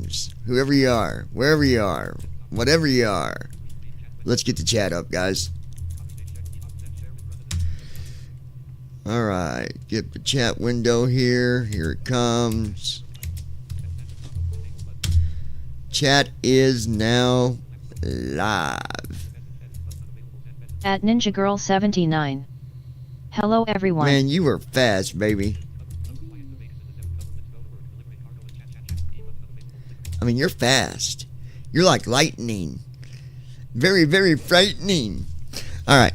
comes. Whoever you are, wherever you are, whatever you are. Let's get the chat up, guys. Alright, get the chat window here. Here it comes. Chat is now live. At Ninja Girl 79. Hello everyone. Man, you were fast, baby. I mean, you're fast. You're like lightning. Very, very frightening. Alright.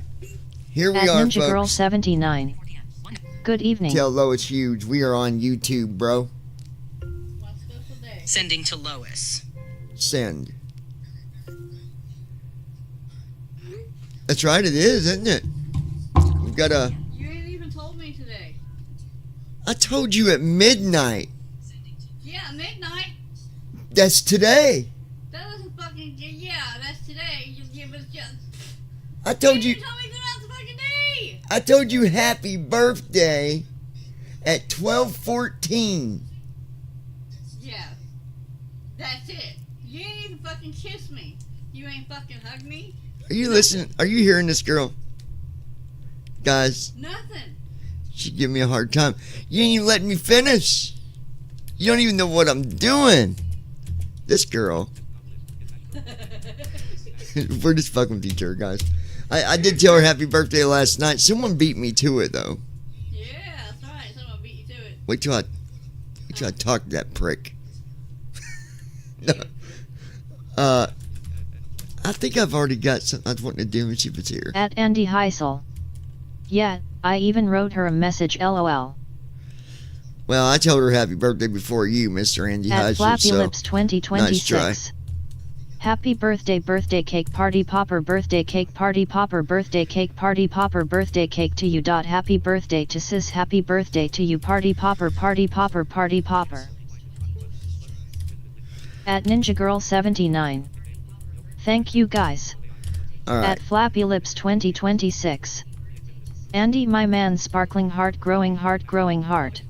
Here we At are, Ninja folks. Girl 79. Good evening. Tell Lois Huge we are on YouTube, bro. Sending to Lois. Send. That's right, it is, isn't it? We've got a... You ain't even told me today. I told you at midnight. Yeah, midnight. That's today. That doesn't fucking... Yeah, that's today. You give us just... I told you... You told me throughout the fucking day. I told you happy birthday at 12:14. Yeah. That's it. You ain't even fucking kiss me. You ain't fucking hug me. Are you listening? Are you hearing this girl? Guys, Nothing. she give me a hard time. You ain't even letting me finish. You don't even know what I'm doing. This girl. We're just fucking with each other, guys. I did tell her happy birthday last night. Someone beat me to it, though. Yeah, that's right. Someone beat you to it. Wait till I talk to that prick. No. I think I've already got something I was wanting to do when she was here. At Andy Heisel. Yeah, I even wrote her a message LOL. Well, I told her happy birthday before you, Mr. Andy At Heisel, Flappy so Lips 2026. nice try. Happy birthday cake party popper birthday cake party popper birthday cake party popper birthday cake to you. Happy birthday to sis, happy birthday to you party popper party popper party popper. At Ninja Girl 79. Thank you guys. All right. At Flappy Lips 2026. Andy my man sparkling heart growing heart growing heart.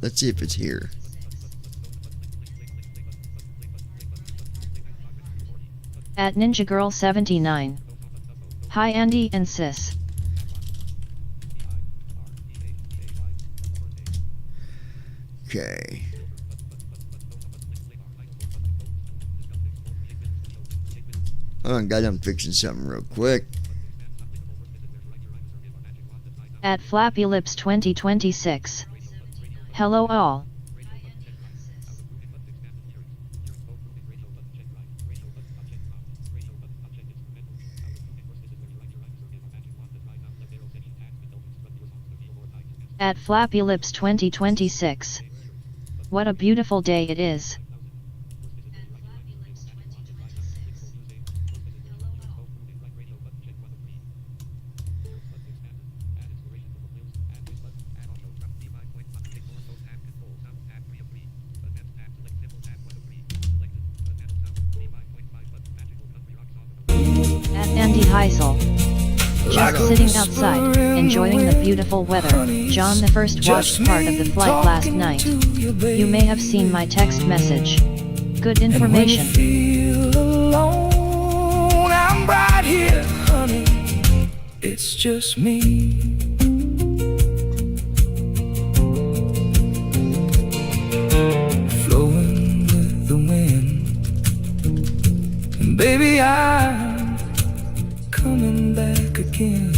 Let's see if it's here. At Ninja Girl 79. Hi Andy and sis. Okay. Hold on, guys, I'm fixing something real quick. At Flappy Lips 2026. Hello all. At Flappy Lips 2026. What a beautiful day it is. At Andy Heisel. Just sitting outside, enjoying the beautiful weather. John the First watched part of the flight last night. You may have seen my text message. Good information. And when you feel alone, I'm right here, honey. It's just me. Flowing with the wind. And baby, I'm coming back again.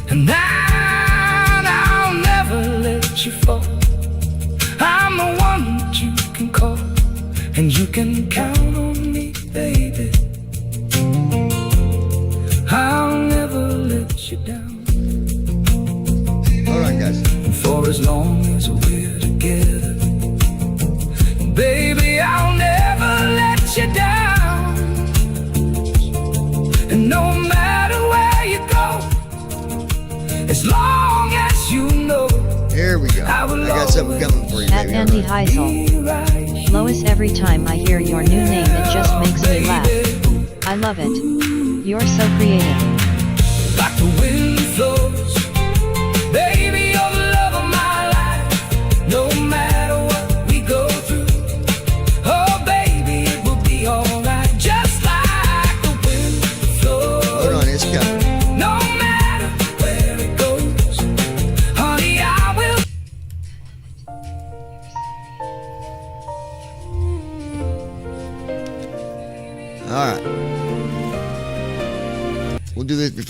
And I'll never let you fall. I'm the one that you can call, and you can count on me, baby. I'll never let you down. Hold on, guys. For as long as we're together, baby, I'll never let you down. And no matter where you go, as long as you know, Here we go. I got something coming for you, At baby. Andy All right. Heisel. Lois, every time I hear your new name it just makes me laugh. I love it. You're so creative. Like the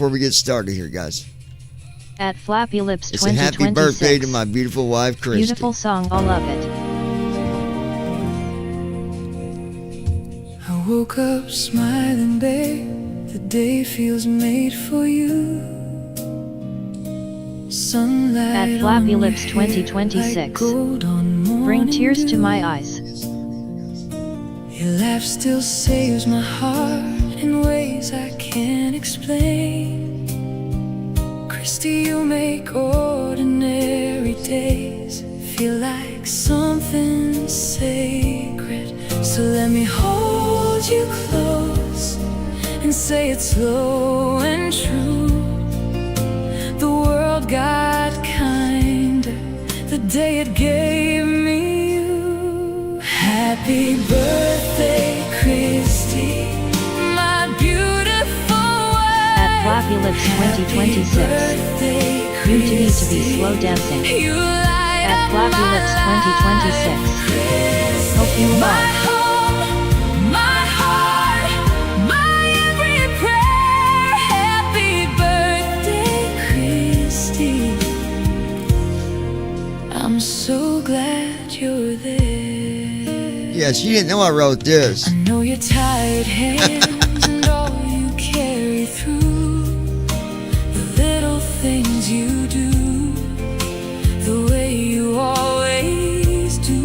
before we get started here, guys. At Flappy Lips It's a 2026. happy birthday to my beautiful wife, Christy. Beautiful song, I love it. I woke up smiling, babe. The day feels made for you. Sunlight At Flappy on your Lips hair 2026. like gold on Bring morning tears to dew. my eyes. Your laugh still saves my heart in ways I can't explain. Christy, you make ordinary days feel like something sacred. So let me hold you close and say it slow and true. The world got kinder the day it gave me you. Happy birthday, Christy, my beautiful wife. At Flappy Lips 2026. You need to be slow dancing. At Flappy Lips 2026. Hope you My love. home, my heart, my every prayer. Happy birthday, Christy. I'm so glad you're there. Yeah, she didn't know I wrote this. I know your tired hands and all you carry through. The little things you do, the way you always do.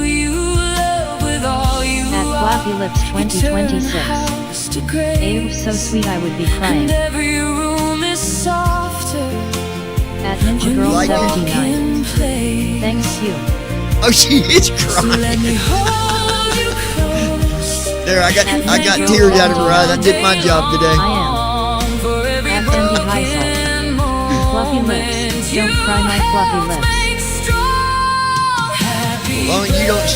You love with all you At Flappy Lips 2026. It was so sweet I would be crying. And every room is softer. At Ninja Girl Like it? 79. Thanks you. Oh, she is So crying. let me hold you close. There, I got tears out of her eyes. I did my job today. I am. At Cindy Heisel. Fluffy lips. Don't cry my fluffy lips. As long as you don't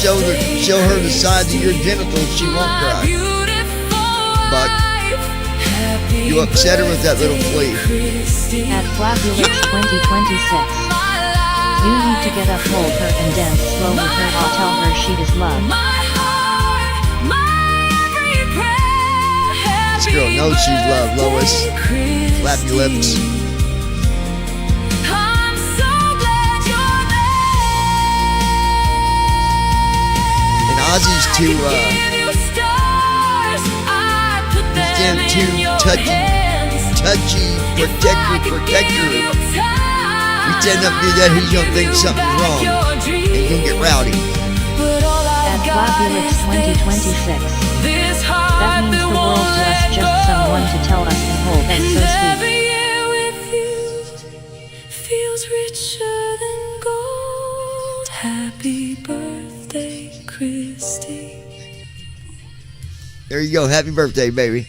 show her the sides of your genitals, she won't cry. But you upset her with that little flea. At Flappy Lips 2026. You need to get up, hold her, and dance slow with her. I'll tell her she is loved. This girl knows she's loved, Lois. Flappy lips. I'm so glad you're there. And Ozzy's too, touchy, protector. We stand up and do that, he's gonna think something's wrong. And he's gonna get rowdy. At Flappy Lips 2026. That means the world to us, just someone to tell us and hold. That's so sweet. Feels richer than gold. Happy birthday, Christy. There you go, happy birthday, baby.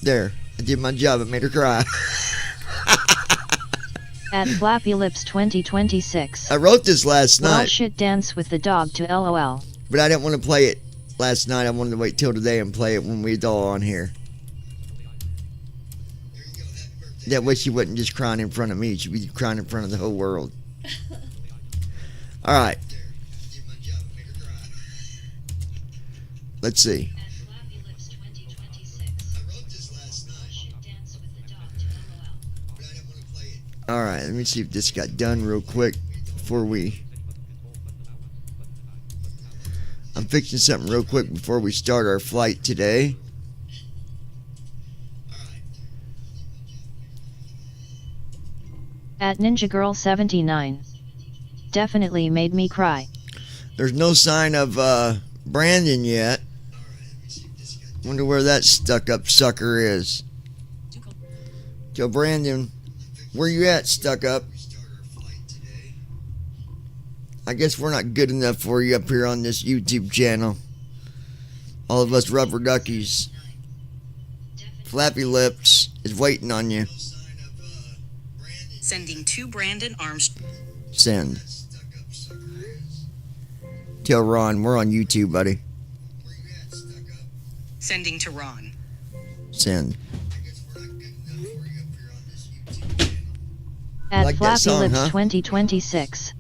There, I did my job, I made her cry. At Flappy Lips 2026. I wrote this last Well, night, shit, dance with the dog to LOL. but I didn't want to play it last night. I wanted to wait till today and play it when we're all on here. That way she wasn't just crying in front of me, she'd be crying in front of the whole world. Alright. Let's see. Alright, let me see if this got done real quick before I'm fixing something real quick before we start our flight today. At Ninja Girl 79. Definitely made me cry. There's no sign of Brandon yet. Wonder where that stuck up sucker is. Yo, Brandon, where you at, stuck up? I guess we're not good enough for you up here on this YouTube channel. All of us rubber duckies. Flappy Lips is waiting on you. Sending to Brandon Armstrong. Send. Tell Ron we're on YouTube, buddy. Sending to Ron. Send. At Like that Flappy song, Lips huh? 2026.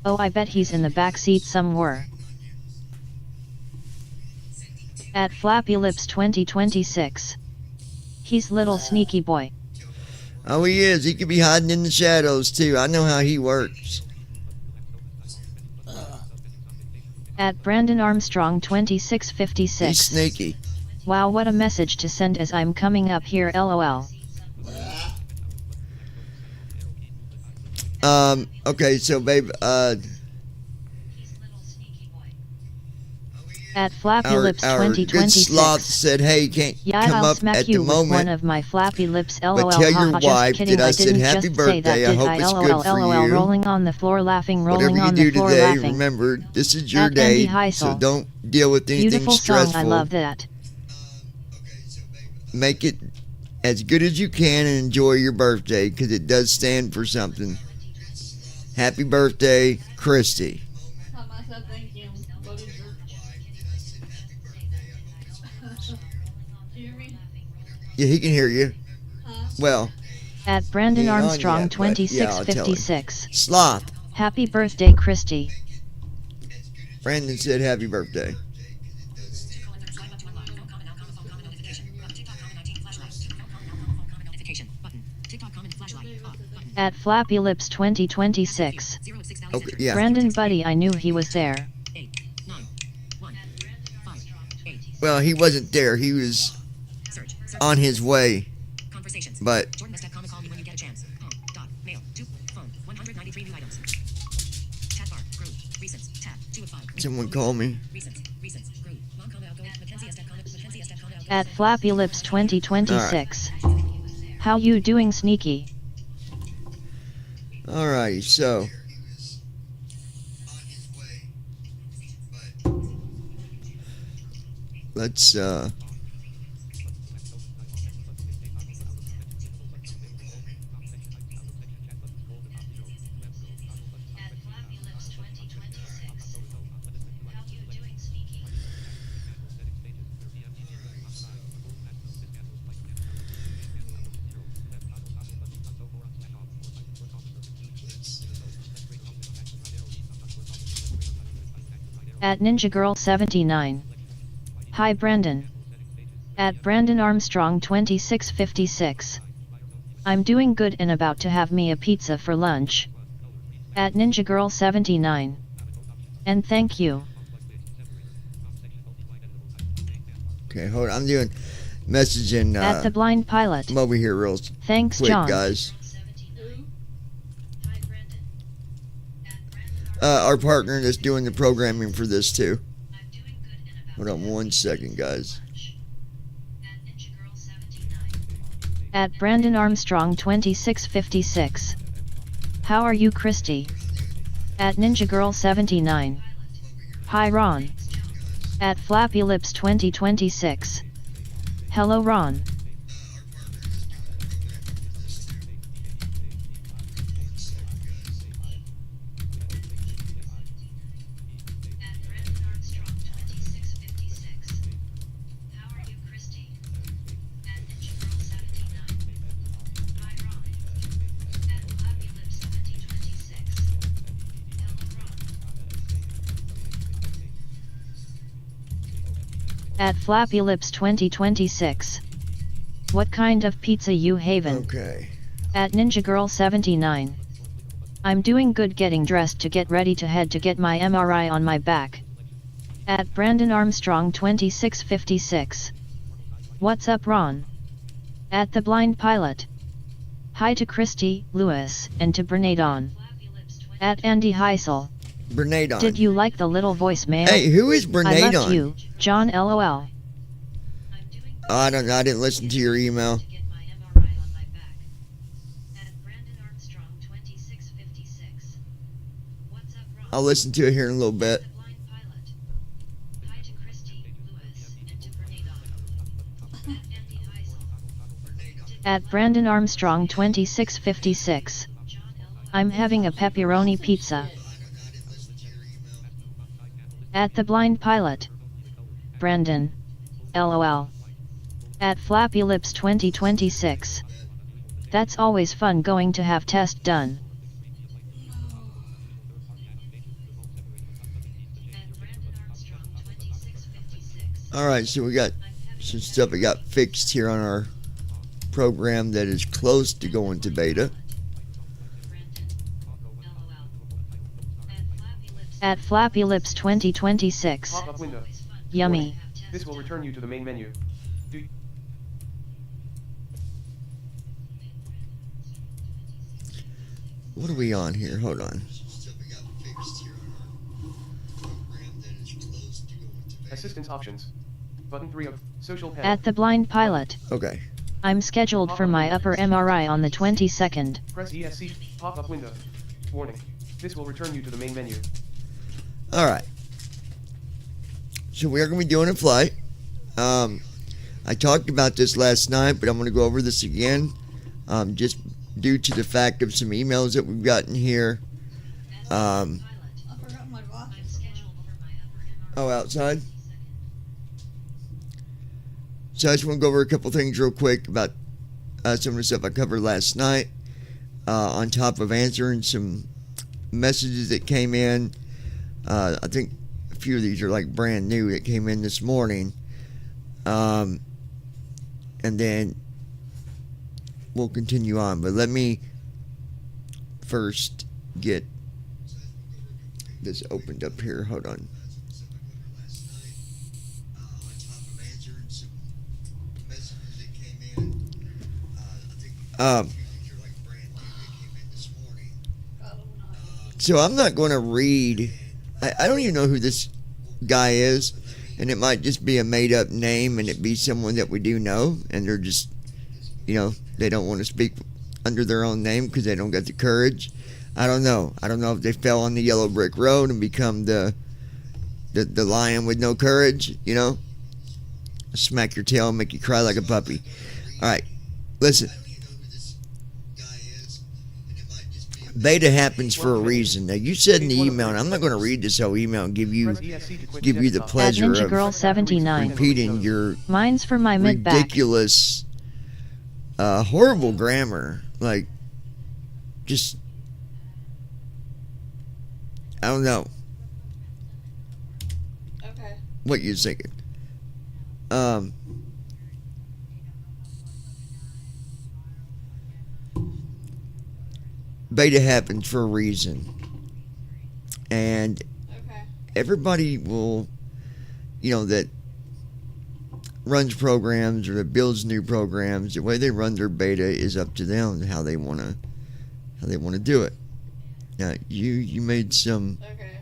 Oh, I bet he's in the back seat somewhere. At Flappy Lips 2026. He's little sneaky boy. Oh, he is. He could be hiding in the shadows, too. I know how he works. At Brandon Armstrong 2656. He's sneaky. Wow, what a message to send as I'm coming up here, lol. Okay, so, babe, At Flappy our Lips good 2026. sloth said, hey, you can't Yeah, come I'll up smack at the you with one moment. of my Flappy Lips, lol. But tell your haha, wife just kidding, that I said didn't happy just say that, birthday. I did hope I? it's lol, good for lol, you. rolling on the floor laughing, rolling Whatever you on do the floor today, laughing. remember, this is your At day, Andy so Heisel. don't deal with anything Beautiful stressful. song, I love that. Make it as good as you can and enjoy your birthday, because it does stand for something. Happy birthday, Christy. Tell myself thank you. What is it? Hear me? Yeah, he can hear you. Huh? Well, At Brandon He ain't on Armstrong yet, but yeah, I'll tell him. 2656. Sloth. Happy birthday, Christy. Brandon said happy birthday. At Flappy Lips 2026. Okay, yeah. Brandon buddy, I knew he was there. Well, he wasn't there. He was on his way. But someone call me. At Flappy Lips 2026. How you doing, sneaky? Alrighty, so let's At Ninja Girl 79. Hi Brandon. At Brandon Armstrong 2656. I'm doing good and about to have me a pizza for lunch. At Ninja Girl 79. And thank you. okay, hold on. I'm doing messaging At the Blind Pilot. I'm over here real Thanks, quick, John. guys. Our partner that's doing the programming for this too. Hold on 1 second, guys. At Brandon Armstrong 2656. How are you, Christy? At Ninja Girl 79. Hi Ron. At Flappy Lips 2026. Hello Ron. At Flappy Lips 2026. What kind of pizza you having? Okay. At Ninja Girl 79. I'm doing good, getting dressed to get ready to head to get my MRI on my back. At Brandon Armstrong 2656. What's up Ron? At the Blind Pilot. Hi to Christy, Lewis, and to Bernadon. At Andy Heisel. Bernadon. Did you like the little voicemail? Hey, who is I Bernadon? left you, John LOL. Oh, I don't know. I didn't listen to your email. I'll listen to it here in a little bit. At Brandon Armstrong 2656. I'm having a pepperoni pizza. At the Blind Pilot. Brandon. LOL. At Flappy Lips 2026. That's always fun going to have test done. Alright, so we got some stuff that got fixed here on our program that is close to going to beta. At Flappy Lips 2026. Pop-up window. Yummy. This will return you to the main menu. Do What are we on here? Hold on. assistance options. Button 3 of social panel. At the Blind Pilot. Okay. I'm scheduled for my upper MRI on the 22nd. Press ESC. Pop-up window. Warning. This will return you to the main menu. Alright. So we are going to be doing a flight. I talked about this last night, but I'm going to go over this again. Just due to the fact of some emails that we've gotten here. I forgot my glasses. Oh, outside? So I just want to go over a couple things real quick about some of the stuff I covered last night. On top of answering some messages that came in. I think a few of these are like brand new that came in this morning. And then we'll continue on. But let me first get this opened up here. Hold on. So I'm not going to read. I don't even know who this guy is, and it might just be a made-up name, and it be someone that we do know, and they're just, they don't want to speak under their own name because they don't got the courage. I don't know. I don't know if they fell on the yellow brick road and become the lion with no courage. Smack your tail and make you cry like a puppy. All right, listen. Beta happens for a reason. Now you said in the email, and I'm not going to read this whole email and give you Press ESC to quit the desktop. At pleasure Ninja of Girl 79. repeating your Mine's for my mid-back. ridiculous, horrible grammar. Like, just, I don't know Okay. what you're thinking. Beta happens for a reason, and Okay. everybody will, that runs programs or that builds new programs, the way they run their beta is up to them, how they want to do it. Now you made some Okay.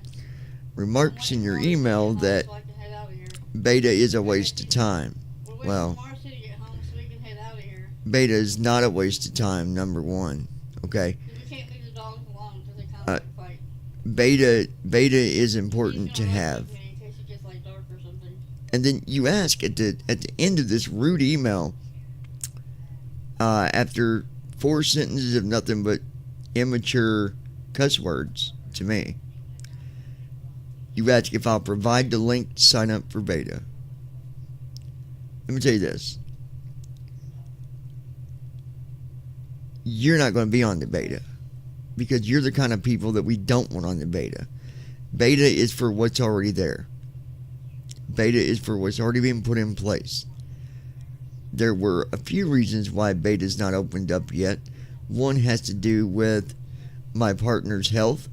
remarks in your email that So I can head out of here. beta is a waste of time. We're waiting Well, for Marcy to get home so we can head out of here. beta is not a waste of time, number one. Okay, We can't leave the dogs alone because they kind of fight. beta is important to have. In case it gets like dark or something. And then you ask at the end of this rude email, after 4 sentences of nothing but immature cuss words to me, you ask if I'll provide the link to sign up for beta. Let me tell you this. You're not going to be on the beta because you're the kind of people that we don't want on the beta. Beta is for what's already there. Beta is for what's already been put in place. There were a few reasons why beta's not opened up yet. One has to do with my partner's health,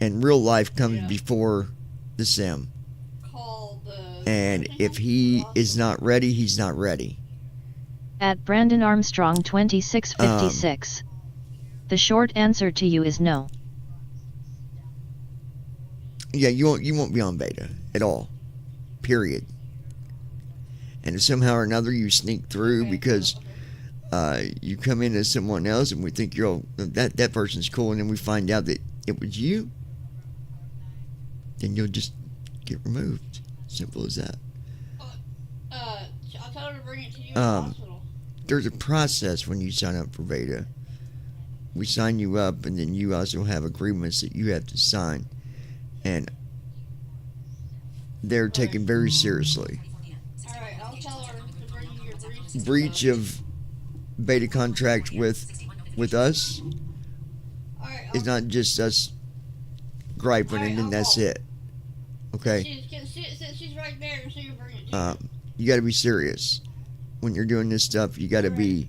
and real life comes before the sim. Call the. And if he is not ready, he's not ready. At Brandon Armstrong 2656. The short answer to you is no. Yeah, you won't be on beta at all. Period. And if somehow or another you sneak through because you come in as someone else and we think that person's cool, and then we find out that it was you, then you'll just get removed. Simple as that. I'll tell her to bring it to you in the hospital. There's a process when you sign up for beta. We sign you up, and then you also have agreements that you have to sign, and they're taken very seriously. Alright, I'll tell her to bring you your Breach of beta contract with us Alright, is not just us griping and then that's it. Okay? Since she's right there, so you bring You got to be serious when you're doing this stuff. You got to be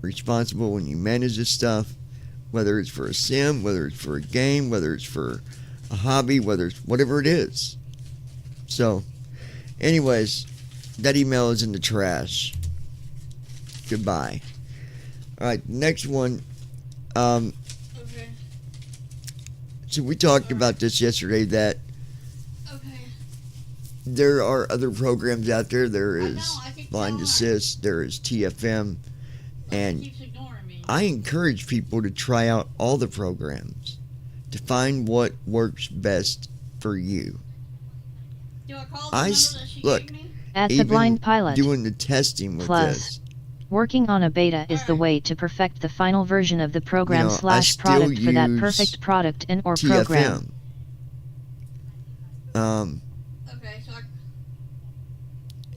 responsible when you manage this stuff, whether it's for a sim, whether it's for a game, whether it's for a hobby, whether it's whatever it is. So, anyways, that email is in the trash. Goodbye. All right, next one. Okay. So we talked about this yesterday, that Okay. there are other programs out there. There I is know, I keep Blind telling her. Assist, there is TFM, But and she keeps ignoring me. I encourage people to try out all the programs to find what works best for you. Do I call the I number s- that she look, gave me? At the Even Blind Pilot. doing the testing with Plus, this, Working on a beta is the way to perfect the final version of the program I slash still product for that use perfect product and or program. TFM. Okay, so I,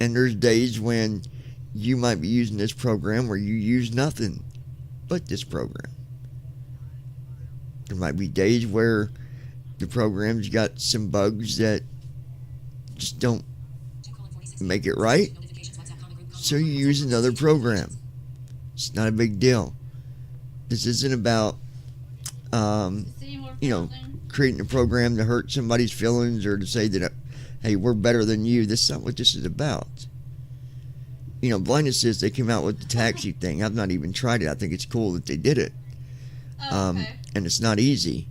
And there's days when you might be using this program where you use nothing but this program. There might be days where the program's got some bugs that just don't make it right, so you use another program. It's not a big deal. This isn't about see more you know, something? creating a program to hurt somebody's feelings or to say that, hey, we're better than you. That's not what this is about. You know, Blind Assist, they came out with the taxi thing. I've not even tried it. I think it's cool that they did it. Oh, okay. And it's not easy.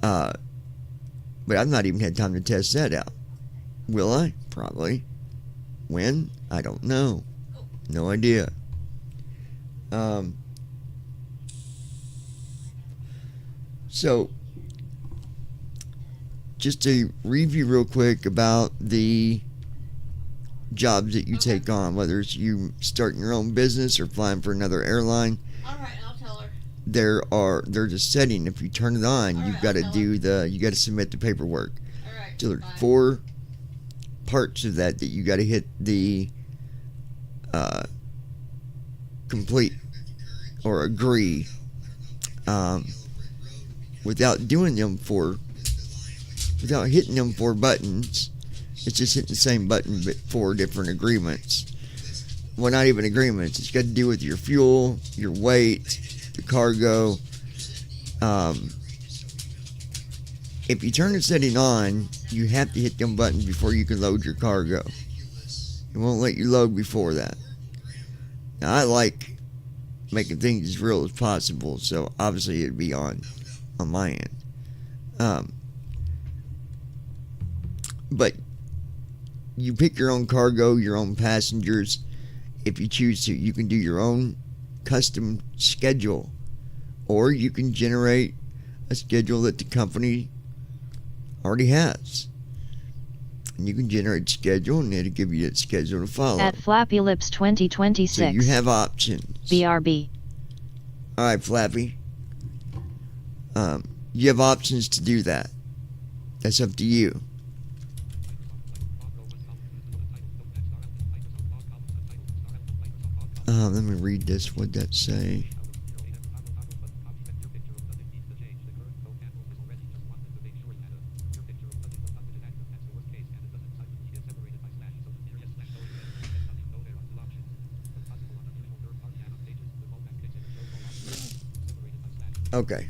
But I've not even had time to test that out. Will I? Probably. When? I don't know. No idea. So, just to review real quick about the jobs that you take on, whether it's you starting your own business or flying for another airline, Alright, I'll tell her. there's a setting. If you turn it on, you've Alright, got to I'll do you got to submit the paperwork. Alright. So there's bye. 4 parts of that you got to hit the complete or agree. Without hitting them 4 buttons, it's just hitting the same button but 4 different agreements. Well, not even agreements. It's got to do with your fuel, your weight, the cargo. If you turn the setting on, you have to hit them buttons before you can load your cargo. It won't let you load before that. Now, I like making things as real as possible, so obviously it'd be on my end. But you pick your own cargo, your own passengers. If you choose to, you can do your own custom schedule, or you can generate a schedule that the company already has. And you can generate a schedule, and it'll give you that schedule to follow. At Flappy Lips So 2026. you have options. BRB. All right, Flappy. You have options to do that. That's up to you. Let me read this. What'd that say? Okay.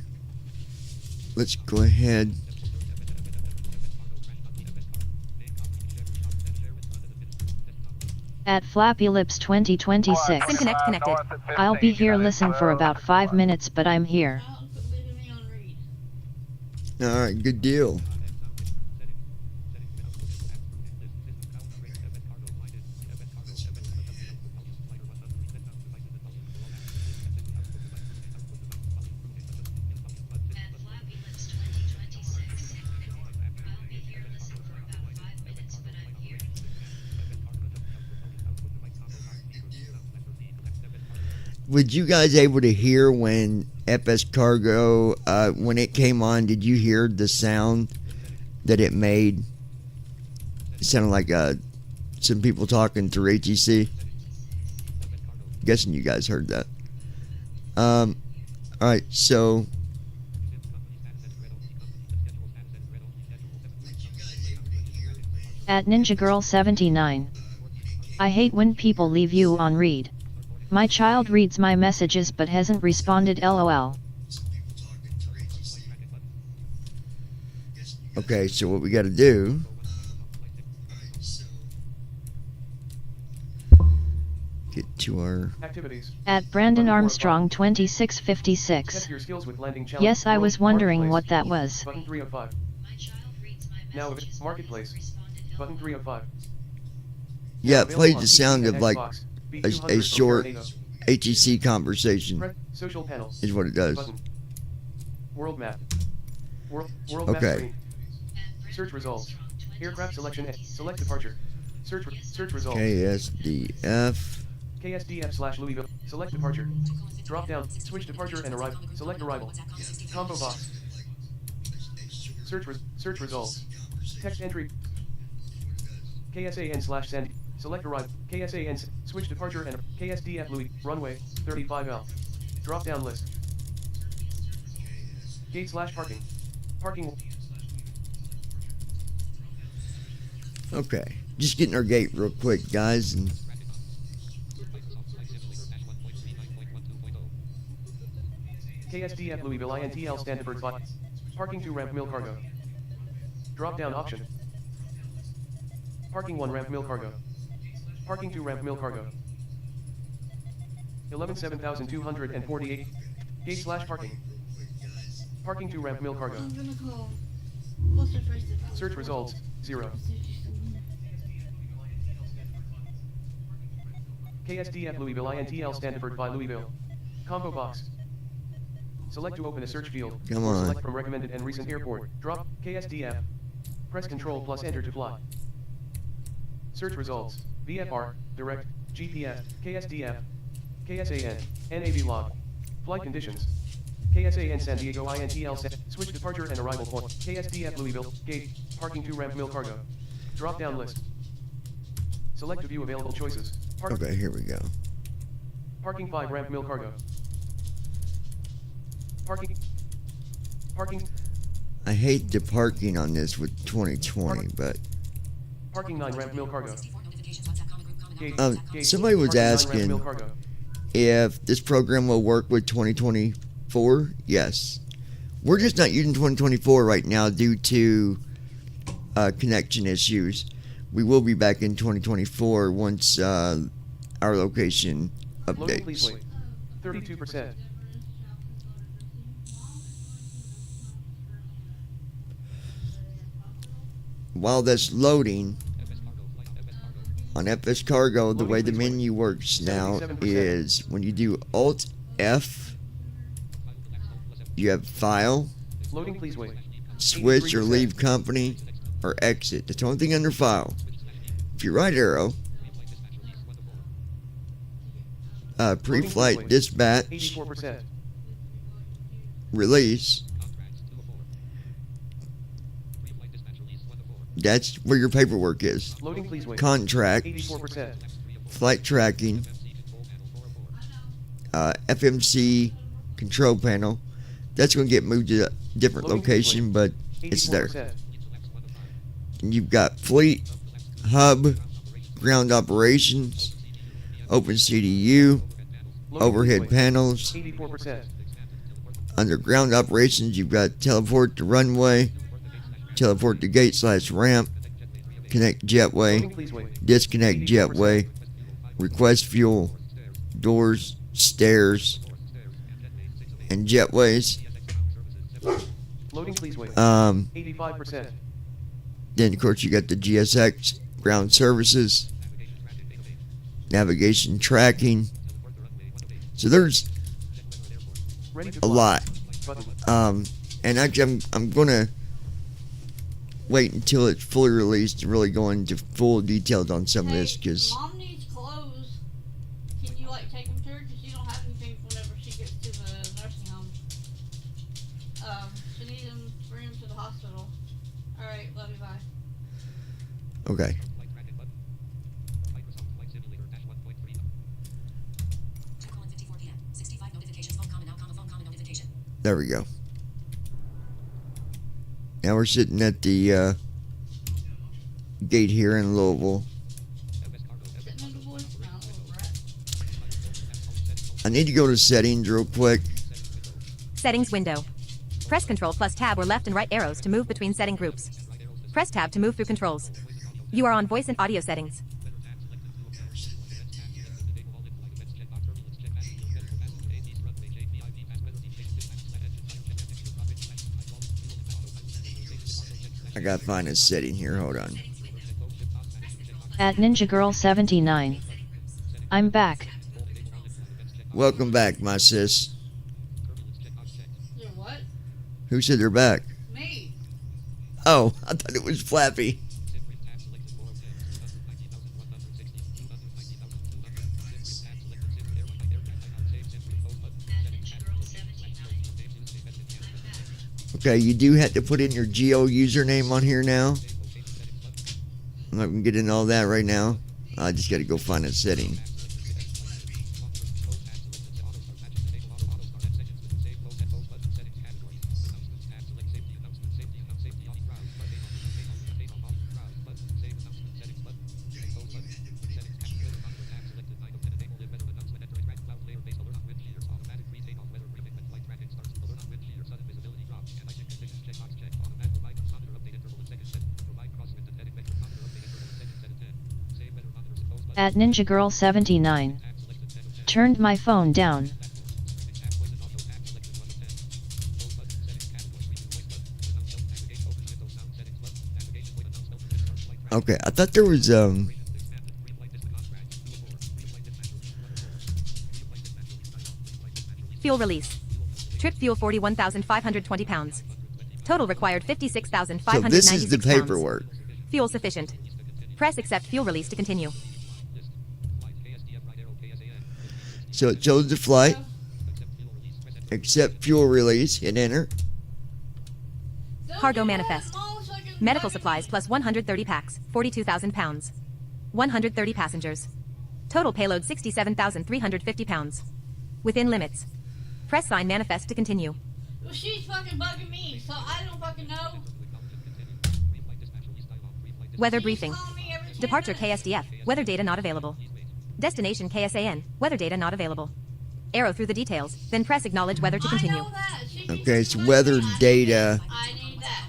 Let's go ahead. At Flappy Lips 2026. Connect connected. I'll be here listen for about 5 minutes, but I'm here. I'll put leaving me on read. All right, good deal. Was you guys able to hear when FS Cargo, when it came on, did you hear the sound that it made? It sounded like some people talking through HEC. Guessing you guys heard that. Alright, so At Ninja Girl 79. I hate when people leave you on read. My child reads my messages but hasn't responded lol. Okay, so what we got to do, get to our Activities. At Brandon Armstrong 2656. Test your skills with landing challenge. Yes, I was Roll, wondering marketplace. what that was. Button 3 of 5. Now marketplace. Button 3 of 5. yeah, it Available played on the PC sound and of like Xbox. a B200 short from Tornado. HEC conversation Press social panel. is what it does. Button. World map. World map Okay. screen. Search results. Aircraft selection. Select departure. Search results. KSDF. KSDF/Louisville. Select departure. Drop down. Switch departure and arrival. Select arrival. Combo box. Search results. Text entry. KSAN/Sandy. Select arrival. KSAN. Switch departure and KSDF Louis. Runway 35L. Drop down list. Gate/parking. Parking. Okay, just getting our gate real quick, guys, and KSDF Louisville INTL Stanford 5. Parking 2 ramp mill cargo. Drop down option. Parking 1 ramp mill cargo. Parking 2 ramp mill cargo. 11,748. Gate/parking. Parking 2 ramp mill cargo. I'm gonna call. What's her first name? Search results 0. KSDF Louisville INTL Stanford 5 Louisville. Combo box. Select to open a search field. Come or on. Select from recommended and recent airport. Drop KSDF. Press Control plus Enter to fly. Search results. VFR, Direct, GPS, KSDF, KSAN, NAV log. Flight conditions. KSAN San Diego INTL switch departure and arrival point. KSDF Louisville, gate, parking 2 ramp mill cargo. Drop down list. Select to view available choices. okay, here we go. Parking 5 ramp mill cargo. Parking I hate the parking on this with 2020, but Parking 9 ramp mill cargo. Gate, somebody was parking 9 ramp asking mill cargo. if this program will work with 2024. Yes, we're just not using 2024 right now due to connection issues. We will be back in 2024 once our location Loading, please updates. wait. 32%. While that's loading on FS Cargo, the Loading, way the please wait. menu works now 77%. is when you do Alt F, you have File, Loading, please wait. Switch or 83%. Leave Company, or Exit. That's the only thing under File. If you right arrow, Pre-Flight wait. Dispatch, 84%. Release. That's where your paperwork is. Loading, please wait. Contract, 84%. Flight Tracking, FMC Control Panel. That's going to get moved to a different Loading, please location, but it's there. 84%. And you've got Fleet, Hub, Ground Operations, Open CDU, Loading, Overhead please wait. Panels. 84%. Under Ground Operations, you've got Teleport to Runway, Teleport to Gate/Ramp, Connect Loading, Jetway, please wait. Disconnect 84%. Jetway, Request Fuel, Doors, Stairs, and Jetways. Loading, please wait. 85%. Then, of course, you got the GSX, Ground Services, Navigation Tracking. So there's Ready to a fly. lot. Button. And actually, I'm going to wait until it's fully released to really go into full details on some of this, because Mom needs clothes. Can you like take them to her? Because she don't have anything whenever she gets to the nursing home. She needs them, bring them to the hospital. All right, love you, bye. okay. There we go. Now we're sitting at the gate here in Louisville. Sitting in the voicemail, little rat. I need to go to settings real quick. Settings window. Press Control plus Tab or left and right arrows to move between setting groups. Press Tab to move through controls. You are on voice and audio settings. I gotta find a setting here. Hold on. At Ninja Girl 79. I'm back. Welcome back, my sis. You're what? Who said they're back? Me. Oh, I thought it was Flappy. Okay, you do have to put in your Geo username on here now. I'm not gonna get into all that right now. I just gotta go find a setting. At Ninja Girl 79. Turned my phone down. Okay, I thought there was Fuel release. Trip fuel 41,520 pounds. Total required 56,596 so this is the pounds. paperwork. Fuel sufficient. Press accept fuel release to continue. So it shows the flight. Accept fuel release. Hit enter. Cargo manifest. Medical supplies plus 130 packs, 42,000 pounds. 130 passengers. Total payload 67,350 pounds. Within limits. Press sign manifest to continue. Well, she's fucking bugging me, so I don't fucking know. Weather She's briefing. calling me every 10 Departure minutes. KSDF. Weather data not available. Destination KSAN. Weather data not available. Arrow through the details, then press acknowledge weather to continue. I know that. She keeps Okay, it's bugging weather me. I need data. that. I need that.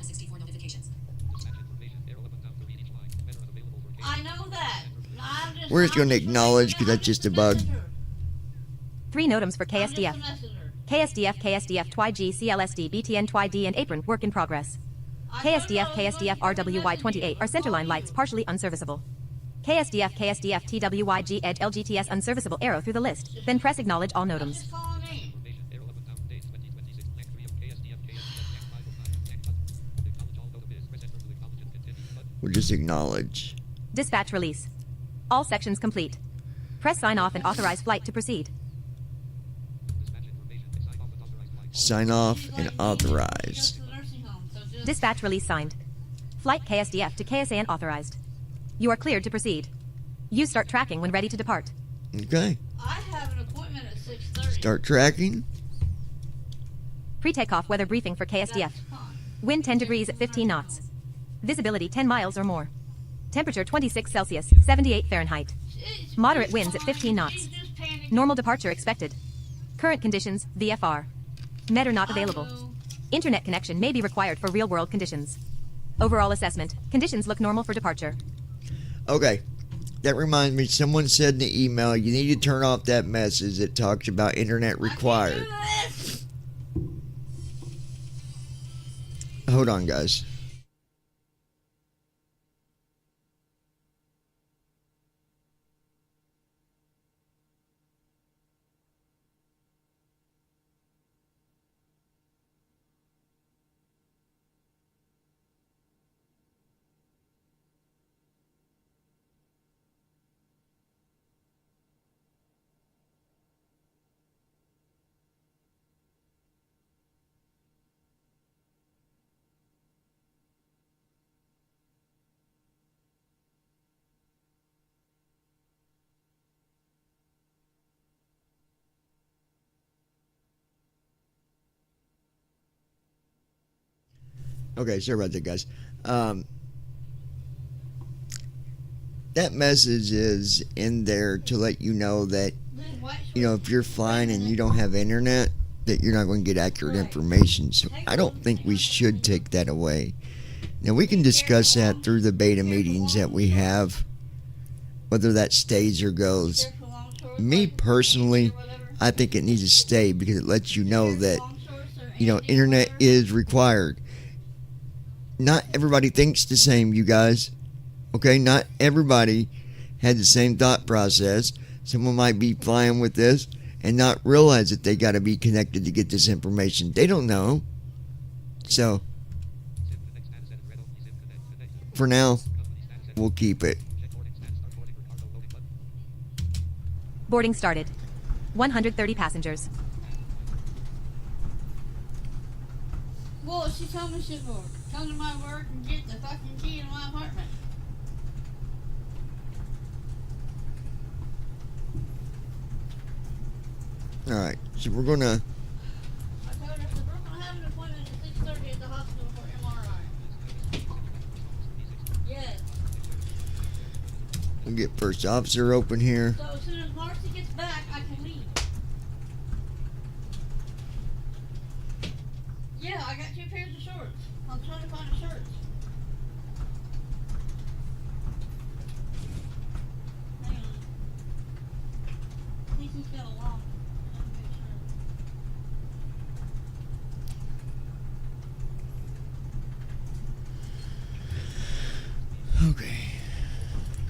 I know that. I'm just, We're just I'm gonna just acknowledge, 'cause messenger. that's just a bug. 3 NOTAMs for I'm just a KSDF. messenger. KSDF, TWIG, CLSD, BTN, TWID, and apron work in progress. I don't KSDF, know, KSDF, but RWY28 are centerline lights partially unserviceable. KSDF, KSDF, TWYG, Edge, LGTS unserviceable arrow through the list, then press acknowledge all I'm NOTAMs. just calling me. We'll just acknowledge. Dispatch release. All sections complete. Press sign off and authorize flight to proceed. Sign off and Just authorize. to the nursing home, so just Dispatch release signed. Flight KSDF to KSAN authorized. You are cleared to proceed. Use start tracking when ready to depart. Okay. I have an appointment at 6:30. Start tracking. Pre-takeoff weather briefing for KSDF. That's fine. Wind 10 degrees at 15 knots. Visibility 10 miles or more. Temperature 26 Celsius, 78 Fahrenheit. She's Moderate winds at 15 knots. She's just panicking. Normal departure expected. Current conditions, VFR. Med are not available. I know. Internet connection may be required for real-world conditions. Overall assessment. Conditions look normal for departure. Okay. That reminds me, someone said in the email, you need to turn off that message that talks about internet required. I can't do this. Hold on, guys. Okay, sorry about that, guys. that message is in there to let you know that, you know, if you're flying and you don't have internet, that you're not going to get accurate information. So I don't think we should take that away. Now, we can discuss that through the beta meetings that we have, whether that stays or goes. Me personally, I think it needs to stay because it lets you know that, you know, internet is required. Not everybody thinks the same, you guys. Okay, not everybody had the same thought process. Someone might be flying with this and not realize that they got to be connected to get this information. They don't know. So, for now, we'll keep it. Boarding started. 130 passengers. Well, she told me she would come to my work and get the fucking key to my apartment. Alright, so we're going to... I told her, I said, we're going to have an appointment at 6:30 at the hospital for MRI. Yes. We'll get first officer open here. So as soon as Marcy gets back, I can leave. Yeah, I got 2 pairs of shorts. I'm trying to find a shirt. Hang on. I think he's got a long, ungood shirt. Okay.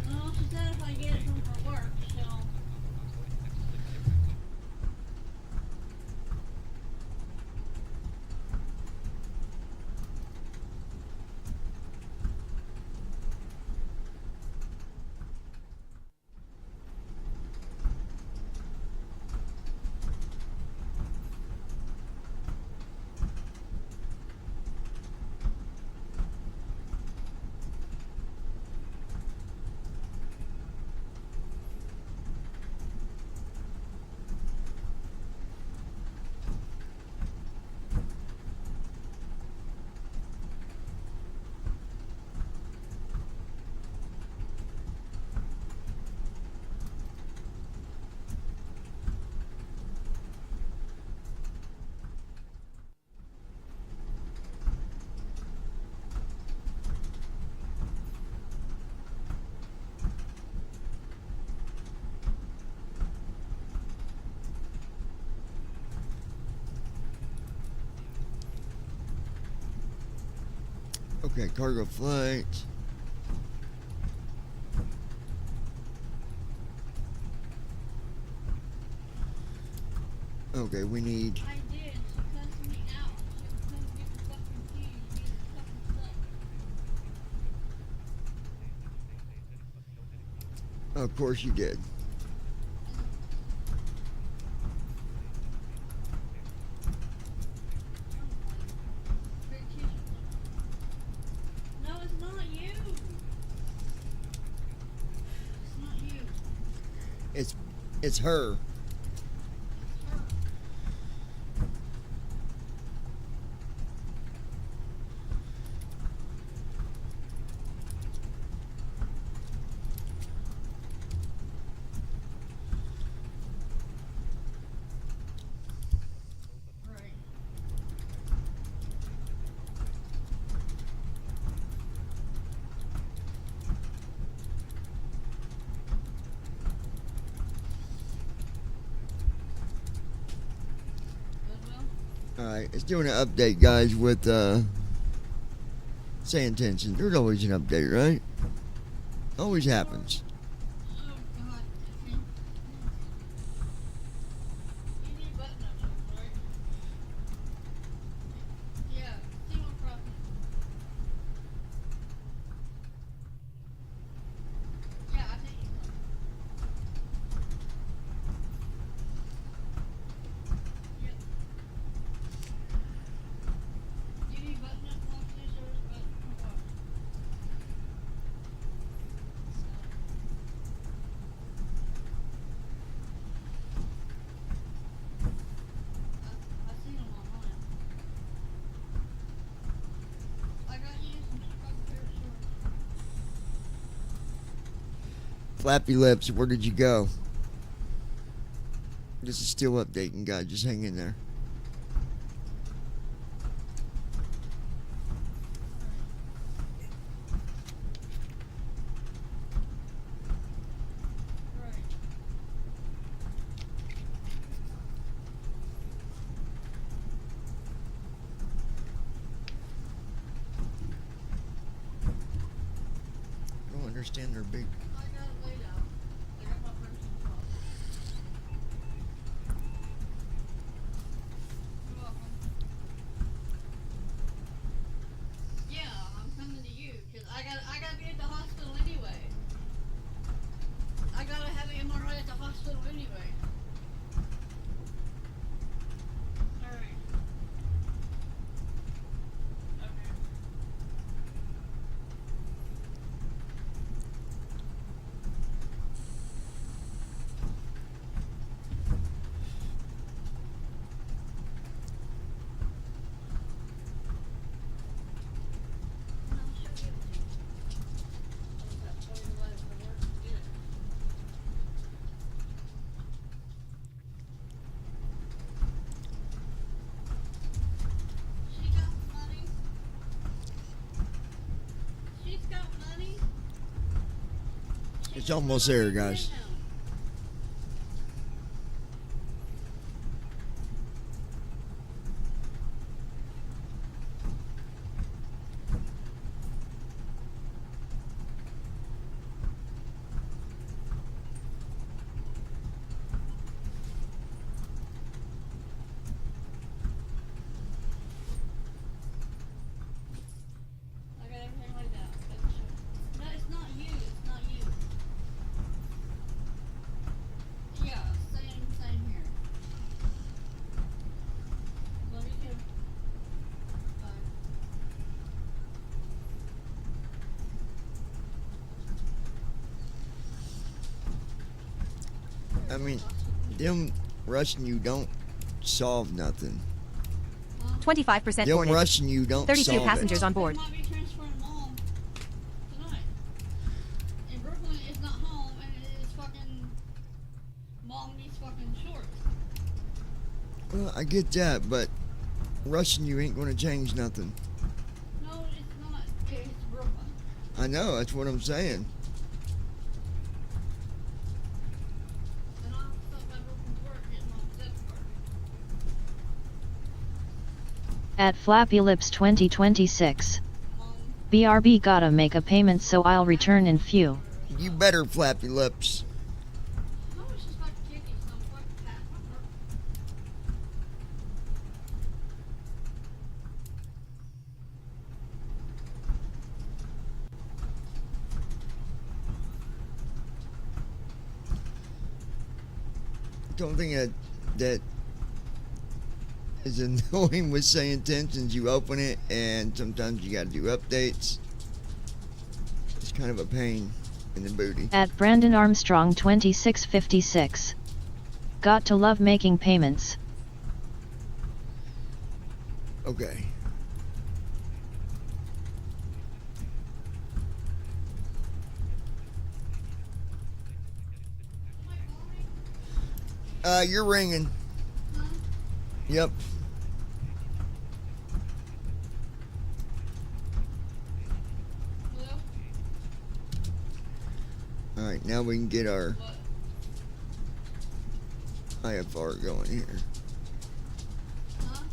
Well, she said if I get it from her work, she'll... Okay, cargo flight. Okay, we need... I did. She cussed me out. She was gonna get the fucking key and get the fucking stuff. Of course you did. No, it's not you. It's not you. It's her. It's her. Right. Goodwill? Alright, it's doing an update, guys, with say intention. There's always an update, right? Always happens. Oh, God. Okay. You need button up, right? Yeah. Single crossing. Yeah, I think you can. Yep. You need button up, long sleeve shirts, button up. Flappy Lips, where did you go? This is still updating, guys. Just hang in there. I don't understand their big. I got it laid out. I got my person call. You're welcome. Yeah, I'm coming to you because I gotta be at the hospital anyway. I gotta have an MRI at the hospital anyway. Alright. Okay. She got money. She's got money. It's almost there, guys. I got everything like that. No, it's not you. It's not you. Yeah, same here. Love you too. Bye. I mean, them rushing you don't solve nothing. 25% Them boarded. rushing you don't 32 solve passengers it. on board. They might be transferring mom tonight. And Brooklyn is not home, and it is fucking. Mom needs fucking shorts. Well, I get that, but rushing you ain't gonna change nothing. No, it's not. It's Brooklyn. I know, that's what I'm saying. And I'll stop by Brooklyn's work, get mom's zip card. At Flappy Lips 2026. Mom, BRB gotta make a payment, so I'll return in few. You better, Flappy Lips. I was just about to kick you some fucking pat. Don't think that is annoying with saying intentions. You open it, and sometimes you gotta do updates. It's kind of a pain in the booty. At Brandon Armstrong 2656. Got to love making payments. Okay. You're ringing. Yep. Hello? Alright, now we can get our What? IFR going here. Huh?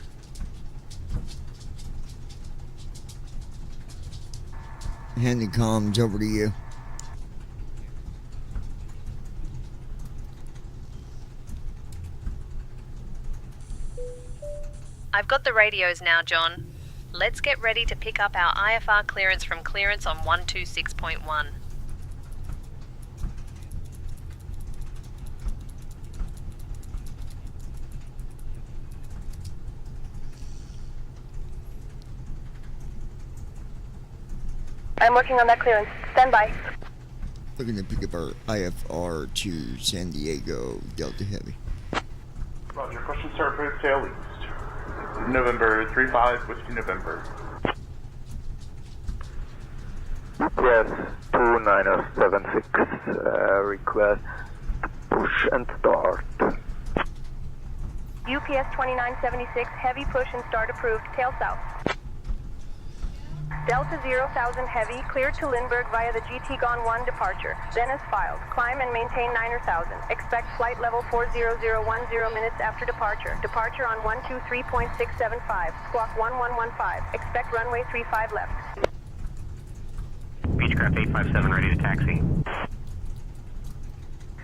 Hand the comms over to you. I've got the radios now, John. Let's get ready to pick up our IFR clearance from clearance on 126.1. I'm working on that clearance. Stand by. Looking to pick up our IFR to San Diego Delta Heavy. Roger. Question, sir. Approved tail east. November 35, Whiskey November. Yes, 2976, request push and start. UPS 2976, heavy push and start approved, tail south. Delta 0,000 heavy, cleared to Lindbergh via the GT Gone 1 departure. Then as filed, climb and maintain 9,000. Expect flight level 40010 minutes after departure. Departure on 123.675, squawk 1115. Expect runway 35 left. Beechcraft 857 ready to taxi.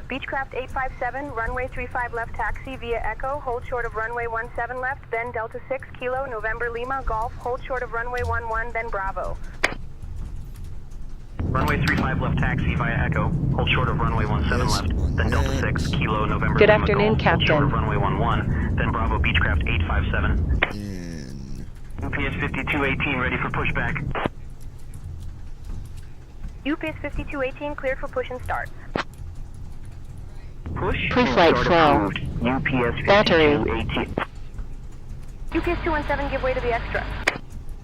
Beechcraft 857, runway 35 left taxi via Echo, hold short of runway 17 left, then Delta 6 Kilo, November Lima, Golf, hold short of runway 11, then Bravo. Runway 35 left taxi via Echo, hold short of runway 17 left, then Delta 6 Kilo, November Good Lima, afternoon, Golf, hold short of Captain. runway 11, then Bravo Beechcraft 857. UPS 5218 ready for pushback. UPS 5218, cleared for push and start. Push. Pre-flight flow. UPS Battery. 5218. UPS 217, give way to the extra.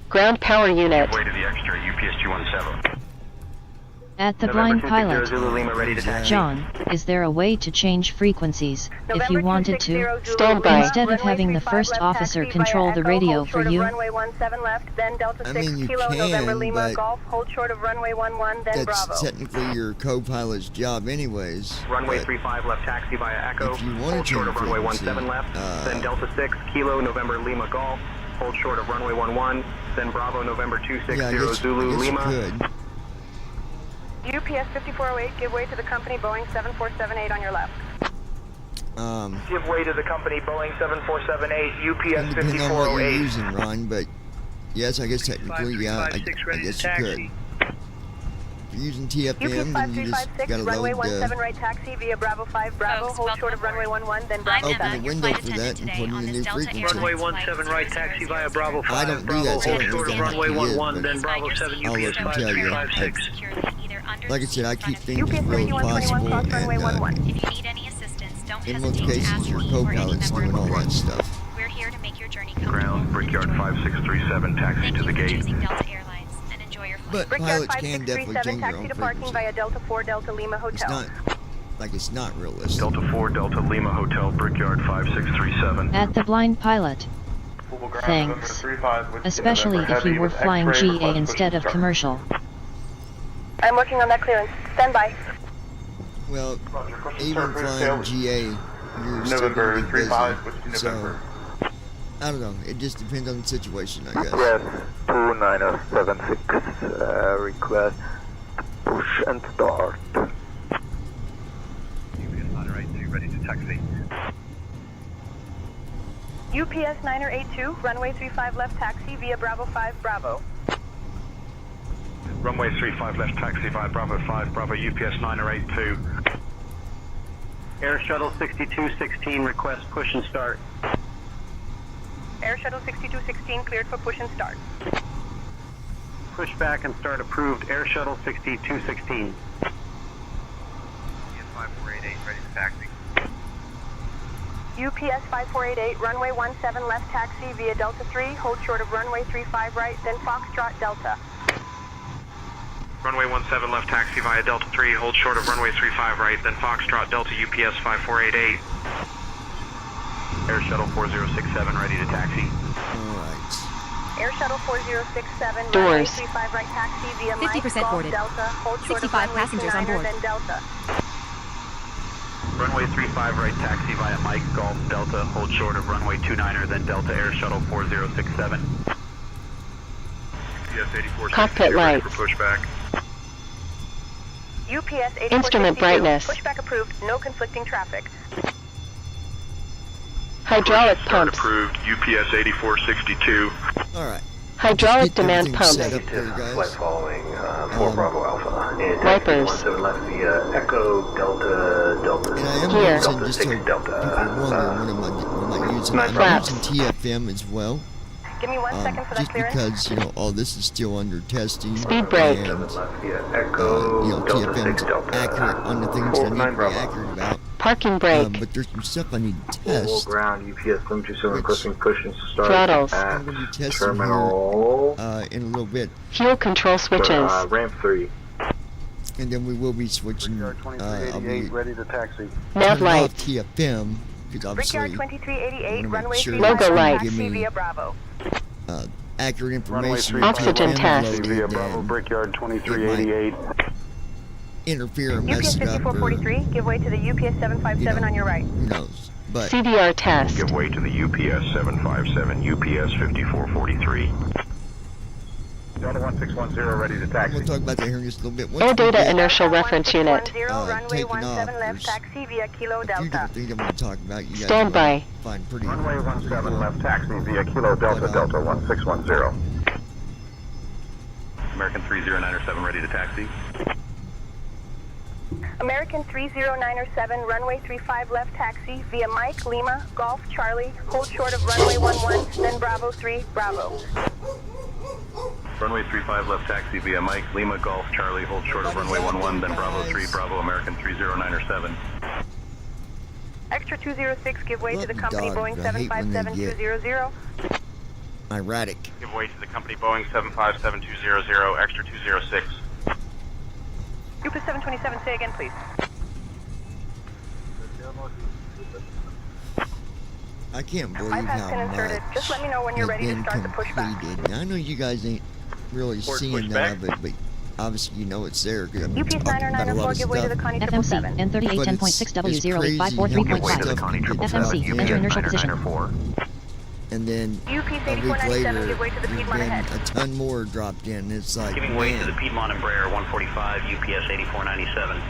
Ground power unit. Way to the extra, UPS 217. At the blind pilot. Zulu Lima ready to taxi. John, is there a way to change frequencies, if you wanted to? Stand by. Instead of having the first officer control the radio for you? Runway 17 left, then Delta 6 I mean, you Kilo, November can, Lima, but Golf, hold short of runway 11, then that's Bravo. technically your co-pilot's job anyways. Runway but 35 left taxi via Echo, if you want hold to short change of runway frequency, 17 left, then Delta 6 Kilo, November Lima, Golf, hold short of runway 11, then Bravo November 260 yeah, I guess Zulu you Lima. could. UPS 5408, give way to the company Boeing 7478 on your left. Give way to the company Boeing 7478, UPS Depending on what you're 5408. using, Ron, but yes, I guess technically, yeah, I guess you could. If you're using UPS TFM, then you just 5356, gotta runway load 17 right taxi via Bravo 5 Bravo, Folks, hold welcome short of runway aboard. 11, then I'm Bravo Emma, open the your window flight for that attendant and today put in on the this new Delta frequency. Airlines Runway flight 17 right taxi via Bravo 5. I don't do Bravo, that, so I hold don't short of know runway exactly what 11, it then is, Bravo but 7 I'll let UPS you tell you. 5256. Like I said, I keep things UPS as real as 5121, possible, cross runway and 11. If you need any assistance, don't in most hesitate to cases, ask your me or any co-pilot's member doing of all the that crew. stuff. We're here to make your journey comfortable. Ground, Brickyard 5637, taxi Thank to you the for gate. choosing Delta Airlines and enjoy your flight. But Brickyard pilots can definitely 5637, change their taxi own to parking frequency. via Delta 4 Delta Lima It's Hotel. not, like it's not realistic. Delta 4 Delta Lima Hotel, Brickyard 5637. At the blind pilot. Thanks. Especially if you were flying GA instead of commercial. I'm working on that clearance. Stand by. Well, even Surface flying tail. GA, you're still November going to be busy. 35, which is So, November. I don't know. It just depends on the situation, I guess. Yes, 2976, request push and start. UPS 982 ready to taxi. UPS 9082, runway 35 left taxi via Bravo 5 Bravo. Runway 35 left taxi via Bravo 5, Bravo UPS 982. Air Shuttle 6216 request push and start. Air Shuttle 6216, cleared for push and start. Pushback and start approved. Air Shuttle 6216. 5488 ready to taxi. UPS 5488, runway 17 left taxi via Delta 3, hold short of runway 35 right, then Foxtrot Delta. Runway 17 left taxi via Delta 3, hold short of runway 35 right, then Foxtrot Delta UPS 5488. Air Shuttle 4067 ready to taxi. Alright. Air Shuttle 4067, runway Doors. 35 right taxi via 50% Mike, Golf boarded. Delta, hold short of 65 runway passengers on 29er, board. then Delta. Runway 35 right taxi via Mike, Golf Delta, hold short of runway 29er, then Delta Air Shuttle 4067. UPS 8462 Cockpit ready lights. for pushback. UPS 8462, Instrument brightness. pushback approved, no conflicting traffic. Hydraulic Start pumps. approved. UPS 8462. Alright. Hydraulic Get demand everything pump. set up there, guys. following 4 Bravo Alpha. And Wipers. 17 left via Echo Delta Delta. And I am Here. using, just so people wondering, what am I using? I'm Flaps. using TFM as well. Give me 1 second for that Just clearance. because, you know, all this is still under testing. Speed brake. And, left via Echo you know, Delta 6 TFM's Delta. accurate on the things that I need to be accurate about. Parking brake. But there's some stuff I need to Level test. ground, UPS 727 requesting push and start Throttles. I'm at going to be testing terminal. here in a little bit. Fuel control switches. Ramp 3. And then we will be switching. I'll be ready to taxi. Nav turning off light. TFM because obviously Brickyard 2388, make runway sure 35 Logo light. taxi give me via Bravo. accurate information. Oxygen TFM test. loaded, Via Bravo, then Brickyard 2388. interfere and UPS mess it up, or 5443, give way to the UPS 757 on your right. who knows? But CDR test. Give way to the UPS 757, UPS 5443. Delta 1610 ready to taxi. we'll talk about that here in just a little bit. Once Air we data get inertial reference unit. 1610, runway taking off, 17 left there's taxi via Kilo a few Delta. different things I'm going to talk about. You guys Standby. will find pretty. Runway pretty 17 cool. left taxi via Kilo Delta, But, Delta 1610. American 30907 ready to taxi. American 30907, runway 35 left taxi via Mike, Lima, Golf, Charlie, hold short of runway 11, then Bravo 3, Bravo. Runway 35 left taxi via Mike, Lima, Golf, Charlie, hold short of runway 11, then Bravo 3, Bravo, American 30907. Extra 206, give way to the Lucky company dog, Boeing I hate when they 757-200. Erratic. Give way to the company Boeing 757-200, extra 206. UPS 727, say again, please. I can't believe iPad's how been inserted. much Just let me know when you're has ready to been start the pushback. completed. Now, I know you guys ain't really seeing none of it, but obviously you know it's there. 'Cause I've been UPS talking about a 9994, lot of give way to the stuff. Connie FMC 777. N38 But 10.6W08543.5. FMC, enter inertial position. And then UPS a week 8497, later, give way to the there's Piedmont been ahead. a ton more dropped in. It's like, Giving way to the man, Piedmont Embraer 145, UPS 8497.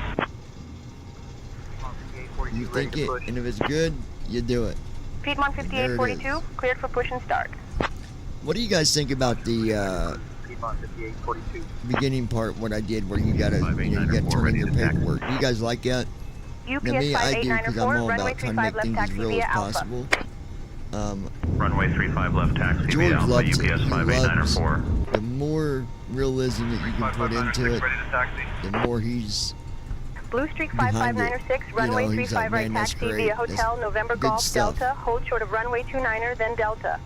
you think it, and if it's good, you do it. Piedmont And there it 5842, cleared for push and start. What do you guys think about the Piedmont 5842. beginning part? What I did, where you gotta, you got to turn in your paperwork. Do you guys like that? UPS Now, me, I do because I'm 5894, all runway about trying to 35 make left things as taxi real via as Alpha. possible. Runway 35 left taxi George via Alpha, loves it. UPS He 5894. The more realism that you can put into it, the more he's Blue Streak behind it. 5596, You runway know, he's 35 like, right man, that's taxi great. via That's Hotel November good Golf stuff. Delta, hold short of runway 29er, then Delta.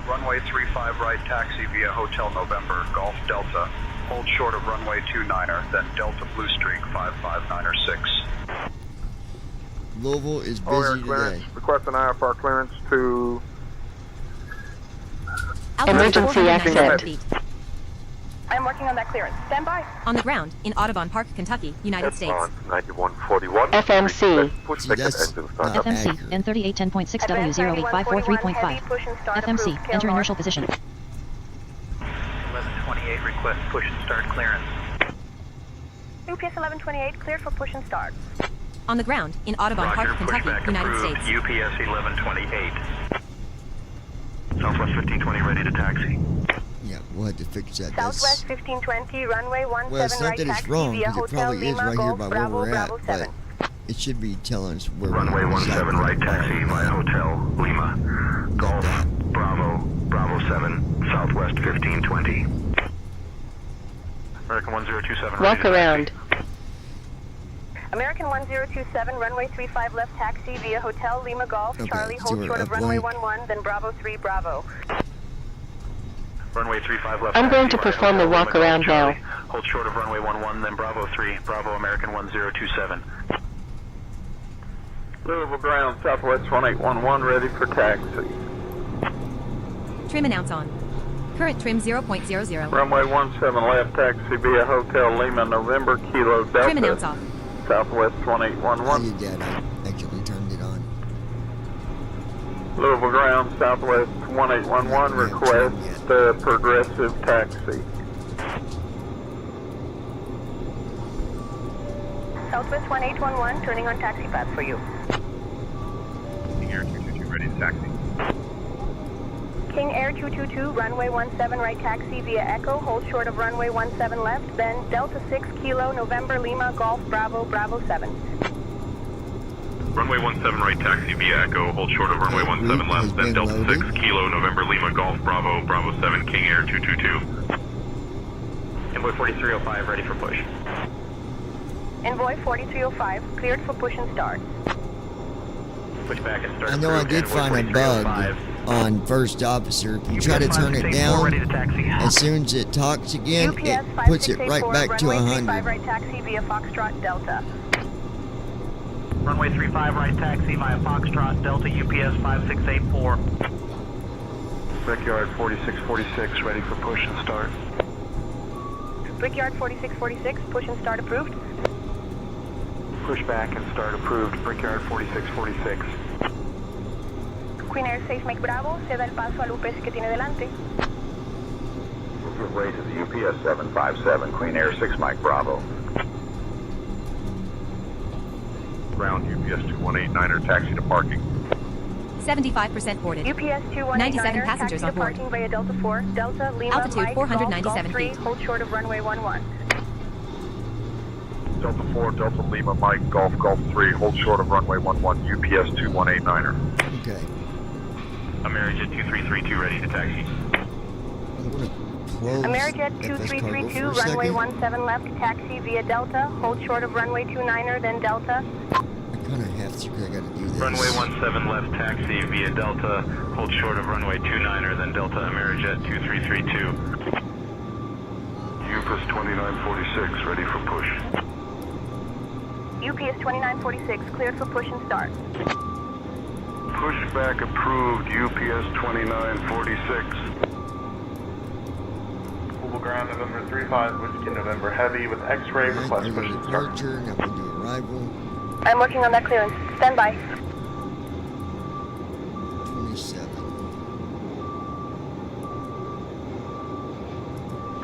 Runway 35 right taxi via Hotel November, Golf Delta. Hold short of runway 29er, then Delta Blue Streak 55906. Louisville is busy today. Request an IFR clearance to Emergency exit. I'm working on that clearance. Stand by. On the ground, in Audubon Park, Kentucky, United States. 9141. FMC. Push See, second that's engine start. not FMC accurate. N38 10.6W08543.5. heavy push and start FMC, approved. Tail enter north. inertial position. 1128 request push and start clearance. UPS 1128, cleared for push and start. On the ground, in Audubon Roger, Park, Kentucky, pushback United approved. States. UPS 1128. Southwest 1520 ready to taxi. Yeah, we'll have to fix that. Southwest 1520, runway 17 Well, it's not right that it's taxi wrong, via because it Hotel probably is Lima right here Golf by where Bravo we're at, Bravo 7. but it should be telling us where Runway we're 17 right taxi via Hotel Lima. Golf Bravo Bravo 7, Southwest 1520. American 1027 ready Walk to around. taxi. American 1027, runway 35 left taxi via Hotel Lima Golf, Okay, Charlie, so hold we're short of runway uplink. 11, then Bravo 3 Bravo. Runway 35 left I'm going taxi to via perform the Hotel Lima walk Golf, around now. Charlie. Hold short of runway 11, then Bravo 3, Bravo American 1027. Louisville ground, Southwest 1811, ready for taxi. Trim announce on. Current trim 0.00. Runway 17 left taxi via Hotel Lima, November, Kilo Delta. Trim announce off. Southwest How 1811. you did? I actually turned it on. Louisville ground, Southwest 1811, request progressive taxi. Southwest 1811, turning on taxi path for you. King Air 222 ready to taxi. King Air 222, runway 17 right taxi via Echo, hold short of runway 17 left, then Delta 6 Kilo November Lima Golf Bravo Bravo 7. Runway 17 right taxi via Echo, hold short of runway 17 left, then Delta 6 Kilo November Lima Golf Bravo Bravo 7, King Air 222. Envoy 4305 ready for push. Envoy 4305, cleared for push and start. Push back and start. I know I did find a bug on First Officer. If you try to turn it down, as soon as it talks again, it puts it right back to 100. Right taxi via Foxtrot Delta. Runway 35 right taxi via Foxtrot Delta UPS 5684. Brickyard 4646, ready for push and start. Brickyard 4646, push and start approved. Push back and start approved. Brickyard 4646. Queen Air 6 Mike Bravo, ceda el paso al UPS que tiene delante. Give way to the UPS 757, Queen Air 6 Mike Bravo. Ground UPS 2189er, taxi to parking. 75% boarded. UPS 2189er, 97 passengers taxi on to board. parking via Delta 4, Delta Lima Altitude Mike, 497 Golf 3, feet. hold short of runway 11. Delta 4, Delta Lima Mike, Golf 3, hold short of runway 11, UPS 2189er. Okay. Amerijet 2332 ready to taxi. I'm going to close Amerijet FS Cargo 2332, for a runway second. 17 left, taxi via Delta, hold short of runway 29er, then Delta. I kind of have to because I got to do this. Runway 17 left taxi via Delta, hold short of runway 29er, then Delta Amerijet 2332. UPS 2946, ready for push. UPS 2946, cleared for push and start. Pushback approved, UPS 2946. Mobile ground November 35, Whiskey November Heavy with X-ray, request push and start. Departure, now we'll do arrival. I'm working on that clearance. Stand by. 27.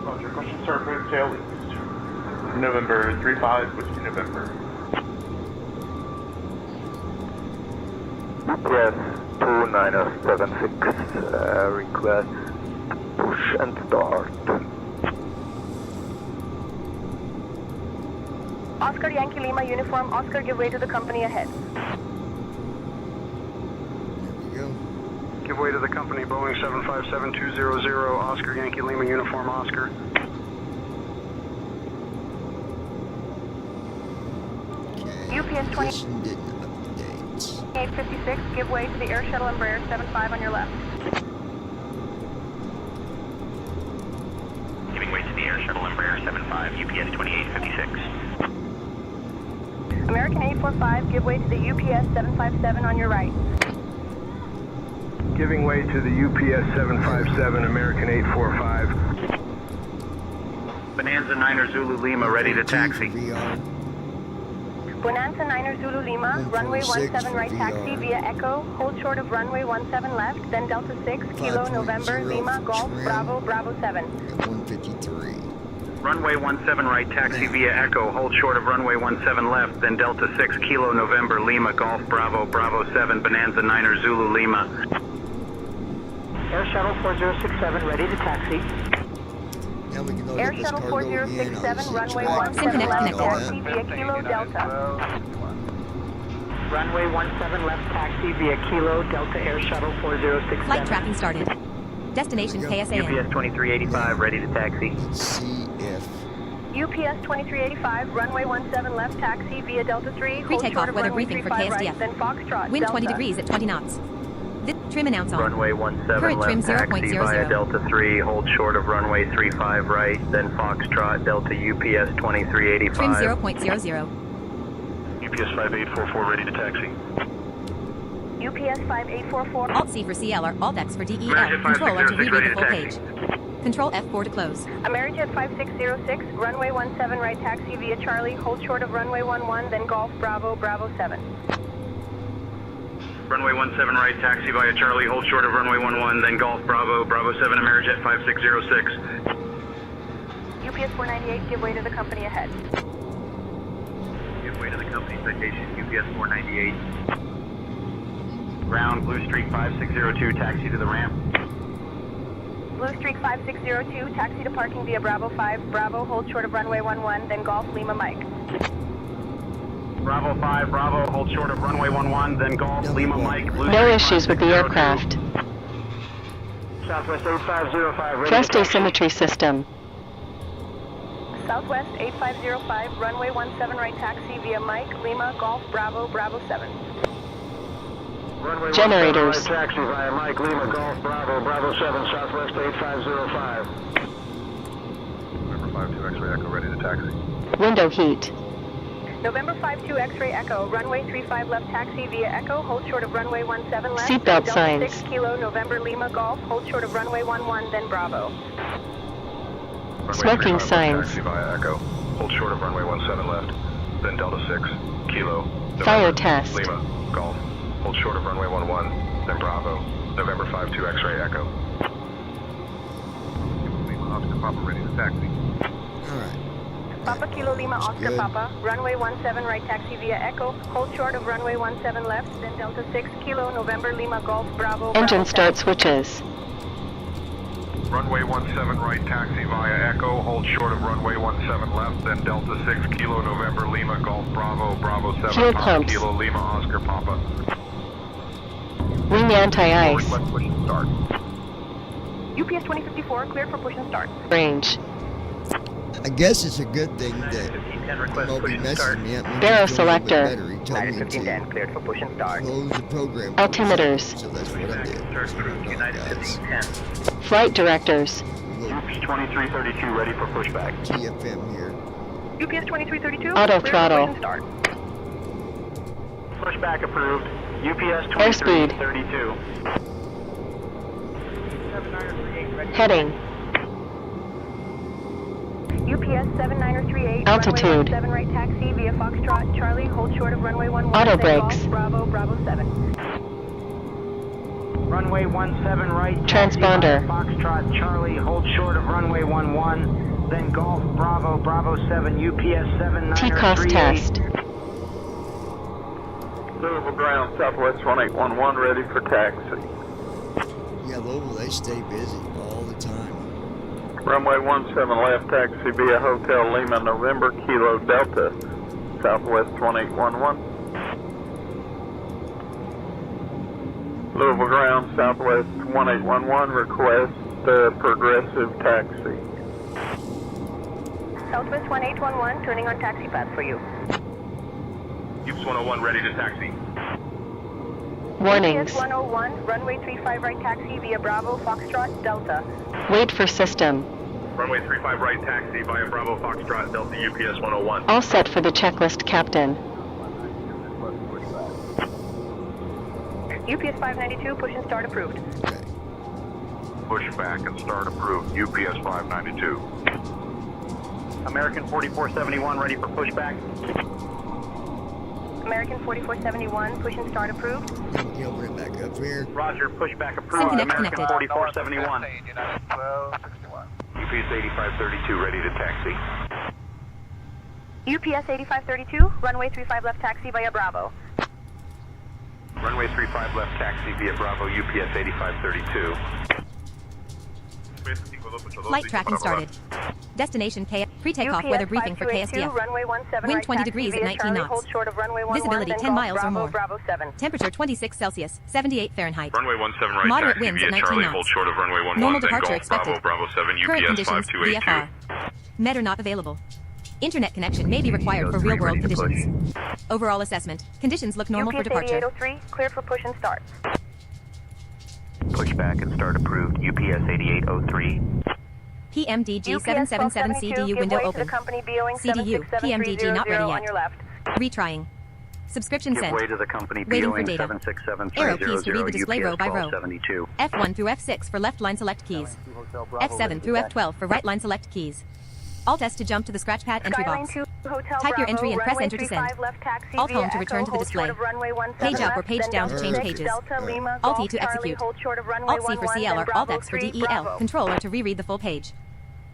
Roger, question surface, tail east. November 35, Whiskey November. Yes, 2976, request push and start. Oscar Yankee Lima uniform, Oscar give way to the company ahead. There we go. Give way to the company, Boeing 757200, Oscar Yankee Lima uniform, Oscar. Okay. UPS 20 Position didn't update. 856, give way to the Air Shuttle Embraer 75 on your left. Giving way to the Air Shuttle Embraer 75, UPS 2856. American 845, give way to the UPS 757 on your right. Giving way to the UPS 757, American 845. Bonanza 9er Zulu Lima ready to taxi. VR. Bonanza 9er Zulu Lima, runway 17 right taxi via Echo, hold short of runway 17 left, then Delta 6, Kilo 5.0 November, Lima, Golf, trim. Bravo, Bravo 7. At 153. Runway 17 right taxi via Echo, hold short of runway 17 left, then Delta 6 Kilo November, Lima, Golf, Bravo, Bravo 7, Bonanza 9er Zulu Lima. Air Shuttle 4067 ready to taxi. Now we can go Air get this Shuttle cargo in. 4067, runway Obviously, 17 Connect, left, connect. taxi via Kilo Delta. Runway 17 left taxi via Kilo Delta Air Shuttle 4067. Flight tracking started. Destination There we go. KSAN. UPS 2385 ready to taxi. Let's see if UPS 2385, runway 17 left taxi via Delta 3, hold Pre-takeoff short of weather runway briefing for 35 right, KSDF. then Foxtrot, Wind 20 Delta. degrees at 20 knots. Trim announce on. Runway 17 Current trim left taxi 0.00. via Delta 3, hold short of runway 35 right, then Foxtrot, Delta UPS 2385. Trim 0.00. UPS 5844, ready to taxi. UPS 5844. Alt C for CL or Alt X for DEL. Amerijet Control or to 5606 reread ready the to full taxi. page. Control F4 to close. Amerijet 5606, runway 17 right taxi via Charlie, hold short of runway 11, then Golf, Bravo, Bravo 7. Runway 17 right taxi via Charlie, hold short of runway 11, then Golf, Bravo, Bravo 7, Amerijet 5606. UPS 498, give way to the company ahead. Give way to the company citation, UPS 498. Ground, Blue Streak 5602, taxi to the ramp. Blue Streak 5602, taxi to parking via Bravo 5, Bravo, hold short of runway 11, then Golf, Lima, Mike. Bravo 5, Bravo, hold short of runway 11, then Golf, Lima, Mike. Blue No Streak issues with the 5602. aircraft. Southwest 8505 ready Thrust to taxi. asymmetry system. Southwest 8505, runway 17 right taxi via Mike, Lima, Golf, Bravo, Bravo 7. Runway Generators. 17 right taxi via Mike, Lima, Golf, Bravo, Bravo 7, Southwest 8505. November 52 X-ray Echo ready to taxi. Window heat. November 52 X-ray Echo, runway 35 left taxi via Echo, hold short of runway 17 left. Seatbelt Delta signs. 6 Kilo, November Lima, Golf, hold short of runway 11, then Bravo. Runway Smoking 35 left signs. taxi via Echo, hold short of runway 17 left. Then Delta 6 Kilo, November, Fire test. Lima, Golf, hold short of runway 11, then Bravo. November 52 X-ray Echo. Lima, Oscar Papa ready to taxi. Alright. Papa Kilo Lima Oscar good. Papa, runway 17 right taxi via Echo, hold short of runway 17 left, then Delta 6 Kilo, November Lima Golf, Bravo, Engine Bravo start switches. Runway 17 right taxi via Echo, hold short of runway 17 left, then Delta 6 Kilo, November Lima Golf, Bravo, Bravo 7, Fuel Papa pumps. Kilo Lima Oscar Papa. Wing anti-ice. Request push and start. UPS 2054, cleared for push and start. Range. I guess it's a good thing that Moby messaged me. That means Barrel it's going a little bit selector. better. He told me to cleared for push and start. close the program. Altimeters. So that's what I did. That's what I done, guys. Flight directors. UP 2332 ready for pushback. TFM here. UPS 2332, Auto cleared throttle. for push and start. Pushback approved. UPS Airspeed. 2332. Heading. UPS 7938, Altitude. runway 17 right taxi via Foxtrot, Charlie, hold short of runway 11, Auto then Golf, brakes. Bravo, Bravo 7. Runway 17 right. Transponder. Foxtrot Charlie, hold short of runway 11, then Golf Bravo, Bravo 7, UPS 7938. TCOS test. Louisville ground, Southwest 1811, ready for taxi. Yeah, Louisville, they stay busy all the time. Runway 17 left, taxi via Hotel Lima, November, Kilo Delta, Southwest 1811. Louisville ground, Southwest 1811, request progressive taxi. Southwest 1811, turning on taxi path for you. UPS 101 ready to taxi. Warnings. UPS 101, runway 35 right taxi via Bravo, Foxtrot, Delta. Wait for system. Runway 35 right taxi via Bravo Foxtrot Delta UPS 101. All set for the checklist, Captain. UPS 592, push and start approved. Pushback and start approved. UPS 592. American 4471 ready for pushback. American 4471, push and start approved. You can open it back up here. Roger, pushback approved. Synconnect American connected. 4471. UPS 8532 ready to taxi. UPS 8532, runway 35 left taxi via Bravo. Runway 35 left taxi via Bravo UPS 8532. Flight tracking started. Destination K. Pre-takeoff UPS weather briefing for 5282, KSDF. runway 17 Wind right 20 taxi degrees at via 19 Charlie, knots. hold short of runway 11, Visibility then 10 Golf, miles or Bravo, more. Bravo 7. Temperature 26 Celsius, 78 Fahrenheit. Runway 17 right Moderate taxi winds via at 19 Charlie, knots. hold short of runway 11, Normal then departure Golf, expected. Bravo, Bravo 7 Current UPS conditions, 5282. VFR. Med are not available. Internet connection may be required for real-world conditions. Overall assessment. Conditions look normal for UPS departure. 8803, cleared for push and start. Pushback and start approved. UPS 8803. PMDG UPS 777 1272, CDU give window way to open. the company Boeing CDU, PMDG not 767-300 ready on your yet. left. Retrying. Subscription Give sent. way to the company Waiting for Boeing data. 767 Arrow keys to read the display row by row. 1272. F1 through F6 for left line select keys. F7 through F12 for right line select keys. Alt S to jump to the scratch pad entry Skyline box. 2, Hotel Type your Bravo, entry and press runway enter to send. 35 left taxi Alt via home to return Echo, to the hold display. short of runway 17 Page up or left, page then down to Delta change 6, pages. Delta Lima, Alt E Golf, to Charlie, execute. hold short of runway Alt C for 11, CL then or Alt Bravo X for 3, DEL. Bravo. Control or to reread the full page.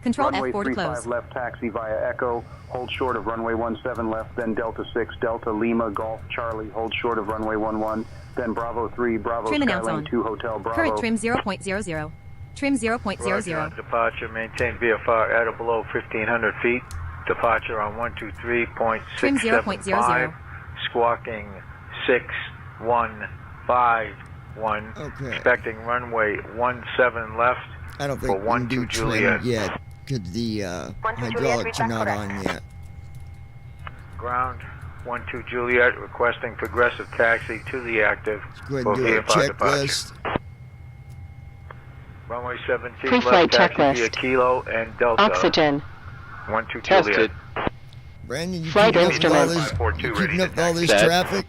Control Runway F4 to 35 close. left taxi via Echo, hold short of runway 17 left, then Delta 6, Delta Lima, Golf, Charlie, hold short of runway 11, then Bravo 3, Bravo Trim announce Skyline on. 2, Hotel Bravo. Current trim 0.00. Trim 0.00. Departure, maintain VFR at or below 1,500 feet. Departure on 123.675. Squawking 6151. Okay. Expecting runway 17 left I don't for think we can 12 do Juliet. trim yet. Because the hydraulics are not on yet. Ground 12 Juliet requesting progressive taxi to the active. Go ahead and do a checklist. Runway 17 Pre-flight left taxi checklist. via Kilo and Delta. Oxygen. 12 Tested. Juliet. Brandon, you Flight keeping up with all instruments. this, you keeping up with all this Set. traffic?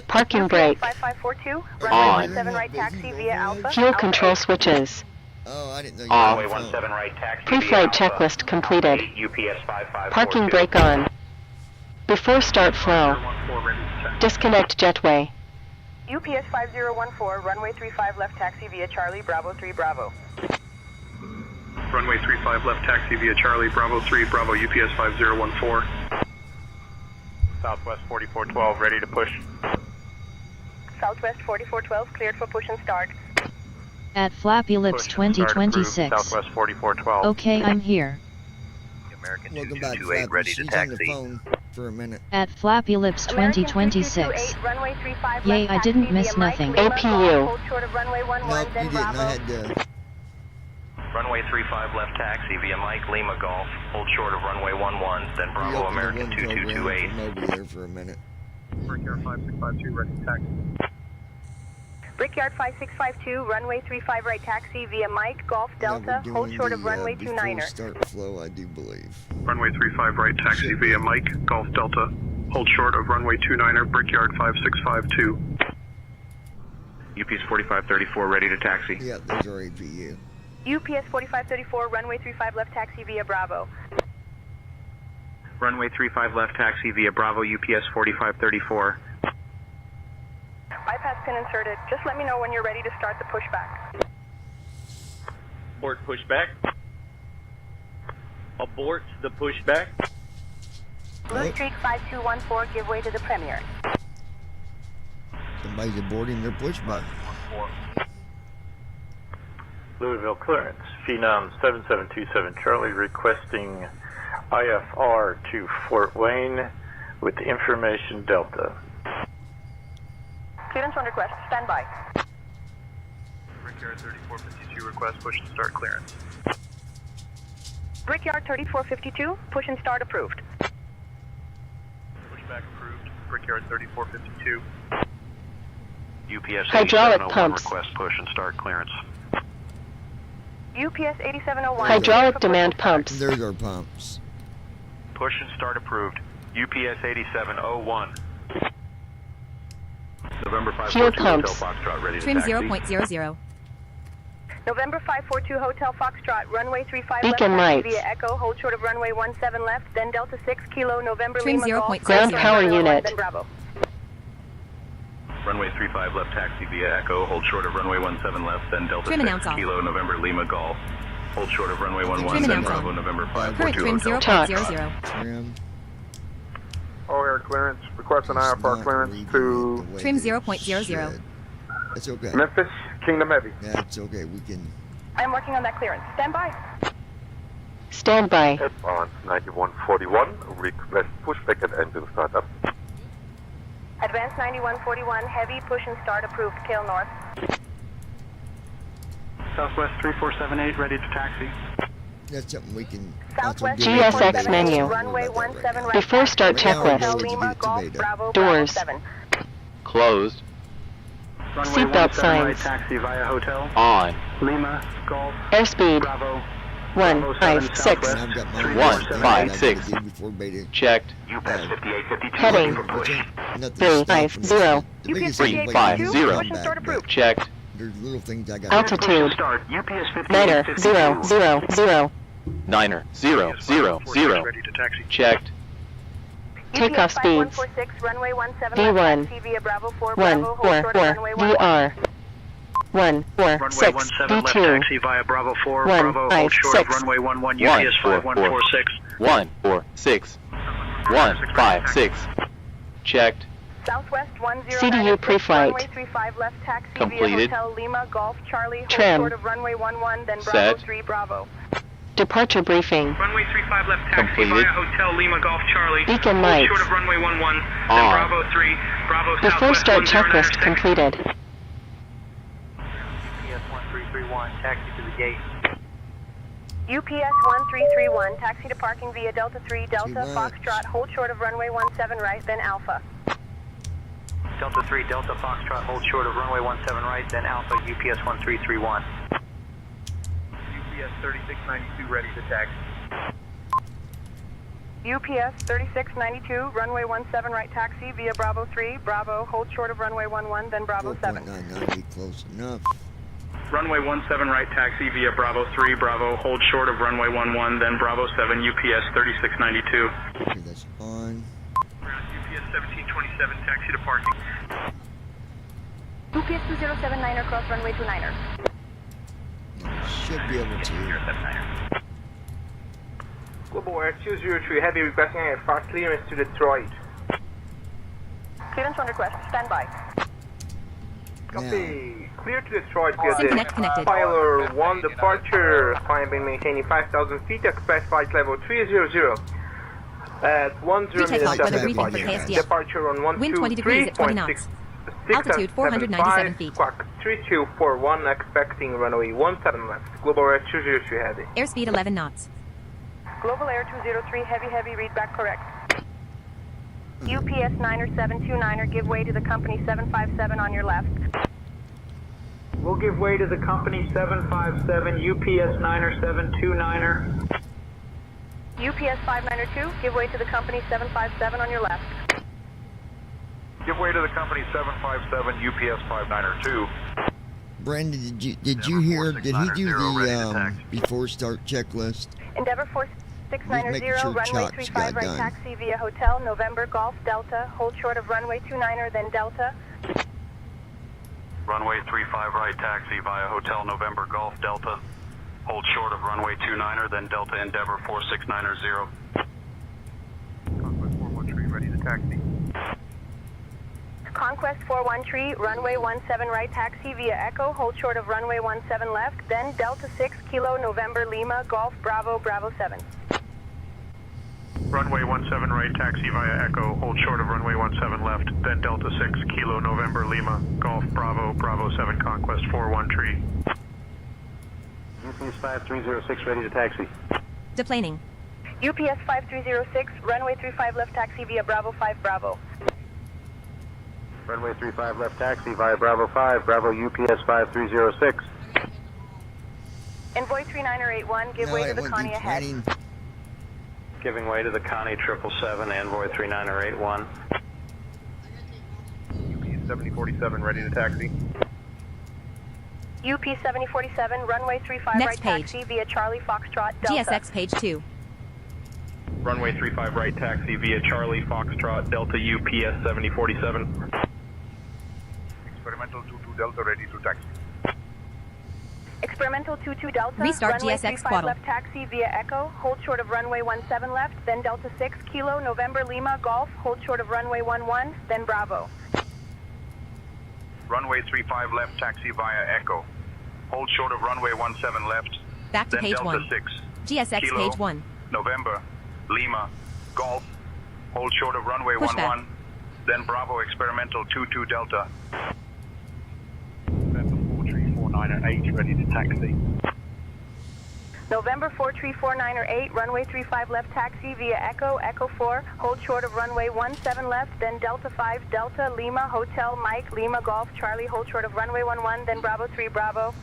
Parking brake. 5542, On. runway 17 right taxi via Alpha. Fuel control switches. Oh, I didn't know you Off. were on the Runway phone. 17 right taxi Pre-flight via Alpha. checklist completed. UPS 5542. Parking brake on. Before start flow. Disconnect jetway. UPS 5014, runway 35 left taxi via Charlie, Bravo 3 Bravo. Runway 35 left taxi via Charlie, Bravo 3, Bravo UPS 5014. Southwest 4412, ready to push. Southwest 4412, cleared for push and start. At Flappy Lips Push and start approved. 2026. Southwest 4412. Okay, I'm here. American Welcome back, 2228 Flappy. ready to She's on the taxi. phone for a minute. At Flappy Lips American 2026. 2228, runway 35 Yay, left I taxi didn't via miss Mike, nothing. Lima, APU. Golf, hold short of runway 11, Nope, you then didn't. I Bravo. had to. Runway 35 left taxi via Mike Lima Golf. Hold short of runway 11, then Bravo reopen the American wind program 2228. from over there for a minute. Brickyard 5652, ready to taxi. Brickyard 5652, runway 35 right taxi via Mike, Golf, Delta, Yeah, we're hold doing short of the, runway before 29er. start flow, I do believe. Runway 35 right taxi via Mike, Golf Delta. Hold short of runway 29er, Brickyard 5652. UPS 4534 ready to taxi. Yeah, those are APU. UPS 4534, runway 35 left taxi via Bravo. Runway 35 left taxi via Bravo UPS 4534. Bypass pin inserted. Just let me know when you're ready to start the pushback. Abort pushback. Abort the pushback. Blue Streak 5214, give way to the Premier. Somebody's aborting their pushback. Louisville clearance. Phenom 7727 Charlie requesting IFR to Fort Wayne with information Delta. Clearance on request. Stand by. Brickyard 3452, request push and start clearance. Brickyard 3452, push and start approved. Pushback approved. Brickyard 3452. UPS Hydraulic 8701 pumps. request push and start clearance. UPS 8701. Hydraulic demand pumps. There's our pumps. Push and start approved. UPS 8701. November Fuel 542 pumps. Hotel Foxtrot ready to Trim taxi. 0.00. November 542 Hotel Foxtrot, runway 35 Beacon left taxi lights. via Echo, hold short of runway 17 left, then Delta 6 Kilo, November Trim Lima Golf, 0.00. Ground power runway 1, unit. then Bravo. Runway 35 left taxi via Echo. Hold short of runway 17 left, then Delta Trim 6 announce off. Kilo, November Lima Golf. Hold short of runway 11, Trim then announce Bravo, on. November Current 542 trim Hotel. 0.00. Trim. All air clearance. Requesting It's IFR not clearance reading to it the way Trim that it 0.00. should. That's okay. Memphis, Kingdom Heavy. That's okay. We can. I'm working on that clearance. Stand by. Stand by. Advance 9141, request pushback and engine startup. Advance 9141, heavy push and start approved, Kill North. Southwest 3478, ready to taxi. That's something we can. Southwest also do. GSX menu. runway 17 right Before start Right now, checklist. we're going to Lima get it to Golf, Veda. Bravo, Doors. Bravo 7. Closed. Runway Seatbelt 17 right signs. taxi via Hotel. On. Lima, Golf, Airspeed Bravo. Bravo 7 156. Southwest. And I've got my 156. I gotta do before Beta. Checked. UPS 5852 Heading. ready for push. Nothing 350. stopping us. The biggest thing is waiting 350. for the Push and start comeback, approved. Checked. but There's little things I got. Altitude. Start. UPS Niner 5852. 000. Niner 000. Ready to taxi. Checked. Takeoff UPS speeds. 5146, runway 17 V1. left taxi via Bravo 4, Bravo, hold short of runway 1. VR. 146 Runway 17 left V2. taxi via Bravo 4, One, Bravo, five, hold short of six. runway 11, One, UPS four, 5146. 146. 156. Checked. Southwest 1096, CDU pre-flight. runway 35 left taxi Completed. via Hotel Lima Golf Charlie, hold Trim. short of runway 11, then Bravo Set. 3 Bravo. Departure briefing. Runway 35 left taxi Completed. via Hotel Lima Golf Charlie, Beacon hold lights. short of runway 11, then On. Bravo 3, Bravo Before Southwest start checklist 1096. completed. UPS 1331, taxi to the gate. UPS 1331, taxi to parking via Delta 3, Delta, Foxtrot, hold short of runway 17 right, then Alpha. Delta 3, Delta, Foxtrot, hold short of runway 17 right, then Alpha, UPS 1331. UPS 3692 ready to taxi. UPS 3692, runway 17 right taxi via Bravo 3, Bravo, hold short of runway 11, then Bravo 7. 4.99 be close enough. Runway 17 right taxi via Bravo 3, Bravo, hold short of runway 11, then Bravo 7, UPS 3692. Okay, that's on. UPS 1727, taxi to parking. UPS 2079er, cross runway 29er. Should be able to. Global Air 203 Heavy requesting a fast clearance to Detroit. Clearance on request, stand by. Copy. Clear to Detroit via Synconnect connected. Filer 1 departure. Climb being maintaining 5,000 feet. Expect flight level 300. At 10 minutes after departure. Departure on 123.6. Wind 20 degrees at 20 knots. Altitude 497 feet. Squawk 3241 expecting runway 17 left. Global Air 203 Heavy. Airspeed 11 knots. Global Air 203 Heavy, read back correct. UPS 9er 729er, give way to the company 757 on your left. We'll give way to the company 757, UPS 9er 729er. UPS 592, give way to the company 757 on your left. Give way to the company 757, UPS 592. Brandon, did you hear? Did he do the before start checklist? Endeavor 4690, sure runway Chuck's 35 right got done. taxi via Hotel November Golf Delta, hold short of runway 29er, then Delta. Runway 35 right taxi via Hotel November Golf Delta. Hold short of runway 29er, then Delta Endeavor 4690. Conquest 413 ready to taxi. Conquest 413, runway 17 right taxi via Echo, hold short of runway 17 left, then Delta 6 Kilo November Lima Golf Bravo Bravo 7. Runway 17 right taxi via Echo, hold short of runway 17 left, then Delta 6, Kilo November Lima, Golf Bravo, Bravo 7, Conquest 413. UPS 5306 ready to taxi. Deplaning. UPS 5306, runway 35 left taxi via Bravo 5 Bravo. Runway 35 left taxi via Bravo 5, Bravo UPS 5306. Envoy 3981, give way to the Connie ahead. Giving way to the Connie 777, Envoy 3981. UP 7047 ready to taxi. UP 7047, runway 35 Next right page. taxi via Charlie Foxtrot Delta. GSX page 2. Runway 35 right taxi via Charlie Foxtrot Delta UPS 7047. Experimental 22 Delta ready to taxi. Experimental 22 Delta, Restart runway GSX 35 throttle. left taxi via Echo, hold short of runway 17 left, then Delta 6 Kilo November Lima Golf, hold short of runway 11, then Bravo. Runway 35 left taxi via Echo. Hold short of runway 17 left. Back to then page Delta 1. 6. GSX Kilo, page 1. November, Lima, Golf. Hold short of runway Pushback. 11. Then Bravo experimental 22 Delta. November 4349 ready to taxi. November 43498, runway 35 left taxi via Echo, Echo 4, hold short of runway 17 left, then Delta 5, Delta, Lima, Hotel, Mike, Lima, Golf, Charlie, hold short of runway 11, then Bravo 3, Bravo.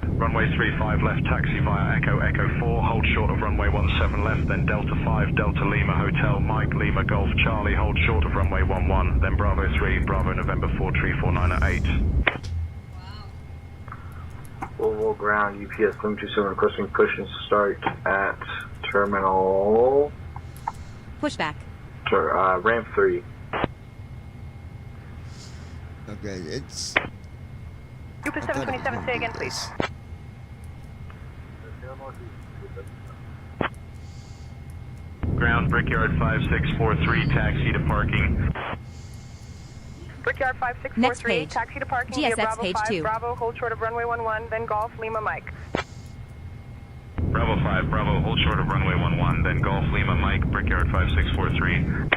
Runway 35 left taxi via Echo, Echo 4, hold short of runway 17 left, then Delta 5, Delta Lima, Hotel, Mike, Lima, Golf, Charlie, hold short of runway 11, then Bravo 3, Bravo November 43498. Global ground, UPS 727 requesting push and start at terminal. Pushback. Ramp 3. Okay, it's. UP 727, say again, please. Ground Brickyard 5643, taxi to parking. Brickyard Next 5643, page. taxi to parking GSX via Bravo page 5, 2. Bravo, hold short of runway 11, then Golf, Lima, Mike. Bravo 5, Bravo, hold short of runway 11, then Golf Lima, Mike, Brickyard 5643.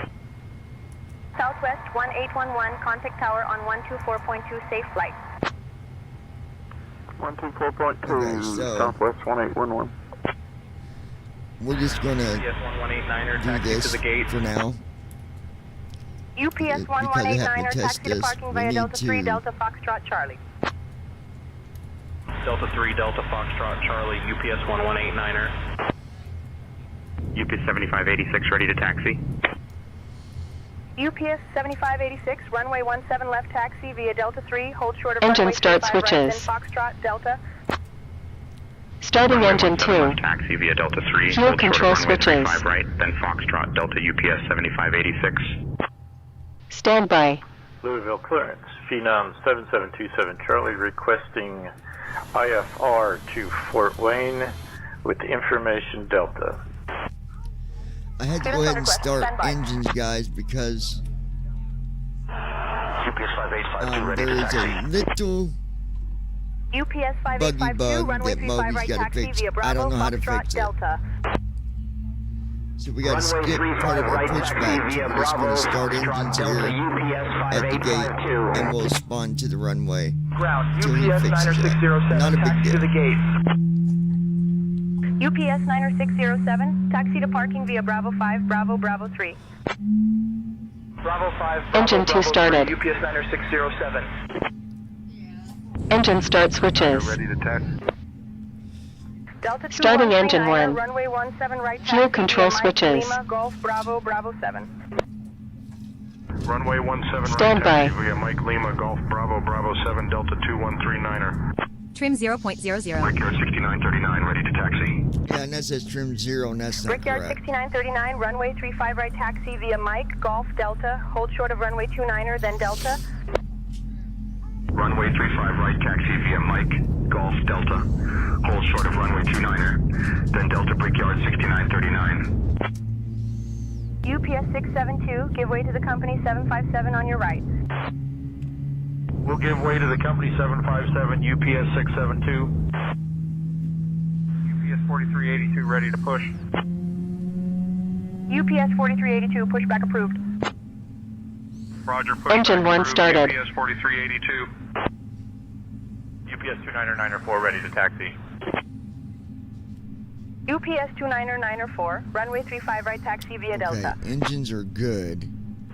Southwest 1811, contact tower on 124.2, safe flight. 124.2, Okay, so- Southwest 1811. We're just gonna UPS 1189er, do taxi to this the gate. for now. UPS Because I have to 1189er, test taxi to this, parking we via need Delta 3, to- Delta Foxtrot Charlie. Delta 3, Delta Foxtrot, Charlie, UPS 1189er. UPS 7586 ready to taxi. UPS 7586, runway 17 left taxi via Delta 3, hold short of Engine runway start 35 right, then switches. Foxtrot Delta. Starting engine 2. Left taxi via Delta 3. Fuel hold short control of runway switches. 35 right, then Foxtrot, Delta UPS 7586. Standby. Louisville clearance. Phenom 7727 Charlie requesting IFR to Fort Wayne with information Delta. I had to go ahead and start engines, guys, because UPS 5852 ready there to is taxi. a little UPS buggy 5852, bug runway that 35 Moby's right got to taxi fix. via Bravo, I don't know how to Foxtrot fix it. Delta. So we got to Runway skip 35 part of our right taxi pushback. via We're just going Bravo, to start Foxtrot engines Delta here UPS at the gate, 5852. and we'll spawn to the runway Ground, till he UPS fixes that. 9607, Not a big taxi to deal. the gate. UPS 90607, taxi to parking via Bravo 5, Bravo, Bravo 3. Bravo 5, Engine 2 started. UPS 90607. Engine start switches. Ready to taxi. Delta 2 Starting engine 1. runway 17 right taxi Fuel control via Mike switches. Lima, Golf, Bravo, Bravo 7. Runway 17 Standby. right taxi via Mike Lima, Golf Bravo, Bravo 7, Delta 2139er. Trim 0.00. Brickyard 6939 ready to taxi. Yeah, and that says trim 0, and that's not Brickyard correct. 6939, runway 35 right taxi via Mike, Golf, Delta, hold short of runway 29er, then Delta. Runway 35 right taxi via Mike, Golf Delta. Hold short of runway 29er, then Delta Brickyard 6939. UPS 672, give way to the company 757 on your right. We'll give way to the company 757 UPS 672. UPS 4382 ready to push. UPS 4382, pushback approved. Roger, push Engine 1 started. UPS 4382. UPS 29904 ready to taxi. UPS 29904, runway 35 right taxi via Okay, Delta. engines are good.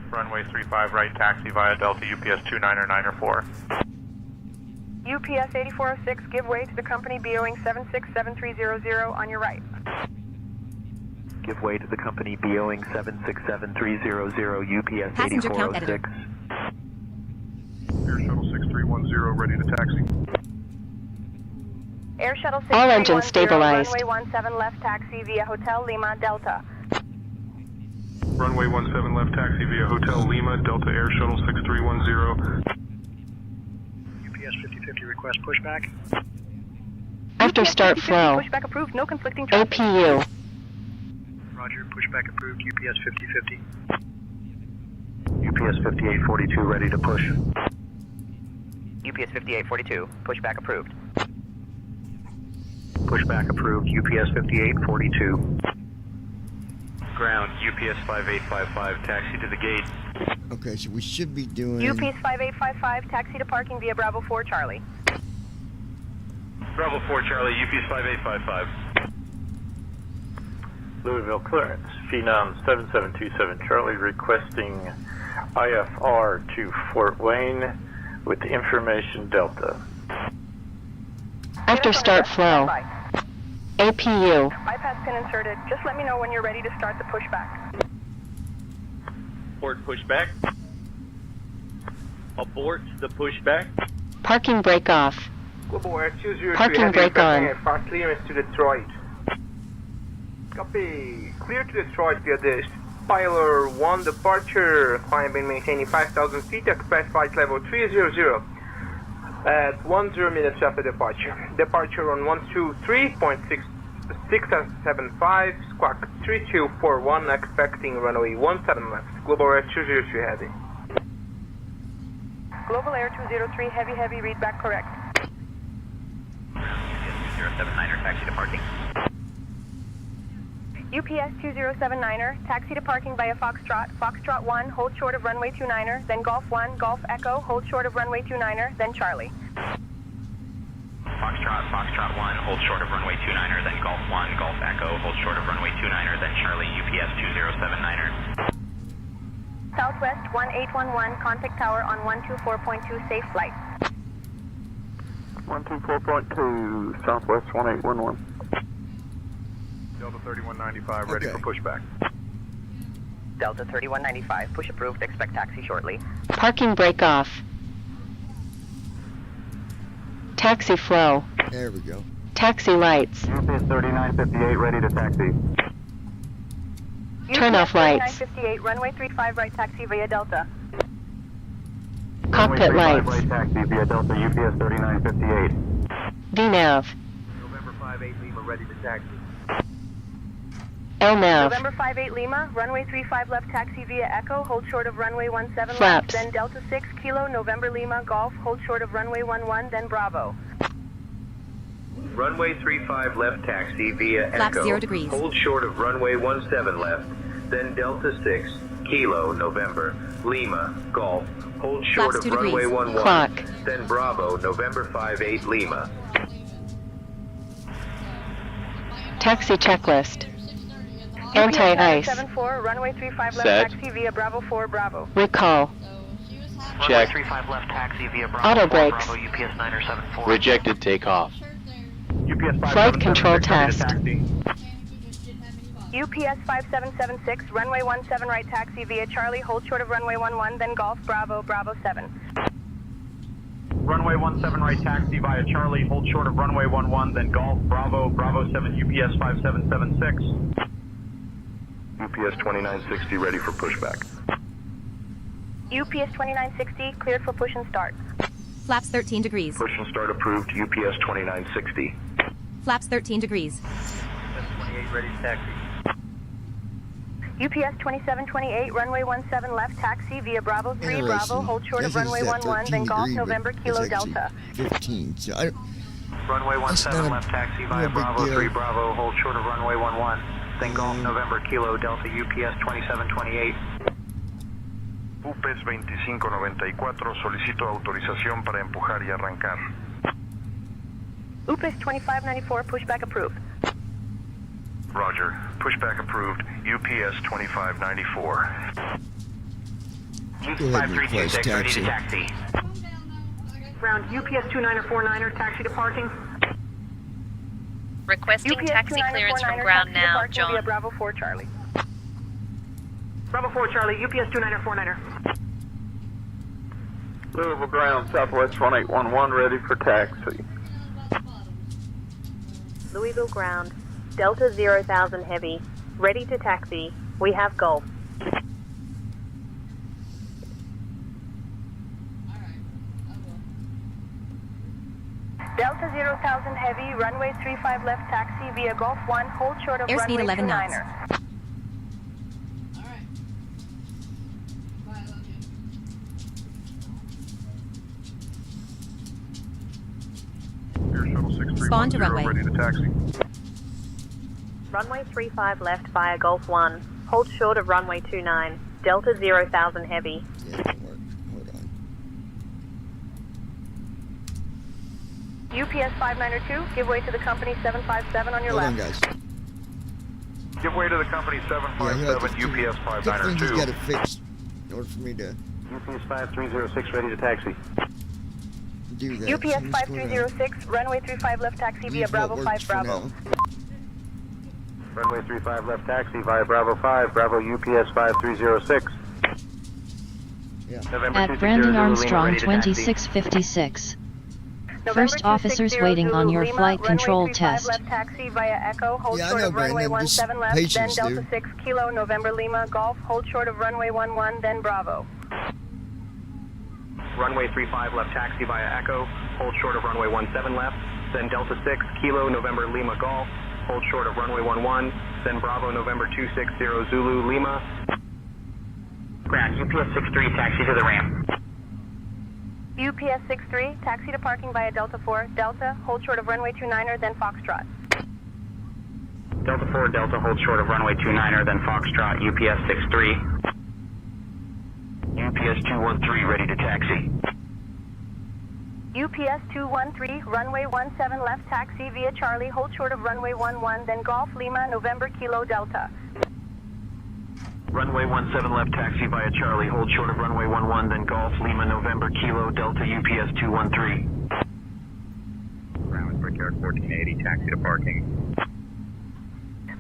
Runway 35 right taxi via Delta UPS 29904. UPS 8406, give way to the company Boeing 767300 on your right. Give way to the company Boeing 767300, UPS Passenger count editor. 8406. Air Shuttle 6310 ready to taxi. Air Shuttle All engines 6310, stabilized. runway 17 left taxi via Hotel Lima, Delta. Runway 17 left taxi via Hotel Lima, Delta Air Shuttle 6310. UPS 5050 request pushback. After UPS start 5050, flow. pushback approved, no conflicting traffic. APU. Roger, pushback approved, UPS 5050. UPS 5842 ready to push. UPS 5842, pushback approved. Pushback approved, UPS 5842. Ground, UPS 5855, taxi to the gate. Okay, so we should be doing... UPS 5855, taxi to parking via Bravo 4 Charlie. Bravo 4 Charlie, UPS 5855. Louisville clearance. Phenom 7727 Charlie requesting IFR to Fort Wayne with information Delta. After start flow. APU. Bypass pin inserted. Just let me know when you're ready to start the pushback. Abort pushback. Abort the pushback. Parking brake off. Global Air 203, Parking heavy brake on. requesting a fast clearance to Detroit. Copy. Clear to Detroit via the Spire 1 departure. Climb and maintaining 5,000 feet. Express flight level 300. At 10 minutes after departure. Departure on 123.675, squawk 3241, expecting runway 17 left. Global Air 203 heavy. Global Air 203, heavy, read back correct. 2079er, taxi to parking. UPS 2079er, taxi to parking via Foxtrot. Foxtrot 1, hold short of runway 29er, then Golf 1, Golf Echo, hold short of runway 29er, then Charlie. Foxtrot Foxtrot 1, hold short of runway 29er, then Golf 1, Golf Echo, hold short of runway 29er, then Charlie UPS 2079er. Southwest 1811, contact tower on 124.2, safe flight. 124.2, Southwest 1811. Delta 3195, ready for pushback. Delta 3195, push approved, expect taxi shortly. Parking brake off. Taxi flow. There we go. Taxi lights. UPS 3958, ready to taxi. Turn off lights. 3958, runway 35 right taxi via Delta. Cockpit lights. Right taxi via Delta UPS 3958. VNAV. November 58 Lima, ready to taxi. LNAV. November 58 Lima, runway 35 left taxi via Echo, hold short of runway 17 Flaps. left, then Delta 6 Kilo, November Lima, Golf, hold short of runway 11, then Bravo. Runway 35 left taxi via Flaps Echo. 0 degrees. Hold short of runway 17 left, then Delta 6 Kilo, November Lima, Golf. Hold short Flaps of 2 runway degrees. 11, Clock. then Bravo, November 58 Lima. Taxi checklist. Anti-ice. 74, runway 35 left Set. taxi via Bravo 4 Bravo. Recall. Check. 35 left taxi via Bravo Auto 4, brakes. Bravo UPS 974. Rejected takeoff. UPS 577, Flight control ready to test. taxi. UPS 5776, runway 17 right taxi via Charlie, hold short of runway 11, then Golf, Bravo, Bravo 7. Runway 17 right taxi via Charlie, hold short of runway 11, then Golf, Bravo, Bravo 7, UPS 5776. UPS 2960, ready for pushback. UPS 2960, cleared for push and start. Flaps 13 degrees. Push and start approved, UPS 2960. Flaps 13 degrees. 28 ready to taxi. UPS 2728, runway 17 left taxi via Bravo 3 Bravo, Interesting. hold short of This is runway at 11, then 13 Golf, degree, but November, it's Kilo, actually Delta. 15. So Runway That's 17 not a- left taxi not a via big Bravo deal. 3 Bravo, hold short of runway 11, then Golf, November Kilo, Delta UPS 2728. UPS 2594, solicito autorización para empujar y arrancar. UPS 2594, pushback approved. Roger. Pushback approved, UPS 2594. go ahead and request taxi. taxi. Ground UPS 2949er, taxi to parking. Requesting UPS taxi clearance from 2949er, ground taxi to now, parking via John. Bravo 4 Charlie. Bravo 4 Charlie, UPS 2949er. Louisville ground, Southwest 1811, ready for taxi. Louisville ground, Delta 0,000 heavy, ready to taxi. We have Golf. Delta 0,000 heavy, runway 35 left taxi via Golf 1, hold short of Airspeed runway 11 knots. 29er. Air Shuttle 6310, Spawn to runway. ready to taxi. Runway 35 left via Golf 1, hold short of runway 29, Delta 0,000 heavy. Yeah, it won't work. Hold on. UPS 592, give way to the company 757 on your Hold on, left. guys. Give way to the company Yeah, he'll have 757, to UPS get things he's got 592. to fix in order for me to UPS 5306, ready to taxi. do that. UPS So I'm just gonna 5306, runway 35 left taxi via leave Bravo what 5 works for Bravo. now. Runway 35 left taxi via Bravo 5, Bravo UPS 5306. November At 260 Brandon Lima, Armstrong ready to taxi. 2656. November First officers 260 waiting on your Lima, flight runway control 35 test. left taxi via Echo, hold Yeah, I short know, of runway Brandon, just 17 left, then patience, Delta dude. 6 Kilo, November Lima, Golf, hold short of runway 11, then Bravo. Runway 35 left taxi via Echo, hold short of runway 17 left, then Delta 6 Kilo, November Lima Golf, hold short of runway 11, then Bravo November 260 Zulu Lima. Ground UPS 63, taxi to the ramp. UPS 63, taxi to parking via Delta 4, Delta, hold short of runway 29er, then Foxtrot. Delta 4 Delta, hold short of runway 29er, then Foxtrot UPS 63. UPS 213, ready to taxi. UPS 213, runway 17 left taxi via Charlie, hold short of runway 11, then Golf Lima, November Kilo Delta. Runway 17 left taxi via Charlie, hold short of runway 11, then Golf Lima, November Kilo Delta, UPS 213. Ground Brickyard 1480, taxi to parking.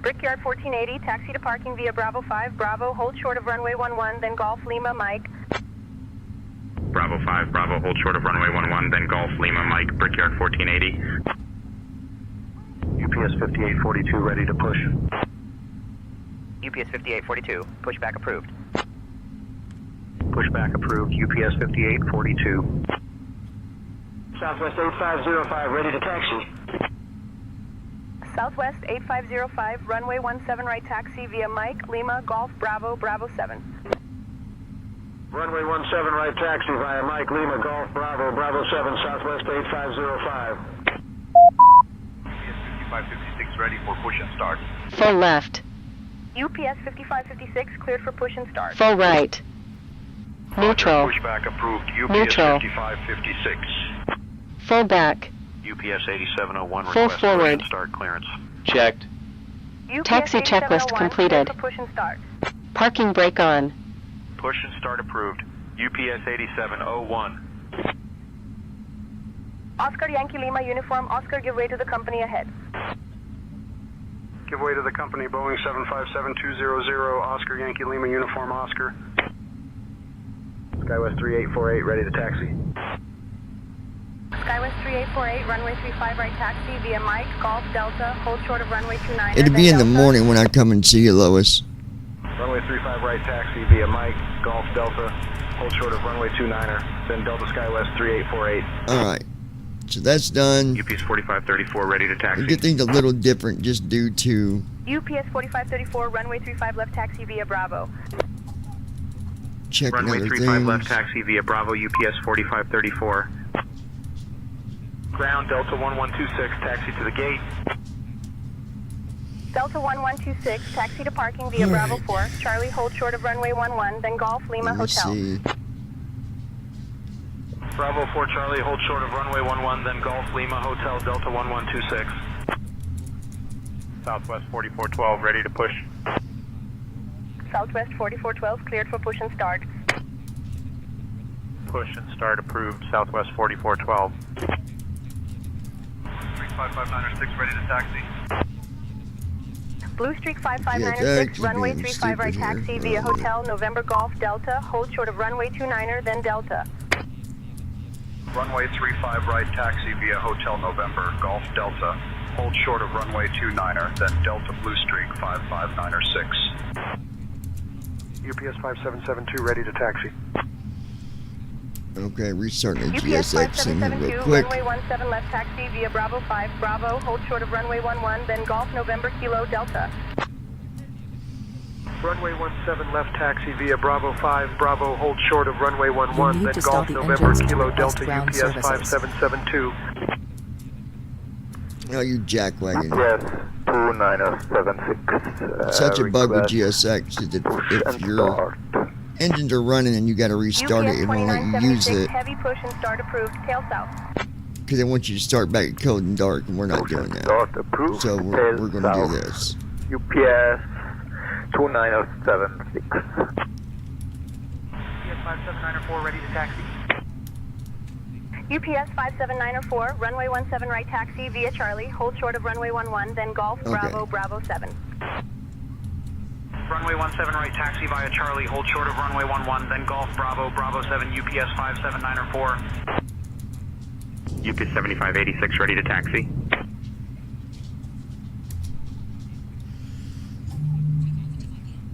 Brickyard 1480, taxi to parking via Bravo 5, Bravo, hold short of runway 11, then Golf Lima, Mike. Bravo 5, Bravo, hold short of runway 11, then Golf Lima, Mike, Brickyard 1480. UPS 5842, ready to push. UPS 5842, pushback approved. Pushback approved, UPS 5842. Southwest 8505, ready to taxi. Southwest 8505, runway 17 right taxi via Mike, Lima, Golf, Bravo, Bravo 7. Runway 17 right taxi via Mike, Lima, Golf, Bravo, Bravo 7, Southwest 8505. UPS 5556, ready for push and start. Full left. UPS 5556, cleared for push and start. Full right. Neutral. Pushback approved, UPS Neutral. 5556. Full back. UPS 8701, Full request forward. push and start clearance. Checked. UPS Taxi 8701, checklist completed. cleared for push and start. Parking brake on. Push and start approved. UPS 8701. Oscar Yankee Lima uniform, Oscar give way to the company ahead. Give way to the company, Boeing 757200, Oscar Yankee Lima, uniform Oscar. Skywest 3848, ready to taxi. Skywest 3848, runway 35 right taxi via Mike, Golf, Delta, hold short of runway 29. It'll be in the morning when I come and see you, Lois. Runway 35 right taxi via Mike, Golf, Delta, hold short of runway 29er, then Delta Skywest 3848. Alright. So that's done. UPS 4534, ready to taxi. We get things a little different just due to UPS 4534, runway 35 left taxi via Bravo. checking Runway other 35 things. left taxi via Bravo, UPS 4534. Ground Delta 1126, taxi to the gate. Delta 1126, taxi to parking via Bravo 4, Charlie, hold short of runway 11, then Golf Lima Let me Hotel. see. Bravo 4 Charlie, hold short of runway 11, then Golf Lima Hotel, Delta 1126. Southwest 4412, ready to push. Southwest 4412, cleared for push and start. Push and start approved, Southwest 4412. 35596, ready to taxi. Blue Streak Yeah, 5596, that's runway being 35 right stupid taxi here. via Hotel November Golf Delta, hold short of runway 29er, then Delta. Runway 35 right taxi via Hotel November, Golf Delta. Hold short of runway 29er, then Delta Blue Streak 5596. UPS 5772, ready to taxi. Okay, restarting the UPS GSX in here 5772, real quick. runway 17 left taxi via Bravo 5, Bravo, hold short of runway 11, then Golf November Kilo Delta. Runway 17 left taxi via Bravo 5, Bravo, hold short of runway 11, need then to Golf start the November engines Kilo to Delta, ground UPS services. 5772. Oh, you jackwagon. Yes, 2976. Such a bug with request GSX is that if and your start. engines are running and you got to restart it, it won't let you use 2976, it heavy push and start approved, tail south. because they want you to start back at cold and dark, and we're not doing that. Start approved. So we're tail going to do south. this. UPS 2976. UPS 5794, ready to taxi. UPS 57904, runway 17 right taxi via Charlie, hold short of runway 11, then Golf, Okay. Bravo, Bravo 7. Runway 17 right taxi via Charlie, hold short of runway 11, then Golf, Bravo, Bravo 7, UPS 57904. UPS 7586, ready to taxi.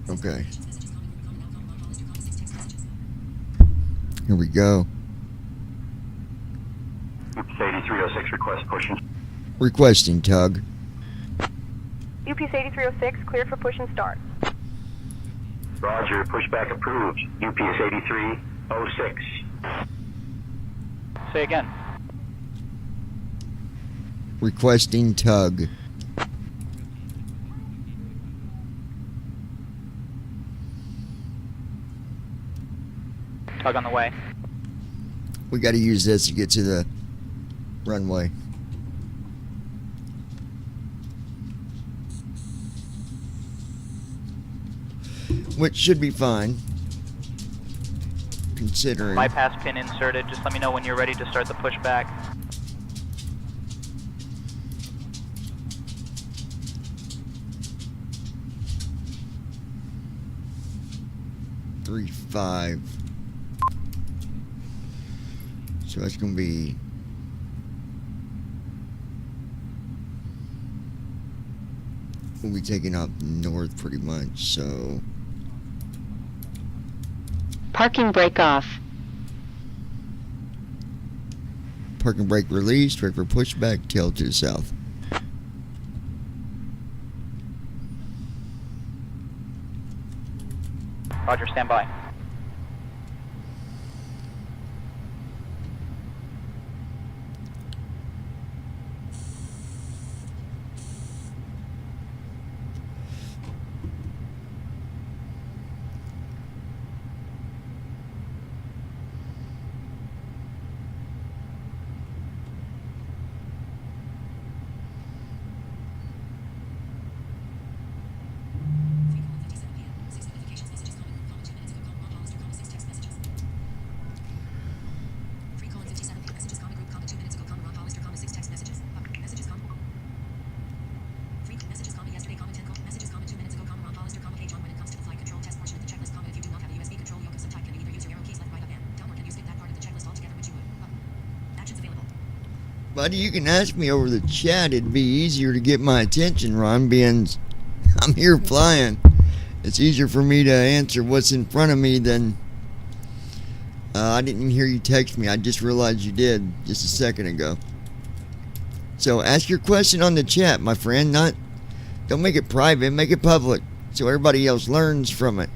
Okay. Here we go. UPS 8306, request push and Requesting tug. UPS 8306, cleared for push and start. Roger, pushback approved. UPS 8306. Say again. Requesting tug. Tug on the way. We got to use this to get to the runway. Which should be fine, considering. Bypass pin inserted. Just let me know when you're ready to start the pushback. Three 5. So that's gonna be we'll be taking off north pretty much, so Parking brake off. parking brake released, ready for pushback, tail to the south. Roger, stand by. Buddy, you can ask me over the chat. It'd be easier to get my attention, Ron, being I'm here flying. It's easier for me to answer what's in front of me than... I didn't hear you text me. I just realized you did just a second ago. So ask your question on the chat, my friend. Don't make it private. Make it public so everybody else learns from it.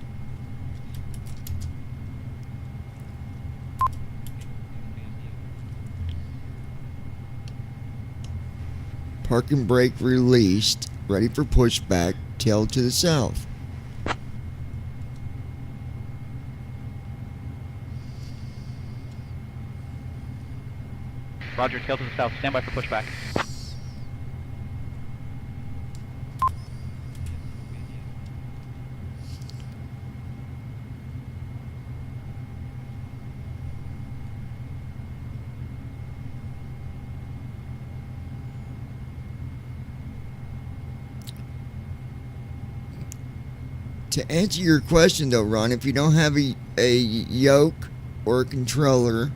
Parking brake released, ready for pushback, tail to the south. Roger, tail to the south. Stand by for pushback. To answer your question though, Ron, if you don't have a yoke or a controller,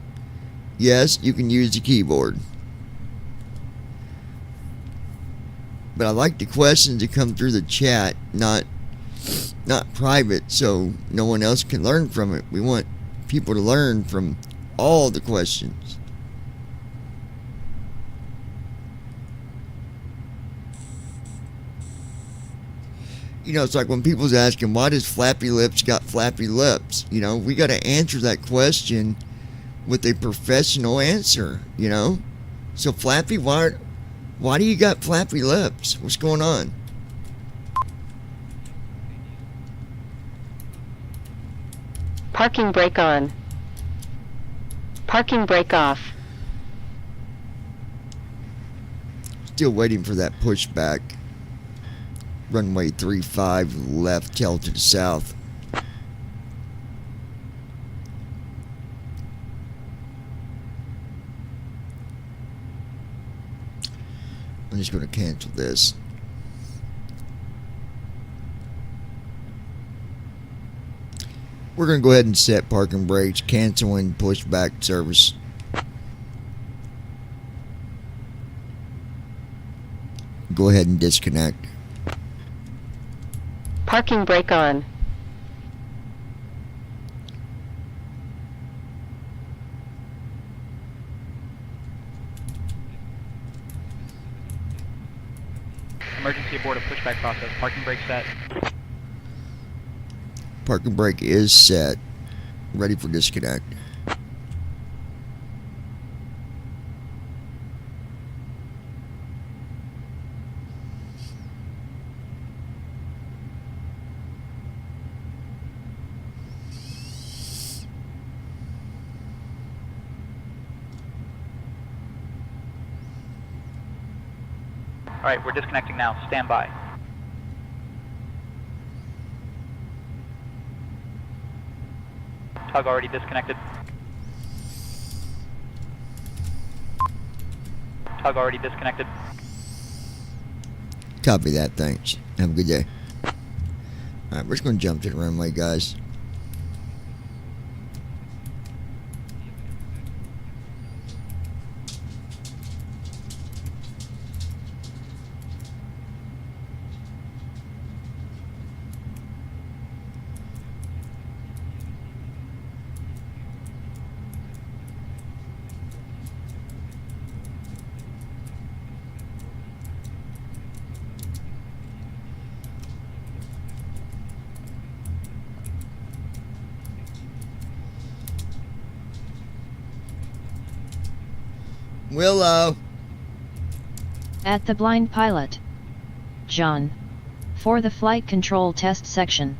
yes, you can use the keyboard. But I like the questions that come through the chat, not private, so no one else can learn from it. We want people to learn from all the questions. You know, it's like when people's asking, why does Flappy Lips got flappy lips? You know, we got to answer that question with a professional answer, you know? So Flappy, why do you got flappy lips? What's going on? Parking brake on. Parking brake off. Still waiting for that pushback. Runway 35 left, tail to the south. I'm just going to cancel this. We're going to go ahead and set parking brakes, canceling pushback service. Go ahead and disconnect. Parking brake on. Emergency abort of pushback process. Parking brake set. Parking brake is set. Ready for disconnect. Alright, we're disconnecting now. Stand by. Tug already disconnected. Tug already disconnected. Copy that, thanks. Have a good day. Alright, we're just going to jump to the runway, guys. Willow. At the blind pilot. John. For the flight control test section.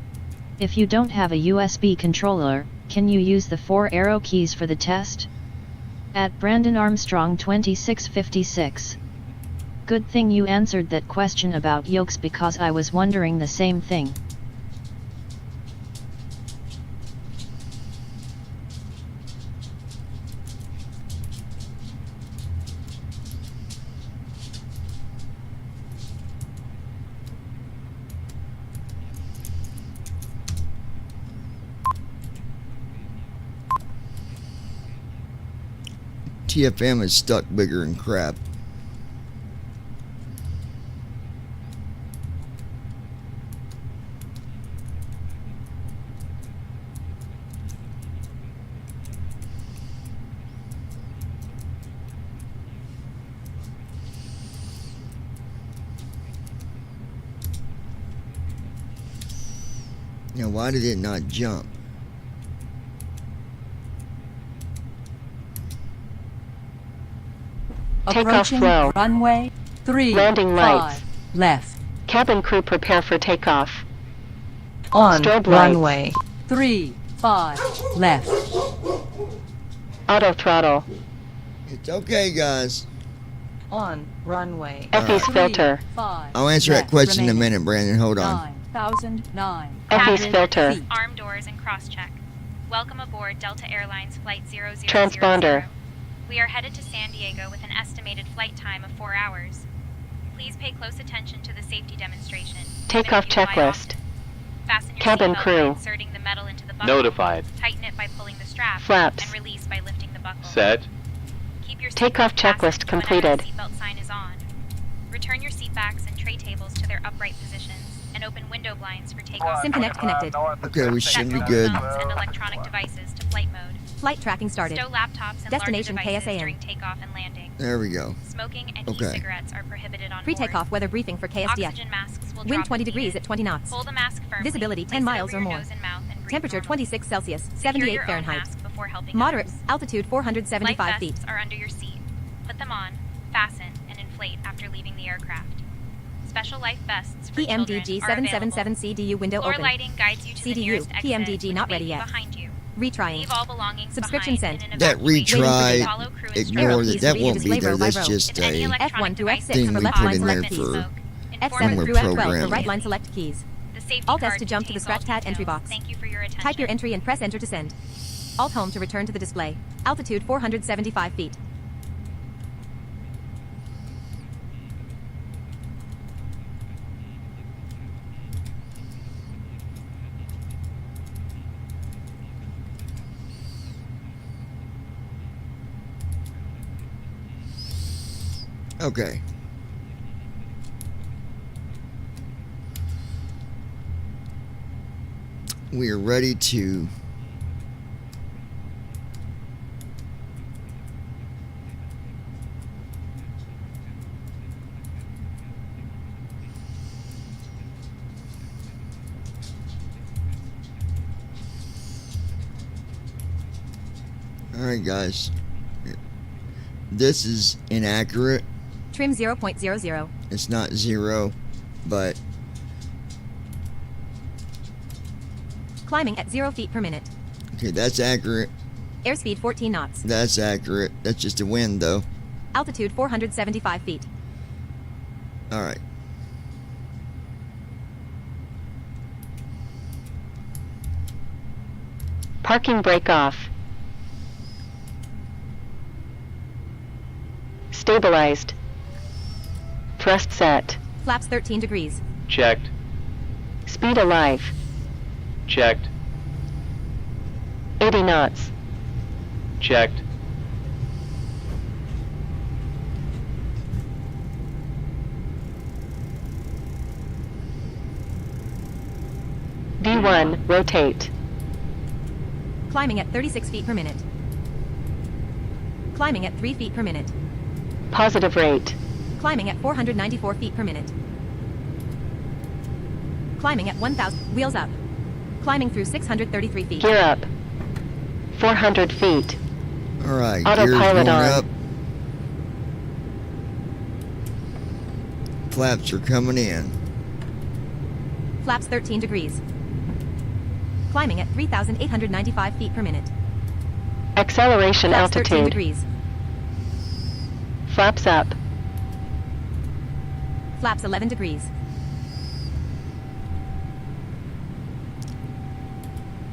If you don't have a USB controller, can you use the 4 arrow keys for the test? At Brandon Armstrong 2656. Good thing you answered that question about yokes because I was wondering the same thing. TFM is stuck bigger than crap. Now, why did it not jump? Takeoff flow. Runway 3. Landing lights. 5 left. Cabin crew prepare for takeoff. On Strobe runway lights. 3 5 left. Auto throttle. It's okay, guys. On runway FE's filter. 5 I'll answer that left question in a remaining. minute, Brandon. Hold on. 9,009. FE's filter. Arm doors and cross-check. Welcome aboard Delta Airlines Flight 0000. Transponder. We are headed to San Diego with an estimated flight time of 4 hours. Please pay close attention to the safety demonstration. Takeoff checklist. Fasten your Cabin seatbelt by crew. inserting the metal into the buckle. Notified. Tighten it by pulling the strap. Flaps. And release by lifting the buckle. Set. Keep your Takeoff seatbelt checklist fastened completed. when the seatbelt sign is on. Return your seat backs and tray tables to their upright positions and open window blinds for takeoff. SimConnect connected. Okay, we should be Set good. mobile phones and electronic devices to flight mode. Flight tracking started. Stow laptops and Destination larger devices KSAM. during takeoff and landing. There we go. Smoking and Okay. e-cigarettes are prohibited on Pre-takeoff board. weather briefing for KSDF. Oxygen masks will Wind drop 20 if degrees needed. at 20 knots. Hold the mask firmly. Visibility Place 10 it miles over or your more. nose and mouth and breathe Temperature normally. 26 Celsius, Secure 78 your own Fahrenheit. mask before helping Moderate, others. altitude 475 Life feet. vests are under your seat. Put them on, fasten, and inflate after leaving the aircraft. Special life vests for PMDG children are available. 777 CDU window Floor open. lighting guides you to the CDU, nearest exit, PMDG not which may ready be yet. behind you. Retrying. Leave all belongings Subscription behind sent. in an That evacuation retry, room. Follow crew ignore instructions. that. That Read won't display be there. row by That's row. just If any a electronic F1 through devices F6 thing for we left put line in there select keys. for Inform when F7 we're through F12 for programming. right line select keys. The safety Alt S card to jump to the contains scratch all pad entry details. box. Thank you for your attention. Type your entry and press enter to send. Alt home to return to the display. Altitude 475 feet. Okay. We are ready to Alright guys. This is inaccurate. Trim 0.00. It's not 0, but Climbing at 0 feet per minute. okay, that's accurate. Airspeed 14 knots. That's accurate. That's just a wind though. Altitude 475 feet. All right. Parking brake off. Stabilized. Thrust set. Flaps 13 degrees. Checked. Speed alive. Checked. 80 knots. Checked. V1, rotate. Climbing at 36 feet per minute. Climbing at 3 feet per minute. Positive rate. Climbing at 494 feet per minute. Climbing at 1,000. Wheels up. Climbing through 633 feet. Gear up. 400 feet. All right. Autopilot gears going on. up. Flaps are coming in. Flaps 13 degrees. Climbing at 3,895 feet per minute. Acceleration Flaps 13 altitude. degrees. Flaps up. Flaps 11 degrees.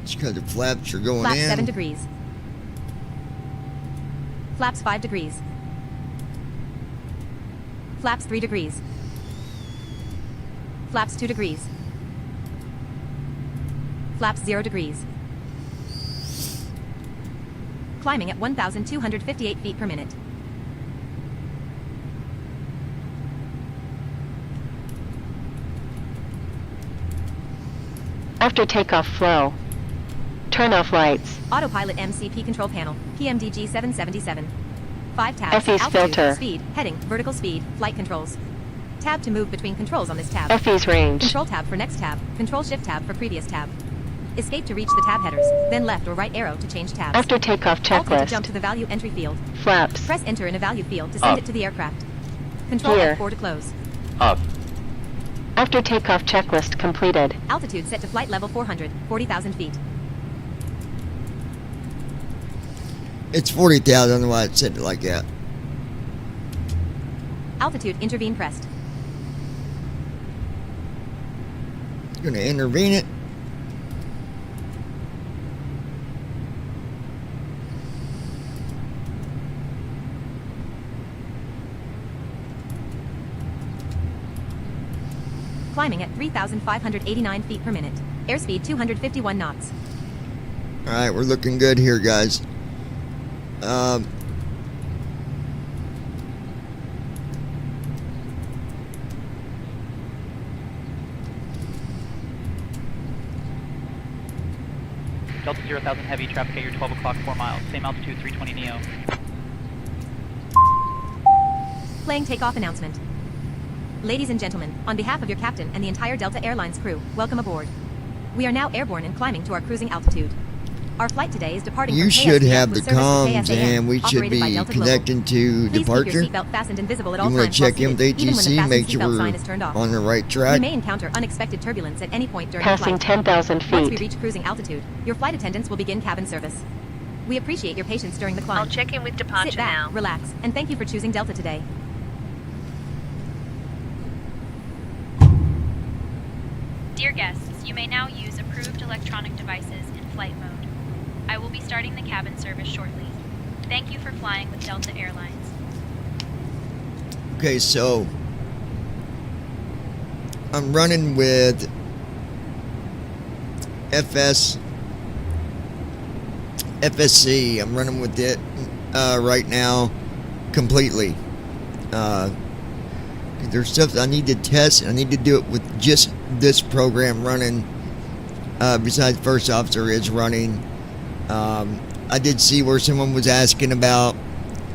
It's because the flaps are going Flaps in. 7 degrees. Flaps 5 degrees. Flaps 3 degrees. Flaps 2 degrees. Flaps 0 degrees. Climbing at 1,258 feet per minute. After takeoff flow. Turn off lights. Autopilot MCP control panel. PMDG 777. 5 tabs. FE's Altitude, filter. Speed. Heading. Vertical speed. Flight controls. Tab to move between controls on this tab. FE's range. Control tab for next tab. Control shift tab for previous tab. Escape to reach the tab headers. Then left or right arrow to change tabs. After takeoff Alt to checklist. jump to the value entry field. Flaps. Press enter in a value field to send Up. it to the aircraft. Control Gear. F4 to close. Up. After takeoff checklist completed. Altitude set to flight level 400, 40,000 feet. It's 40,000. I don't know why it said it like that. Altitude intervene pressed. Gonna intervene it. Climbing at 3,589 feet per minute. Airspeed 251 knots. All right, we're looking good here, guys. Delta 0,000 heavy, traffic at your 12 o'clock, 4 miles. Same altitude, 320 Neo. Playing takeoff announcement. Ladies and gentlemen, on behalf of your captain and the entire Delta Airlines crew, welcome aboard. We are now airborne and climbing to our cruising altitude. Our flight today is departing You from should KSDF have the with service to comms, KSAM, and we should operated by be Delta Global. connecting to Please departure. keep your seatbelt fastened and visible at all You want times to check while in with seated, even when the ATC, fasten make sure seatbelt sign we're is turned off. on the right We track. may encounter unexpected turbulence at any point during Passing the flight. 10,000 Once we feet. reach cruising altitude, your flight attendants will begin cabin service. We appreciate your patience during the climb. I'll check in with departure Sit back, now. relax, and thank you for choosing Delta today. Dear guests, you may now use approved electronic devices in flight mode. I will be starting the cabin service shortly. Thank you for flying with Delta Airlines. Okay, so I'm running with FSC. I'm running with it right now completely. There's stuff I need to test, and I need to do it with just this program running. Besides First Officer is running. I did see where someone was asking about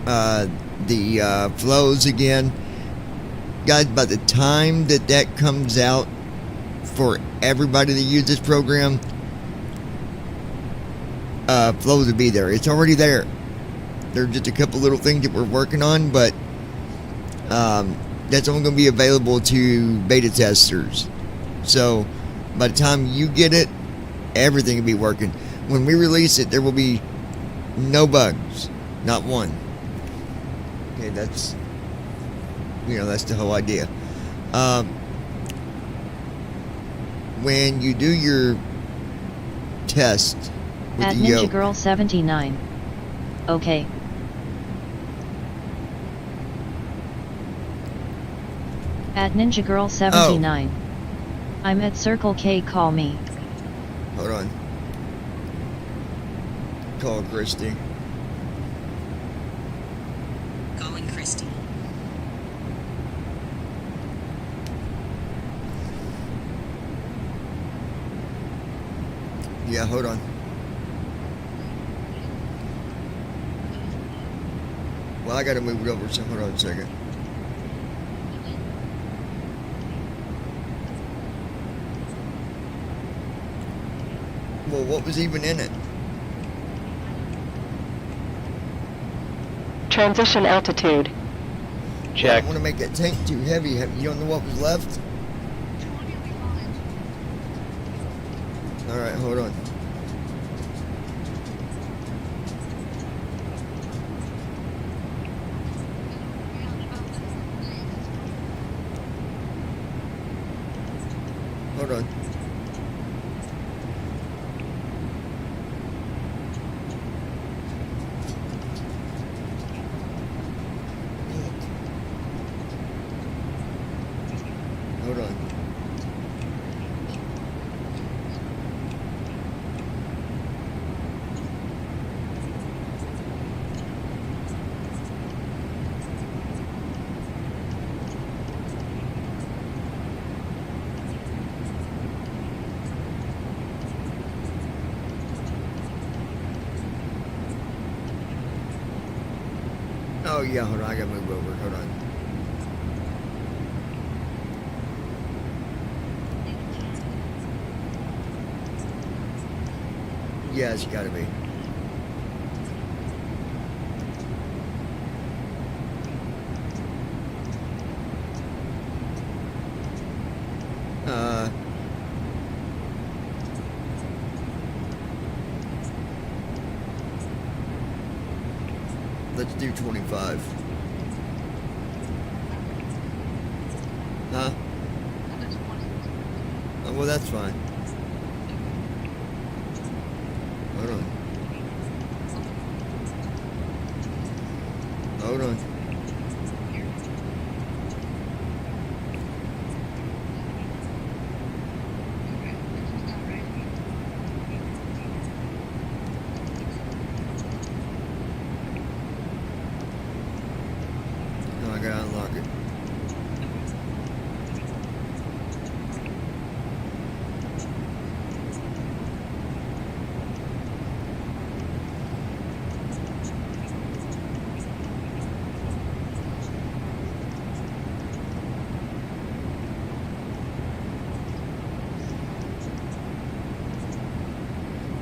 the flows again. Guys, by the time that comes out for everybody to use this program, flows will be there. It's already there. There are just a couple little things that we're working on, but that's only going to be available to beta testers. So by the time you get it, everything will be working. When we release it, there will be no bugs, not one. Okay, that's the whole idea. When you do your test with At the Ninja yoke, Girl 79. Okay. At Ninja Girl 79. I'm at Circle K, call me. hold on. Call Christy. Calling Christy. Yeah, hold on. Well, I gotta move it over, so hold on a second. Well, what was even in it? Transition altitude. Well, I Check. don't want to make that tank too heavy. You don't know what was left? Alright, hold on. Hold on. Hold on. Oh yeah, hold on, I gotta move over, hold on. Yeah, it's gotta be. Let's do 25. Huh? Oh, well, that's fine. Hold on. Hold on. No, I gotta unlock it.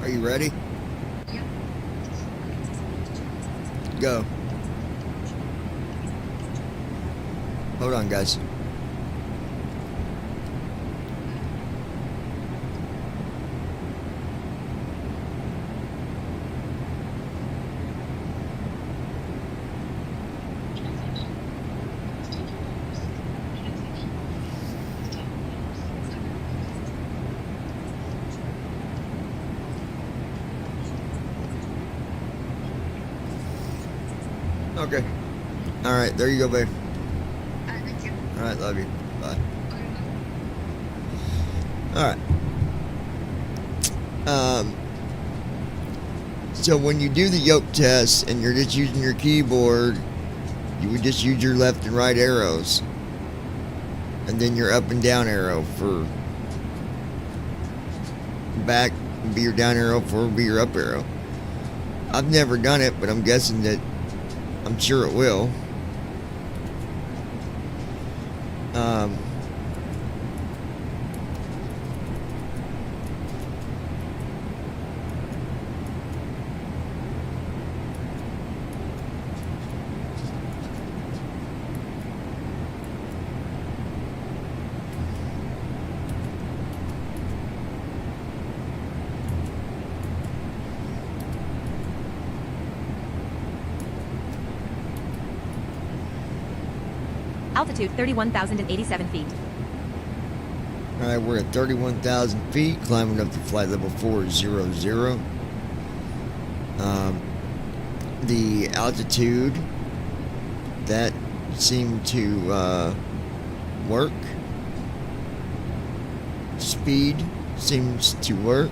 Are you ready? Go. Hold on, guys. Okay. Alright, there you go, babe. Alright, love you. Bye. Alright. So when you do the yoke test and you're just using your keyboard, you would just use your left and right arrows. And then your up and down arrow for back would be your down arrow, forward would be your up arrow. I've never done it, but I'm guessing that I'm sure it will. Altitude 31,087 feet. Alright, we're at 31,000 feet, climbing up to flight level 400. The altitude, that seemed to work. Speed seems to work.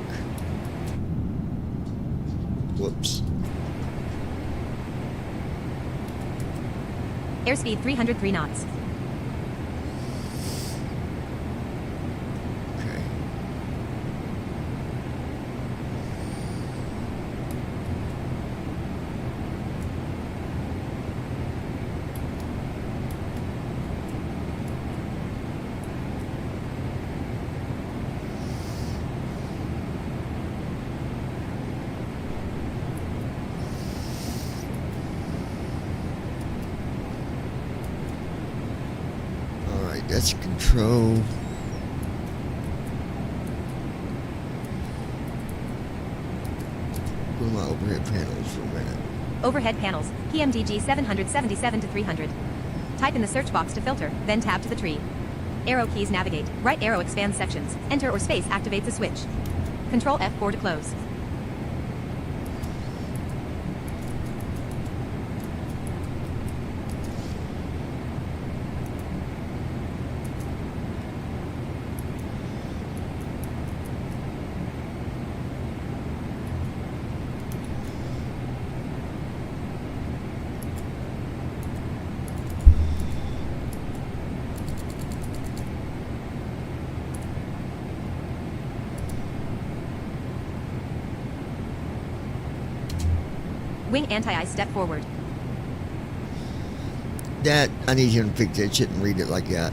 Whoops. Airspeed 303 knots. Okay. That's control. Go to my overhead panels for a minute. Overhead panels, PMDG 777 to 300. Type in the search box to filter, then tab to the tree. Arrow keys navigate. Right arrow expands sections. Enter or space activates a switch. Control F4 to close. Wing anti-ice step forward. That, I need him to fix that shit and read it like that.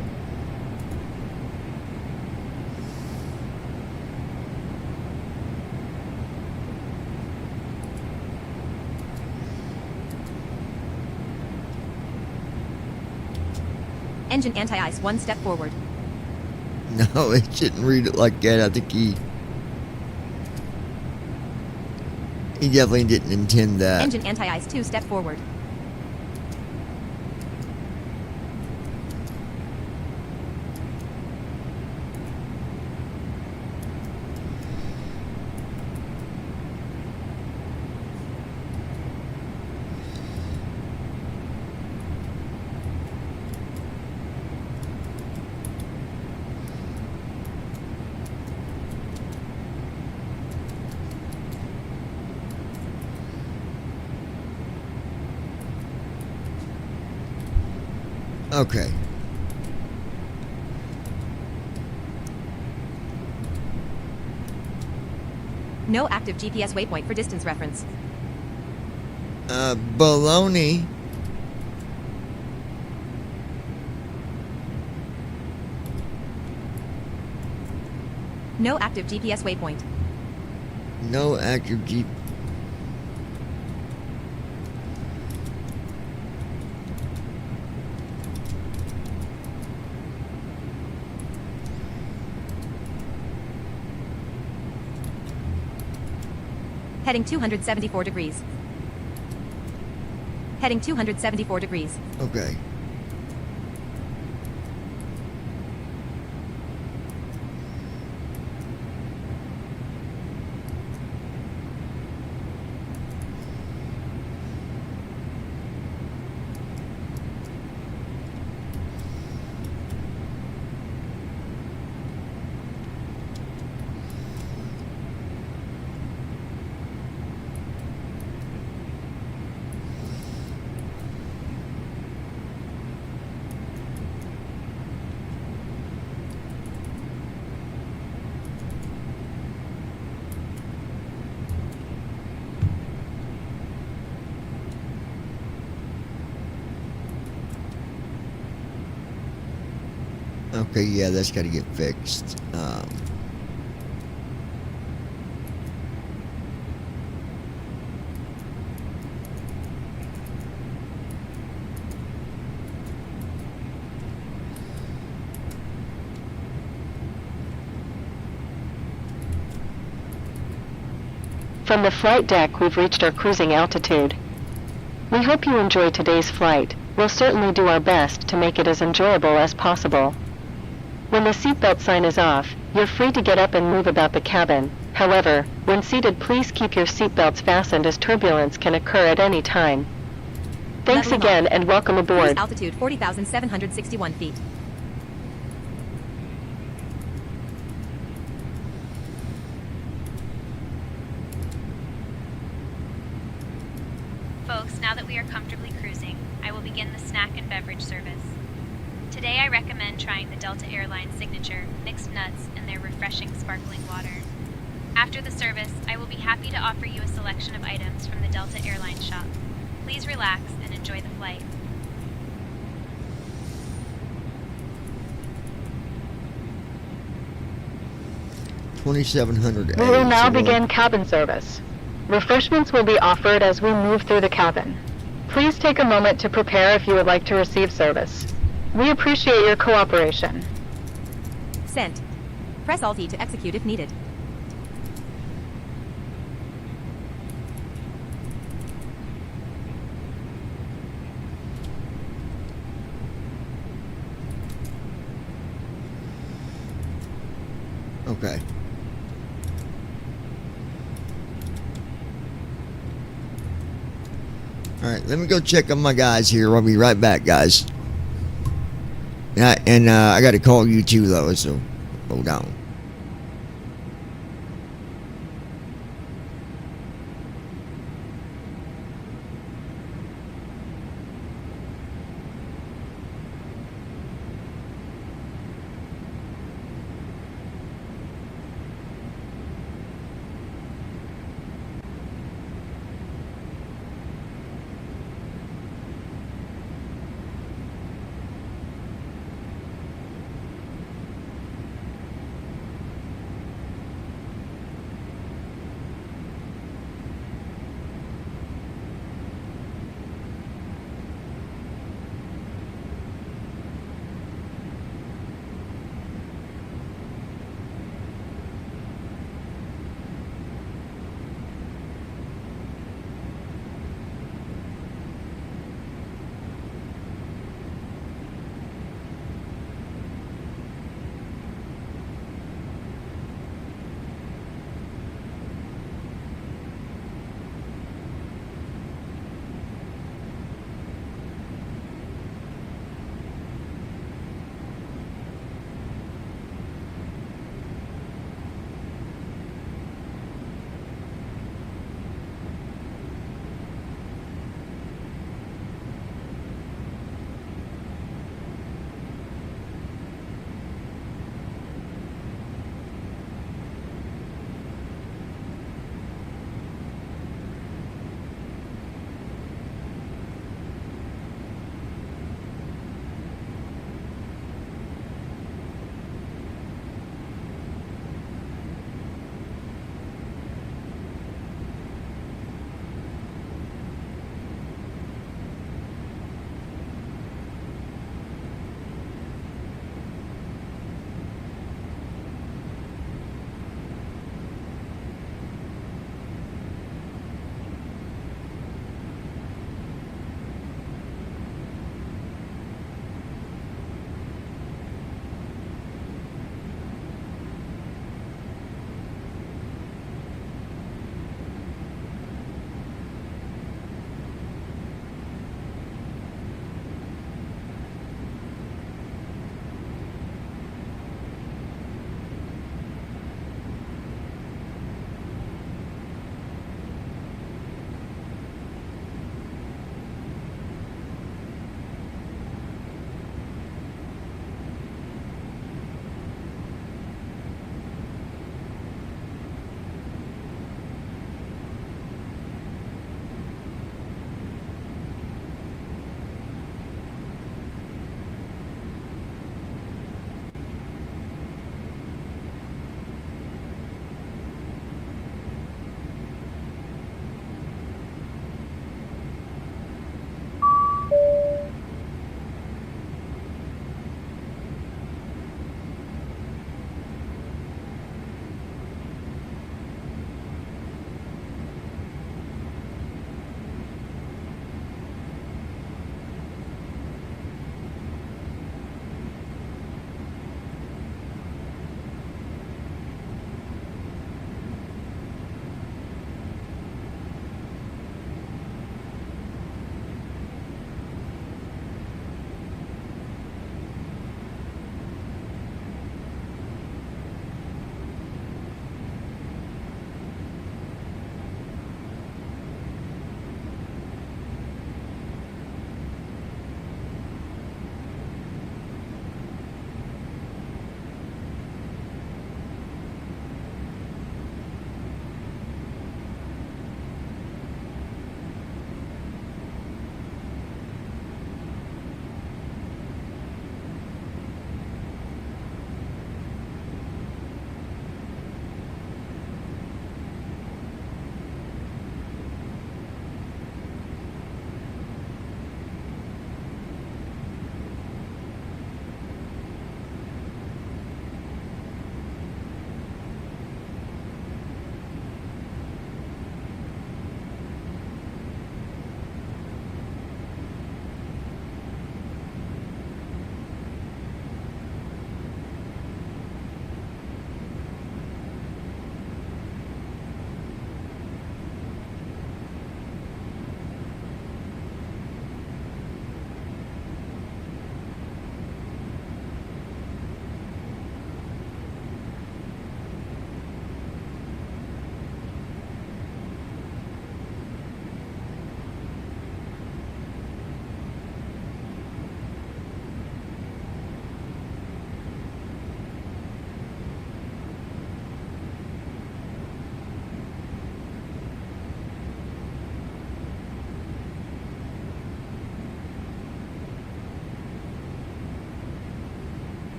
Engine anti-ice 1 step forward. No, it shouldn't read it like that. I think he definitely didn't intend that. Engine anti-ice 2 step forward. Okay. No active GPS waypoint for distance reference. Baloney. No active GPS waypoint. No active GPS. Heading 274 degrees. Heading 274 degrees. Okay. Okay, yeah, that's got to get fixed. From the flight deck, we've reached our cruising altitude. We hope you enjoy today's flight. We'll certainly do our best to make it as enjoyable as possible. When the seatbelt sign is off, you're free to get up and move about the cabin. However, when seated, please keep your seatbelts fastened as turbulence can occur at any time. Thanks Leveling again off. and welcome Cruise aboard. altitude 40,761 feet. Folks, now that we are comfortably cruising, I will begin the snack and beverage service. Today I recommend trying the Delta Airlines signature mixed nuts and their refreshing sparkling water. After the service, I will be happy to offer you a selection of items from the Delta Airlines shop. Please relax and enjoy the flight. $2,700. We will now begin cabin service. Refreshments will be offered as we move through the cabin. Please take a moment to prepare if you would like to receive service. We appreciate your cooperation. Sent. Press Alt-E to execute if needed. Okay. All right, let me go check on my guys here. I'll be right back, guys. Yeah, and I got to call you too, though, so hold on.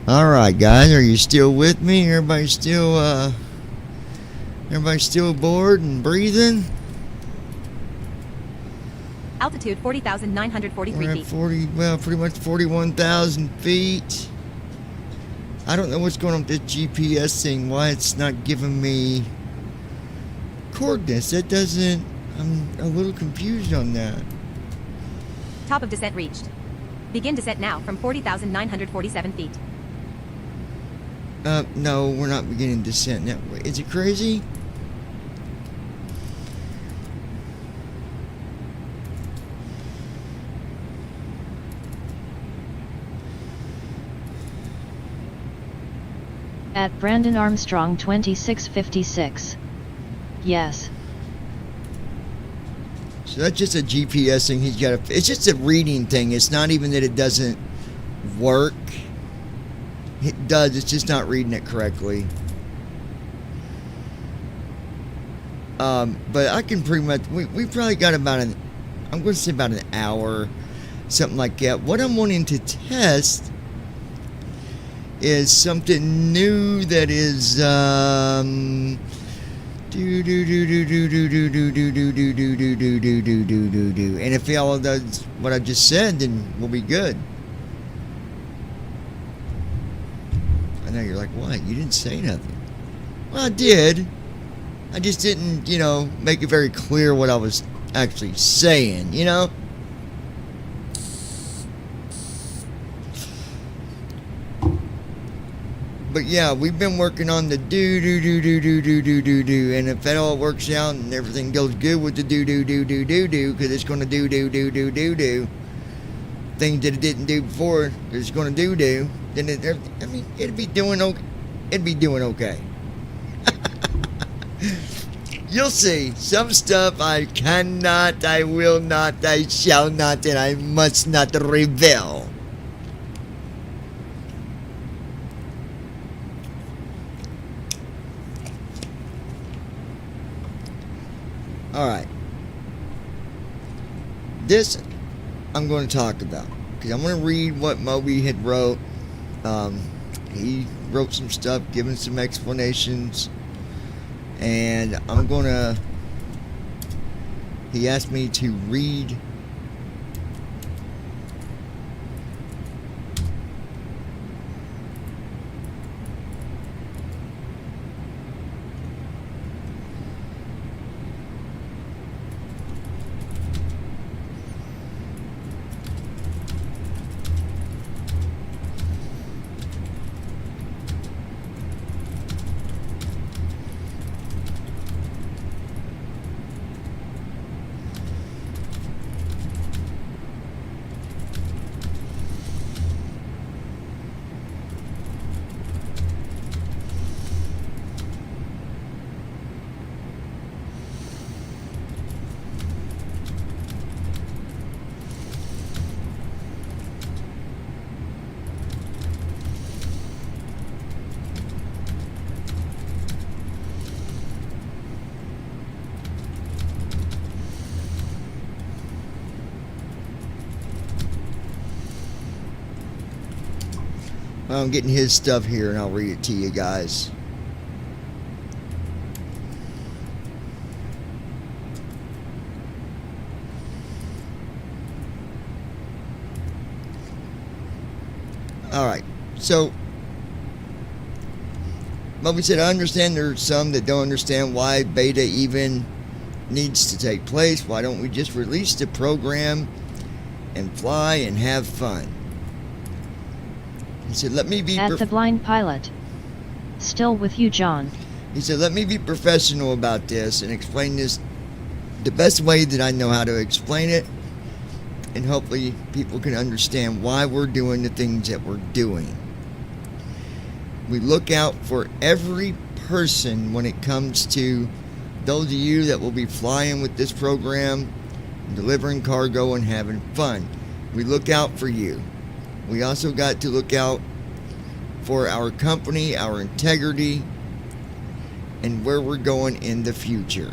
Alright guys, are you still with me? Everybody still aboard and breathing? Altitude 40,943 We're at feet. pretty much 41,000 feet. I don't know what's going on with this GPS thing, why it's not giving me coordinates. That doesn't, I'm a little confused on that. Top of descent reached. Begin descent now from 40,947 feet. No, we're not beginning descent now. Is it crazy? At Brandon Armstrong 2656. Yes. So that's just a GPS thing he's got to... It's just a reading thing. It's not even that it doesn't work. It does. It's just not reading it correctly. But I can pretty much... We probably got about I'm going to say about an hour. Something like that. What I'm wanting to test is something new that is... And if y'all does what I just said, then we'll be good. I know you're like, what? You didn't say nothing. Well, I did. I just didn't, make it very clear what I was actually saying, But yeah, we've been working on the do, and if that all works out and everything goes good with the do, because it's going to do, things that it didn't do before, it's going to do, then it'd be doing okay. It'd be doing okay. You'll see. Some stuff I cannot, I will not, I shall not, and I must not reveal. Alright. This I'm going to talk about, because I'm going to read what Moby had wrote. He wrote some stuff, giving some explanations, and I'm going to... He asked me to read... I'm getting his stuff here and I'll read it to you guys. Alright, so Moby said, I understand there's some that don't understand why beta even needs to take place. Why don't we just release the program and fly and have fun? He said, let me be... At the Blind Pilot. Still with you, John. He said, let me be professional about this and explain this the best way that I know how to explain it. And hopefully people can understand why we're doing the things that we're doing. We look out for every person when it comes to those of you that will be flying with this program, delivering cargo and having fun. We look out for you. We also got to look out for our company, our integrity, and where we're going in the future.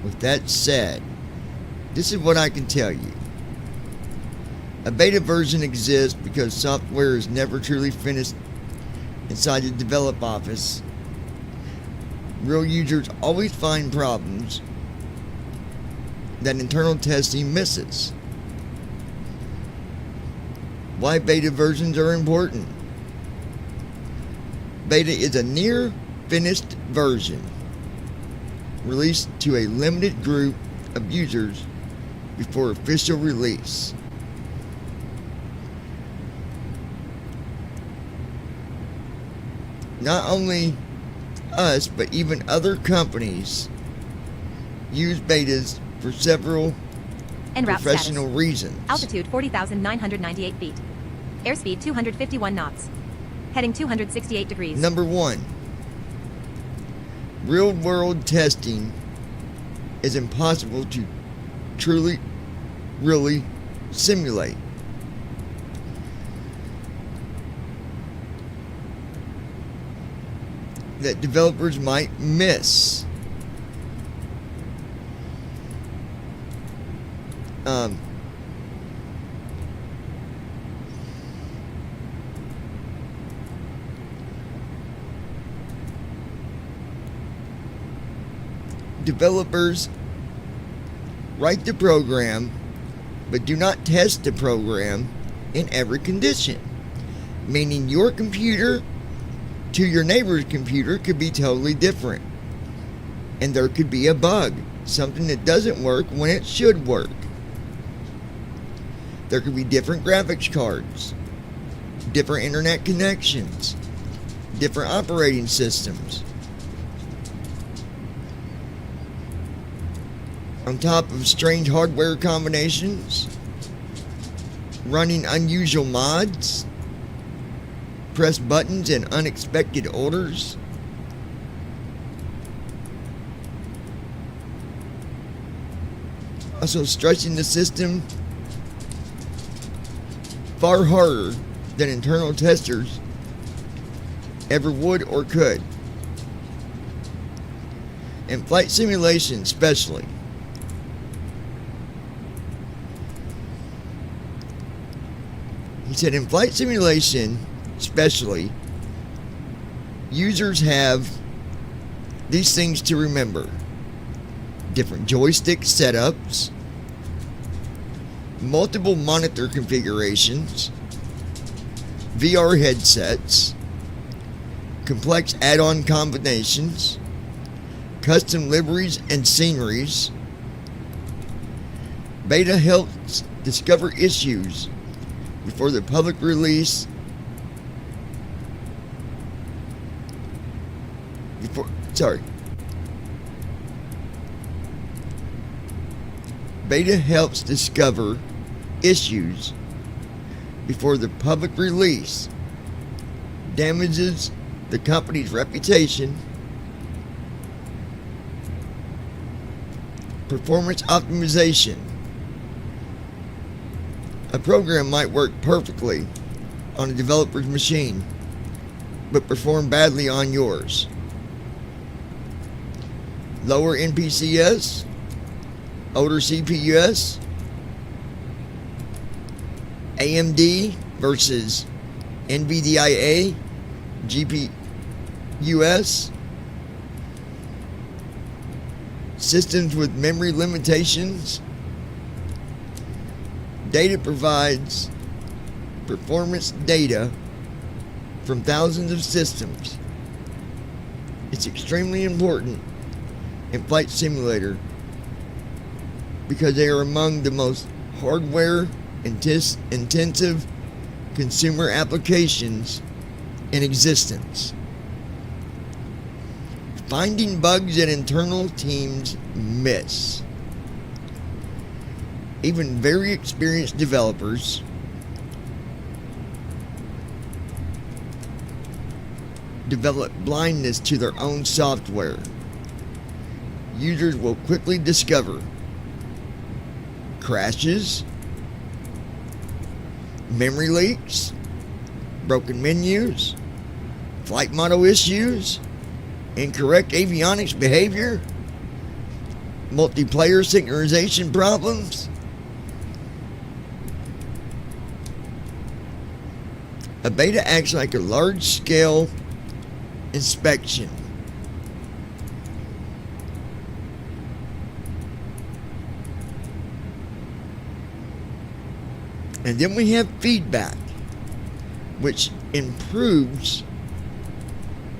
With that said, this is what I can tell you. A beta version exists because software is never truly finished inside the develop office, real users always find problems that internal testing misses. Why beta versions are important. Beta is a near finished version released to a limited group of users before official release. Not only us, but even other companies use betas for several En route professional status. reasons. Altitude 40,998 feet. Airspeed 251 knots. Heading 268 degrees. Number 1. Real-world testing is impossible to really simulate. That developers might miss. Developers write the program, but do not test the program in every condition, meaning your computer to your neighbor's computer could be totally different, and there could be a bug, something that doesn't work when it should work. There could be different graphics cards, different internet connections, different operating systems. On top of strange hardware combinations, running unusual mods, press buttons in unexpected orders, also stretching the system far harder than internal testers ever would or could. In flight simulation especially. He said in flight simulation especially, users have these things to remember. Different joystick setups, multiple monitor configurations, VR headsets, complex add-on combinations, custom liveries and sceneries. Beta helps discover issues before the public release. Beta helps discover issues before the public release, damages the company's reputation, performance optimization. A program might work perfectly on a developer's machine, but perform badly on yours. Lower NPCS, older CPUs, AMD versus NVIDIA GPUs, systems with memory limitations. Data provides performance data from thousands of systems. It's extremely important in Flight Simulator because they are among the most hardware intensive consumer applications in existence. Finding bugs that internal teams miss. Even very experienced developers develop blindness to their own software. Users will quickly discover crashes, memory leaks, broken menus, flight model issues, incorrect avionics behavior, multiplayer synchronization problems. A beta acts like a large-scale inspection. And then we have feedback, which improves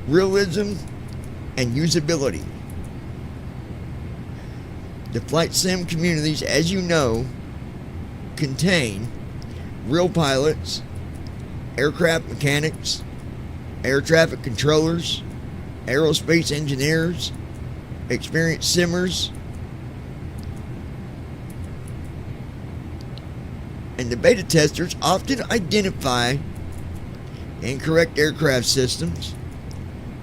realism and usability. The flight sim communities, as you know, contain real pilots, aircraft mechanics, air traffic controllers, aerospace engineers, experienced simmers, and the beta testers often identify incorrect aircraft systems,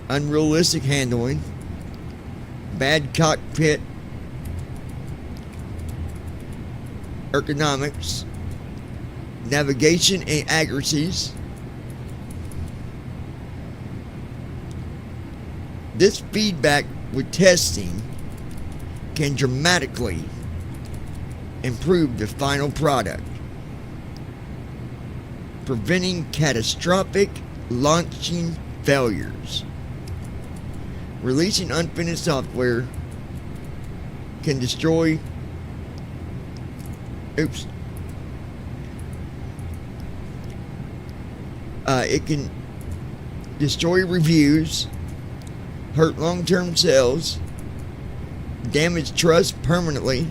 unrealistic handling, bad cockpit ergonomics, navigation inaccuracies. This feedback with testing can dramatically improve the final product, preventing catastrophic launching failures. Releasing unfinished software can destroy it can destroy reviews, hurt long-term sales, damage trust permanently.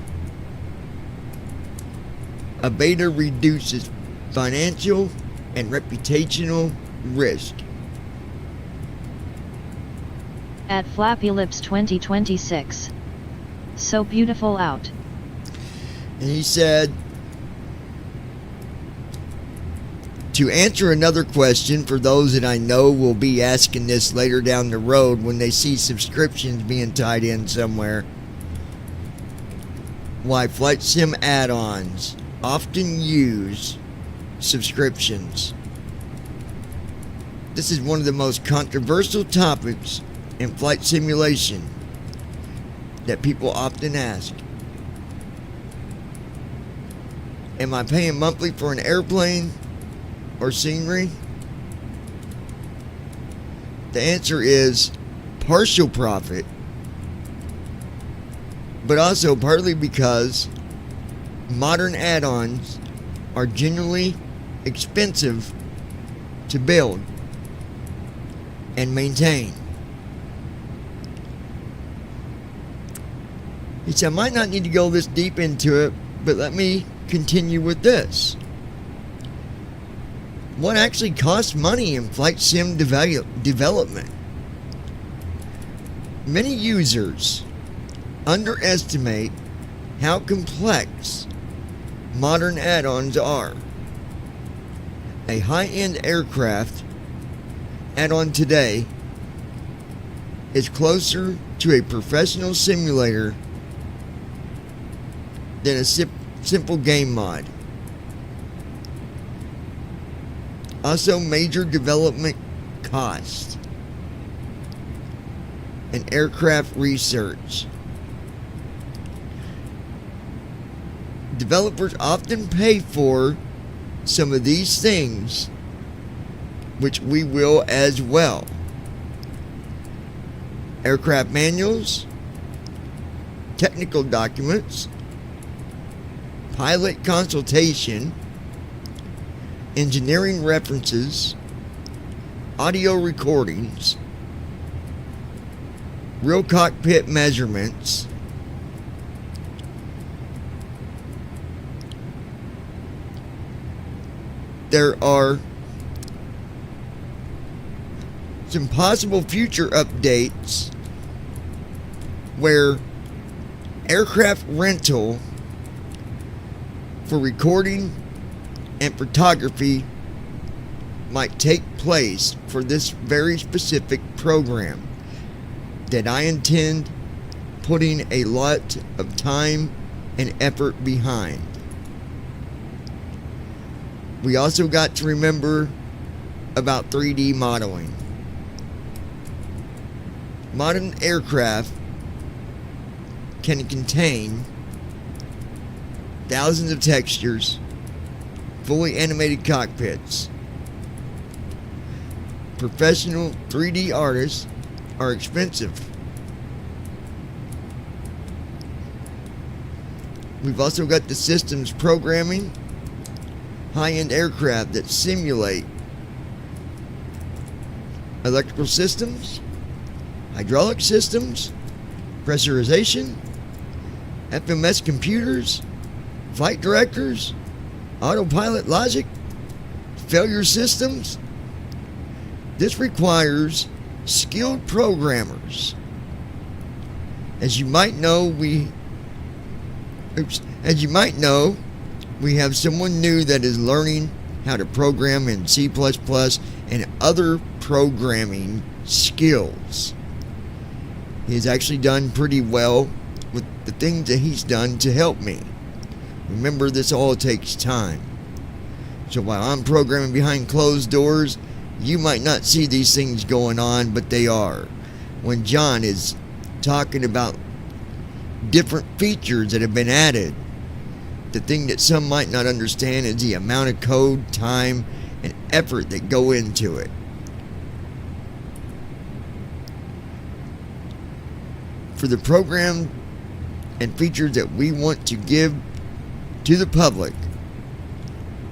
A beta reduces financial and reputational risk. At Flappy Lips 2026. So beautiful out. And he said, to answer another question for those that I know will be asking this later down the road when they see subscriptions being tied in somewhere, why flight sim add-ons often use subscriptions. This is one of the most controversial topics in flight simulation that people often ask. Am I paying monthly for an airplane or scenery? The answer is partial profit, but also partly because modern add-ons are generally expensive to build and maintain. He said, I might not need to go this deep into it, but let me continue with this. What actually costs money in flight sim development? Many users underestimate how complex modern add-ons are. A high-end aircraft add-on today is closer to a professional simulator than a simple game mod. Also, major development cost and aircraft research. Developers often pay for some of these things, which we will as well. Aircraft manuals, technical documents, pilot consultation, engineering references, audio recordings, real cockpit measurements, there are some possible future updates where aircraft rental for recording and photography might take place for this very specific program that I intend putting a lot of time and effort behind. We also got to remember about 3D modeling. Modern aircraft can contain thousands of textures, fully animated cockpits, professional 3D artists are expensive. We've also got the systems programming, high-end aircraft that simulate electrical systems, hydraulic systems, pressurization, FMS computers, flight directors, autopilot logic, failure systems. This requires skilled programmers. As you might know, we have someone new that is learning how to program in C++ and other programming skills. He's actually done pretty well with the things that he's done to help me. Remember, this all takes time. So while I'm programming behind closed doors, you might not see these things going on, but they are. When John is talking about different features that have been added, the thing that some might not understand is the amount of code, time, and effort that go into it. For the program and features that we want to give to the public,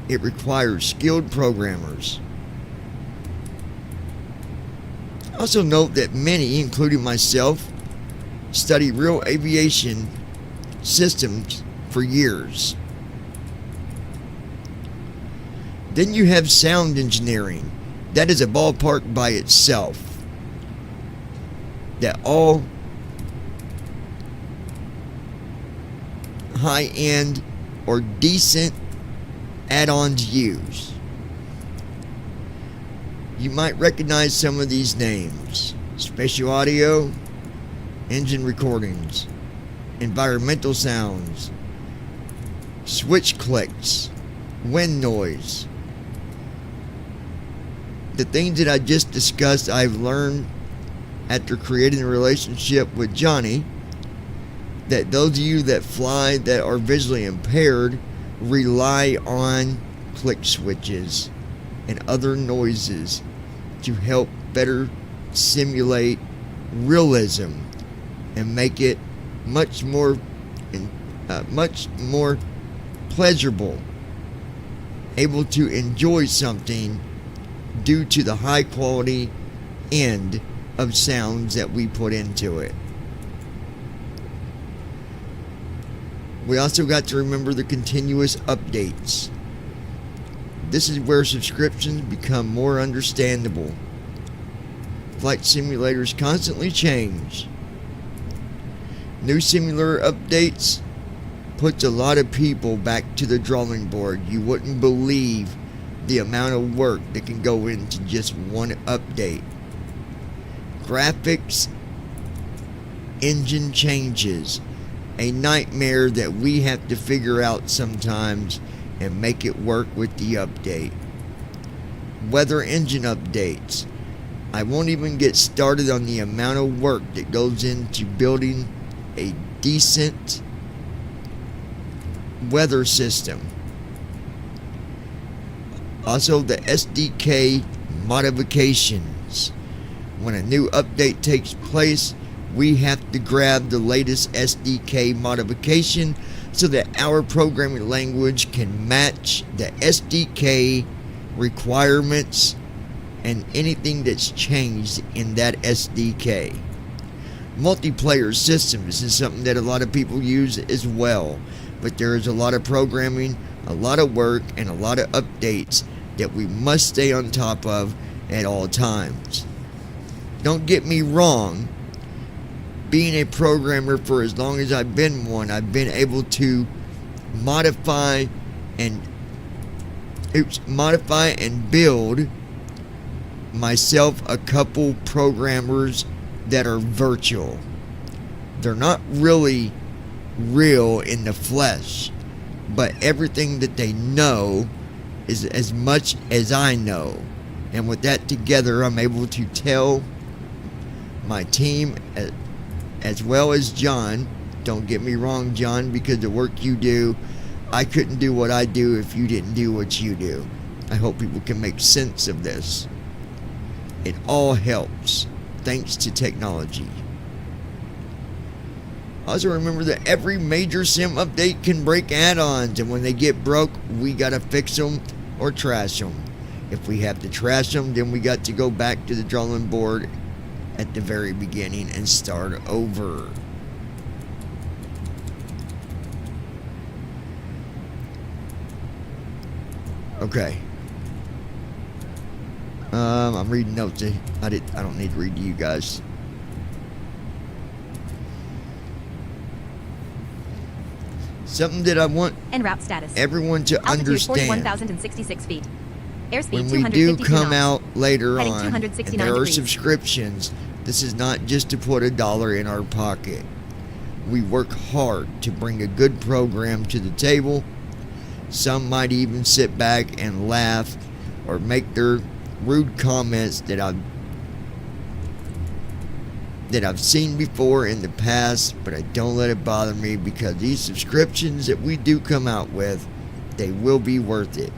it requires skilled programmers. Also note that many, including myself, study real aviation systems for years. Then you have sound engineering. That is a ballpark by itself. That all high-end or decent add-ons use. You might recognize some of these names: spatial audio, engine recordings, environmental sounds, switch clicks, wind noise. The things that I just discussed, I've learned after creating a relationship with Johnny, that those of you that fly that are visually impaired rely on click switches and other noises to help better simulate realism and make it much more pleasurable, able to enjoy something due to the high quality end of sounds that we put into it. We also got to remember the continuous updates. This is where subscriptions become more understandable. Flight simulators constantly change. New simulator updates puts a lot of people back to the drawing board. You wouldn't believe the amount of work that can go into just one update. Graphics, engine changes, a nightmare that we have to figure out sometimes and make it work with the update. Weather engine updates. I won't even get started on the amount of work that goes into building a decent weather system. Also, the SDK modifications. When a new update takes place, we have to grab the latest SDK modification so that our programming language can match the SDK requirements and anything that's changed in that SDK. Multiplayer systems is something that a lot of people use as well, but there is a lot of programming, a lot of work, and a lot of updates that we must stay on top of at all times. Don't get me wrong, being a programmer for as long as I've been one, I've been able to modify and build myself a couple programmers that are virtual. They're not really real in the flesh, but everything that they know is as much as I know. And with that together, I'm able to tell my team as well as John, don't get me wrong, John, because the work you do, I couldn't do what I do if you didn't do what you do. I hope people can make sense of this. It all helps thanks to technology. Also remember that every major sim update can break add-ons, and when they get broke, we gotta fix them or trash them. If we have to trash them, then we got to go back to the drawing board at the very beginning and start over. Okay. I'm reading notes. I don't need to read to you guys. Something that I want en route status. everyone to Altitude understand. 41,066 feet. Airspeed When we 252 do come knots. out later Heading on, and 269 there are degrees. subscriptions, this is not just to put $1 in our pocket. We work hard to bring a good program to the table. Some might even sit back and laugh or make their rude comments that I've seen before in the past, but I don't let it bother me, because these subscriptions that we do come out with, they will be worth it.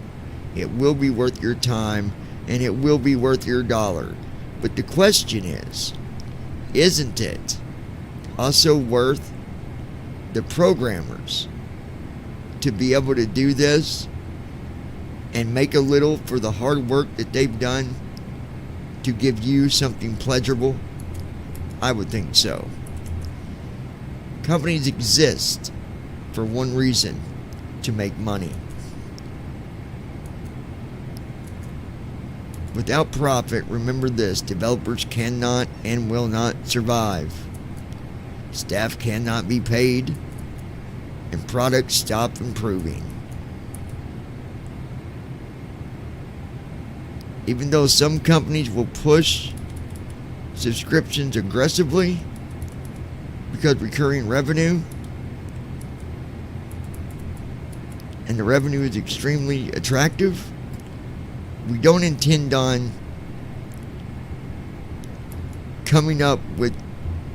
It will be worth your time, and it will be worth your dollar. But the question is, isn't it also worth the programmers to be able to do this and make a little for the hard work that they've done to give you something pleasurable? I would think so. Companies exist for one reason: to make money. Without profit, remember this: developers cannot and will not survive. Staff cannot be paid, and products stop improving. Even though some companies will push subscriptions aggressively because recurring revenue, and the revenue is extremely attractive, we don't intend on coming up with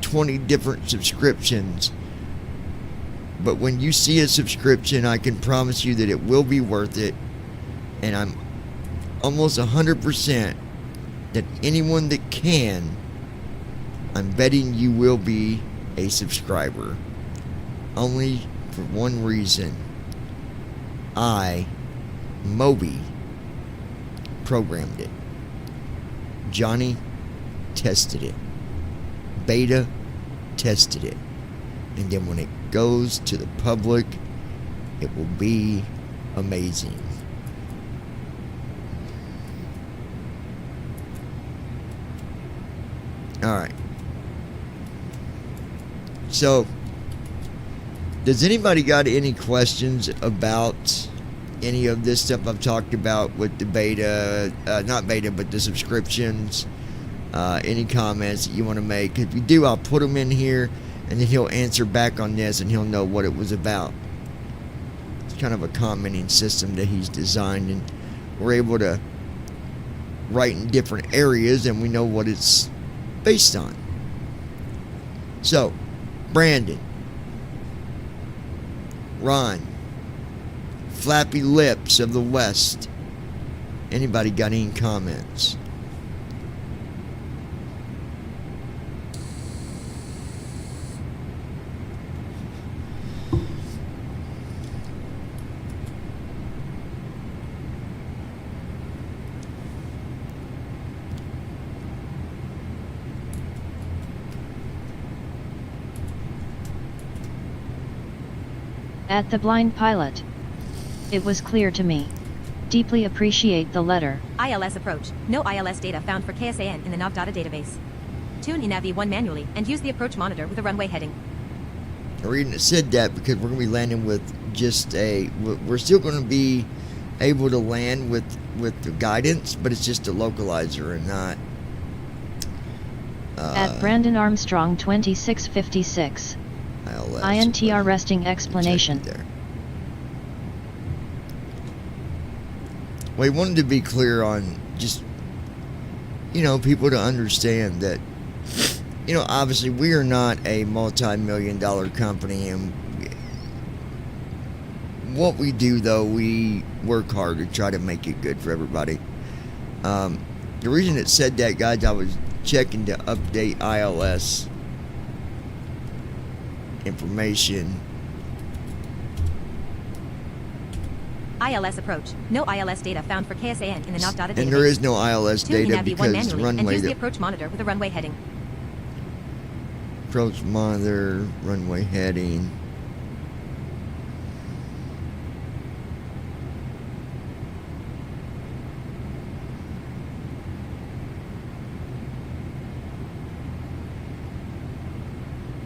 20 different subscriptions. But when you see a subscription, I can promise you that it will be worth it, and I'm almost 100% that anyone that can, I'm betting you will be a subscriber. Only for one reason: I, Moby, programmed it. Johnny tested it. Beta tested it. And then when it goes to the public, it will be amazing. Alright. So, does anybody got any questions about any of this stuff I've talked about with the beta, not beta, but the subscriptions? Any comments that you want to make? If you do, I'll put them in here, and then he'll answer back on this, and he'll know what it was about. It's kind of a commenting system that he's designed, and we're able to write in different areas, and we know what it's based on. So, Brandon, Ron, Flappy Lips of the West, anybody got any comments? At the Blind Pilot. It was clear to me. Deeply appreciate the letter. ILS approach. No ILS data found for KSAN in the nav data database. Tune INAV1 manually and use the approach monitor with a runway heading. The reason it said that because we're going to be landing with just we're still going to be able to land with the guidance, but it's just a localizer and not At Brandon Armstrong 2656. ILS. INTR resting explanation. There. We wanted to be clear on just, people to understand that, obviously we are not a multi-million-dollar company, and what we do, though, we work hard to try to make it good for everybody. The reason it said that, guys, I was checking to update ILS information. ILS approach. No ILS data found for KSAN in the not data database. And there is no ILS Tune data Navi 1 because the manually and runway use the that approach monitor with a runway heading. approach monitor, runway heading.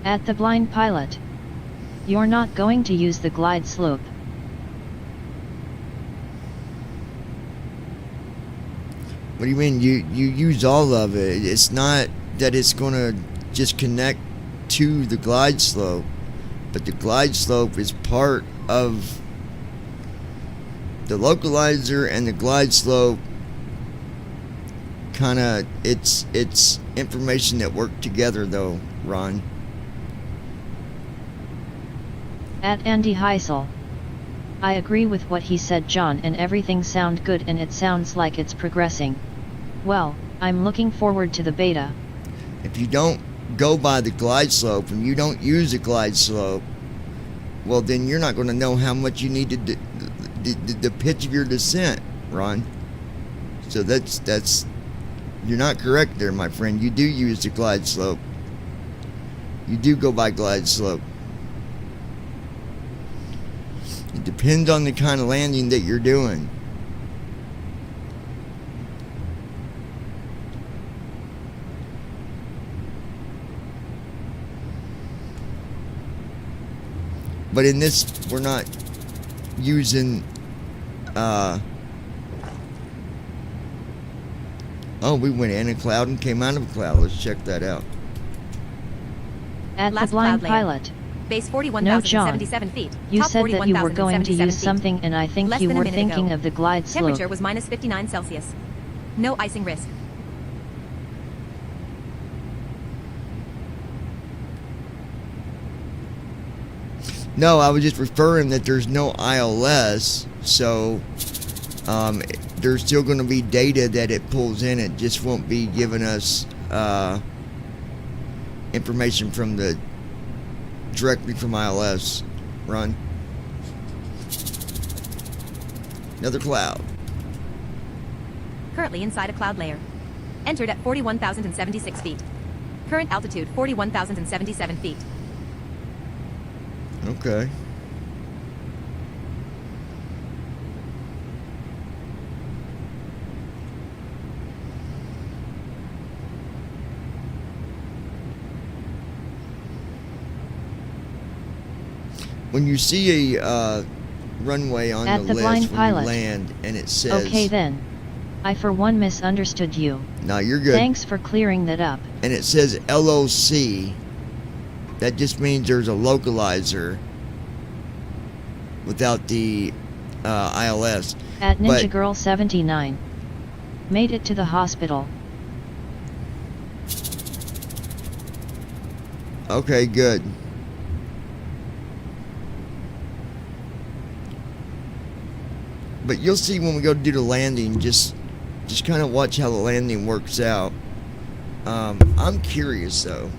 At the blind pilot. You're not going to use the glide slope. What do you mean? You use all of it. It's not that it's going to just connect to the glide slope, but the glide slope is part of the localizer, and the glide slope kind of it's information that work together though, Ron. At Andy Heisel. I agree with what he said, John, and everything sound good and it sounds like it's progressing. Well, I'm looking forward to the beta. If you don't go by the glide slope and you don't use the glide slope, well then you're not going to know how much you need to the pitch of your descent, Ron. So that's you're not correct there, my friend. You do use the glide slope. You do go by glide slope. It depends on the kind of landing that you're doing. But in this, we're not using, oh, we went in a cloud and came out of a cloud. Let's check that out. At Last the blind cloud layer. pilot. Base No, John. 41,077 feet. You Top said that you were going to 41,077 use feet. something, and I think Less you than a were minute thinking ago. of the glide slope. Temperature was minus 59 Celsius. No icing risk. No, I was just referring that there's no ILS, so there's still going to be data that it pulls in. It just won't be giving us information from the directly from ILS. Run. Another cloud. Currently inside a cloud layer. Entered at 41,076 feet. Current altitude 41,077 feet. Okay. When you see a runway on At the list blind when pilot. you land and it says, Okay then. I for one misunderstood you. no, you're good. Thanks for clearing that up. And it says LOC, that just means there's a localizer without the ILS. At Ninja But- Girl 79. Made it to the hospital. Okay, good. But you'll see when we go to do the landing, just kind of watch how the landing works out. I'm curious though.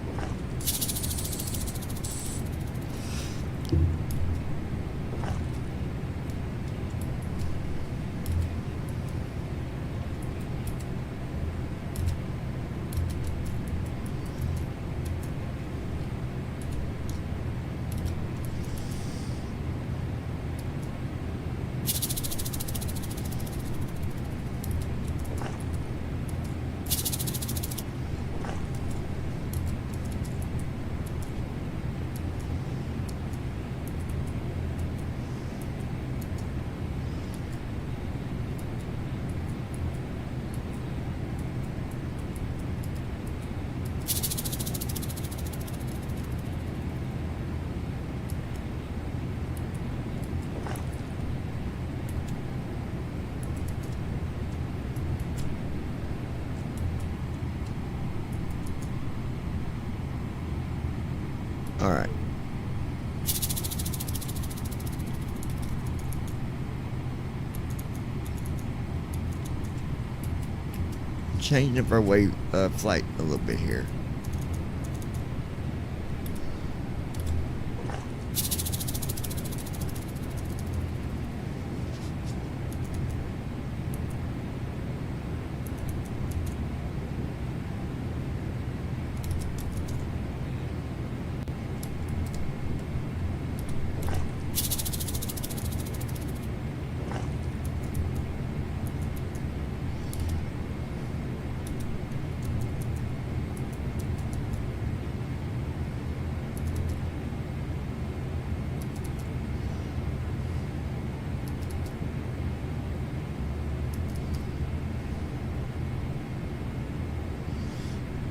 changing up our flight a little bit here.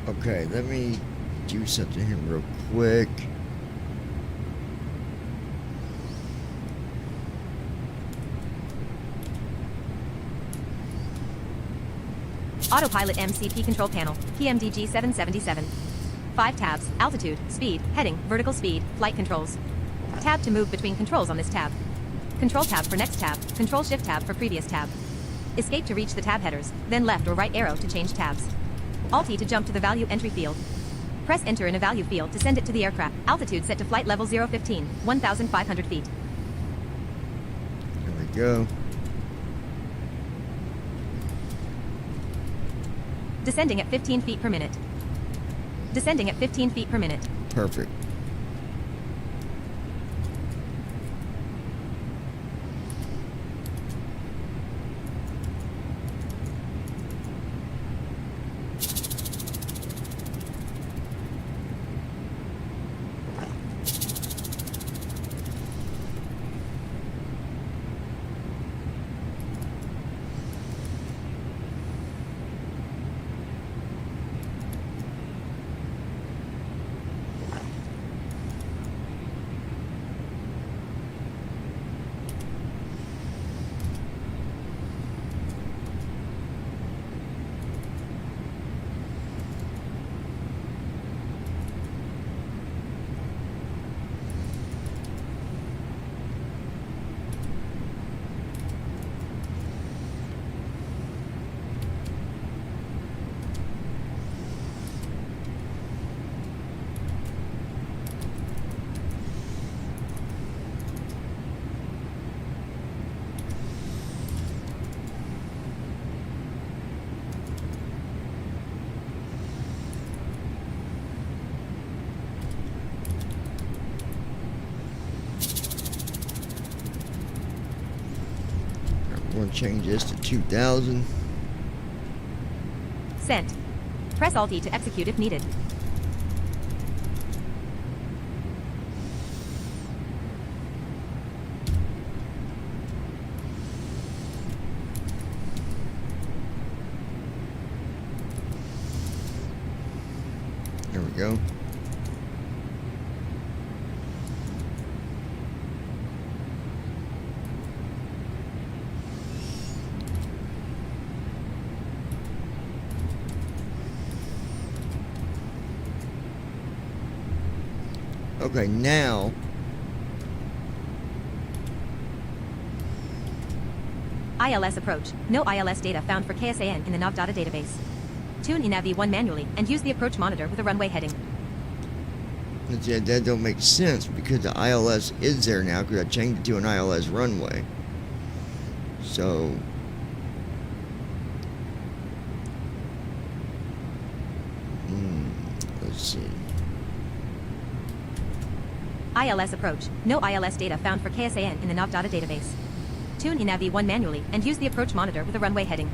Okay, let me do something here real quick. Autopilot MCP control panel, PMDG 777. 5 tabs, altitude, speed, heading, vertical speed, flight controls. Tab to move between controls on this tab. Control tab for next tab, control shift tab for previous tab. Escape to reach the tab headers, then left or right arrow to change tabs. Alt-E to jump to the value entry field. Press enter in a value field to send it to the aircraft. Altitude set to flight level 015, 1,500 feet. There we go. Descending at 15 feet per minute. Descending at 15 feet per minute. Perfect. I'm going to change this to 2,000. Sent. Press Alt-E to execute if needed. There we go. Okay, now ILS approach. No ILS data found for KSAN in the NAV data database. Tune eNav1 manually and use the approach monitor with a runway heading. Yeah, that don't make sense because the ILS is there now because I changed it to an ILS runway. So let's see. ILS approach. No ILS data found for KSAN in the NAV data database. Tune eNav1 manually and use the approach monitor with a runway heading.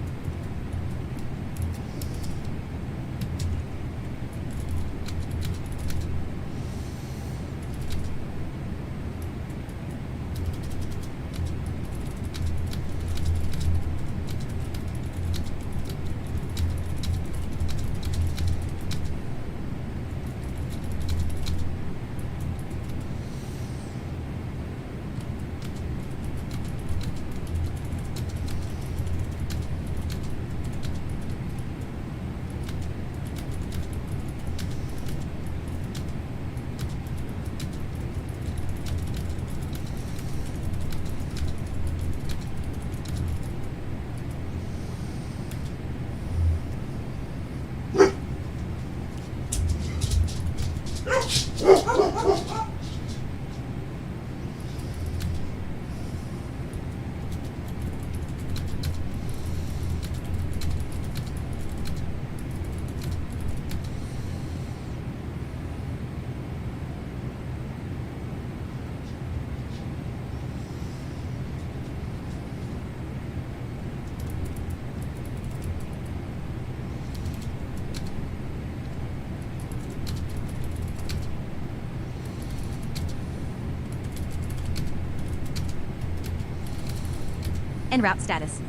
En route status.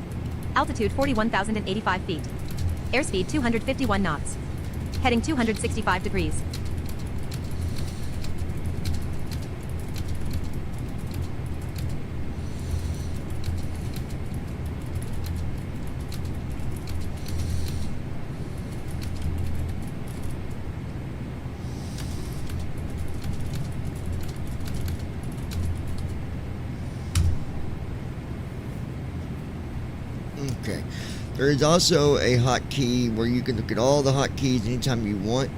Altitude 41,085 feet. Airspeed 251 knots. Heading 265 degrees. Okay. There is also a hotkey where you can look at all the hotkeys anytime you want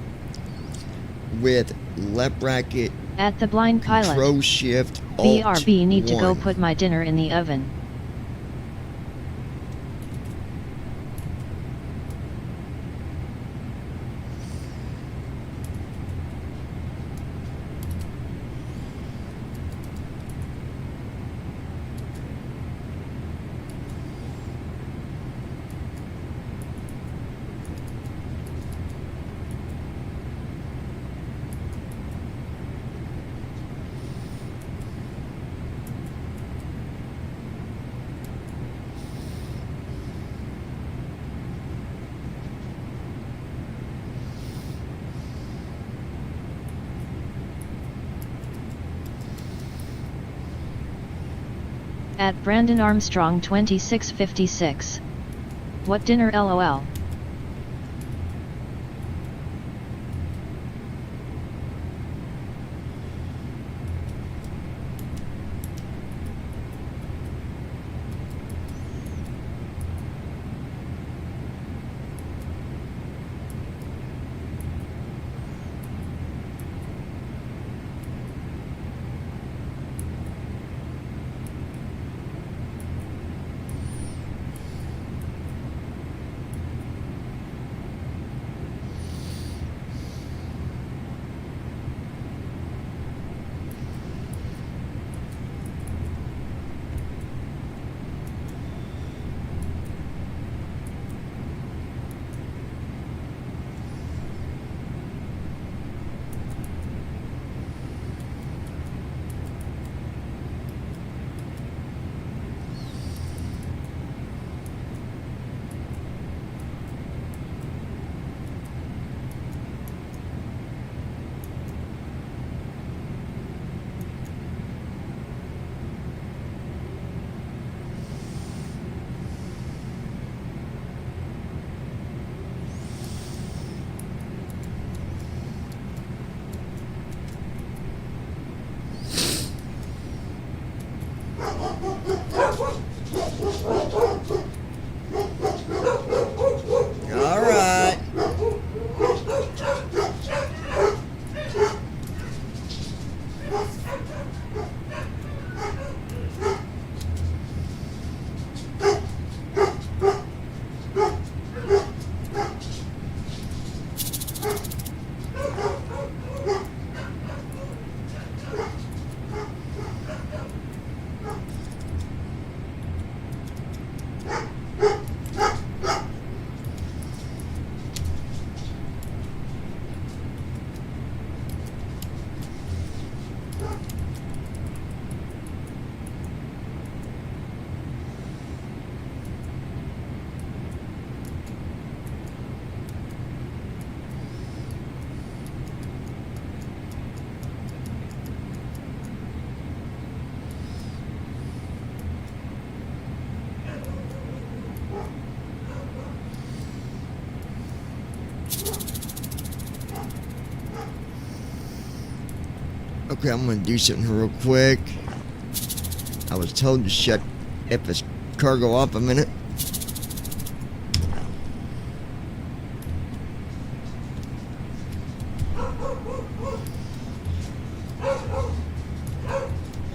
with left bracket, At the blind pilot. Control Shift, Alt BRB need to go 1. put my dinner in the oven. At Brandon Armstrong 2656. What dinner LOL? Okay, I'm gonna do something real quick. I was told to shut FS Cargo off a minute.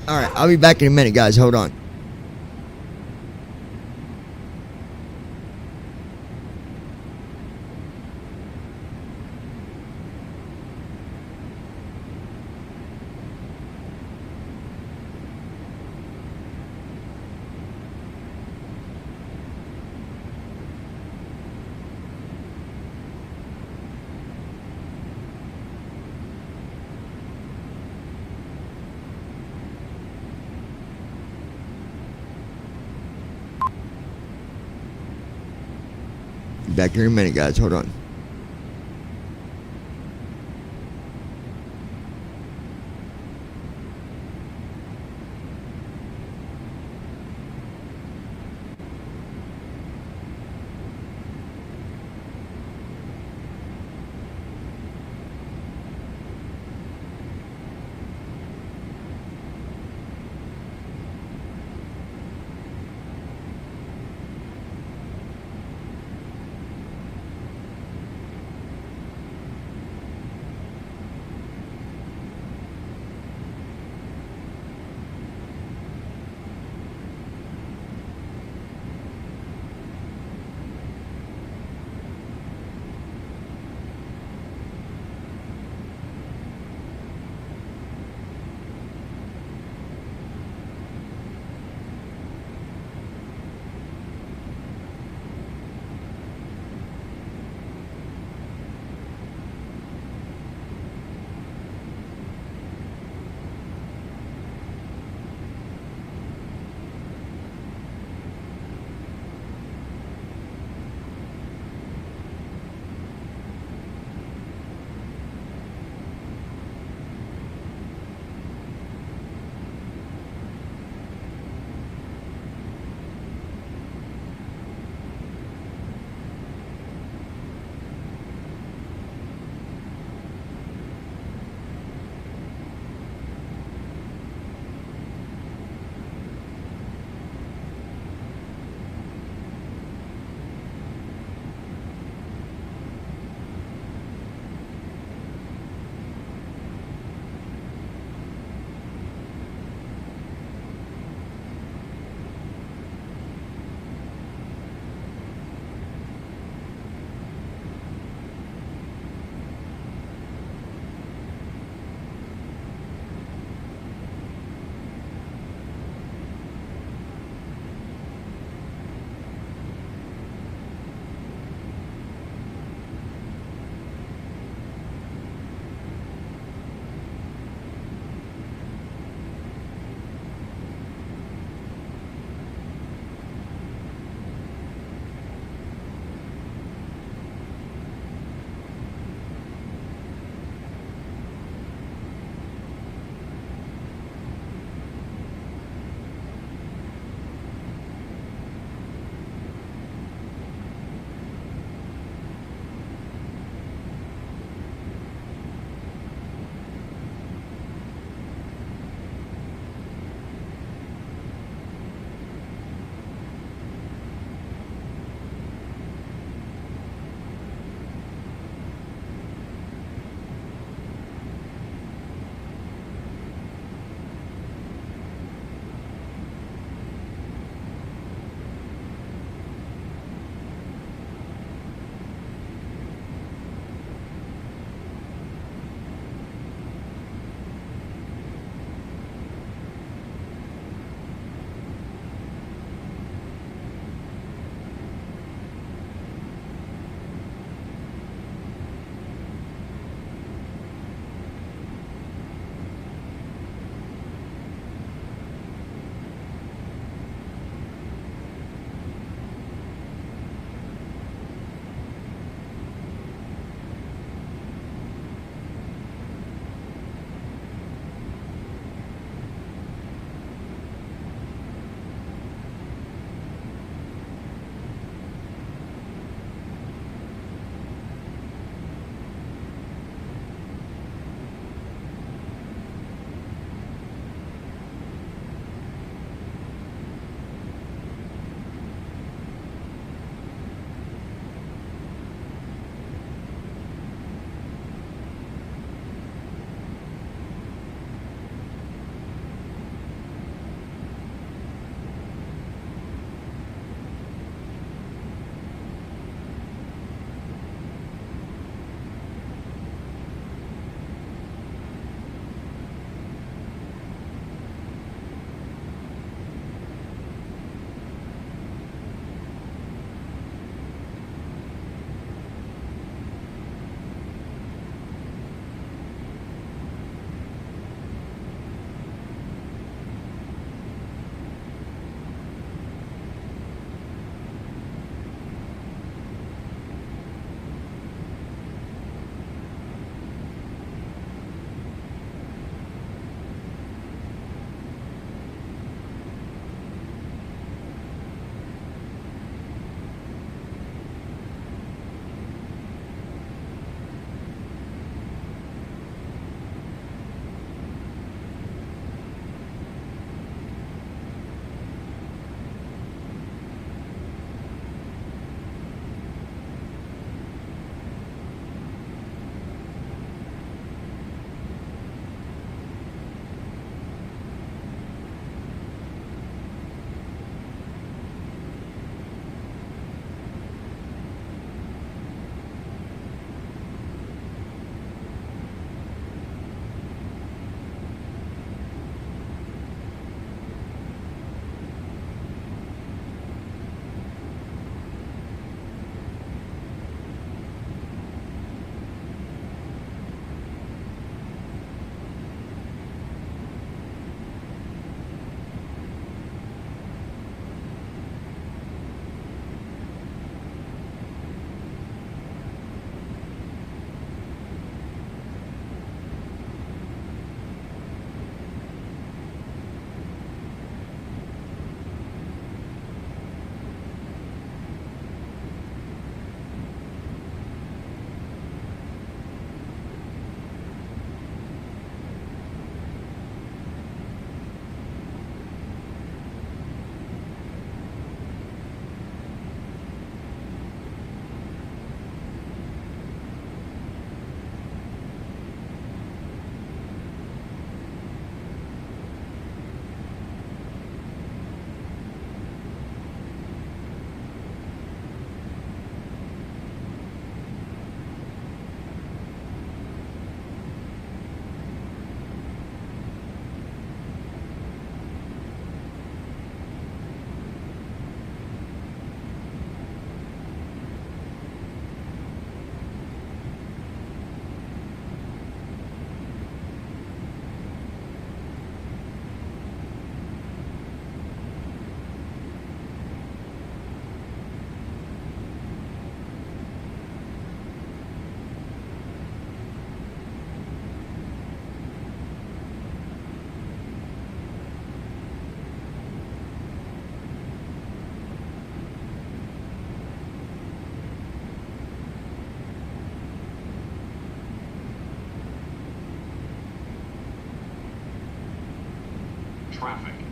Alright, I'll be back in a minute, guys. Hold on. Back here in a minute, guys. Hold on.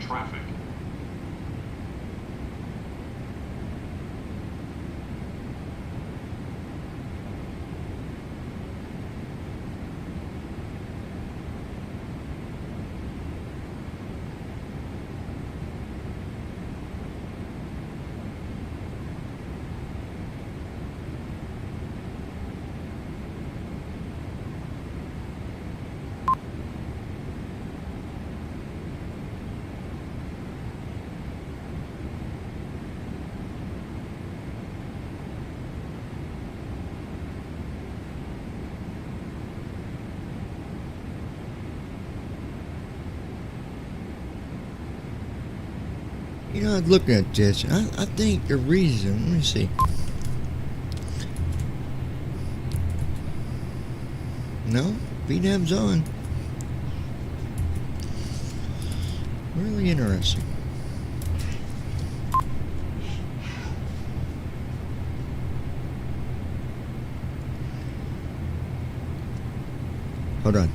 traffic. You know, I'm looking at this. I think the reason. Let me see. No, VNAV's on. Really interesting. Hold on.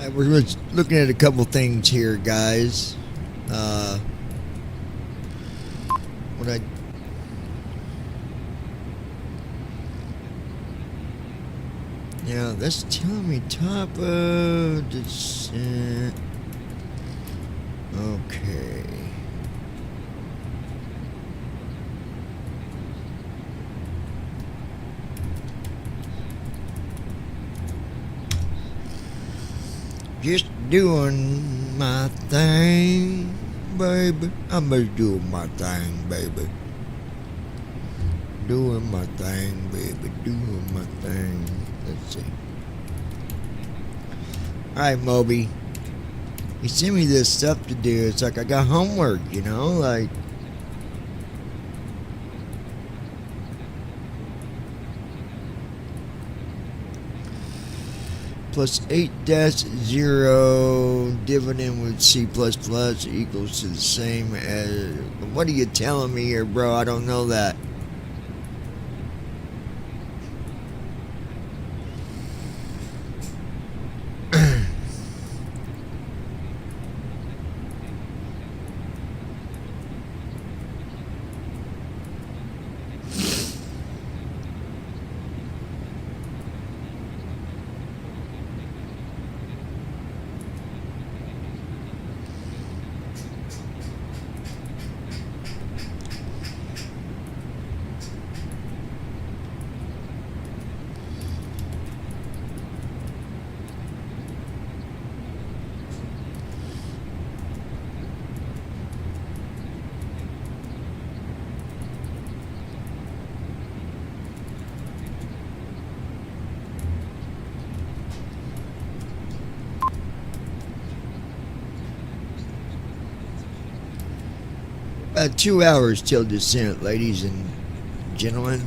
We're looking at a couple things here, guys. Yeah, that's telling me top of descent. Okay. Just doing my thing, baby. I'm just doing my thing, baby. Doing my thing, baby. Doing my thing. Let's see. Alright, Moby. You send me this stuff to do. It's like I got homework, you know? Like. Plus 8-0 dividend with C++ equals to the same as. What are you telling me here, bro? I don't know that. About 2 hours till descent, ladies and gentlemen.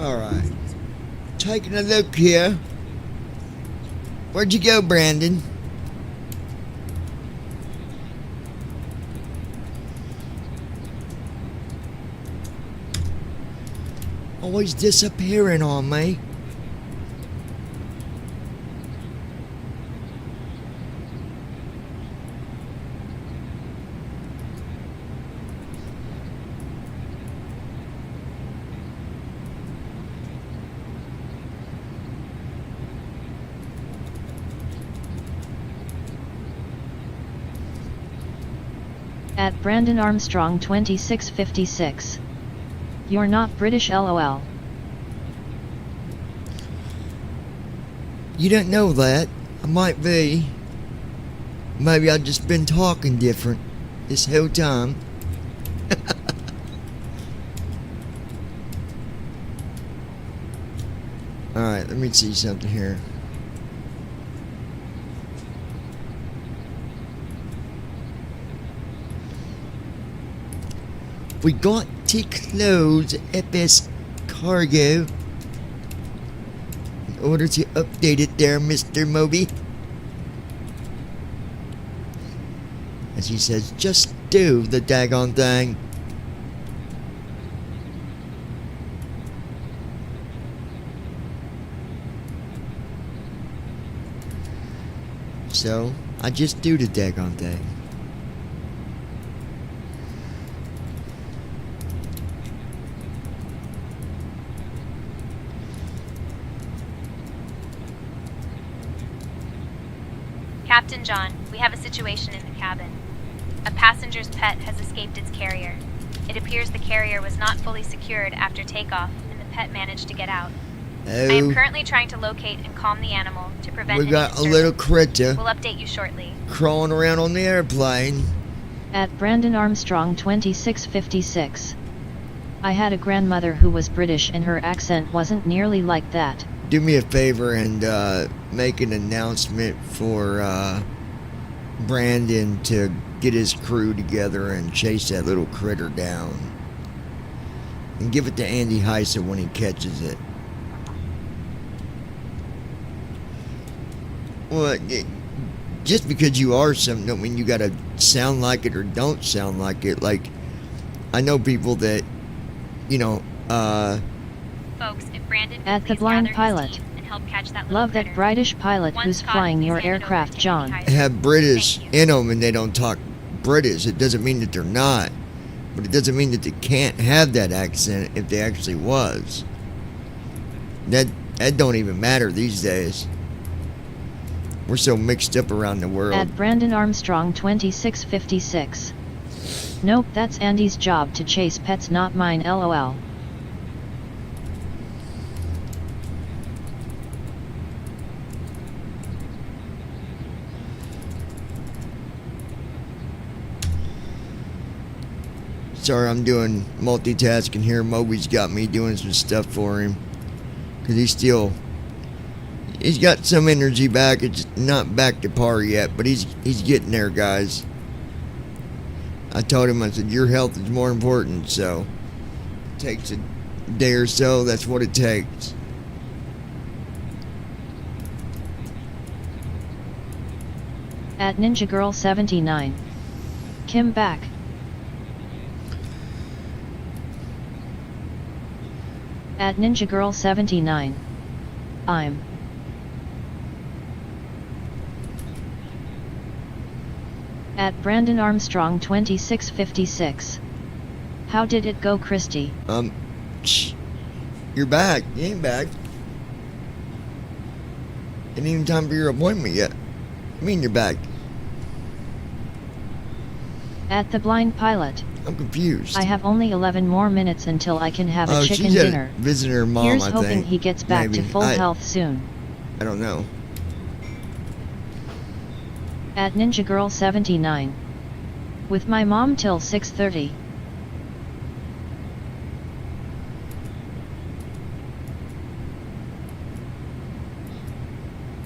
Alright. Taking a look here. Where'd you go, Brandon? Always disappearing on me. At Brandon Armstrong 2656. You're not British LOL. You don't know that. I might be. Maybe I've just been talking different this whole time. Alright, let me see something here. We got to close FS Cargo in order to update it there, Mr. Moby. As he says, just do the daggone thing. So, I just do the daggone thing. Captain John, we have a situation in the cabin. A passenger's pet has escaped its carrier. It appears the carrier was not fully secured after takeoff, and the pet managed to get out. I am currently trying to locate and calm the animal to prevent We any got a disturbance. little critter We'll update you shortly. crawling around on the airplane. At Brandon Armstrong 2656. I had a grandmother who was British and her accent wasn't nearly like that. Do me a favor and make an announcement for Brandon to get his crew together and chase that little critter down. And give it to Andy Heisa when he catches it. Well, just because you are something don't mean you gotta sound like it or don't sound like it. Like, I know people that, you know, Folks, if Brandon At the blind pilot. and help catch that little Love that critter. British pilot Once who's caught, flying please your hand it over aircraft, to John. Andy Heisen. have British in them and they don't talk British. It doesn't mean that they're not. But it doesn't mean that they can't have that accent if they actually was. That don't even matter these days. We're so mixed up around the world. At Brandon Armstrong 2656. Nope, that's Andy's job to chase pets, not mine, LOL. Sorry, I'm doing multitasking here. Moby's got me doing some stuff for him. Because he's got some energy back. It's not back to par yet, but he's getting there, guys. I told him, I said, your health is more important, so it takes a day or so. That's what it takes. At Ninja Girl 79. Kim back. At Ninja Girl 79. I'm. At Brandon Armstrong 2656. How did it go, Christy? You're back. You ain't back. Ain't even time for your appointment yet. I mean, you're back. At the blind pilot. I'm confused. I have only 11 more minutes until I can have a chicken she's at dinner. visiting her mom, Here's I hoping think. he gets back Maybe. to full health soon. I don't know. At Ninja Girl 79. With my mom till 6:30.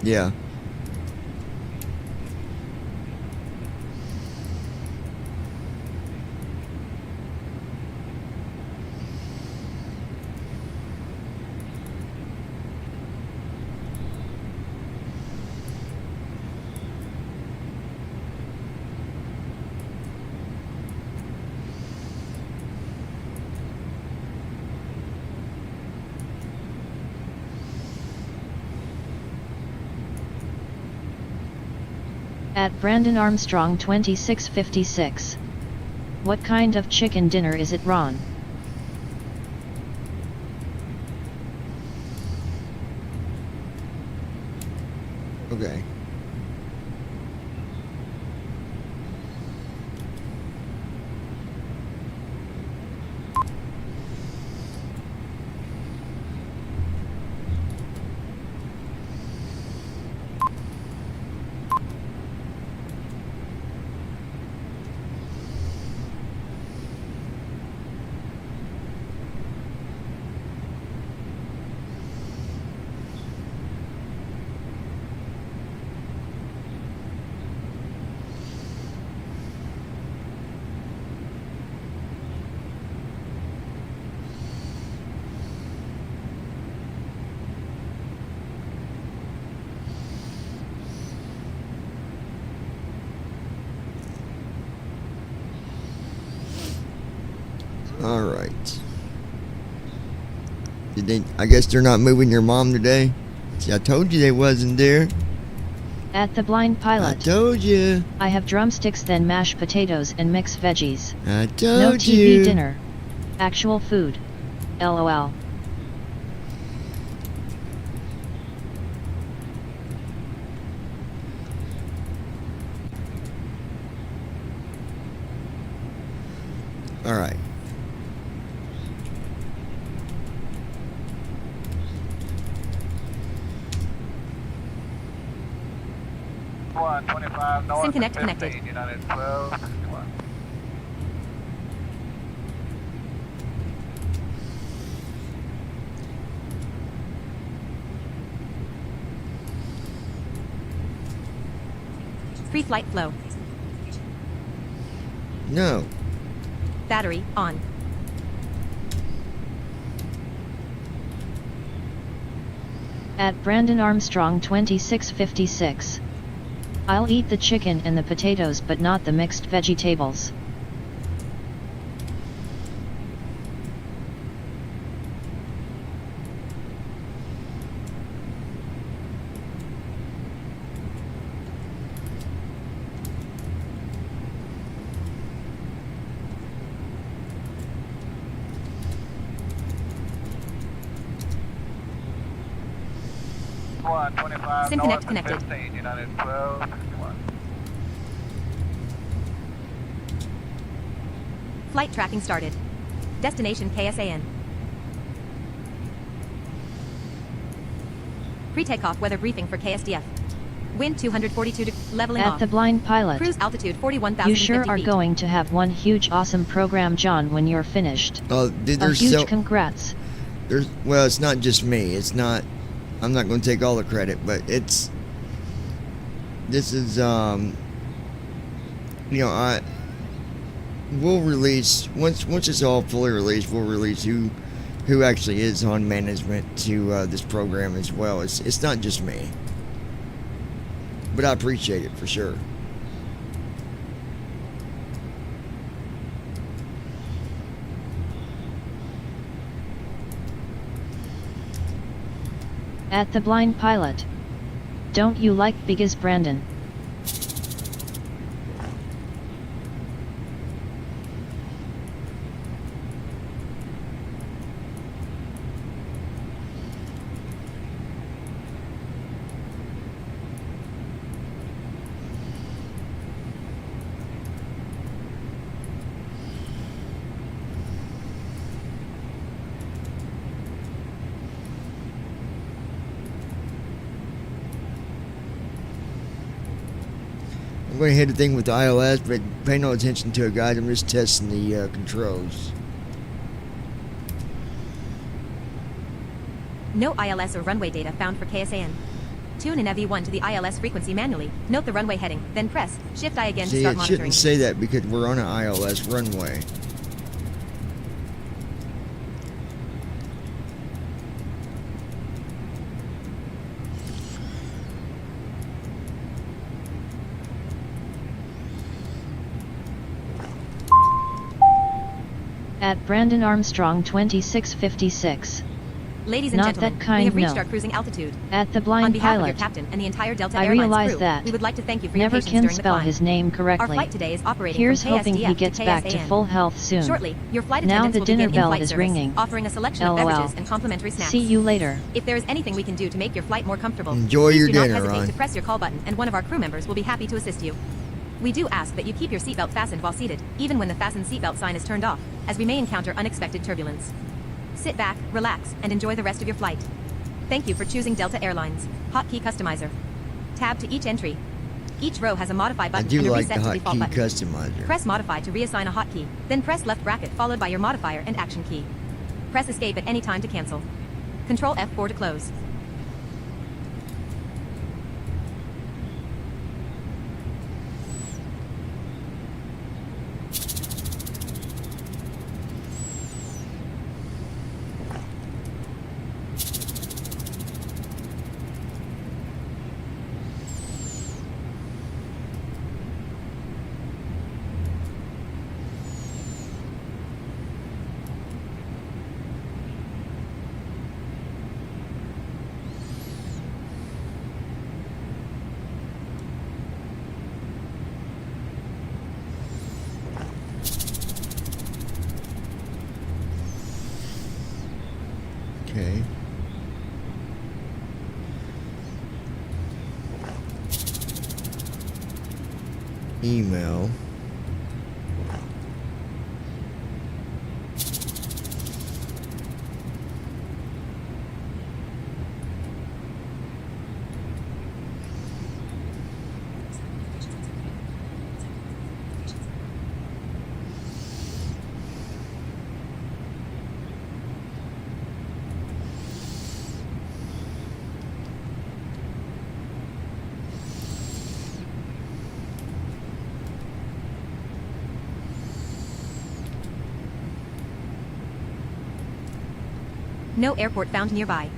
Yeah. At Brandon Armstrong 2656. What kind of chicken dinner is it, Ron? Okay. Alright. Did they, I guess they're not moving your mom today? See, I told you they wasn't there. At the Blind Pilot. I told you. I have drumsticks, then mashed potatoes and mixed veggies. I told no TV you. dinner. Actual food. LOL. Alright. SIM Connect connected. Free flight flow. No. Battery on. At Brandon Armstrong 2656. I'll eat the chicken and the potatoes but not the mixed vegetables. SIM Connect connected. Flight tracking started. Destination KSAN. Pre-takeoff weather briefing for KSDF. Wind 242 leveling At off. the Blind Pilot. Cruise altitude 41,000 You sure are feet. going to have one huge awesome program, John, when you're finished. Oh, A there's huge congrats. There's, well, it's not just me. It's not, I'm not going to take all the credit, but this is, we'll release, once it's all fully released, we'll release who actually is on management to this program as well. It's not just me. But I appreciate it for sure. At the Blind Pilot. Don't you like Biggest Brandon? I'm going to hit a thing with the ILS, but pay no attention to it, guys. I'm just testing the controls. No ILS or runway data found for KSAN. Tune in EV1 to the ILS frequency manually. Note the runway heading, then press Shift-I again to See, start it monitoring. shouldn't say that because we're on an ILS runway. At Brandon Armstrong 2656. Ladies and Not gentlemen, that kind, we have reached no. our cruising altitude. At the On blind behalf of your pilot. captain and the entire Delta I Airlines realize crew, that. we would like to thank you for Never your patience can during the spell climb. his name correctly. Our flight today is operating Here's from hoping KSDF he gets to back to KSAN. full health soon. Shortly, your flight Now attendants the will dinner begin bell in-flight is service, ringing. offering a selection of LOL. beverages and complimentary snacks. See you later. If there is anything we can do to make your flight more comfortable, Enjoy please your do dinner, not hesitate Ron. to press your call button and one of our crew members will be happy to assist you. We do ask that you keep your seatbelt fastened while seated, even when the fasten seatbelt sign is turned off, as we may encounter unexpected turbulence. Sit back, relax, and enjoy the rest of your flight. Thank you for choosing Delta Airlines. Hotkey Customizer. Tab to each entry. Each row has a modify I button do and a like reset the to default hotkey button. customizer. Press modify to reassign a hotkey, then press left bracket followed by your modifier and action key. Press escape at any time to cancel. Control F4 to close. Okay. Email. No airport found nearby.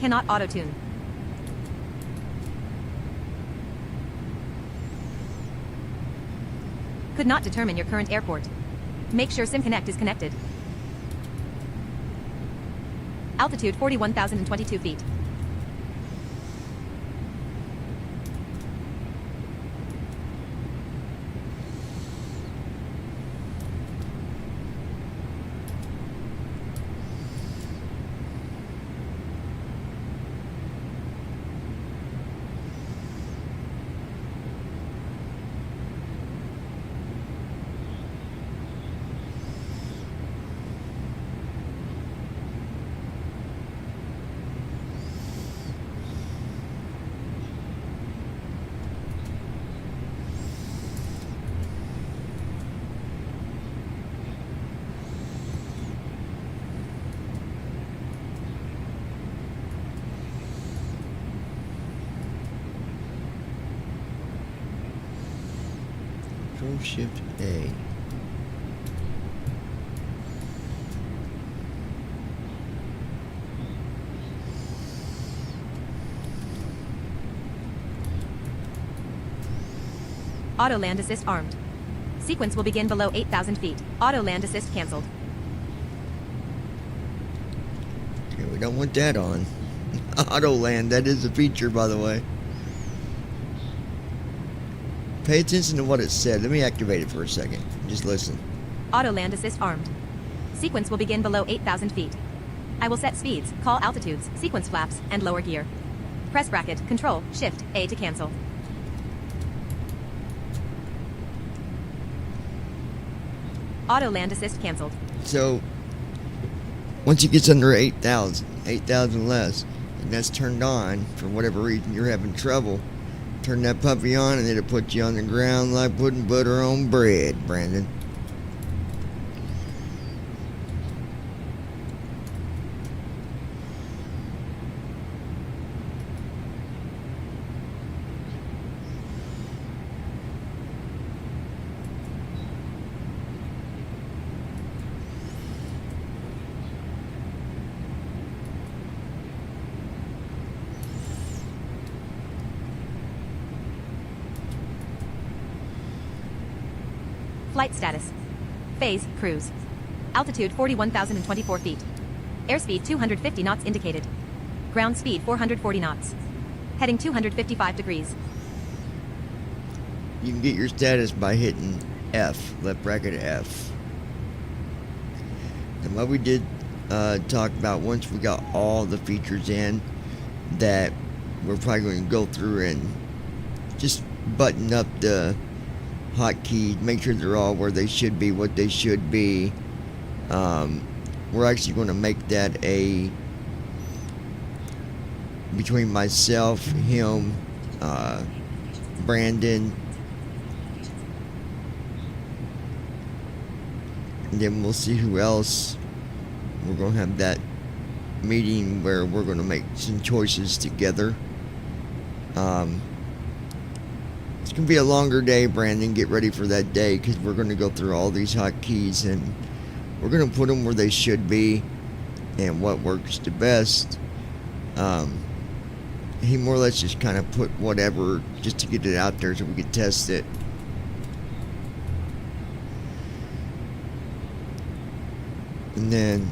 Cannot auto-tune. Could not determine your current airport. Make sure SimConnect is connected. Altitude 41,022 feet. Control Shift A. Auto land assist armed. Sequence will begin below 8,000 feet. Auto land assist cancelled. Okay, we don't want that on. Auto land, that is a feature, by the way. Pay attention to what it said. Let me activate it for a second. Just listen. Auto land assist armed. Sequence will begin below 8,000 feet. I will set speeds, call altitudes, sequence flaps, and lower gear. Press bracket, Control, Shift, A to cancel. Auto land assist cancelled. So, once it gets under 8,000 less, and that's turned on, for whatever reason you're having trouble, turn that puppy on and it'll put you on the ground like putting butter on bread, Brandon. Flight status. Phase, cruise. Altitude 41,024 feet. Airspeed 250 knots indicated. Ground speed 440 knots. Heading 255 degrees. You can get your status by hitting F, left bracket F. And what we did talk about, once we got all the features in, that we're probably going to go through and just button up the hotkeys, make sure they're all where they should be, what they should be. We're actually going to make that a between myself, him, Brandon, and then we'll see who else. We're going to have that meeting where we're going to make some choices together. It's going to be a longer day, Brandon. Get ready for that day, because we're going to go through all these hotkeys and we're going to put them where they should be and what works the best. He more or less just kind of put whatever just to get it out there so we could test it. And then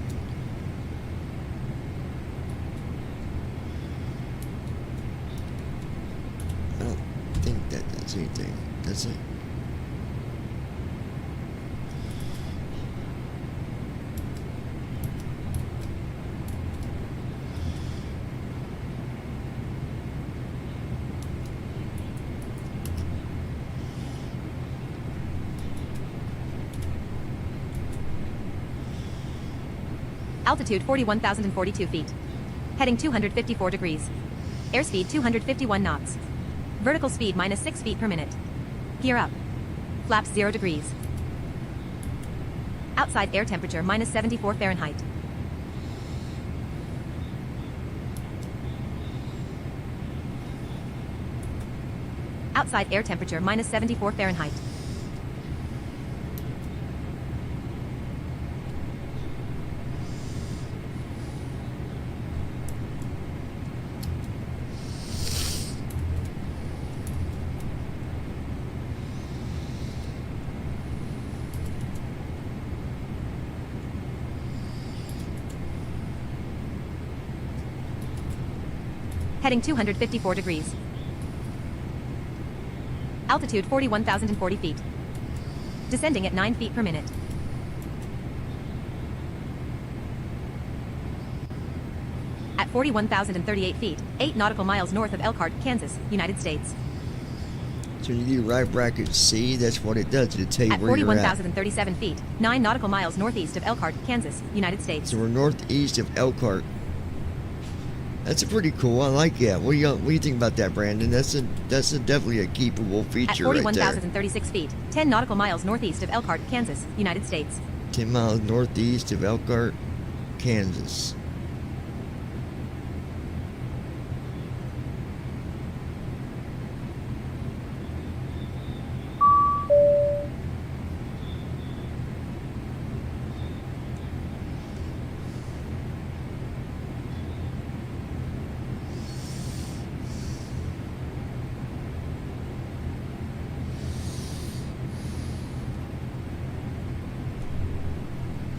I don't think that does anything, does it? Altitude 41,042 feet. Heading 254 degrees. Airspeed 251 knots. Vertical speed minus 6 feet per minute. Gear up. Flaps 0 degrees. Outside air temperature minus 74 Fahrenheit. Outside air temperature minus 74 Fahrenheit. Heading 254 degrees. Altitude 41,040 feet. Descending at 9 feet per minute. At 41,038 feet, 8 nautical miles north of Elkhart, Kansas, United States. So you do right bracket C, that's what it does. It'll tell you At where you're at. 41,037 feet, 9 nautical miles northeast of Elkhart, Kansas, United States. So we're northeast of Elkhart. That's a pretty cool. I like that. What do you think about that, Brandon? That's definitely a keepable feature At right there. 41,036 feet, 10 nautical miles northeast of Elkhart, Kansas, United States. 10 miles northeast of Elkhart, Kansas.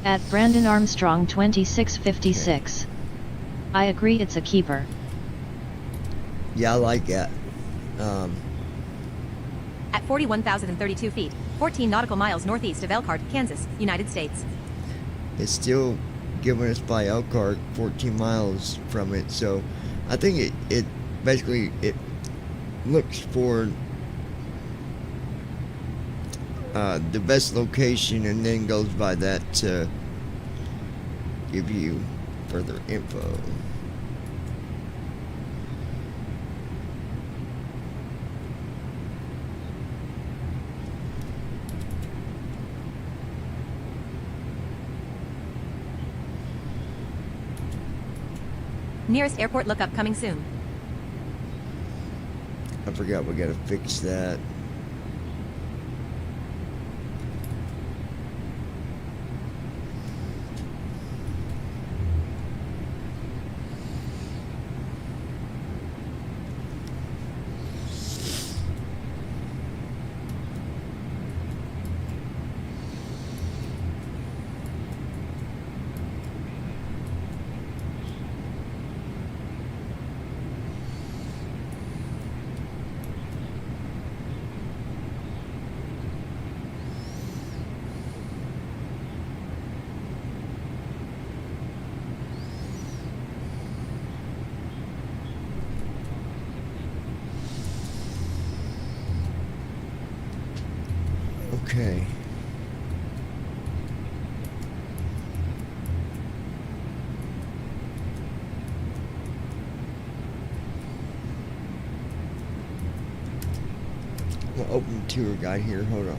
At Brandon Armstrong 2656. I agree it's a keeper. Yeah, I like that. At 41,032 feet, 14 nautical miles northeast of Elkhart, Kansas, United States. It's still giving us by Elkhart 14 miles from it, so I think it basically it looks for the best location and then goes by that to give you further info. Nearest airport lookup coming soon. I forgot we gotta fix that. Okay. I'm gonna open the tour guide here. Hold on.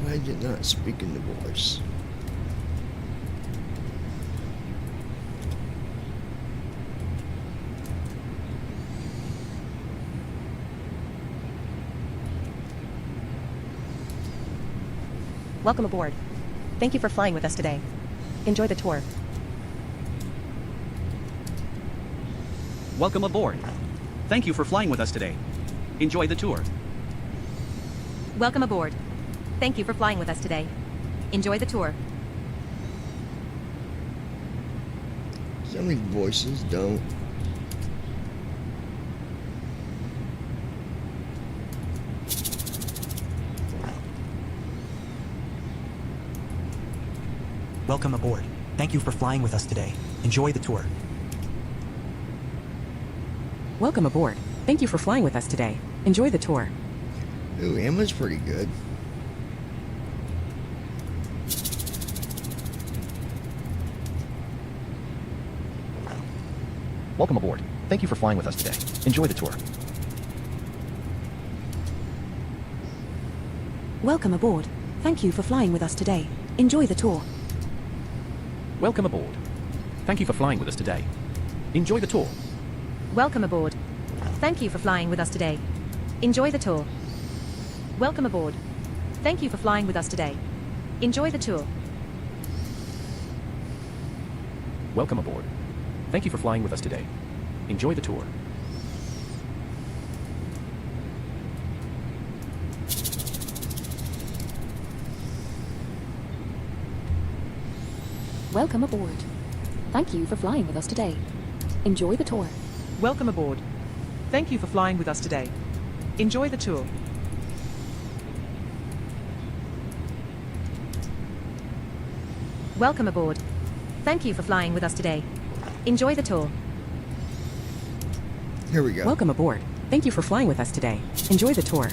Why did not speak in the voice? Welcome aboard. Thank you for flying with us today. Enjoy the tour. Welcome aboard. Thank you for flying with us today. Enjoy the tour. Welcome aboard. Thank you for flying with us today. Enjoy the tour. Some of these voices don't. Welcome aboard. Thank you for flying with us today. Enjoy the tour. Welcome aboard. Thank you for flying with us today. Enjoy the tour. Ooh, Emma's pretty good. Welcome aboard. Thank you for flying with us today. Enjoy the tour. Welcome aboard. Thank you for flying with us today. Enjoy the tour. Welcome aboard. Thank you for flying with us today. Enjoy the tour. Welcome aboard. Thank you for flying with us today. Enjoy the tour. Welcome aboard. Thank you for flying with us today. Enjoy the tour. Welcome aboard. Thank you for flying with us today. Enjoy the tour. Welcome aboard. Thank you for flying with us today. Enjoy the tour. Welcome aboard. Thank you for flying with us today. Enjoy the tour. Welcome aboard. Thank you for flying with us today. Enjoy the tour. Here we go. Welcome aboard. Thank you for flying with us today. Enjoy the tour.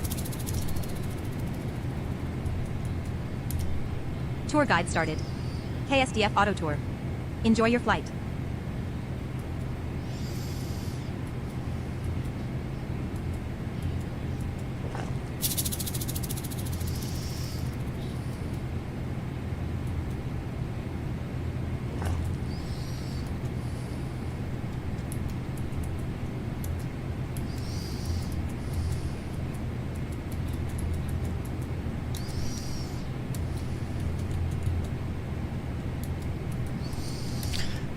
Tour guide started. KSDF Auto Tour. Enjoy your flight.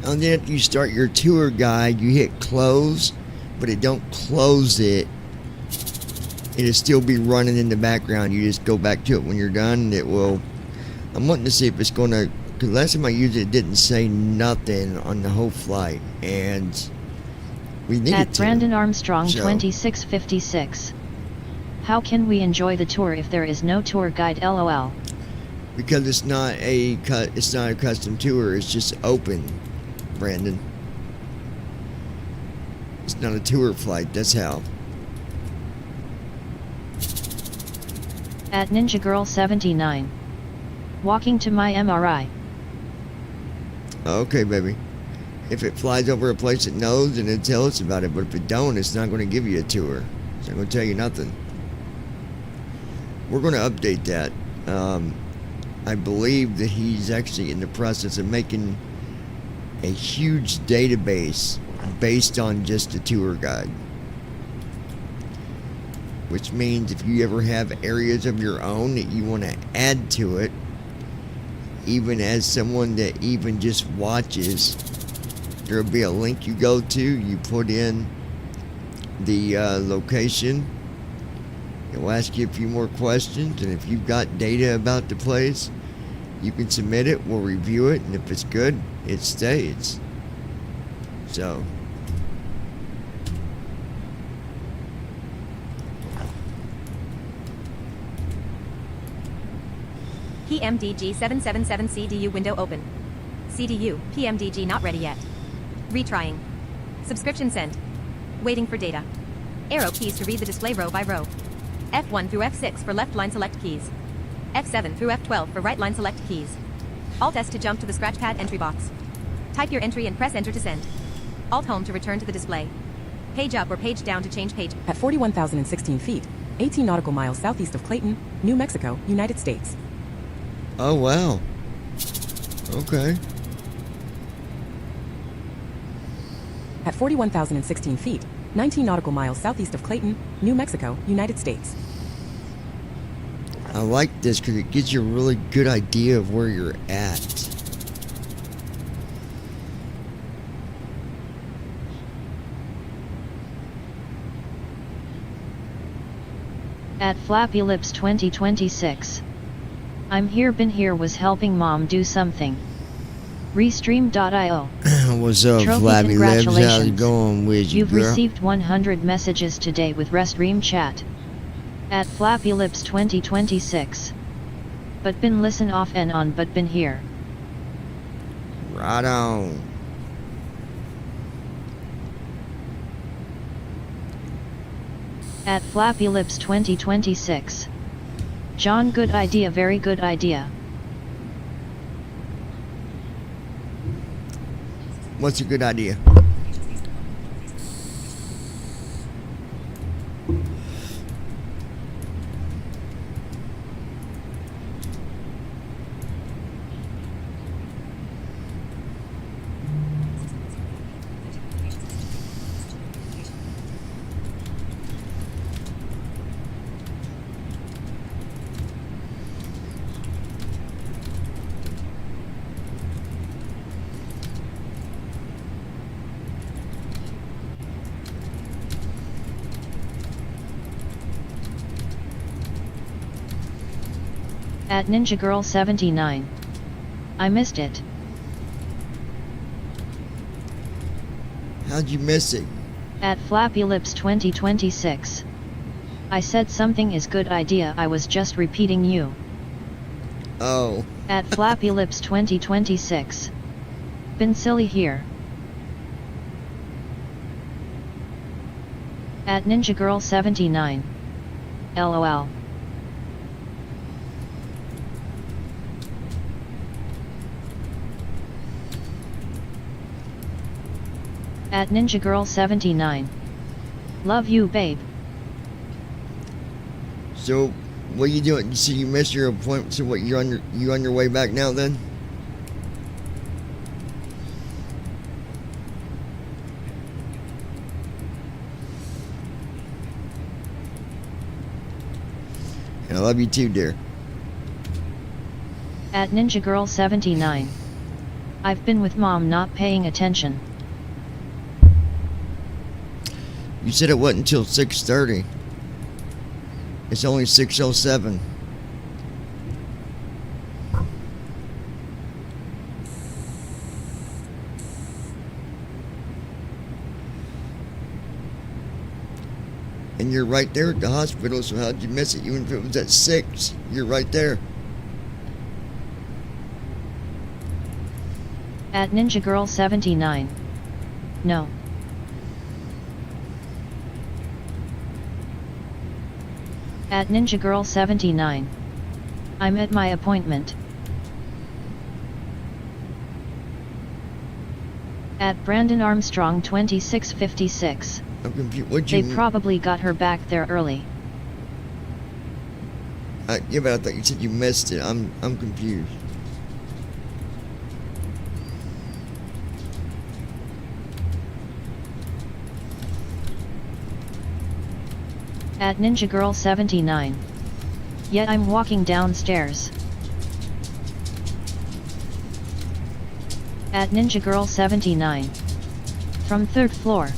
And then after you start your tour guide, you hit close, but it don't close it. It'll still be running in the background. You just go back to it when you're done. It will. I'm wanting to see if it's going to, because last time I used it, it didn't say nothing on the whole flight. And We need At it to. Brandon Armstrong So- 2656. How can we enjoy the tour if there is no tour guide? LOL. Because it's not a custom tour. It's just open, Brandon. It's not a tour flight. That's how. At Ninja Girl 79. Walking to my MRI. Okay, baby. If it flies over a place it knows, then it tell us about it. But if it don't, it's not going to give you a tour. It's not going to tell you nothing. We're going to update that. I believe that he's actually in the process of making a huge database based on just a tour guide. Which means if you ever have areas of your own that you want to add to it, even as someone that even just watches, there'll be a link you go to, you put in the location, it will ask you a few more questions, and if you've got data about the place, you can submit it, we'll review it, and if it's good, it stays. So PMDG 777 CDU window open. CDU, PMDG not ready yet. Retrying. Subscription sent. Waiting for data. Arrow keys to read the display row by row. F1 through F6 for left line select keys. F7 through F12 for right line select keys. Alt S to jump to the scratchpad entry box. Type your entry and press enter to send. Alt home to return to the display. Page up or page down to change page. At 41,016 feet, 18 nautical miles southeast of Clayton, New Mexico, United States. oh wow. Okay. At 41,016 feet, 19 nautical miles southeast of Clayton, New Mexico, United States. I like this because it gives you a really good idea of where you're at. At Flappy Lips 2026. I'm here, been here, was helping mom do something. Restream.io. What's up, Trophy, Flappy Lips? How's it congratulations. going with you, You've girl? received 100 messages today with Restream chat. At Flappy Lips 2026. But been listen off and on, but been here. Right on. At Flappy Lips 2026. John, good idea, very good idea. What's a good idea? At Ninja Girl 79. I missed it. How'd you miss it? At Flappy Lips 2026. I said something is good idea, I was just repeating you. Oh. At Flappy Lips 2026. Been silly here. At Ninja Girl 79. LOL. At Ninja Girl 79. Love you, babe. So, what are you doing? So you missed your appointment. So what? You on your way back now? Then? And I love you too, dear. At Ninja Girl 79. I've been with mom, not paying attention. You said it wasn't until 6:30. It's only 6:07. And you're right there at the hospital, so how'd you miss it? Even if it was at 6, you're right there. At Ninja Girl 79. No. At Ninja Girl 79. I'm at my appointment. At Brandon Armstrong 2656. I'm confused. What'd you They probably got her back there early. Yeah, but I thought you said you missed it. I'm confused. At Ninja Girl 79. Yet I'm walking downstairs. At Ninja Girl 79. From 3rd floor.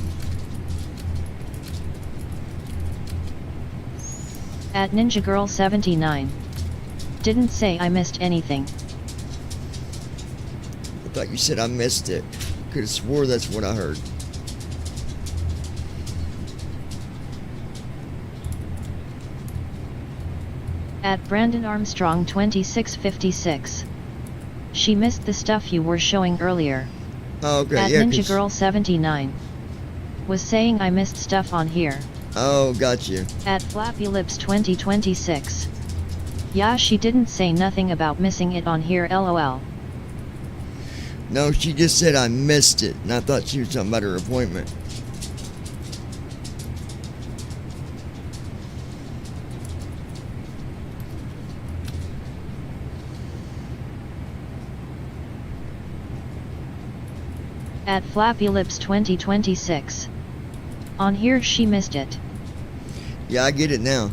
At Ninja Girl 79. Didn't say I missed anything. I thought you said I missed it. Could have swore that's what I heard. At Brandon Armstrong 2656. She missed the stuff you were showing earlier. Oh, okay, At yeah. Ninja Girl 79. Was saying I missed stuff on here. Oh, got you. At Flappy Lips 2026. Yeah, she didn't say nothing about missing it on here, lol. No, she just said I missed it, and I thought she was talking about her appointment. At Flappy Lips 2026. On here she missed it. Yeah, I get it now.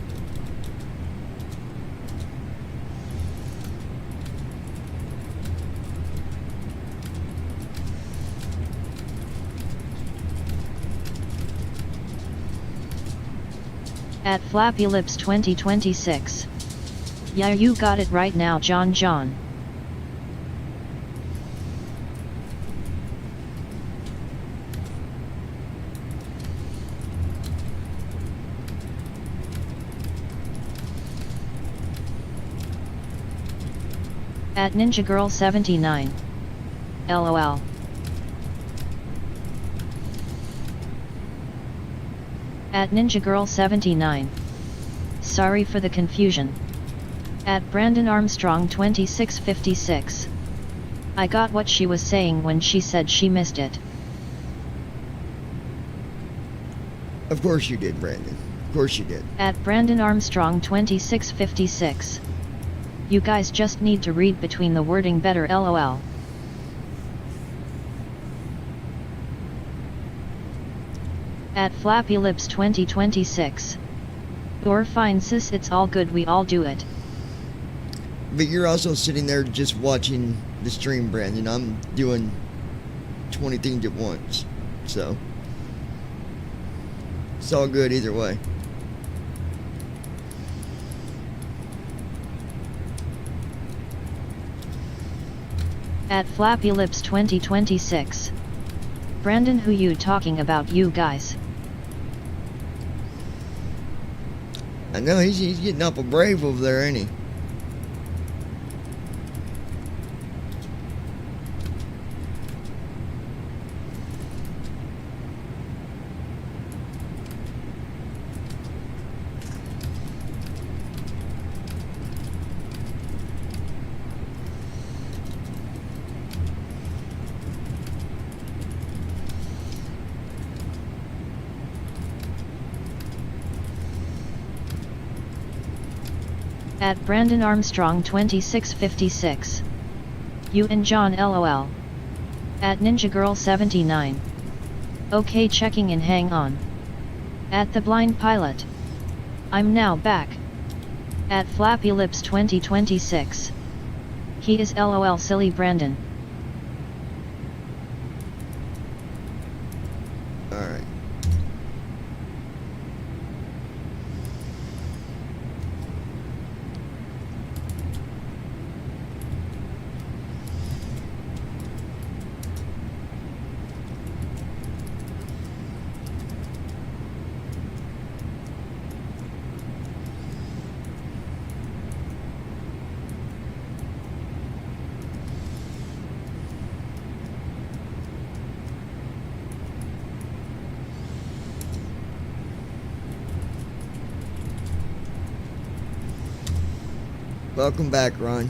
At Flappy Lips 2026. Yeah, you got it right now, John. At Ninja Girl 79. LOL. At Ninja Girl 79. Sorry for the confusion. At Brandon Armstrong 2656. I got what she was saying when she said she missed it. Of course you did, Brandon. Of course you did. At Brandon Armstrong 2656. You guys just need to read between the wording better, lol. At Flappy Lips 2026. You're fine sis, it's all good, we all do it. But you're also sitting there just watching the stream, Brandon. I'm doing 20 things at once. So, it's all good either way. At Flappy Lips 2026. Brandon, who you talking about, you guys? I know he's getting awful brave over there, ain't he? At Brandon Armstrong 2656. You and John, lol. At Ninja Girl 79. Okay, checking in, hang on. At The Blind Pilot. I'm now back. At Flappy Lips 2026. He is lol silly Brandon. Alright. Welcome back, Ron.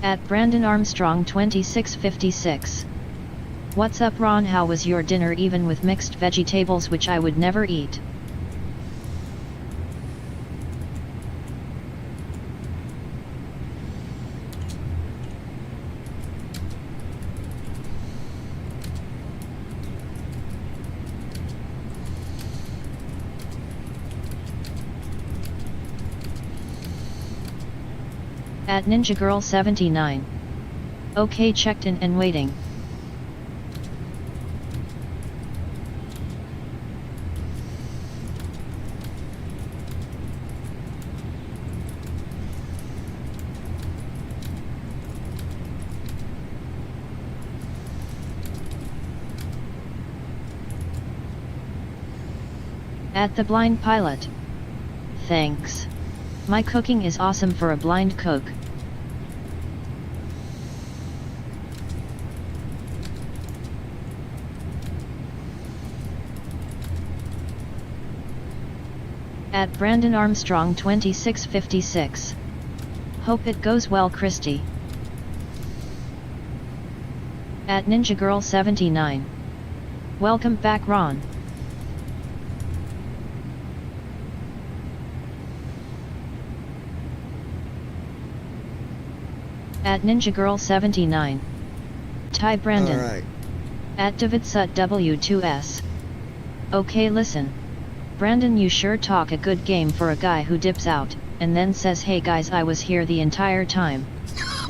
At Brandon Armstrong 2656. What's up, Ron? How was your dinner, even with mixed vegetables, which I would never eat? At Ninja Girl 79. Okay, checked in and waiting. At the Blind Pilot. Thanks. My cooking is awesome for a blind cook. At Brandon Armstrong 2656. Hope it goes well, Christy. At Ninja Girl 79. Welcome back, Ron. At Ninja Girl 79. Ty Brandon. Alright. At Davidsut W2S. Okay, listen. Brandon, you sure talk a good game for a guy who dips out, and then says, hey guys, I was here the entire time.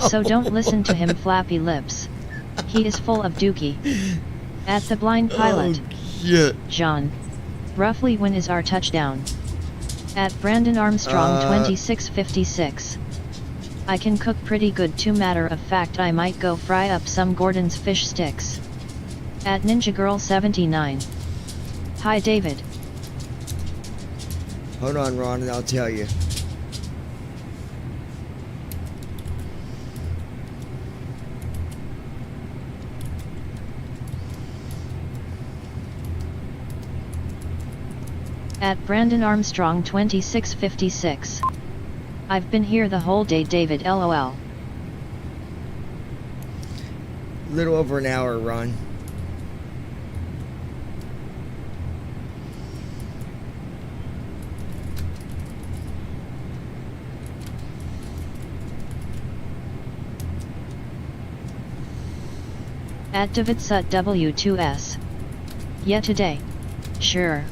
So don't listen to him, flappy lips. He is full of dookie. At the Blind Pilot. Shit. John. Roughly, when is our touchdown? At Brandon Armstrong 2656. I can cook pretty good too, matter of fact I might go fry up some Gordon's fish sticks. At Ninja Girl 79. Hi David. Hold on, Ron, and I'll tell you. At Brandon Armstrong 2656. I've been here the whole day, David, LOL. Little over an hour, Ron. At Davidsut W2S. Yeah, today. Sure.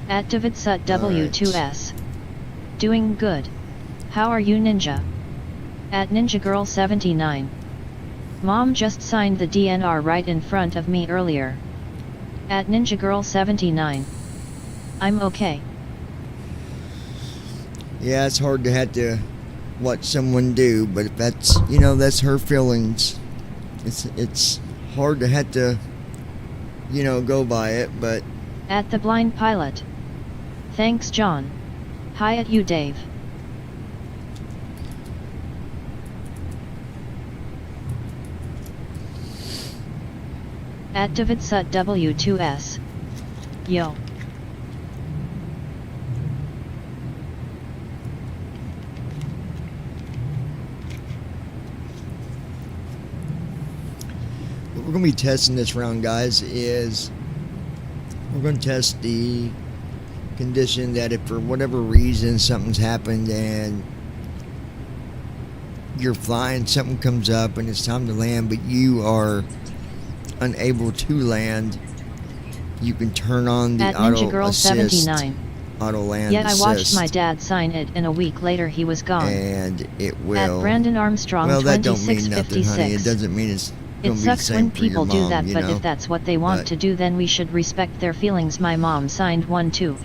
At Davidsut W2S. Doing good. How are you, Ninja? At Ninja Girl 79. Mom just signed the DNR right in front of me earlier. At Ninja Girl 79. I'm okay. Yeah, it's hard to have to watch someone do, but if that's, you know, that's her feelings. It's hard to have to, you know, go by it, but... At the Blind Pilot. Thanks, John. Hi at you, Dave. At Davidsut W2S. Yo. What we're going to be testing this round, guys, is we're going to test the condition that if for whatever reason something's happened and you're flying, something comes up and it's time to land, but you are unable to land, you can turn on the at auto Ninja Girl assist, 79. auto land Yet I watched assist, my dad sign it, and a week later he was gone. and it will. At Brandon Armstrong well, that don't mean nothing, 2656. honey. It doesn't mean it's It gonna be the sucks same when for your people do mom, that, you but know? if that's what they want But- to do, then we should respect their feelings. My mom signed one too.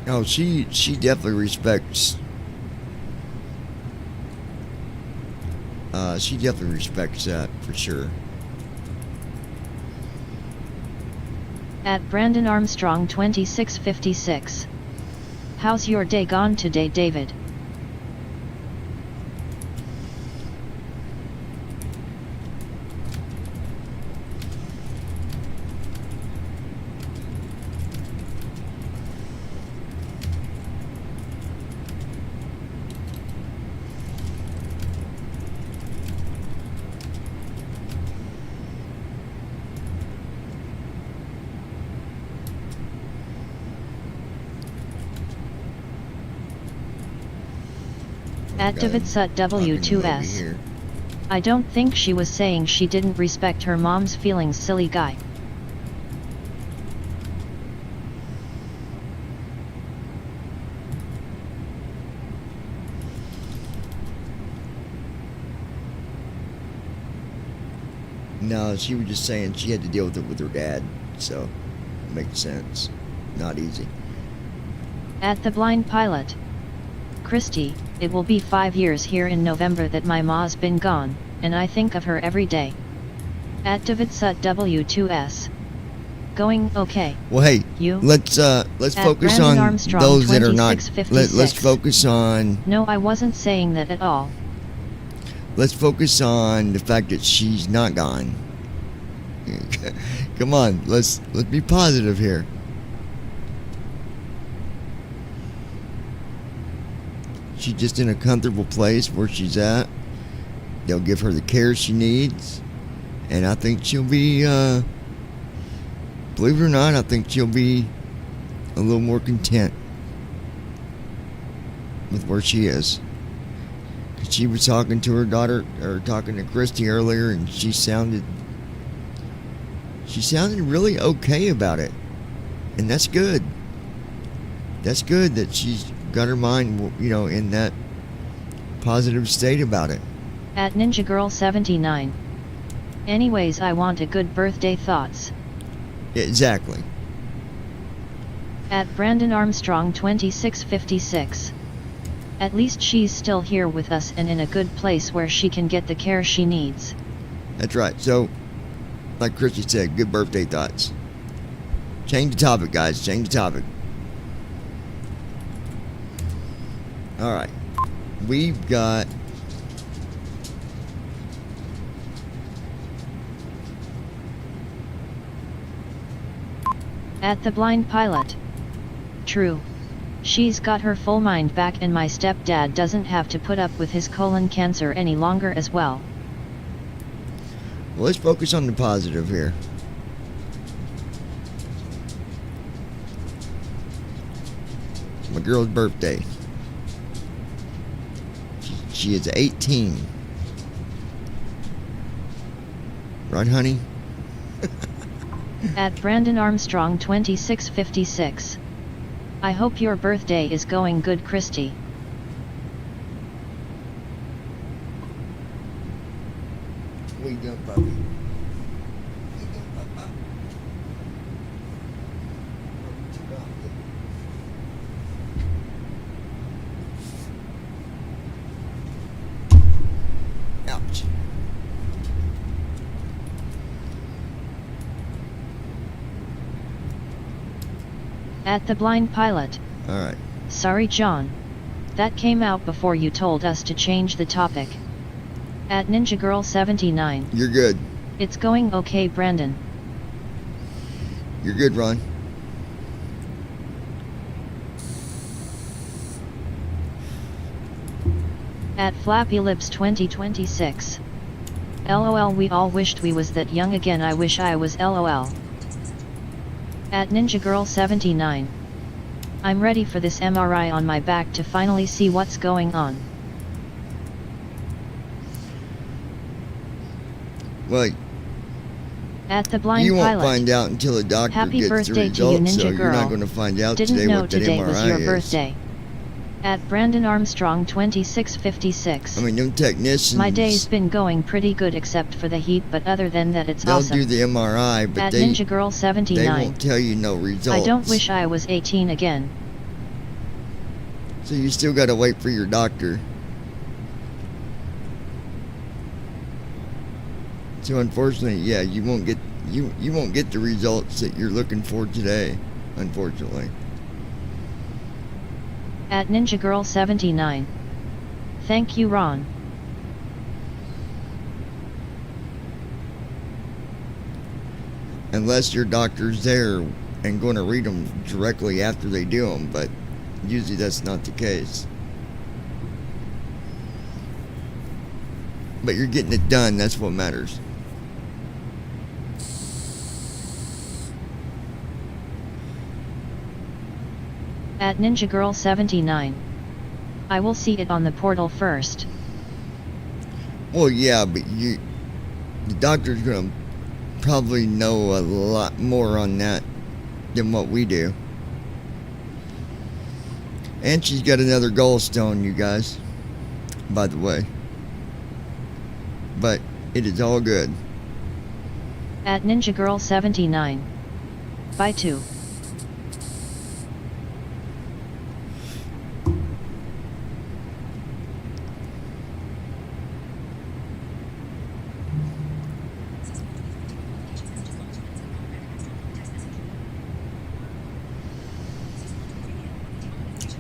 Oh, she definitely respects. She definitely respects that for sure. At Brandon Armstrong 2656. How's your day gone today, David? At Davidsut W2S. Here. I don't think she was saying she didn't respect her mom's feelings, silly guy. No, she was just saying she had to deal with it with her dad, so it makes sense. Not easy. At the blind pilot. Christy, it will be 5 years here in November that my ma's been gone, and I think of her every day. At Davidsut W2S. Going okay. Well, hey, You? let's At focus Brandon on Armstrong, those that are not. 2656. Let's focus on. No, I wasn't saying that at all. Let's focus on the fact that she's not gone. Come on, let's be positive here. She's just in a comfortable place where she's at. They'll give her the care she needs, and I think she'll be, believe it or not, I think she'll be a little more content with where she is. She was talking to her daughter, or talking to Christy earlier, and she sounded really okay about it, and that's good. That's good that she's got her mind, in that positive state about it. At Ninja Girl 79. Anyways, I want a good birthday thoughts. Yeah, exactly. At Brandon Armstrong 2656. At least she's still here with us and in a good place where she can get the care she needs. That's right. So, like Christy said, good birthday thoughts. Change the topic, guys. Change the topic. All right. We've got... At the blind pilot. True. She's got her full mind back and my stepdad doesn't have to put up with his colon cancer any longer as well. Well, let's focus on the positive here. My girl's birthday. She is 18. Right, honey? At Brandon Armstrong 2656. I hope your birthday is going good, Christy. We go, puppy. Ouch. At the blind pilot. Alright. Sorry, John. That came out before you told us to change the topic. At Ninja Girl 79. You're good. It's going okay, Brandon. You're good, Ron. At Flappy Lips 2026. LOL, we all wished we was that young again. I wish I was LOL. At Ninja Girl 79. I'm ready for this MRI on my back to finally see what's going on. Well, at the blind you won't pilot. find out until the doctor Happy gets the birthday results, to you, Ninja so Girl. you're not going to find out Didn't today know what that today MRI was your is. birthday. At Brandon Armstrong 2656. I mean, them technicians... My day's been going pretty good except for the heat, but other than that it's they'll awesome. do the MRI, but at they, Ninja Girl 79. they won't tell you no results. I don't wish I was 18 again. So you still got to wait for your doctor. So unfortunately, yeah, you won't get the results that you're looking for today, unfortunately. At Ninja Girl 79. Thank you, Ron. Unless your doctor's there and going to read them directly after they do them, but usually that's not the case. But you're getting it done, that's what matters. At Ninja Girl 79. I will see it on the portal first. Well, yeah, but the doctor's gonna probably know a lot more on that than what we do. And she's got another gallstone, you guys, by the way. But it is all good. At Ninja Girl 79. By 2.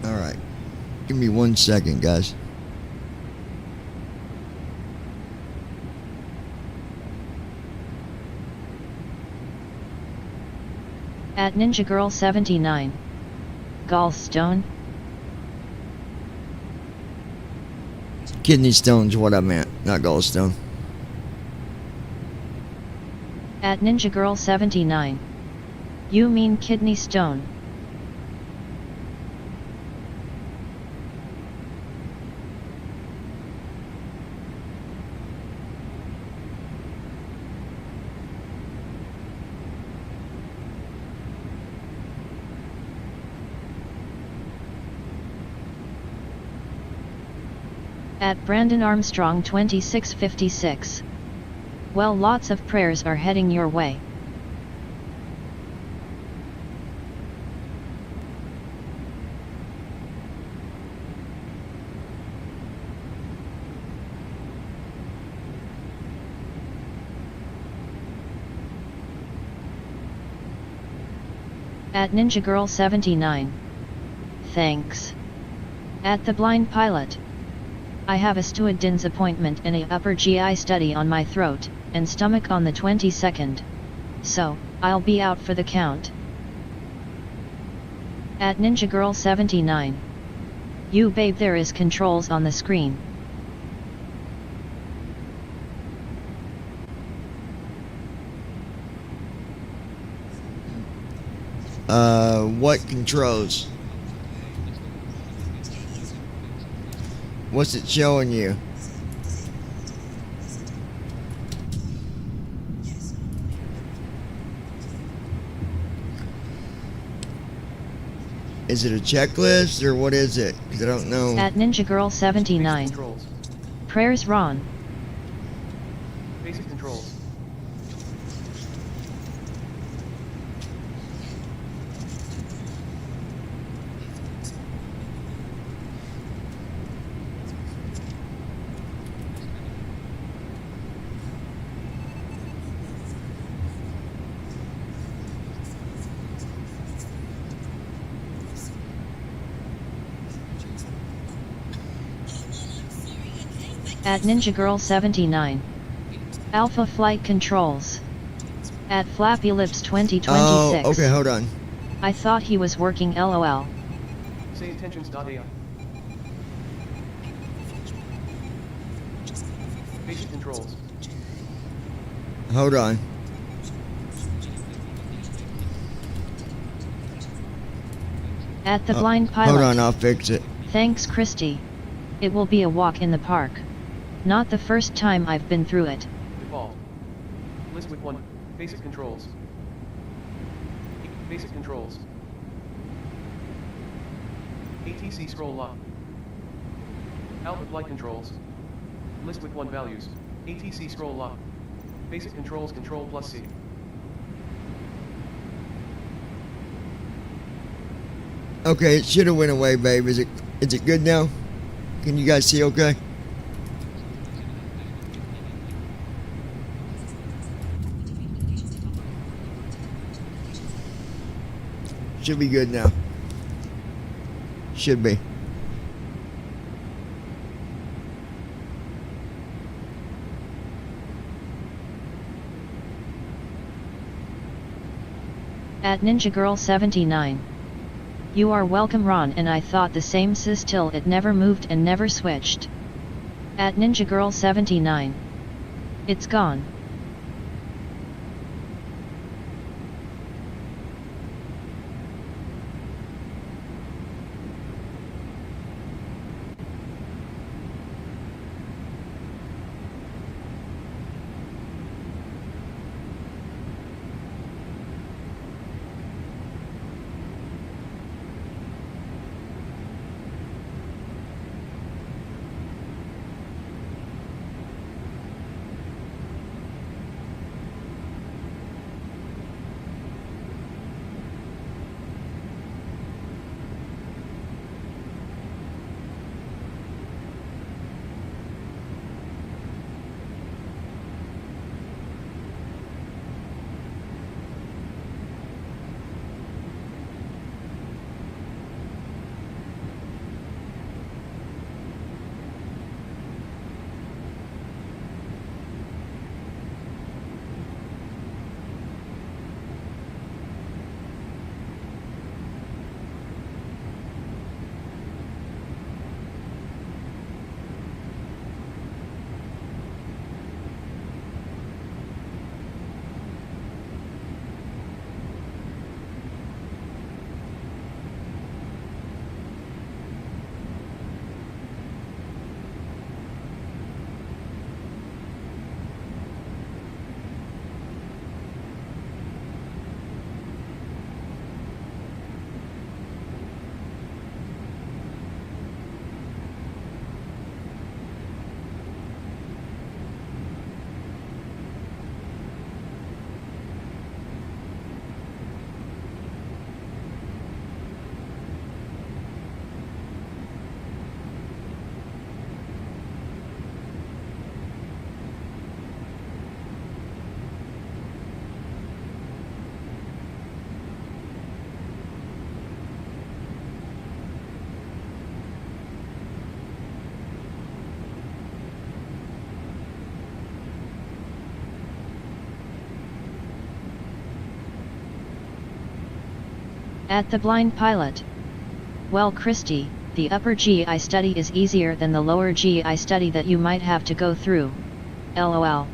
Alright. Give me 1 second, guys. At Ninja Girl 79. Gallstone? Kidney stone's what I meant, not gallstone. At Ninja Girl 79. You mean kidney stone? At Brandon Armstrong 2656. Well, lots of prayers are heading your way. At Ninja Girl 79. Thanks. At The Blind Pilot. I have a stewardess appointment and a upper GI study on my throat and stomach on the 22nd. So, I'll be out for the count. At Ninja Girl 79. You babe, there is controls on the screen. What controls? What's it showing you? Is it a checklist or what is it? Because I don't know. At Ninja Girl 79. Prayers Ron. Basic controls. At Ninja Girl 79. Alpha Flight Controls. At Flappy Lips 2026. Oh, okay, hold on. I thought he was working LOL. Say intentions.ai. Basic controls. Hold on. At The Blind Pilot. Hold on, I'll fix it. Thanks, Christy. It will be a walk in the park. Not the first time I've been through it. Default. List with 1. Basic controls. Basic controls. ATC scroll lock. Alpha flight controls. List with 1 values. ATC scroll lock. Basic controls control plus C. Okay, it should have went away, babe. Is it good now? Can you guys see okay? Should be good now. Should be. At Ninja Girl 79. You are welcome, Ron, and I thought the same sis till it never moved and never switched. At Ninja Girl 79. It's gone. At the blind pilot. Well, Christy, the upper GI study is easier than the lower GI study that you might have to go through. LOL.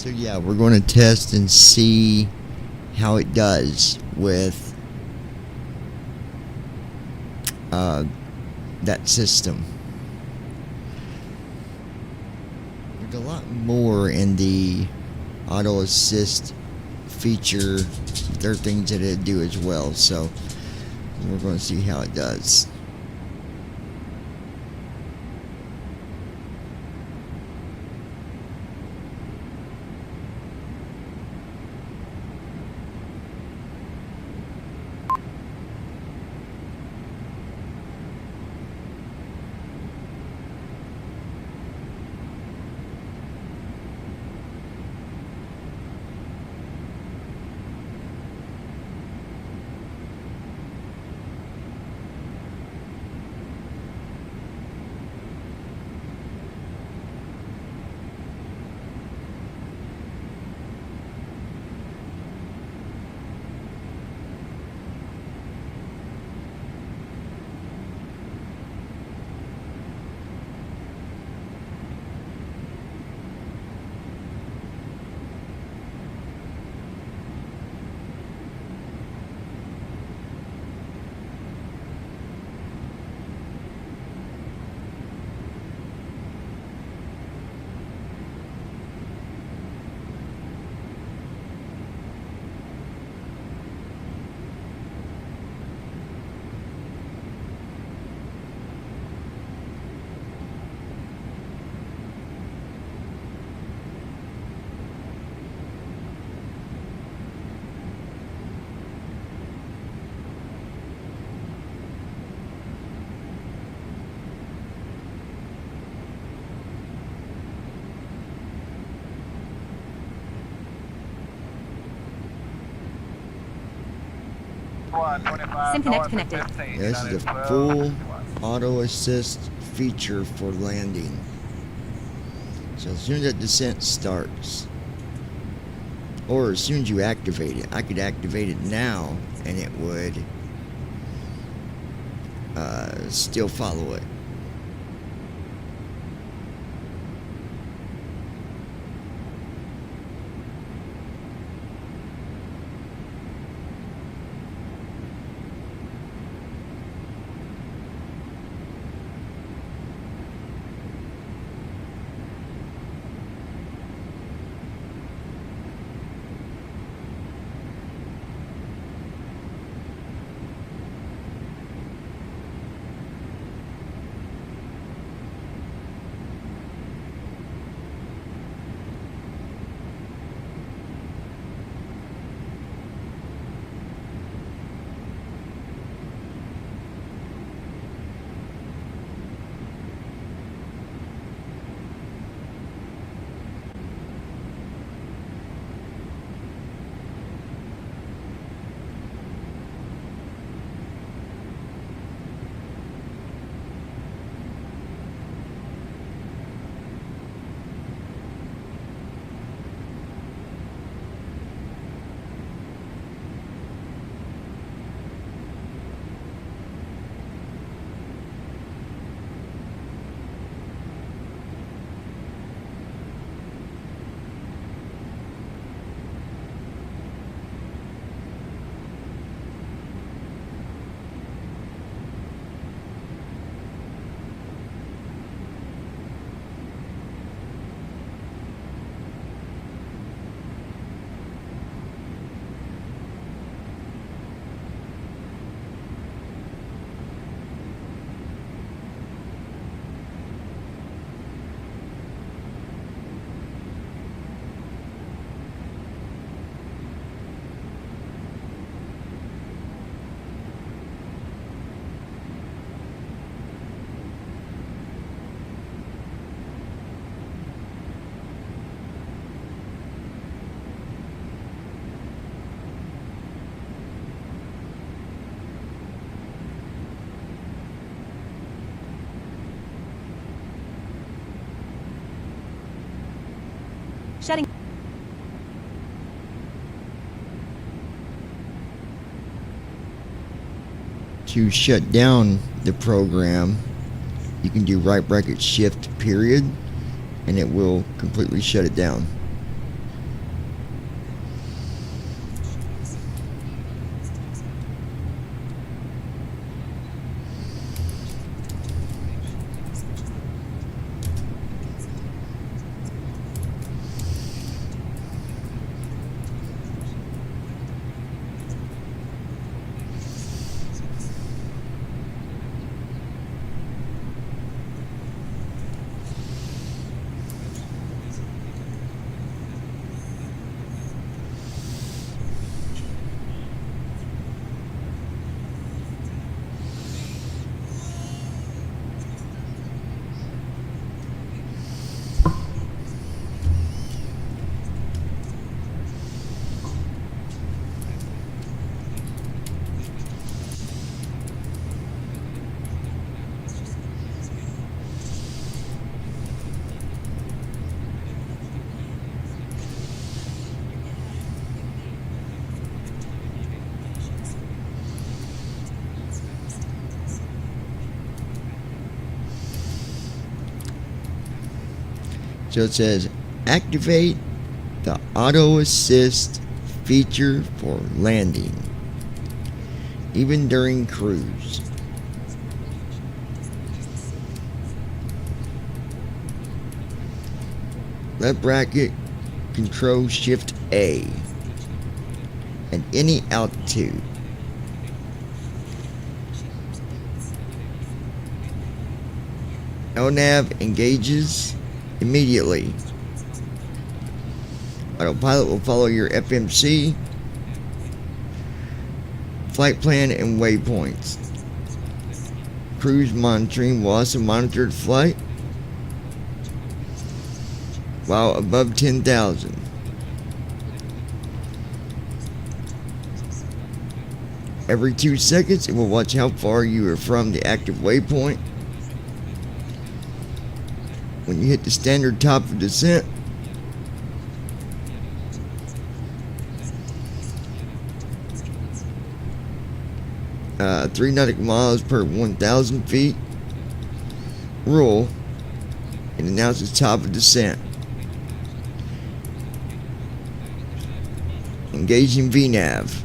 So yeah, we're going to test and see how it does with that system. There's a lot more in the auto assist feature. There are things that it do as well, so we're going to see how it does. SimConnect connected. This is a full auto assist feature for landing. So as soon as that descent starts, or as soon as you activate it, I could activate it now and it would still follow it. Shutting. To shut down the program, you can do right bracket shift period, and it will completely shut it down. So it says activate the auto assist feature for landing, even during cruise. Left bracket control shift A at any altitude. LNAV engages immediately. Autopilot will follow your FMC, flight plan, and waypoints. Cruise monitoring will also monitor the flight while above 10,000. Every 2 seconds, it will watch how far you are from the active waypoint. When you hit the standard top of descent, uh, 3 nautical miles per 1,000 feet rule, and announces top of descent. Engaging VNAV.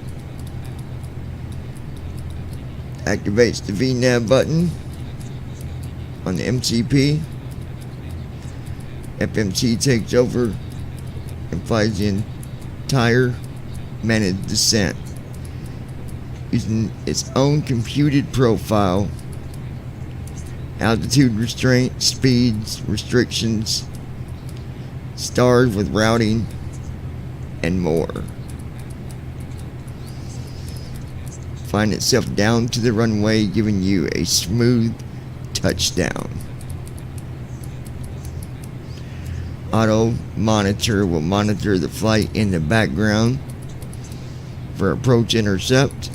Activates the VNAV button on the MCP. FMC takes over and flies the entire managed descent using its own computed profile, altitude restraint, speeds, restrictions, stars with routing, and more. Find itself down to the runway, giving you a smooth touchdown. Auto monitor will monitor the flight in the background for approach intercept.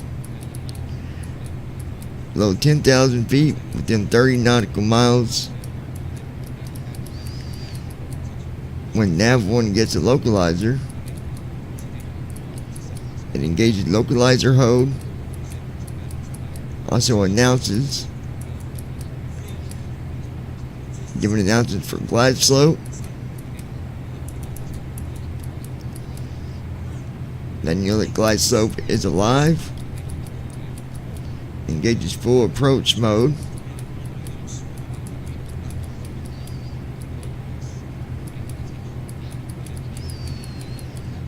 Below 10,000 feet, within 30 nautical miles. When NAV1 gets a localizer, it engages localizer hold. Also announces, giving announcements for glide slope. Then you know that glide slope is alive. Engages full approach mode.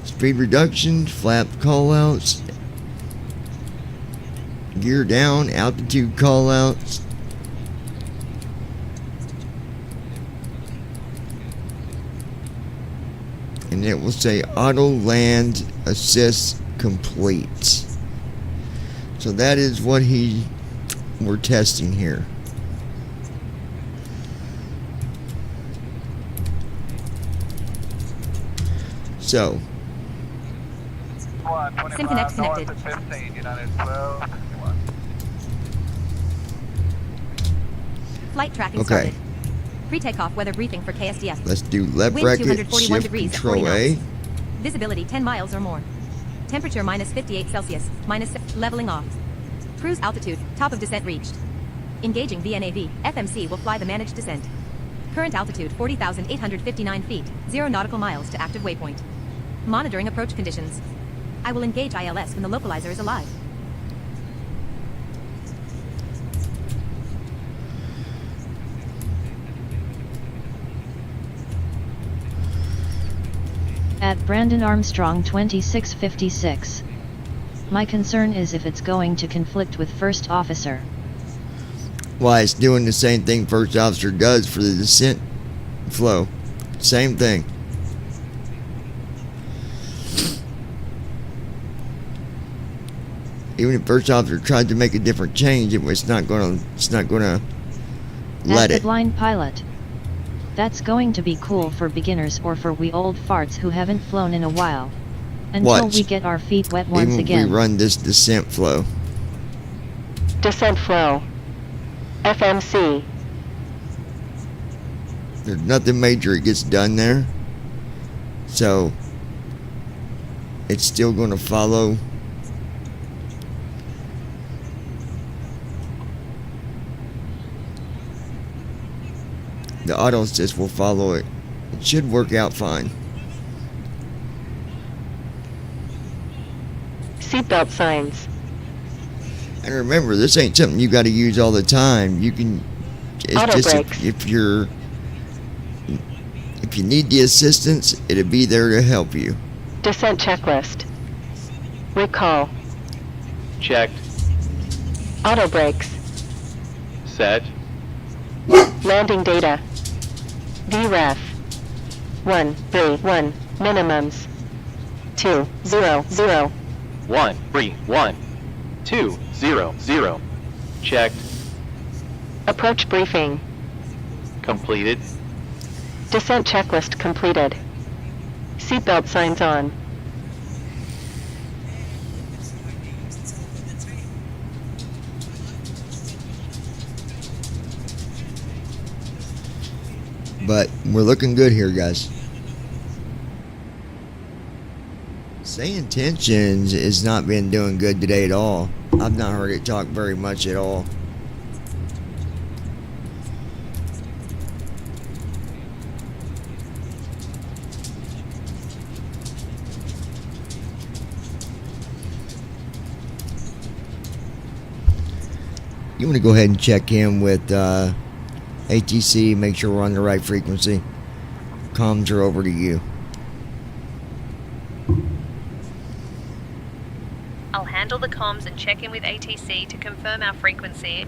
Speed reduction, flap callouts, gear down, altitude callouts. And it will say auto land assist complete. So that is what we're testing here. So SimConnect connected. Flight tracking okay. started. Pre-takeoff weather briefing for KSDF. Let's do left Wind bracket, 241 shift degrees, control 40 A. knots. Visibility 10 miles or more. Temperature minus 58 Celsius, leveling off. Cruise altitude, top of descent reached. Engaging VNAV, FMC will fly the managed descent. Current altitude 40,859 feet, 0 nautical miles to active waypoint. Monitoring approach conditions. I will engage ILS when the localizer is alive. At Brandon Armstrong 2656. My concern is if it's going to conflict with First Officer. Why, it's doing the same thing First Officer does for the descent flow. Same thing. Even if First Officer tried to make a different change, it's not gonna let At it. the blind pilot. That's going to be cool for beginners or for we old farts who haven't flown in a while. Until Watch. we get our feet wet once Even again. if we run this descent flow. Descent flow. FMC. There's nothing major that gets done there. So it's still going to follow the auto assist will follow it. It should work out fine. Seatbelt signs. And remember, this ain't something you got to use all the time. You can. It's Auto just brakes. if you need the assistance, it'll be there to help you. Descent checklist. Recall. Checked. Auto brakes. Set. Landing data. VREF. 131 minimums. 200. 131 200. Checked. Approach briefing. Completed. Descent checklist completed. Seatbelt signs on. But we're looking good here, guys. Say Intentions has not been doing good today at all. I've not heard it talk very much at all. You want to go ahead and check in with ATC, make sure we're on the right frequency. Comms are over to you. I'll handle the comms and check in with ATC to confirm our frequency.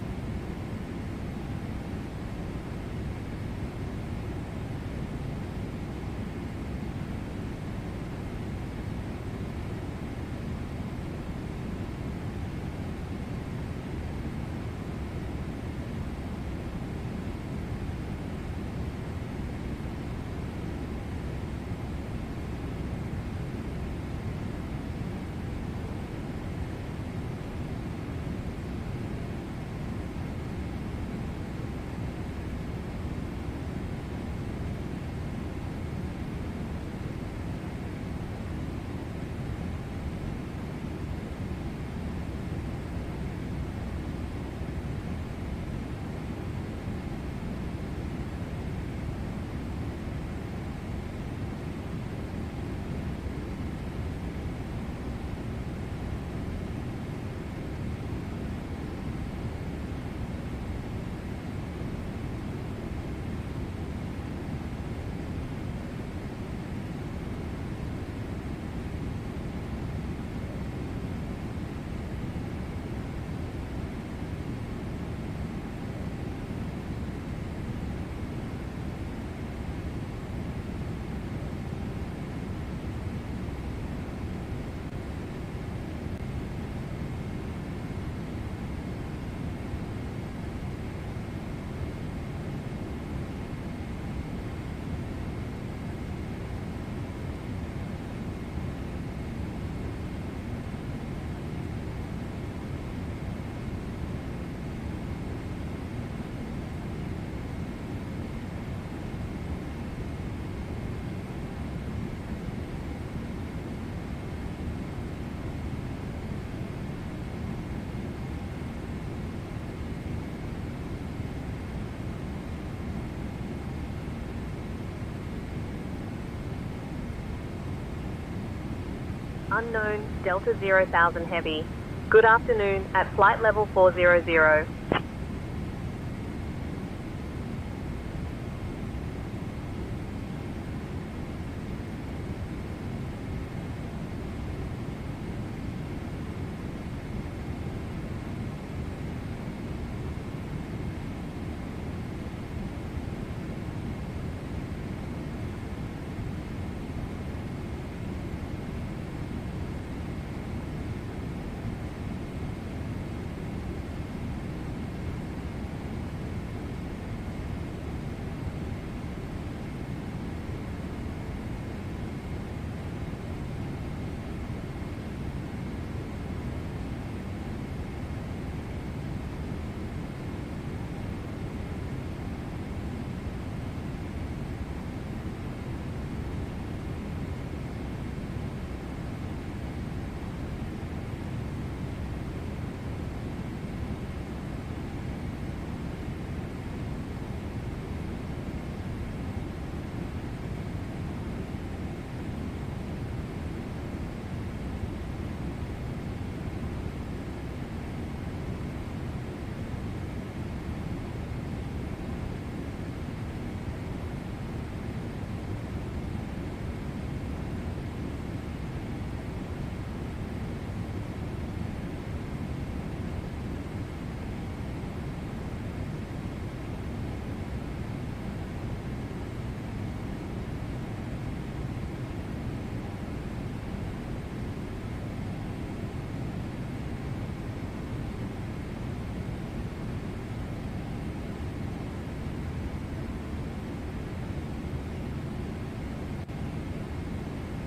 Unknown Delta 0000 Heavy. Good afternoon at flight level 400.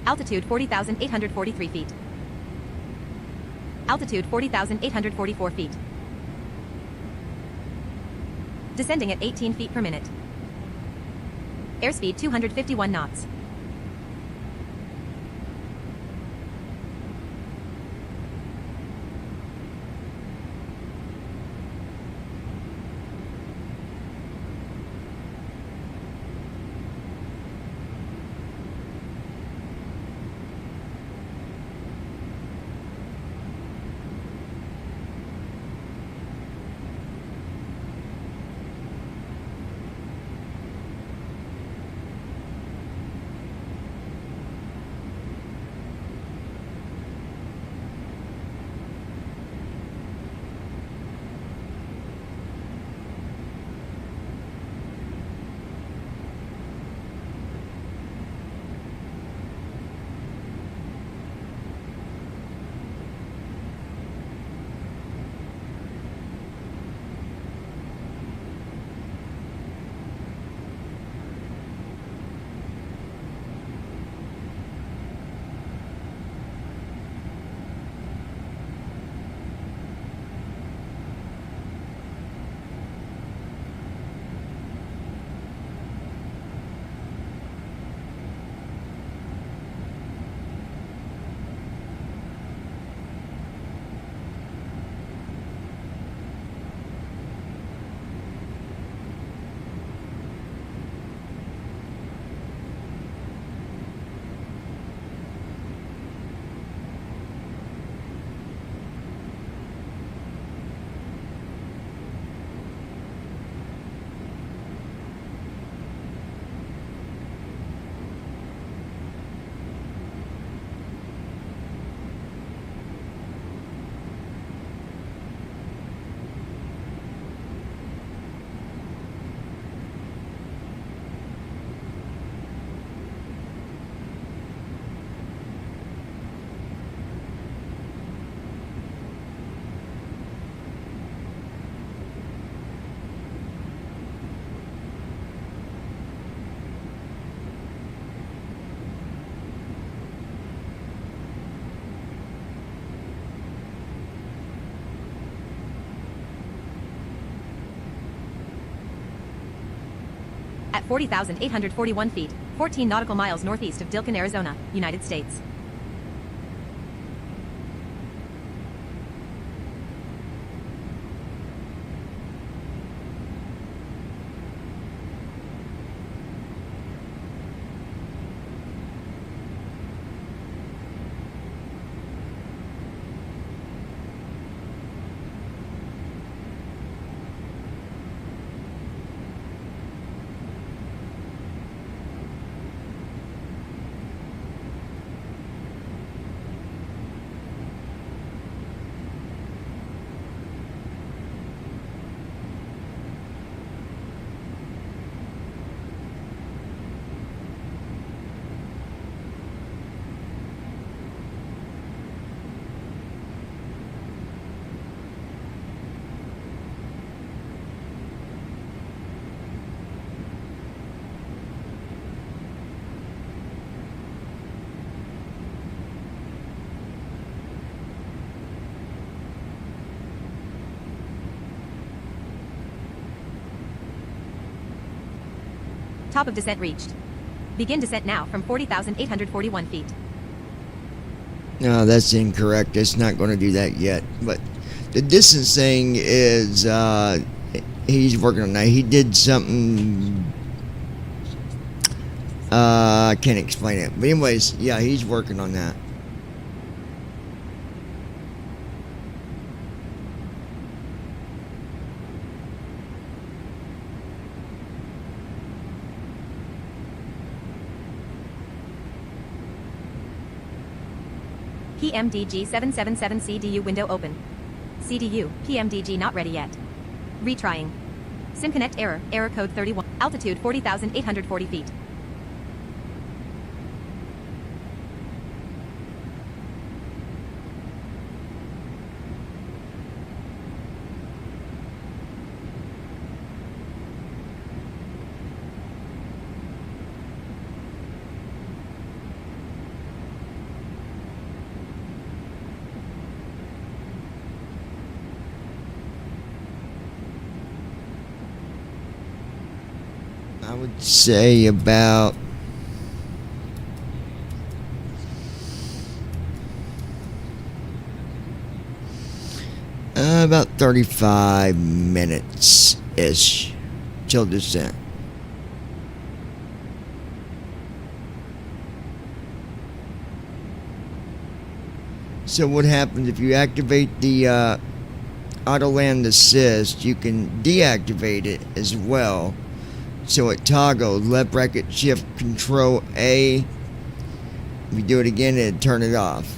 Altitude 40,843 feet. Altitude 40,844 feet. Descending at 18 feet per minute. Airspeed 251 knots. At 40,841 feet, 14 nautical miles northeast of Dilkin, Arizona, United States. Top of descent reached. Begin descent now from 40,841 feet. No, that's incorrect. It's not going to do that yet. But the distance thing is, he's working on that. He did something, I can't explain it. But anyways, yeah, he's working on that. PMDG 777 CDU window open. CDU, PMDG not ready yet. Retrying. SimConnect error, error code 31. Altitude 40,840 feet. I would say about about 35 minutes-ish till descent. So what happens if you activate the auto land assist, you can deactivate it as well. So it toggles left bracket shift control A. If you do it again, it'll turn it off.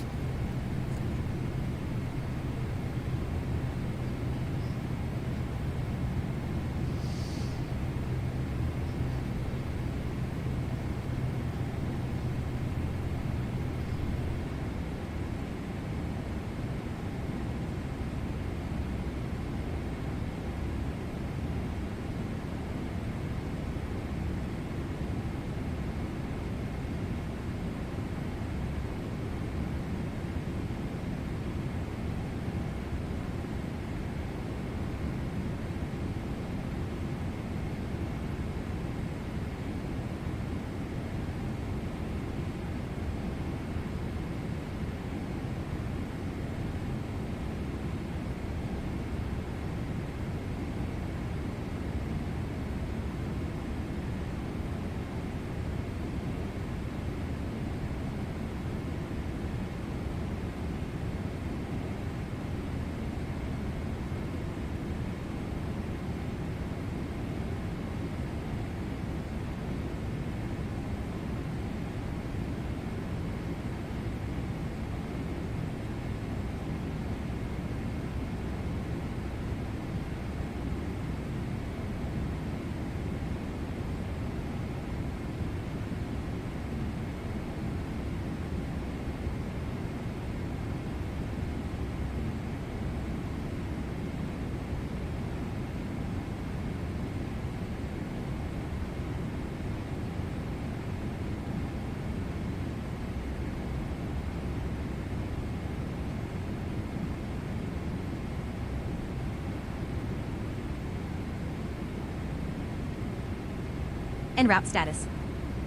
En route status.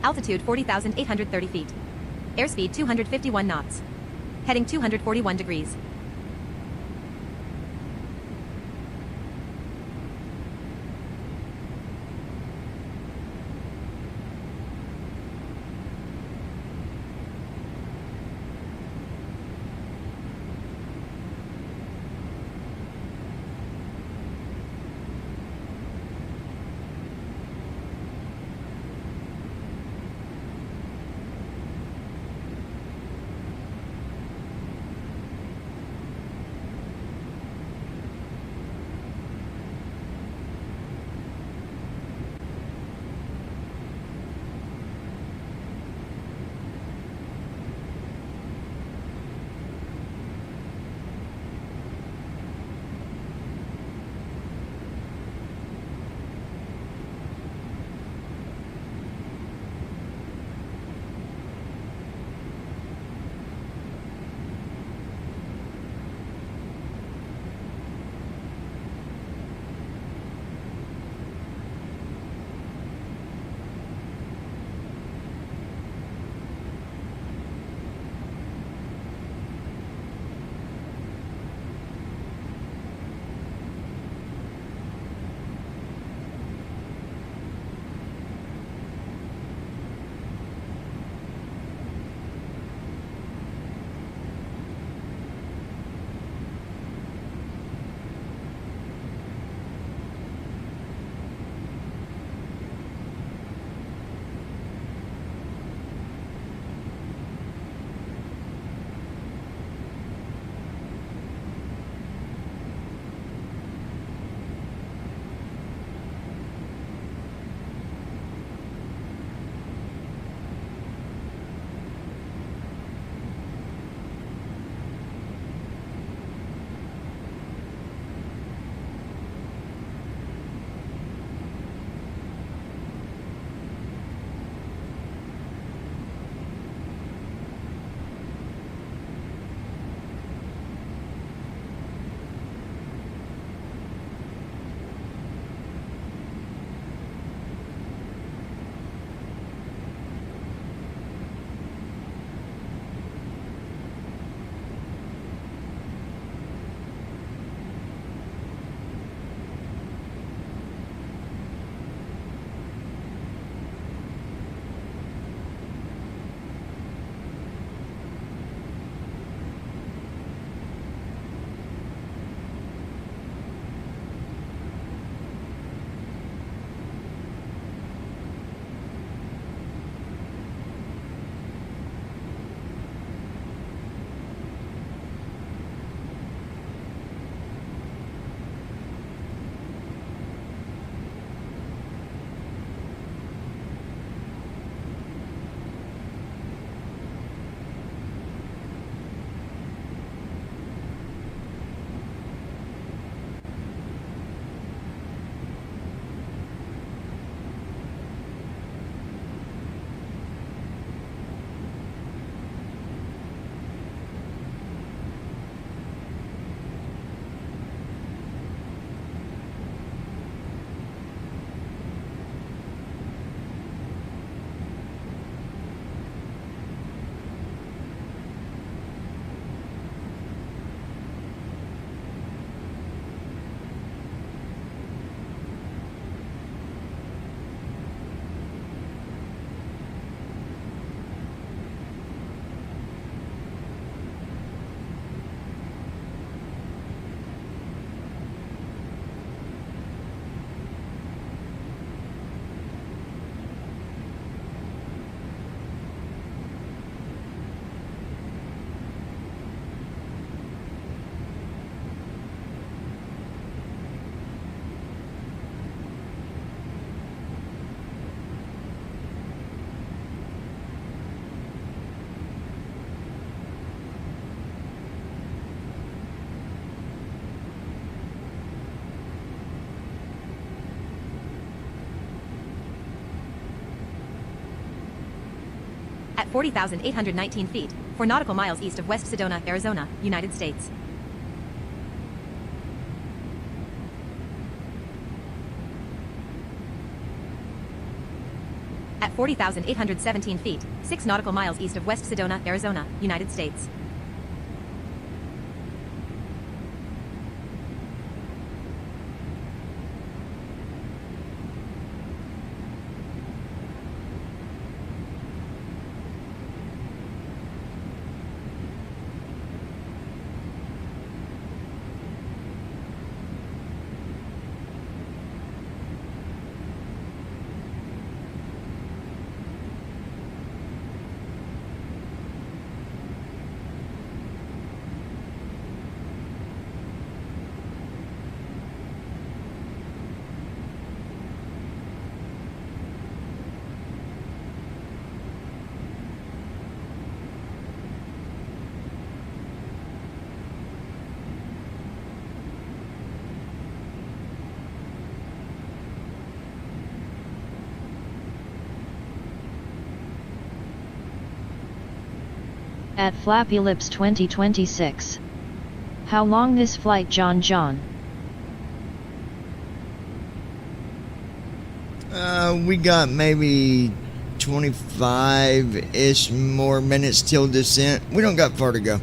Altitude 40,830 feet. Airspeed 251 knots. Heading 241 degrees. At 40,819 feet, 4 nautical miles east of West Sedona, Arizona, United States. At 40,817 feet, 6 nautical miles east of West Sedona, Arizona, United States. At Flappy Lips 2026. How long this flight, John? We got maybe 25-ish more minutes till descent. We don't got far to go.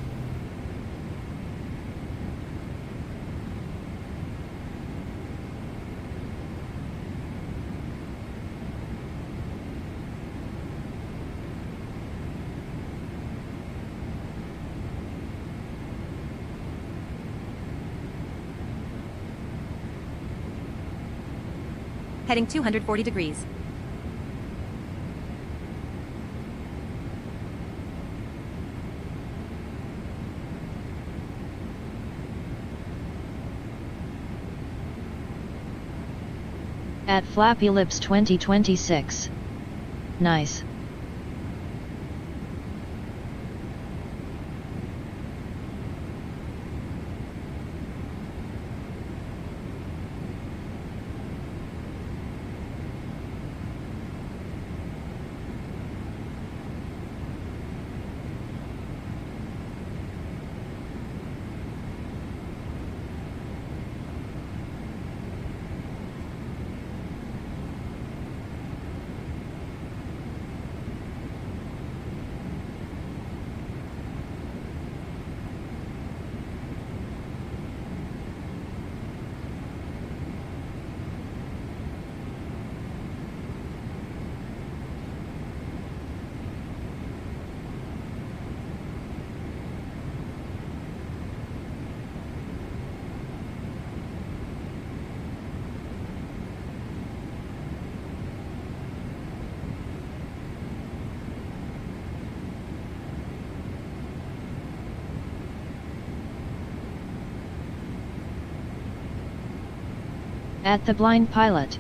Heading 240 degrees. At Flappy Lips 2026. Nice. At the blind pilot.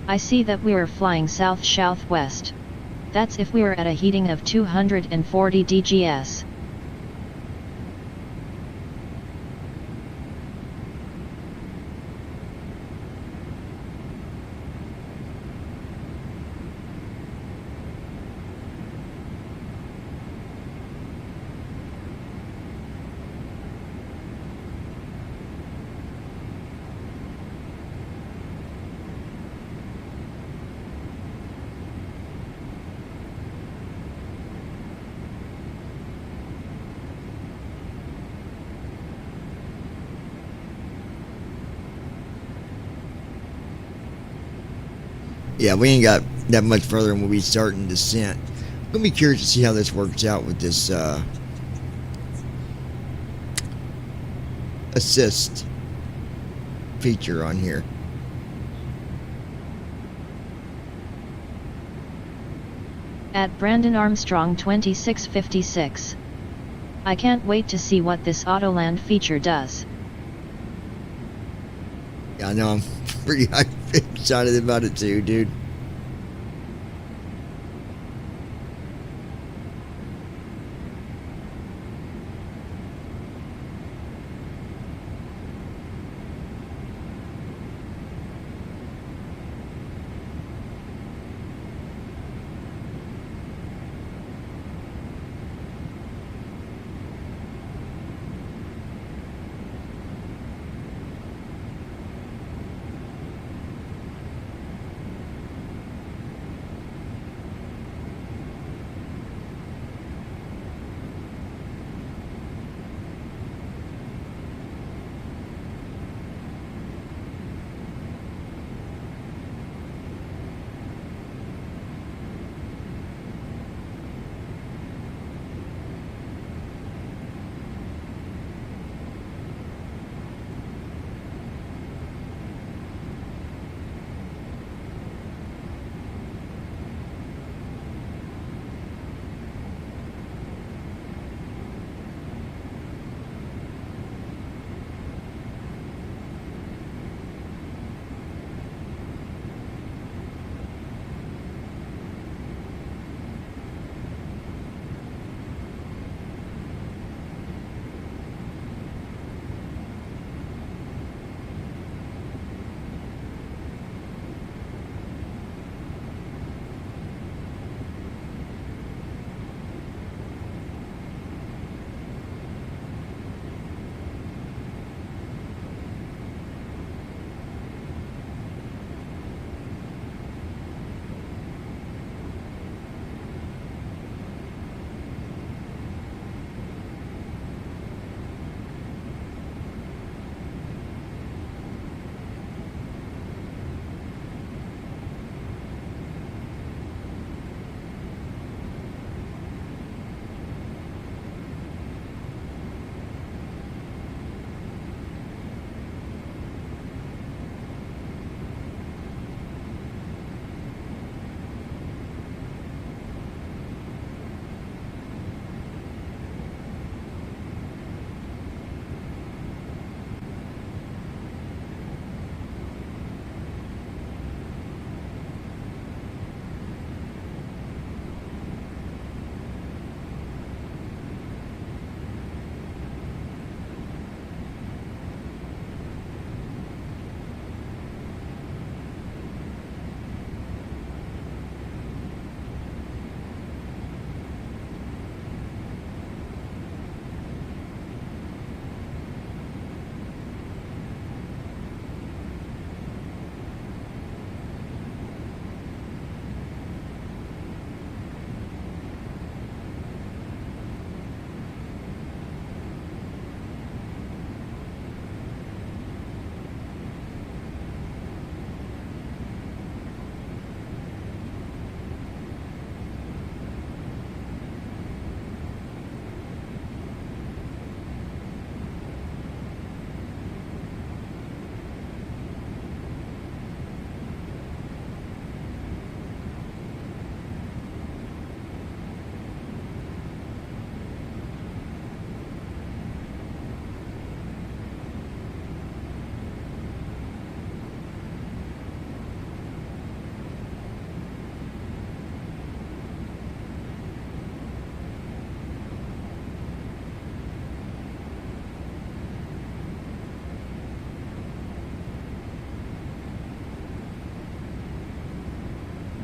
I see that we are flying south-southwest. That's if we are at a heating of 240 dgs. Yeah, we ain't got that much further and we'll be starting descent. I'm gonna be curious to see how this works out with this assist feature on here. At Brandon Armstrong 2656. I can't wait to see what this Autoland feature does. Yeah, I know, I'm pretty excited about it too, dude.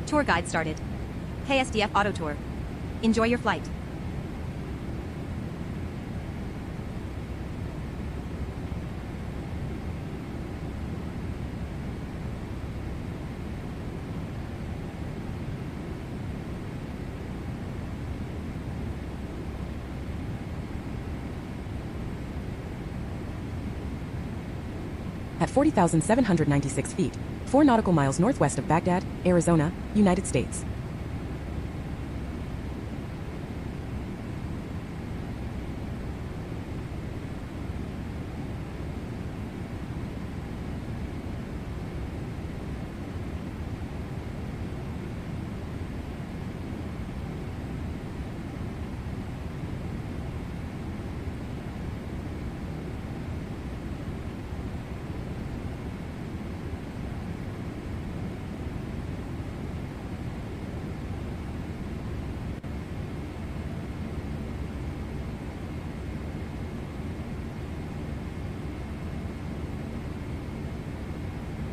Tour guide started. KSDF Auto Tour. Enjoy your flight. At 40,796 feet, 4 nautical miles northwest of Baghdad, Arizona, United States.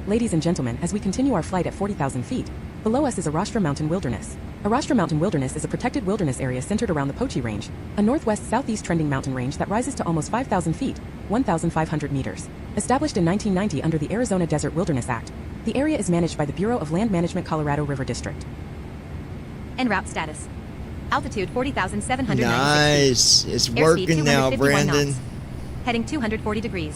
Ladies and gentlemen, as we continue our flight at 40,000 feet, below us is Arashtra Mountain Wilderness. Arashtra Mountain Wilderness is a protected wilderness area centered around the Pochi Range, a northwest-southeast trending mountain range that rises to almost 5,000 feet, 1,500 meters. Established in 1990 under the Arizona Desert Wilderness Act, the area is managed by the Bureau of Land Management Colorado River District. En route status. Altitude 40,796 Nice. feet. It's Airspeed working now, 251 Brandon. knots. Heading 240 degrees.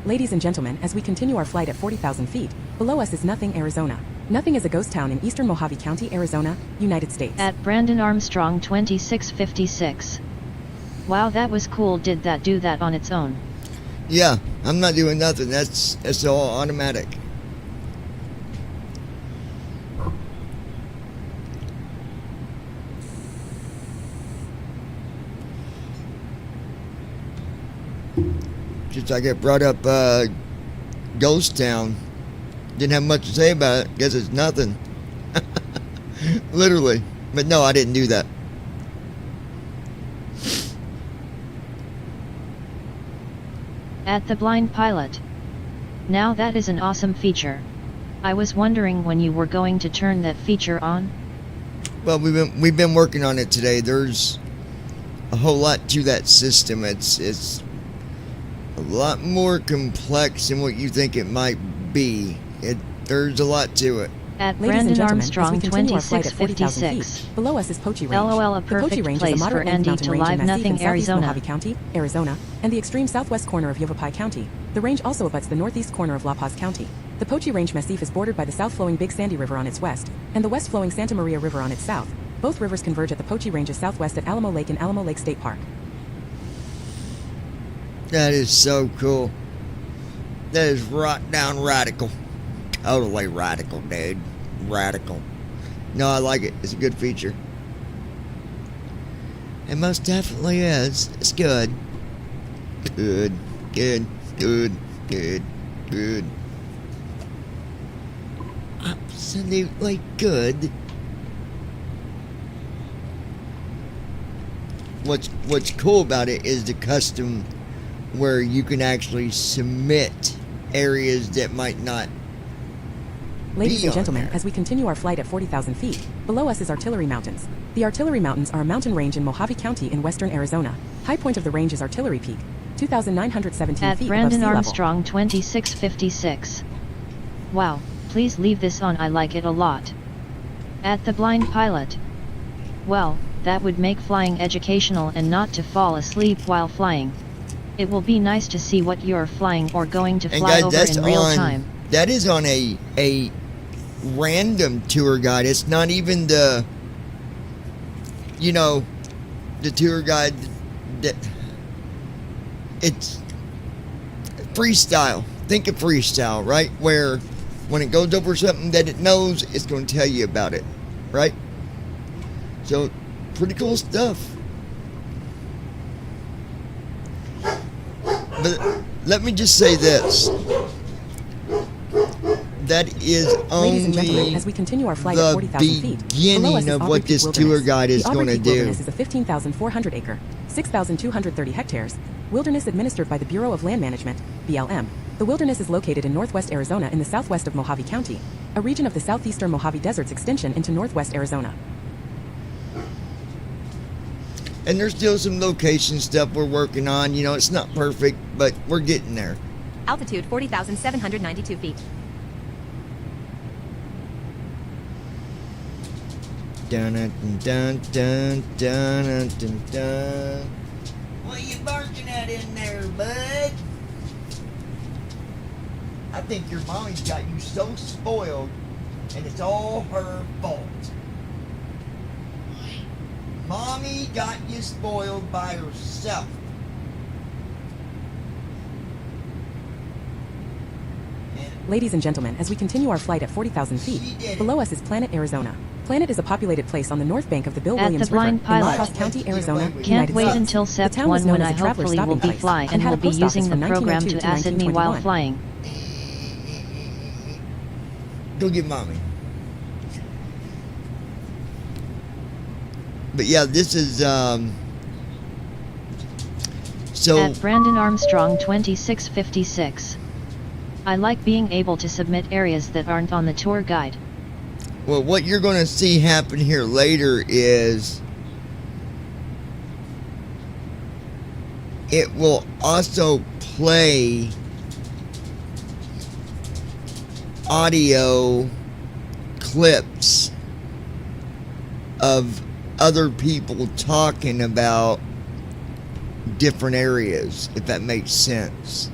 Ladies and gentlemen, as we continue our flight at 40,000 feet, below us is Nothing, Arizona. Nothing is a ghost town in eastern Mojave County, Arizona, United States. At Brandon Armstrong 2656. Wow, that was cool. Did that do that on its own? Yeah, I'm not doing nothing. It's all automatic. Just like it brought up Ghost Town. Didn't have much to say about it. Guess it's nothing. Literally. But no, I didn't do that. At the Blind Pilot. Now that is an awesome feature. I was wondering when you were going to turn that feature on. Well, we've been working on it today. There's a whole lot to that system. It's a lot more complex than what you think it might be. There's a lot to it. At Ladies Brandon and gentlemen, Armstrong as we continue our flight at 40,000 2656. feet, below us is Pochi Range. LOL, a The perfect Pochi Range place is a for moderate Andy mountain to range live in Massif Nothing, in southeast Arizona. Mojave County, Arizona, and the extreme southwest corner of Yavapai County. The range also abuts the northeast corner of La Paz County. The Pochi Range Massif is bordered by the south-flowing Big Sandy River on its west, and the west-flowing Santa Maria River on its south. Both rivers converge at the Pochi Range's southwest at Alamo Lake and Alamo Lake State Park. That is so cool. That is right down radical. Totally radical, dude. Radical. No, I like it. It's a good feature. It most definitely is. It's good. Good. Good. Good. Good. Good. Absolutely good. What's cool about it is the custom where you can actually submit areas that might not. Ladies and gentlemen, as we continue our flight at 40,000 feet, below us is Artillery Mountains. The Artillery Mountains are a mountain range in Mojave County in western Arizona. High point of the range is Artillery Peak, 2,917 At feet Brandon above sea Armstrong 2656. Wow, please leave this on. I like it a lot. At the Blind Pilot. Well, that would make flying educational and not to fall asleep while flying. It will be nice to see what you're flying or going to fly over in real time. That is on a random tour guide. It's not even the tour guide that it's freestyle. Think of freestyle, right? Where when it goes over something that it knows, it's going to tell you about it, right? So pretty cool stuff. But let me just say this. That is Ladies and gentlemen, only as we continue our flight at 40,000 feet, below us beginning is of Aubrey what Peak this Wilderness. tour guide is The Aubrey going to Peak do. Wilderness is a 15,400 acre, 6,230 hectares, wilderness administered by the Bureau of Land Management, BLM. The wilderness is located in northwest Arizona in the southwest of Mojave County, a region of the southeastern Mojave Desert's extension into northwest Arizona. And there's still some location stuff we're working on. You know, it's not perfect, but we're getting there. Altitude 40,792 feet. Dun dun dun dun dun dun dun. What are you barking at in there, bud? I think your mommy's got you so spoiled, and it's all her fault. Mommy got you spoiled by herself. Ladies and gentlemen, as we continue our flight at 40,000 feet, below us is Planet, Arizona. Planet is a populated place on the north bank of the Bill At Williams the Blind River in La Pilot. Paz County, Arizona, Can't United wait States. until The Sept town was 1 known when as I a traveler's hopefully will stopping be place fly and and had will a be post office using the from program 1902 to acid me 1921. while flying. Go get mommy. But yeah, this is so At Brandon Armstrong 2656. I like being able to submit areas that aren't on the tour guide. well, what you're going to see happen here later is it will also play audio clips of other people talking about different areas, if that makes sense.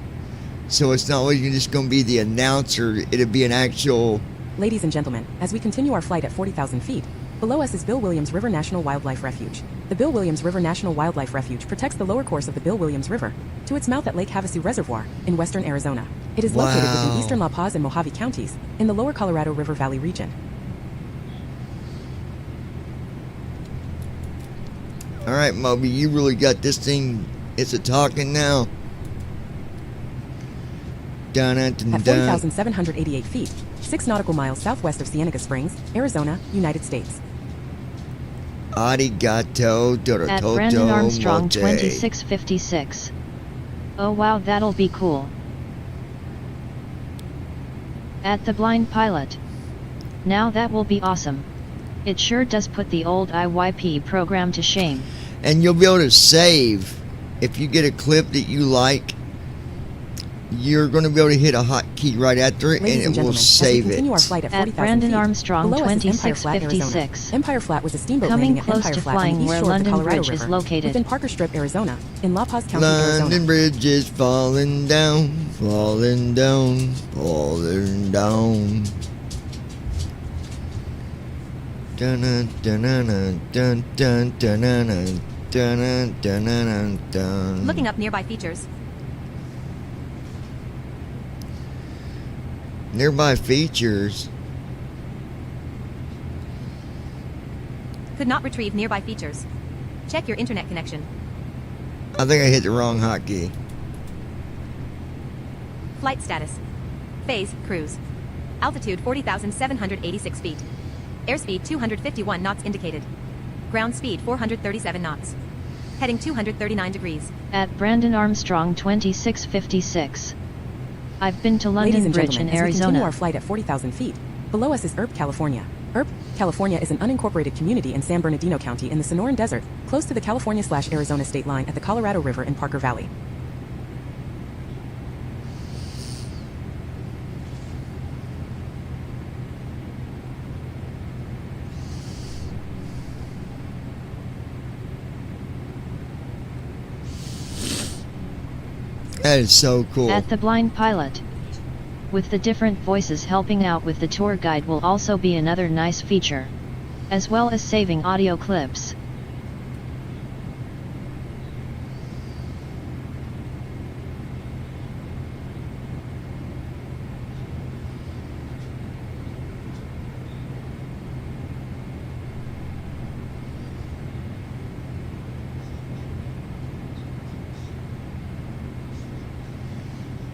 So it's not always just going to be the announcer, it'll be an actual... Ladies and gentlemen, as we continue our flight at 40,000 feet, below us is Bill Williams River National Wildlife Refuge. The Bill Williams River National Wildlife Refuge protects the lower course of the Bill Williams River to its mouth at Lake Havasu Reservoir in western Arizona. It is located within eastern La Paz and Mojave counties in the lower Colorado River Valley region. All right, Moby, you really got this thing. It's a talking now. Dun, dun, dun, At dun. 40,788 feet, 6 nautical miles southwest of Cienega Springs, Arizona, United States. Arigato, At Dorototo, Brandon Armstrong Mote. 2656. Oh wow, that'll be cool. At the Blind Pilot. Now that will be awesome. It sure does put the old IYP program to shame. And you'll be able to save. If you get a clip that you like, you're going to be able to hit a hotkey right after it, Ladies and it will gentlemen, save as we continue it. our flight at At 40,000 Brandon feet, Armstrong below us is Empire Flat, 2656. Arizona. Empire Flat was a steamboat Coming landing at close Empire to Flat on flying the east where shore of the London Colorado Bridge is River, located. within Parker Strip, Arizona, in La Paz County, London Arizona. Bridge is falling down, falling down, falling down. Dun dun dun dun dun dun dun dun dun dun dun dun. Looking up nearby features. Nearby features. Could not retrieve nearby features. Check your internet connection. I think I hit the wrong hotkey. Flight status. Phase, cruise. Altitude 40,786 feet. Airspeed 251 knots indicated. Ground speed 437 knots. Heading 239 degrees. At Brandon Armstrong 2656. I've been to Ladies London and Bridge gentlemen, in as we continue Arizona. our flight at 40,000 feet, below us is Earp, California. Earp, California is an unincorporated community in San Bernardino County in the Sonoran Desert, close to the California/Arizona state line at the Colorado River in Parker Valley. That is so cool. At the Blind Pilot. With the different voices helping out with the tour guide will also be another nice feature. As well as saving audio clips.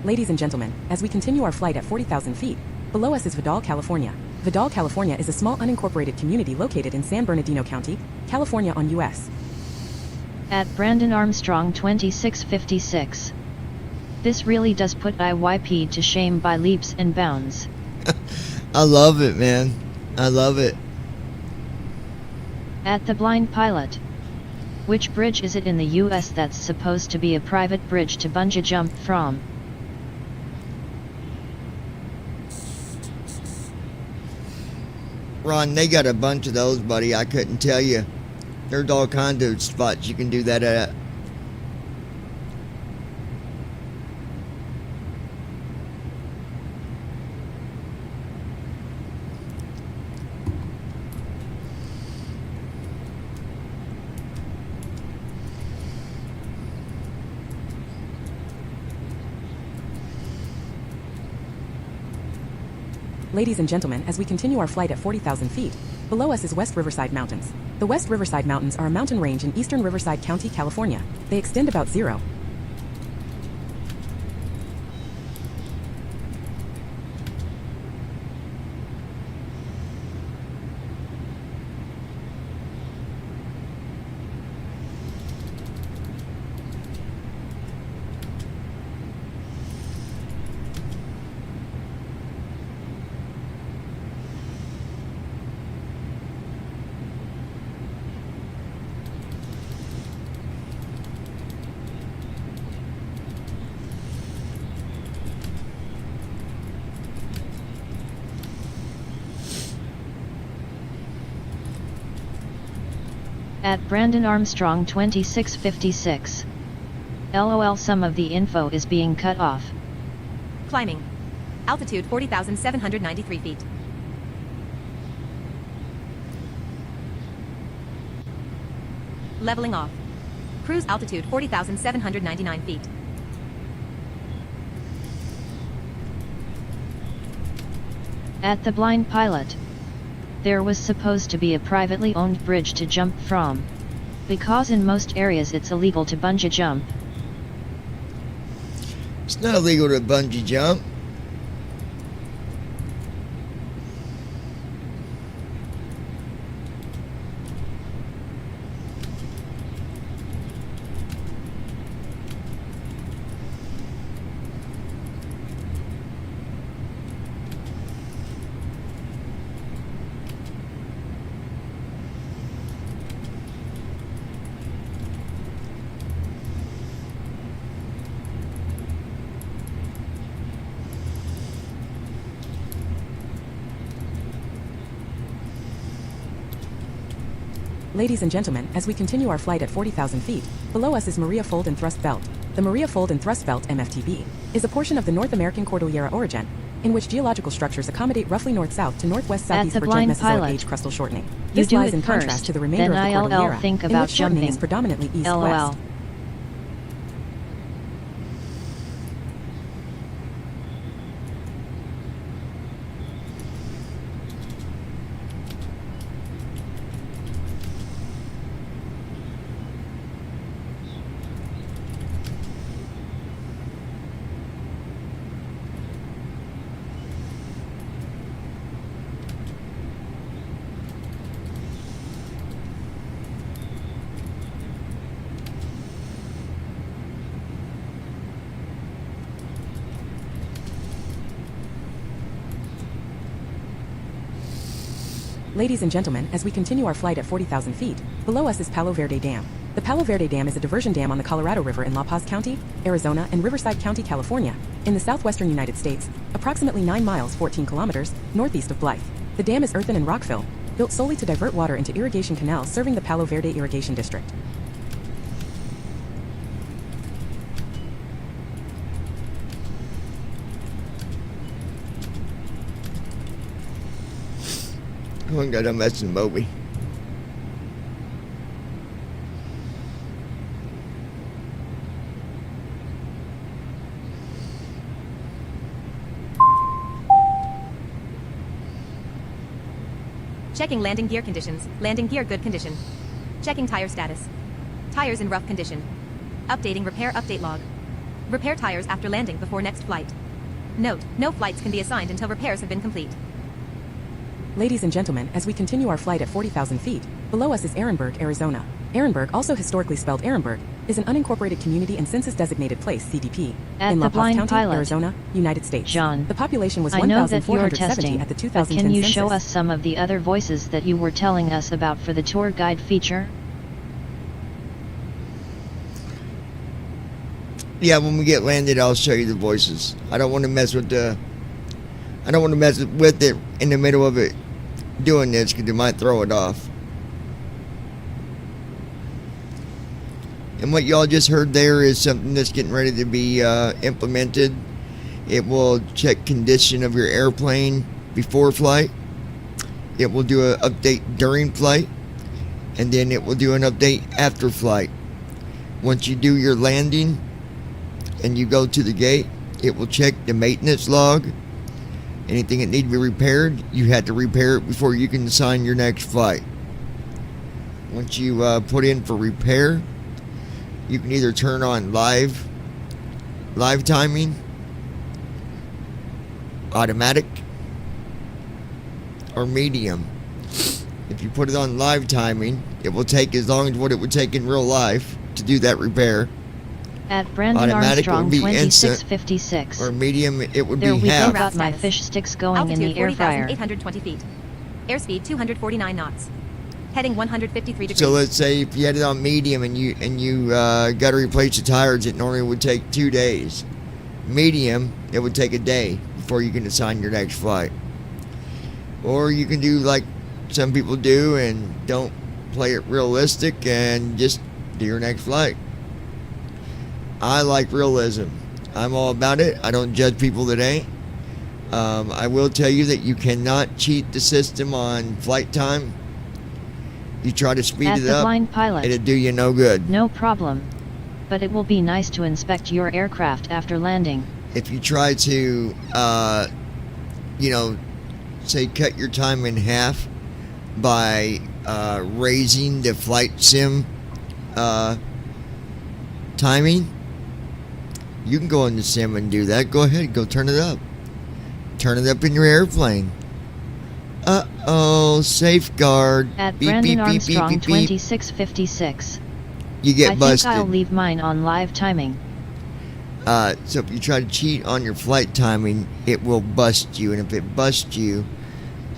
Ladies and gentlemen, as we continue our flight at 40,000 feet, below us is Vidal, California. Vidal, California is a small unincorporated community located in San Bernardino County, California on U.S. At Brandon Armstrong 2656. This really does put IYP to shame by leaps and bounds. I love it, man. I love it. At the Blind Pilot. Which bridge is it in the US that's supposed to be a private bridge to bungee jump from? Ron, they got a bunch of those, buddy. I couldn't tell you. There's all kinds of spots you can do that at. Ladies and gentlemen, as we continue our flight at 40,000 feet, below us is West Riverside Mountains. The West Riverside Mountains are a mountain range in eastern Riverside County, California. They extend about 0. At Brandon Armstrong 2656. LOL, some of the info is being cut off. Climbing. Altitude 40,793 feet. Leveling off. Cruise altitude 40,799 feet. At the Blind Pilot. There was supposed to be a privately owned bridge to jump from. Because in most areas it's illegal to bungee jump. It's not illegal to bungee jump. Ladies and gentlemen, as we continue our flight at 40,000 feet, below us is Maria Fold and Thrust Belt. The Maria Fold and Thrust Belt, MFTB, is a portion of the North American Cordillera origin, in which geological structures accommodate roughly north-south to northwest-southeast for giant Mesozoic age crustal shortening. This lies in contrast to the remainder of the Cordillera, think in about which shortening jumping. is predominantly east-west. LOL. Ladies and gentlemen, as we continue our flight at 40,000 feet, below us is Palo Verde Dam. The Palo Verde Dam is a diversion dam on the Colorado River in La Paz County, Arizona, and Riverside County, California, in the southwestern United States, approximately 9 miles 14 kilometers northeast of Blythe. The dam is earthen and rock-filled, built solely to divert water into irrigation canals serving the Palo Verde Irrigation District. I ain't got no messing Moby. Checking landing gear conditions. Landing gear good condition. Checking tire status. Tires in rough condition. Updating repair update log. Repair tires after landing before next flight. Note, no flights can be assigned until repairs have been complete. Ladies and gentlemen, as we continue our flight at 40,000 feet, below us is Ehrenberg, Arizona. Ehrenberg, also historically spelled Ehrenberg, is an unincorporated community and census-designated place (CDP) At in the La Paz blind County, pilot. Arizona, United States. John, The population was I know that you're 1,470 testing, at the but 2010 can you census. show us some of the other voices that you were telling us about for the tour guide feature? Yeah, when we get landed, I'll show you the voices. I don't want to mess with it in the middle of it doing this because it might throw it off. And what y'all just heard there is something that's getting ready to be implemented. It will check condition of your airplane before flight. It will do an update during flight. And then it will do an update after flight. Once you do your landing and you go to the gate, it will check the maintenance log. Anything that needs to be repaired, you had to repair it before you can assign your next flight. Once you put in for repair, you can either turn on live timing, automatic, or medium. If you put it on live timing, it will take as long as what it would take in real life to do that repair. At Brandon Automatic Armstrong would be instant, 2656. or medium it would There be we go, half. got my fish sticks going Altitude in the air fryer. 40,820 feet. Airspeed 249 knots. Heading 153 degrees. So let's say if you had it on medium and you got to replace the tires, it normally would take 2 days. Medium, it would take a day before you can assign your next flight. Or you can do like some people do and don't play it realistic and just do your next flight. I like realism. I'm all about it. I don't judge people that ain't. I will tell you that you cannot cheat the system on flight time. You try to speed At it the up, blind pilot. it'll do you no good. No problem. But it will be nice to inspect your aircraft after landing. If you try to, say cut your time in half by raising the flight sim timing, you can go in the sim and do that. Go ahead, go turn it up. Turn it up in your airplane. Uh-oh, safeguard. At Beep, Brandon beep, beep, beep, Armstrong beep, beep. 2656. You get busted. I think I'll leave mine on live timing. So if you try to cheat on your flight timing, it will bust you. And if it busts you,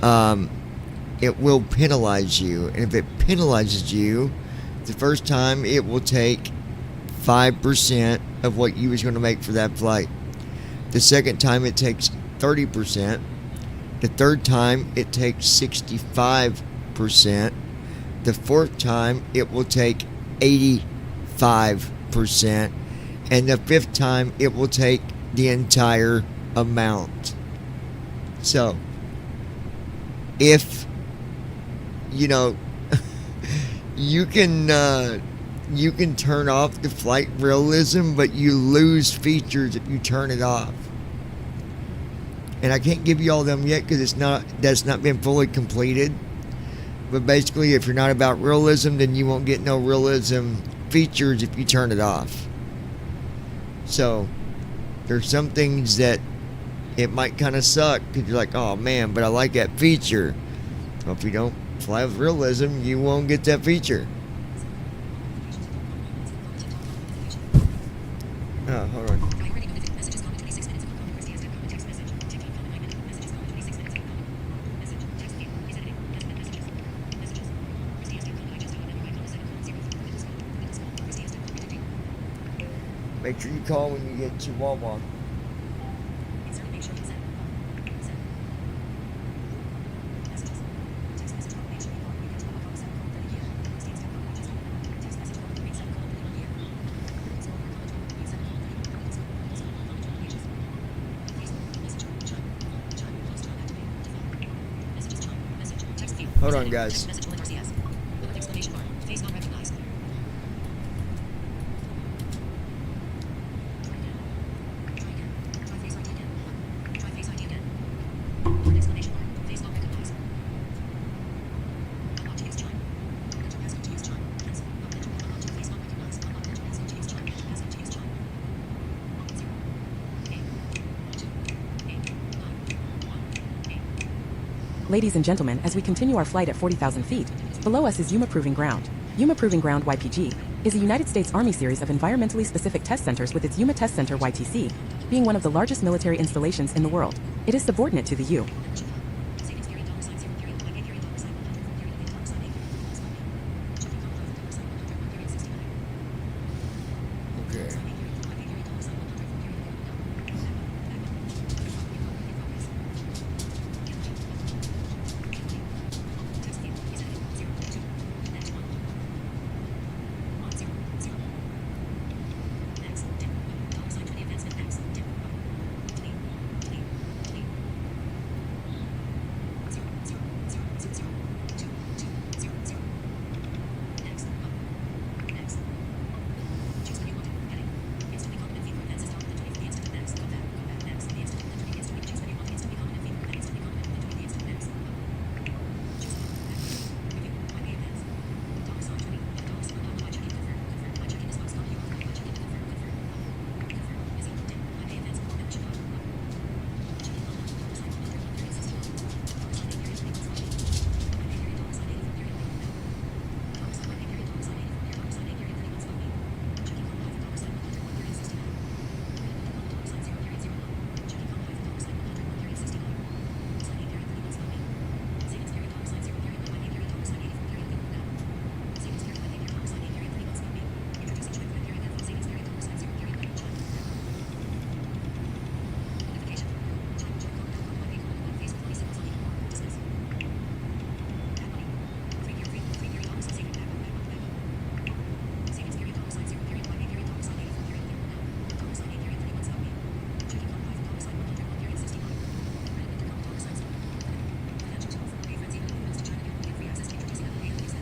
it will penalize you. And if it penalizes you, the first time it will take 5% of what you was going to make for that flight. The second time it takes 30%. The third time it takes 65%. The fourth time it will take 85%. And the fifth time it will take the entire amount. So, if, you can turn off the flight realism, but you lose features if you turn it off. And I can't give you all of them yet because that's not been fully completed. But basically, if you're not about realism, then you won't get no realism features if you turn it off. So, there's some things that it might kind of suck because you're like, oh man, but I like that feature. Well, if you don't fly with realism, you won't get that feature. Oh, hold on. Make sure you call when you get to Wawa. Hold on, guys. Ladies and gentlemen, as we continue our flight at 40,000 feet, below us is Yuma Proving Ground. Yuma Proving Ground YPG is a United States Army series of environmentally specific test centers with its Yuma Test Center YTC being one of the largest military installations in the world. It is subordinate to the U.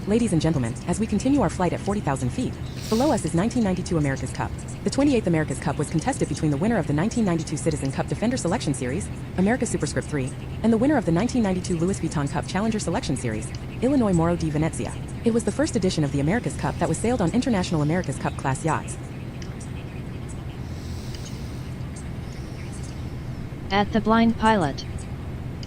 Ladies and gentlemen, as we continue our flight at 40,000 feet, below us is 1992 America's Cup. The 28th America's Cup was contested between the winner of the 1992 Citizen Cup Defender Selection Series, America Superscript 3, and the winner of the 1992 Louis Vuitton Cup Challenger Selection Series, Illinois Moro di Venezia. It was the first edition of the America's Cup that was sailed on International America's Cup class yachts. At the blind pilot.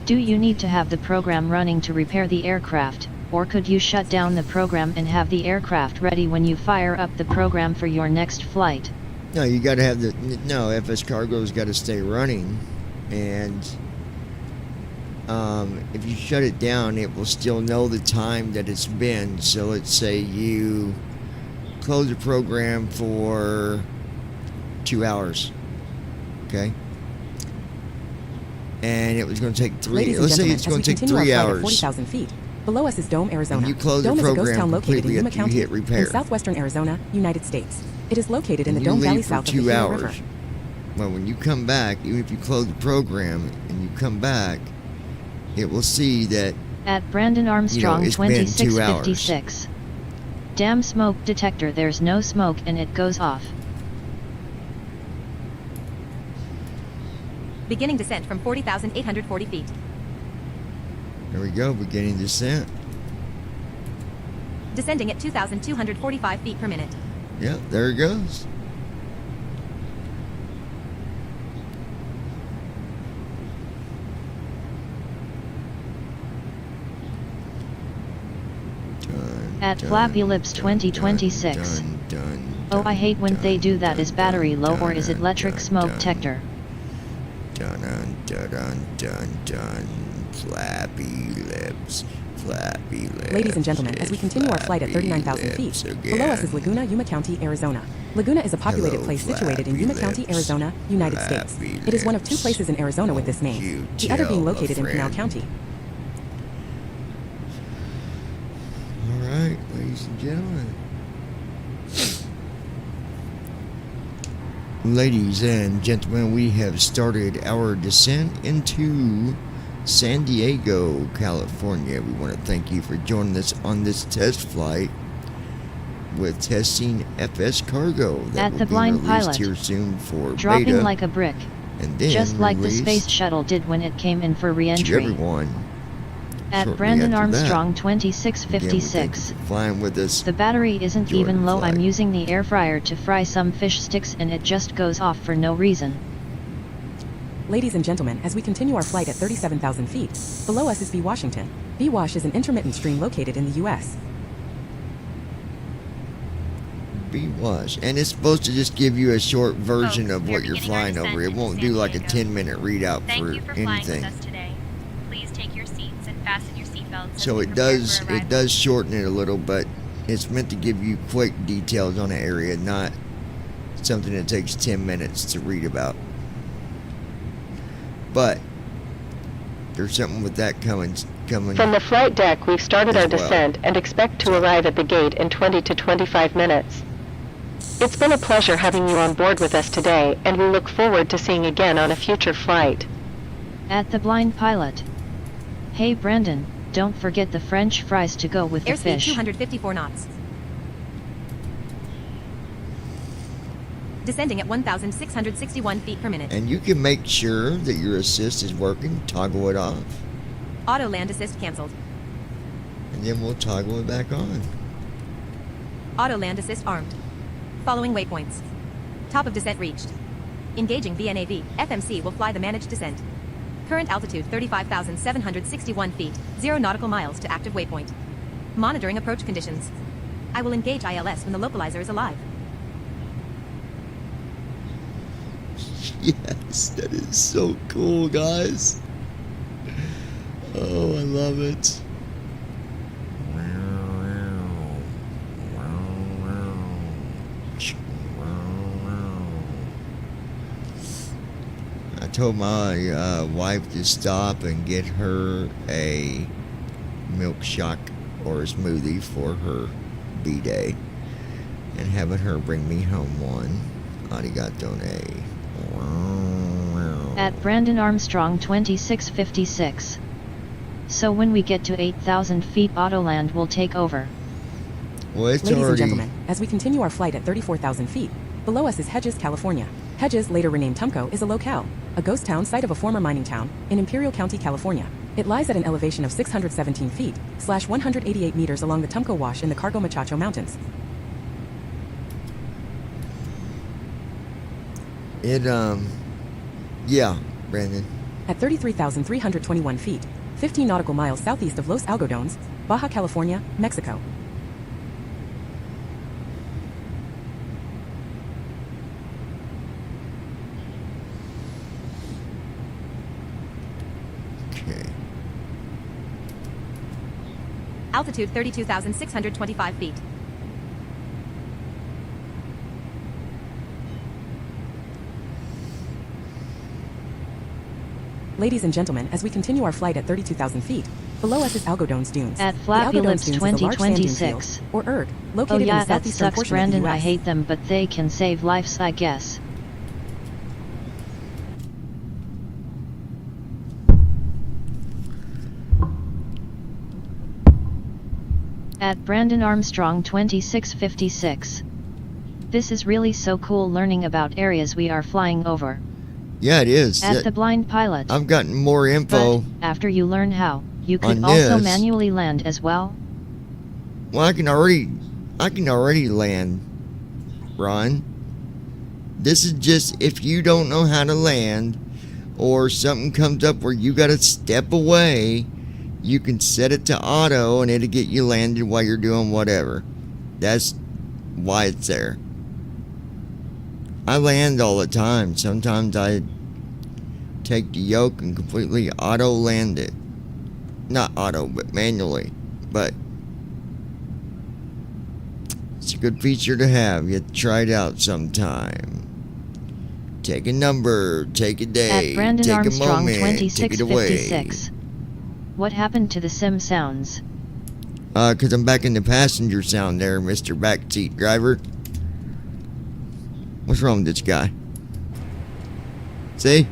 Do you need to have the program running to repair the aircraft, or could you shut down the program and have the aircraft ready when you fire up the program for your next flight? No, you got to have FS Cargo's got to stay running, and if you shut it down, it will still know the time that it's been. So let's say you close the program for 2 hours, okay? And it was going to take three. Let's say it's going to take 3 hours. 40,000 feet. Below us is Dome, Arizona. You close Dome the program is a ghost town located in Yuma County, hit repair. in southwestern Arizona, United States. It is located in the And Dome you Valley leave for south of the 2 Gila hours. River. Well, when you come back, even if you close the program and you come back, it will see that At Brandon Armstrong it's been 2 hours. 2656. Damn smoke detector, there's no smoke and it goes off. Beginning descent from 40,840 feet. There we go, beginning descent. Descending at 2,245 feet per minute. Yeah, there it goes. At Flappy Lips 2026. Oh, I hate when they do that. Is battery low or is it electric smoke detector? Dun dun dun dun dun. Flappy lips. Flappy lips. Ladies and gentlemen, as we continue our flight at 39,000 feet, below us is Laguna, Yuma County, Arizona. Laguna is a populated place situated in Yuma County, Arizona, United States. It is one of 2 places in Arizona with this name, the other being located in Pinal County. All right, ladies and gentlemen. Ladies and gentlemen, we have started our descent into San Diego, California. We want to thank you for joining us on this test flight with testing FS Cargo that At will the be blind released pilot. here soon for Dropping beta, like a brick. and then Just like the released space shuttle did when it came in for to re-entry. everyone. At shortly Brandon after that. Armstrong Again, we thank you 2656. for flying with us. The battery isn't during even the low. I'm flight. using the air fryer to fry some fish sticks and it just goes off for no reason. Ladies and gentlemen, as we continue our flight at 37,000 feet, below us is V Washington. V Wash is an intermittent stream located in the U.S. B-Wash. And it's supposed to just give you a short version of what you're flying over. It won't do like a 10-minute readout Thank for you for flying anything. with us today. Please take your seats and fasten your seatbelts. as So we it prepare does for arrival. it does shorten it a little, but it's meant to give you quick details on an area, not something that takes 10 minutes to read about. But there's something with that coming. From the flight deck, we've started our as well. descent and expect to arrive at the gate in 20 to 25 minutes. It's been a pleasure having you on board with us today, and we look forward to seeing again on a future flight. At the blind pilot. Hey Brandon, don't forget the French fries to go with the Airspeed fish. 254 knots. Descending at 1,661 feet per minute. And you can make sure that your assist is working, toggle it off, Auto land assist canceled. and then we'll toggle it back on. Auto land assist armed. Following waypoints. Top of descent reached. Engaging VNAV. FMC will fly the managed descent. Current altitude 35,761 feet, 0 nautical miles to active waypoint. Monitoring approach conditions. I will engage ILS when the localizer is alive. Yes, that is so cool, guys. Oh, I love it. I told my wife to stop and get her a milk shock or a smoothie for her B-Day, and having her bring me home one. Arigato ne. At Brandon Armstrong 2656. So when we get to 8,000 feet, Autoland will take over. Well, it's Ladies already... and gentlemen, as we continue our flight at 34,000 feet, below us is Hedges, California. Hedges, later renamed Tumco, is a locale, a ghost town site of a former mining town, in Imperial County, California. It lies at an elevation of 617 feet, / 188 meters along the Tumco Wash in the Cargo Machacho Mountains. Yeah, Brandon. At 33,321 feet, 15 nautical miles southeast of Los Algodones, Baja California, Mexico. Okay. Altitude 32,625 feet. Ladies and gentlemen, as we continue our flight at 32,000 feet, below us is Algodones Dunes. At The Flappy Algodones Lips Dunes is a large sand dune 2026. field, or ERG, Oh located yeah, in the that southeastern sucks, portion Brandon. of the I US. hate them, but they can save lives, I guess. At Brandon Armstrong 2656. This is really so cool learning about areas we are flying over. Yeah, it is. At the blind pilot. I've gotten more info. But after you learn how, you could on also this. manually land as well. Well, I can already land, Ron. This is just if you don't know how to land, or something comes up where you gotta step away, you can set it to auto and it'll get you landed while you're doing whatever. That's why it's there. I land all the time. Sometimes I take the yoke and completely auto land it. Not auto, but manually. But it's a good feature to have. You have to try it out sometime. Take a number, take a day, At Brandon take Armstrong a moment, take it away. 2656. What happened to the sim sounds? 'Cause I'm back in the passenger sound there, Mr. Backseat Driver. What's wrong with this guy? See?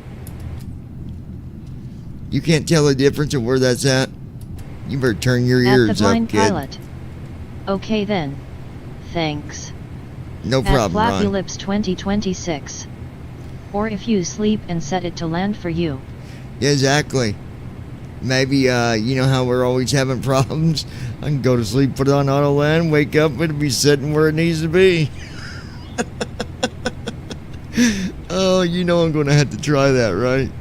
You can't tell the difference of where that's at? You better turn your At the ears blind up, kid. pilot. Okay then. Thanks. No At problem, Flappy Ron. Lips 2026. Or if you sleep and set it to land for you. Yeah, exactly. Maybe, you know how we're always having problems? I can go to sleep, put it on auto land, wake up, it'll be sitting where it needs to be. Oh, you know I'm going to have to try that, right?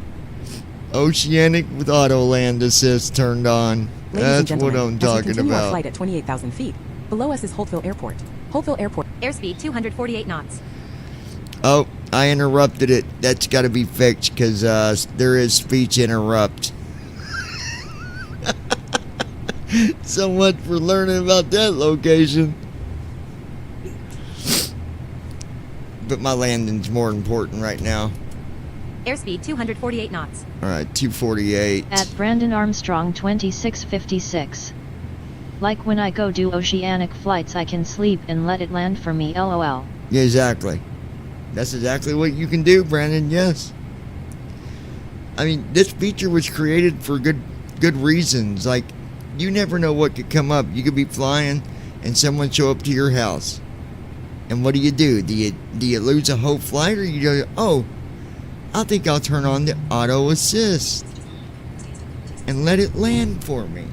Oceanic with auto land assist turned on. Ladies and That's what gentlemen, I'm as we talking continue our about. flight at 28,000 feet, below us is Holtville Airport. Holtville Airport. Airspeed 248 knots. Oh, I interrupted it. That's got to be fixed because there is speech interrupt. So much for learning about that location. But my landing's more important right now. Airspeed 248 knots. All right, 248. At Brandon Armstrong 2656. Like when I go do oceanic flights, I can sleep and let it land for me, lol. Yeah, exactly. That's exactly what you can do, Brandon, yes. I mean, this feature was created for good reasons. Like, you never know what could come up. You could be flying and someone show up to your house. And what do? Do you lose a whole flight, or you go, oh, I think I'll turn on the auto assist and let it land for me.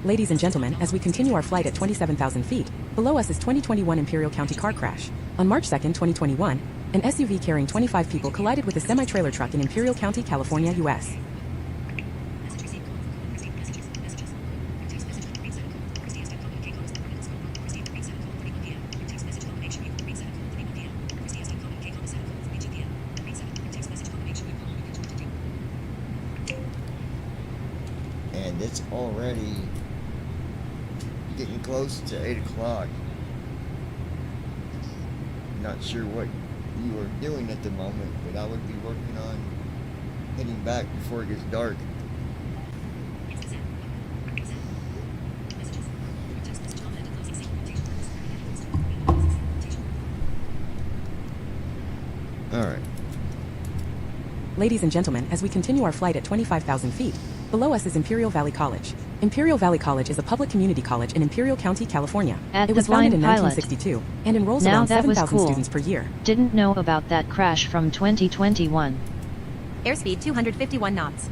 Ladies and gentlemen, as we continue our flight at 27,000 feet, below us is 2021 Imperial County car crash. On March 2nd, 2021, an SUV carrying 25 people collided with a semi-trailer truck in Imperial County, California, U.S. And it's already getting close to 8 o'clock. Not sure what you are doing at the moment, but I would be working on heading back before it gets dark. Alright. Ladies and gentlemen, as we continue our flight at 25,000 feet, below us is Imperial Valley College. Imperial Valley College is a public community college in Imperial County, California. At it was the founded in Blind Pilot. 1962 and enrolls Now around that was 7,000 cool. students per year. Didn't know about that crash from 2021. Airspeed 251 knots.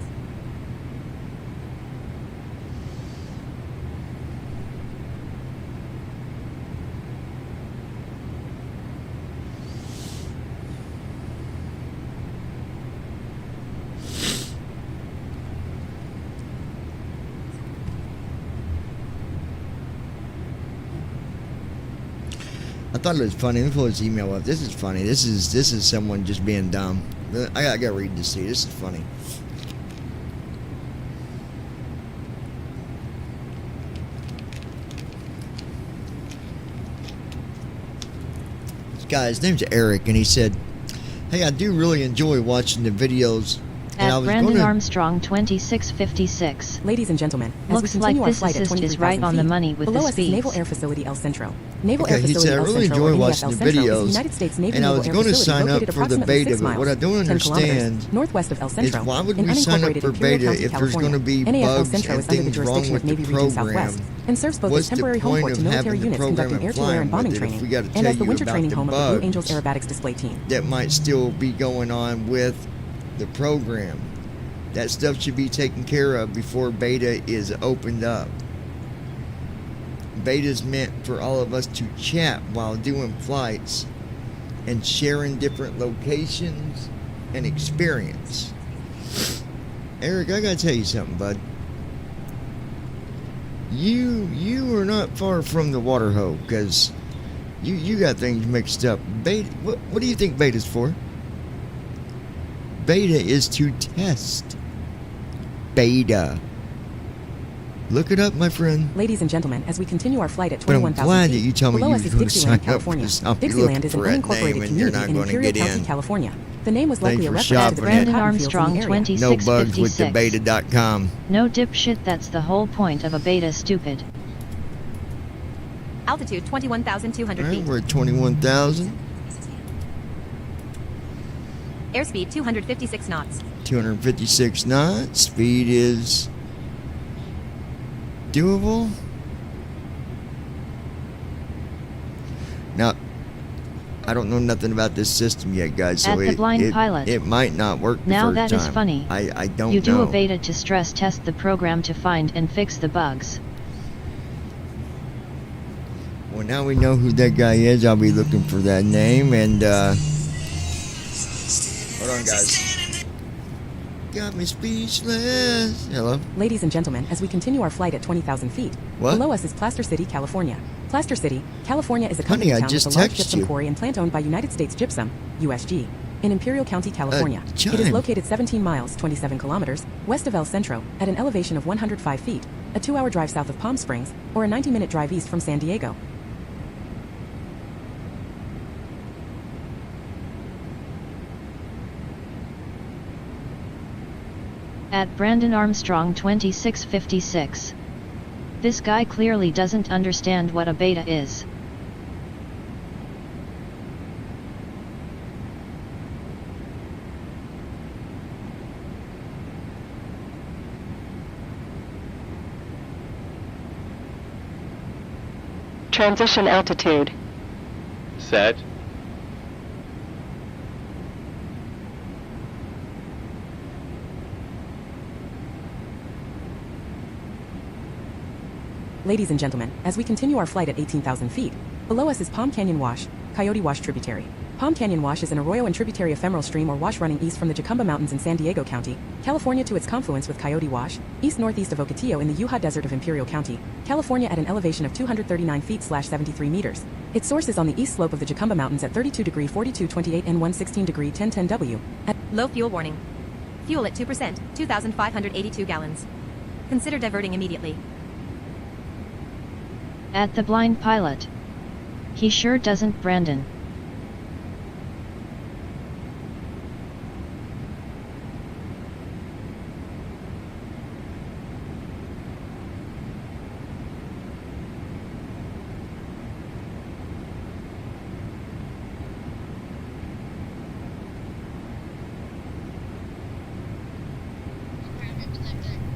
I thought it was funny. Let me pull this email up. This is funny. This is someone just being dumb. I gotta read this to you. This is funny. This guy, his name's Eric, and he said, "Hey, I do really enjoy watching the videos." And I At was Brandon gonna, Armstrong 2656. Ladies and gentlemen, as Looks we like continue our this flight at assist 23,000 is right on the feet, money with below the us is speeds. Naval Air Facility El Centro. Naval Okay, Air he Facility said, I El really Centro, enjoy or watching NAF the El Centro, is a videos, United States Navy and I naval was air going to facility sign up located for the approximately beta, 6 but miles, what I don't 10 kilometers understand northwest of El is Centro, why would in we sign up unincorporated for Imperial beta County, if there's going to be California. NAF El bugs Centro and is under the things wrong jurisdiction with of the Navy Region program? Southwest and serves both What's as temporary the home point port of to military having the units program conducting and air-to-air flying and bombing with it if training, we got to and tell as the you winter about training the home of the Blue Angels bugs Aerobatics Display Team? that might still be going on with the program? That stuff should be taken care of before beta is opened up. Beta is meant for all of us to chat while doing flights and sharing different locations and experience. Eric, I gotta tell you something, bud. You are not far from the water hole, because you got things mixed up. Beta, what do you think beta's for? Beta is to test. Beta. Look it up, my friend. Ladies and gentlemen, as we continue our flight at But I'm 21,000 glad feet, that you tell me below you us were is going to sign Dixieland, up for California. this. I'll be Dixieland looking is an for that unincorporated name, and you're community not in going to Imperial get County, in. California. The name was Thanks likely a for reference to shopping the at Brandon Brandon Cotton fields in Armstrong the area. 2656. No bugs with the beta.com. No dipshit, that's the whole point of a beta, stupid. Altitude 21,200 All right, feet. we're at 21,000. Airspeed 256 knots. 256 knots. Speed is doable. Now, I don't know nothing about this system yet, guys. So At the Blind Pilot. it might not work the Now first that time. is funny. I don't You do know. a beta to stress test the program to find and fix the bugs. Well, now we know who that guy is. I'll be looking for that name. And hold Hold on, guys. Got me speechless. Hello? Ladies and gentlemen, as we continue our flight at 20,000 feet, What? below us is Plaster City, California. Plaster City, California is a Honey, company I town just with a large texted gypsum you. quarry and plant owned by United States Gypsum, USG, in Imperial County, California. It is chime. located 17 miles, 27 kilometers, west of El Centro, at an elevation of 105 feet, a 2-hour drive south of Palm Springs, or a 90-minute drive east from San Diego. At Brandon Armstrong 2656. This guy clearly doesn't understand what a beta is. Transition altitude. Set. Ladies and gentlemen, as we continue our flight at 18,000 feet, below us is Palm Canyon Wash, Coyote Wash tributary. Palm Canyon Wash is an arroyo and tributary ephemeral stream or wash running east from the Jacumba Mountains in San Diego County, California to its confluence with Coyote Wash, east-northeast of Ocotillo in the Yuha Desert of Imperial County, California at an elevation of 239 feet/73 meters. Its source is on the east slope of the Jacumba Mountains at 32° 42'28" and 116° 10'10" at Low fuel warning. Fuel at 2%, 2,582 gallons. Consider diverting immediately. At the blind pilot. He sure doesn't, Brandon.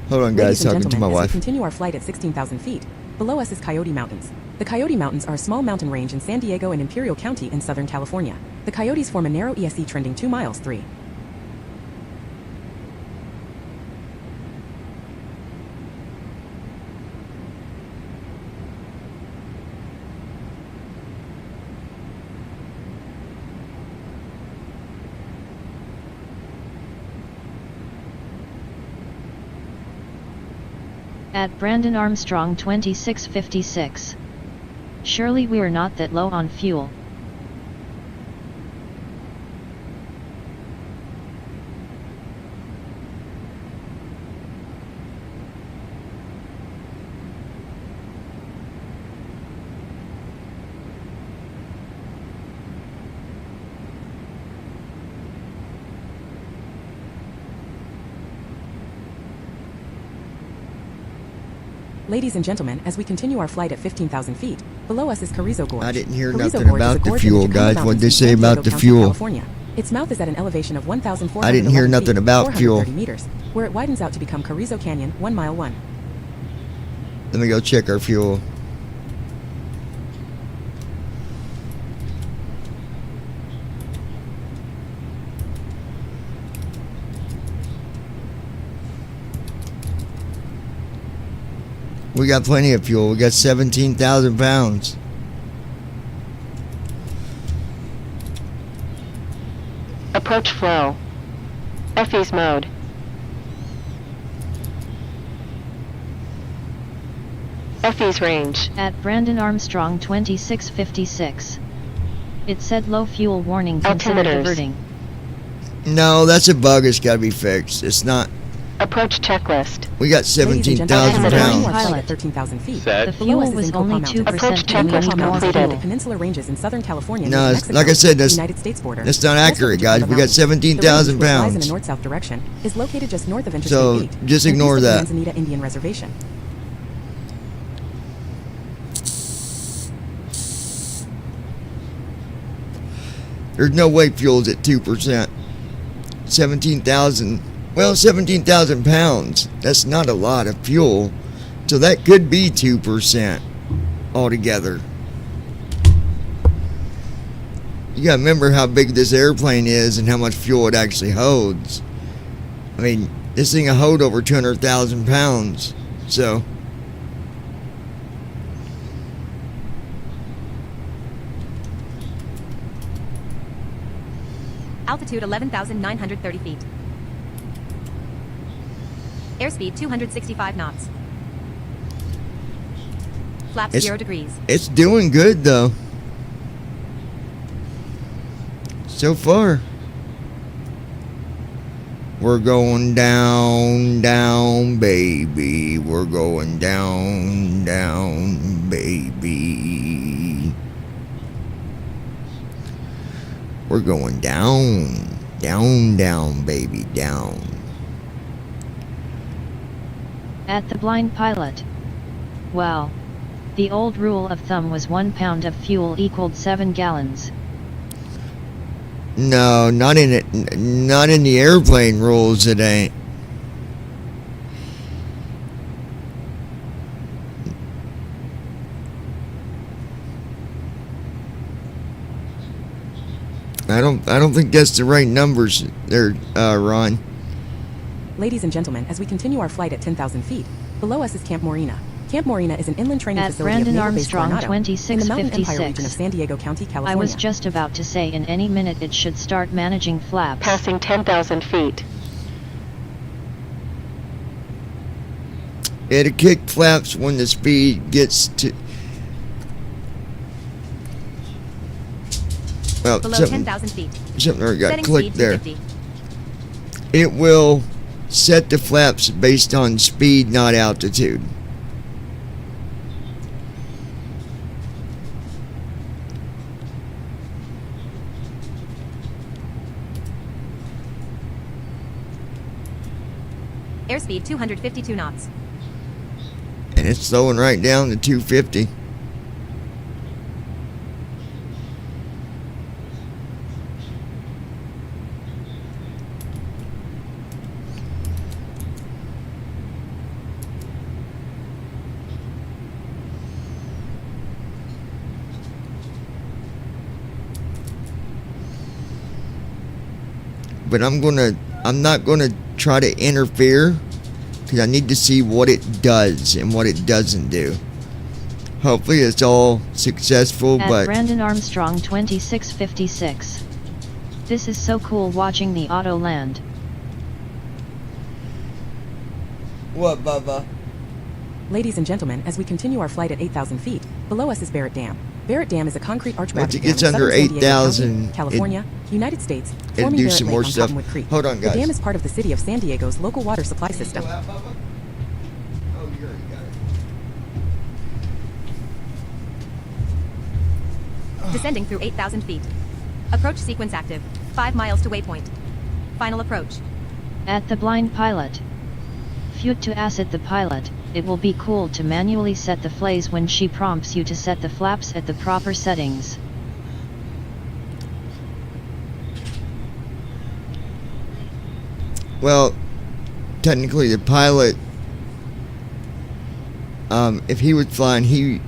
Hold on, guys. Ladies and Talking to my gentlemen, as we wife. continue our flight at 16,000 feet, below us is Coyote Mountains. The Coyote Mountains are a small mountain range in San Diego and Imperial County in Southern California. The Coyotes form a narrow ESE trending 2 miles 3. At Brandon Armstrong 2656. Surely we're not that low on fuel. Ladies and gentlemen, as we continue our flight at 15,000 feet, below us is Carrizo Gorge. I didn't hear Carrizo nothing Gorge is about a the gorge in fuel, Jacumba guys. Mountains What'd they in say San about Diego the County, fuel? California. Its mouth is at an elevation of 1,411 I didn't hear nothing feet, about fuel. 430 meters, where it widens out to become Carrizo Canyon, 1 mile 1. Let me go check our fuel. We got plenty of fuel. We got 17,000 pounds. Approach flow. FE's mode. FE's range. At Brandon Armstrong 2656. It said low fuel warning, consider Altimeters. diverting. No, that's a bug. It's got to be fixed. It's not. Approach checklist. We got Ladies and 17,000 gentlemen, as we continue our pounds. flight at 13,000 feet. Set. The Below fuel us is was Incopa only Mountains. 2%. Approach and checklist we need more completed. fuel. The peninsula ranges in southern California No, near it's- Mexico, like I said, that's- the United States border. that's not West of accurate, the guys. Jacumba We got Mountains. 17,000 The range, which lies in pounds. a north-south direction, is located just north of Interstate So, 8, just and ignore east of the that. Manzanita Indian Reservation. There's no way fuel's at 2%. 17,000. Well, 17,000 pounds. That's not a lot of fuel. So that could be 2% altogether. You gotta remember how big this airplane is and how much fuel it actually holds. I mean, this thing will hold over 200,000 pounds. So, Altitude 11,930 feet. Airspeed 265 knots. Flaps 0 degrees. It's doing good though. So far. We're going down, down, baby. We're going down, down, baby. We're going down, down, down, baby, down. At the blind pilot. Well, the old rule of thumb was 1 pound of fuel equaled 7 gallons. No, not in it. Not in the airplane rules. It ain't. I don't think that's the right numbers there, Ron. Ladies and gentlemen, as we continue our flight at 10,000 feet, below us is Camp Morena. Camp Morena is an inland training At facility Brandon of Naval Base Armstrong Coronado, in the Mountain Empire 2656. region of San Diego County, California. I was just about to say in any minute it should start managing flaps. Passing 10,000 feet. It'll kick flaps when the speed gets to. Well, Below 10,000 feet. Something already got Setting clicked speed there. 250. It will set the flaps based on speed, not altitude. Airspeed 252 knots. And it's slowing right down to 250. But I'm not gonna try to interfere because I need to see what it does and what it doesn't do. Hopefully it's all successful, At but Brandon Armstrong 2656. This is so cool watching the auto land. What, Bubba? Ladies and gentlemen, as we continue our flight at 8,000 feet, below us is Barrett Dam. Barrett Dam is a concrete arch Once gravity it gets dam in under southern San Diego 8,000, County, California, United States, it'll forming do Barrett some Lake more on stuff. Cottonwood Creek. Hold on, guys. The dam is part of the city of San Diego's local water supply system. Descending through 8,000 feet. Approach sequence active. 5 miles to waypoint. Final approach. At the blind pilot. Fute to asset the pilot, it will be cool to manually set the flays when she prompts you to set the flaps at the proper settings. Well, technically the pilot, if he was flying,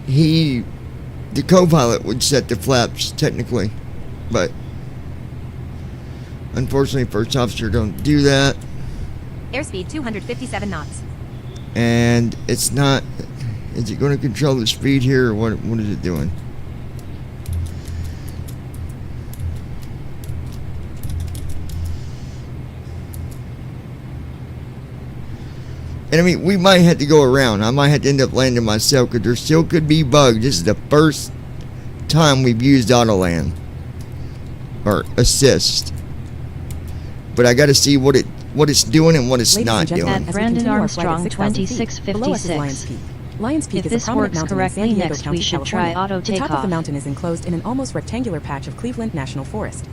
the co-pilot would set the flaps technically, but unfortunately first officer don't do that, Airspeed 257 knots. and it's not. Is it going to control the speed here, or what is it doing? And I mean, we might have to go around. I might have to end up landing myself because there still could be bugs. This is the first time we've used Autoland or assist, but I got to see what it's doing and what it's Ladies not and gentlemen, doing. as we Brandon continue our flight at Armstrong 6,000 feet, below us is 2656. Lions Peak. Lions Peak If is a this prominent works mountain in San correctly, Diego next County, we should try California. auto The top of takeoff. the mountain is enclosed in an almost rectangular patch of Cleveland National Forest.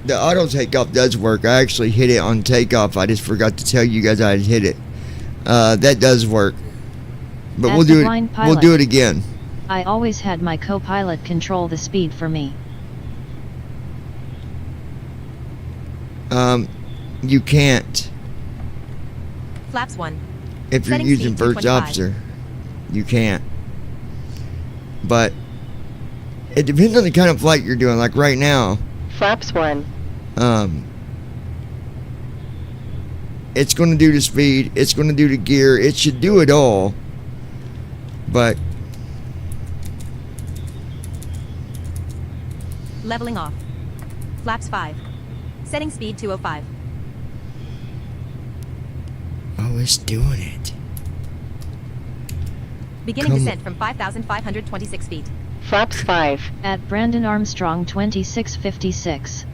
The auto takeoff does work. I actually hit it on takeoff. I just forgot to tell you guys I hit it. That does work. But As we'll the do it. blind We'll pilot, do it again. I always had my co-pilot control the speed for me. You can't Flaps 1. if you're Setting using speed first 225. officer. You can't. But it depends on the kind of flight you're doing. Like right now, Flaps 1. It's going to do the speed. It's going to do the gear. It should do it all. But Leveling off. Flaps 5. Setting speed 205. oh, it's doing it. Beginning Come- descent from 5,526 feet. Flaps 5. At Brandon Armstrong 2656.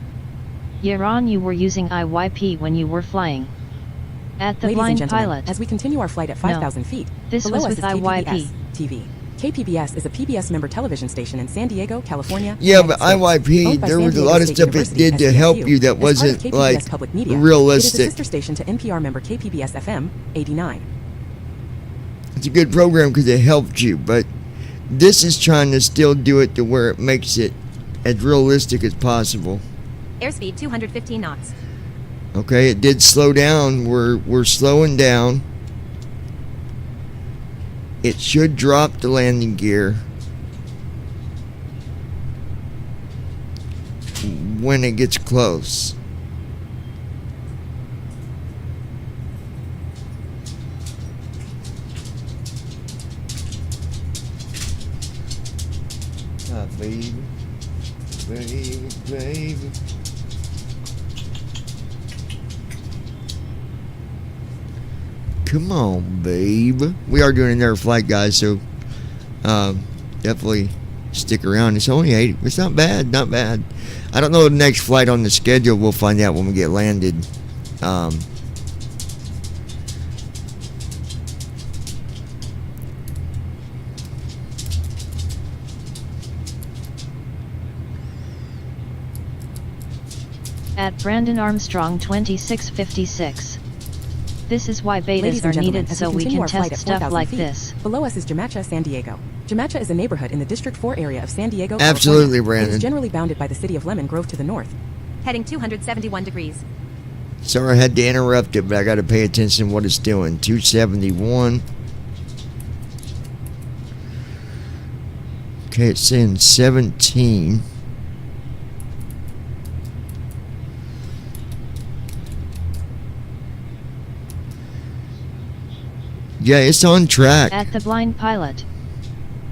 Yaron, you were using IYP when you were flying. At the Ladies and blind gentlemen, pilot. as we continue our flight at 5,000 feet, This below was us with is IYP. KPBS TV. KPBS is a PBS member television station in San Diego, California. Yeah, United but States. IYP, Owned by there San was a Diego lot of State stuff it University, did to help SDSU. you that As part of wasn't KPBS like Public Media, It is realistic. a sister station to NPR member KPBS FM 89. It's a good program because it helped you, but this is trying to still do it to where it makes it as realistic as possible. Airspeed 215 knots. Okay, it did slow down. We're slowing down. It should drop the landing gear when it gets close. Ah, baby, baby, baby. Come on, babe. We are doing another flight, guys, so definitely stick around. It's only 80. It's not bad, not bad. I don't know the next flight on the schedule. We'll find out when we get landed. At Brandon Armstrong 2656. This is why Ladies betas and are gentlemen, needed as so we we continue can our flight test at stuff 4,000 like feet, this. Below us is Jamacha, San Diego. Jamacha is a neighborhood in the District 4 area of San Diego, Absolutely, California. It Brandon. is generally bounded by the city of Lemon Grove to the north. Heading 271 degrees. Sorry I had to interrupt it, but I got to pay attention to what it's doing. 271. Okay, it's saying 17. Yeah, it's on track. At the blind pilot.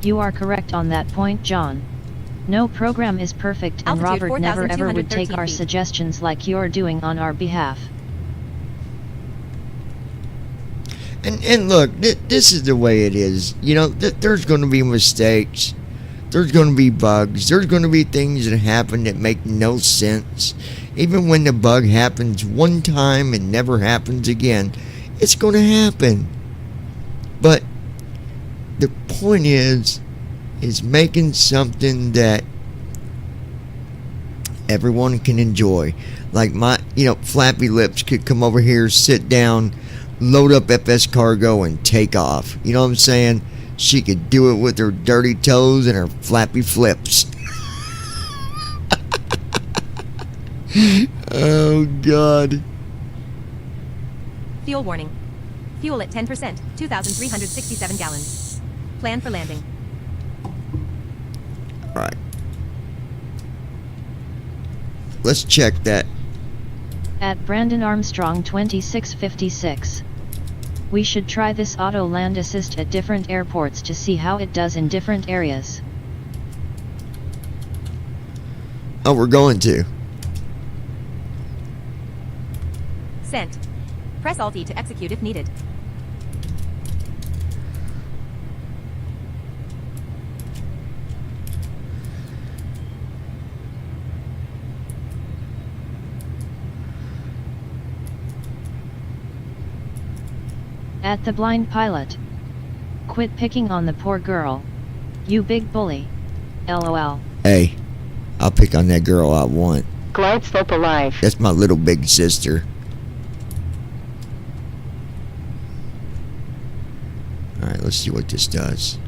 You are correct on that point, John. No program is perfect, and Altitude Robert never ever would 4,213 take our feet. suggestions like you're doing on our behalf. And look, this is the way it is. You know, there's going to be mistakes. There's going to be bugs. There's going to be things that happen that make no sense. Even when the bug happens one time and never happens again, it's going to happen. But the point is making something that everyone can enjoy. Like Flappy Lips could come over here, sit down, load up FS Cargo and take off. You know what I'm saying? She could do it with her dirty toes and her flappy flips. Oh, God. Fuel warning. Fuel at 10%, 2,367 gallons. Plan for landing. All right. Let's check that. At Brandon Armstrong 2656. We should try this auto land assist at different airports to see how it does in different areas. Oh, we're going to. Sent. Press Alt-E to execute if needed. At the blind pilot. Quit picking on the poor girl. You big bully. LOL. Hey, I'll pick on that girl I want. Glide slope alive. That's my little big sister. Alright, let's see what this does.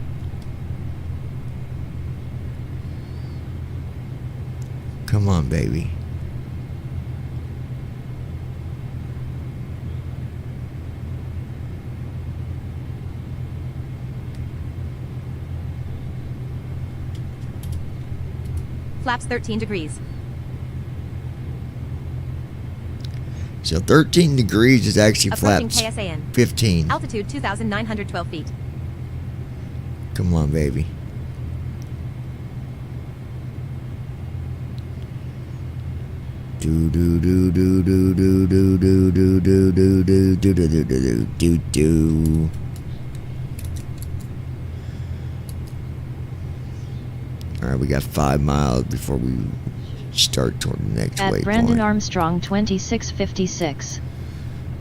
Come on, baby. Flaps 13 degrees. So 13 degrees is actually Approaching flaps KSAN. 15. Altitude 2,912 feet. Come on, baby. Do do do do do do do do do do do do do do do do do do. All right, we got 5 miles before we start toward the next At waypoint. Brandon Armstrong 2656.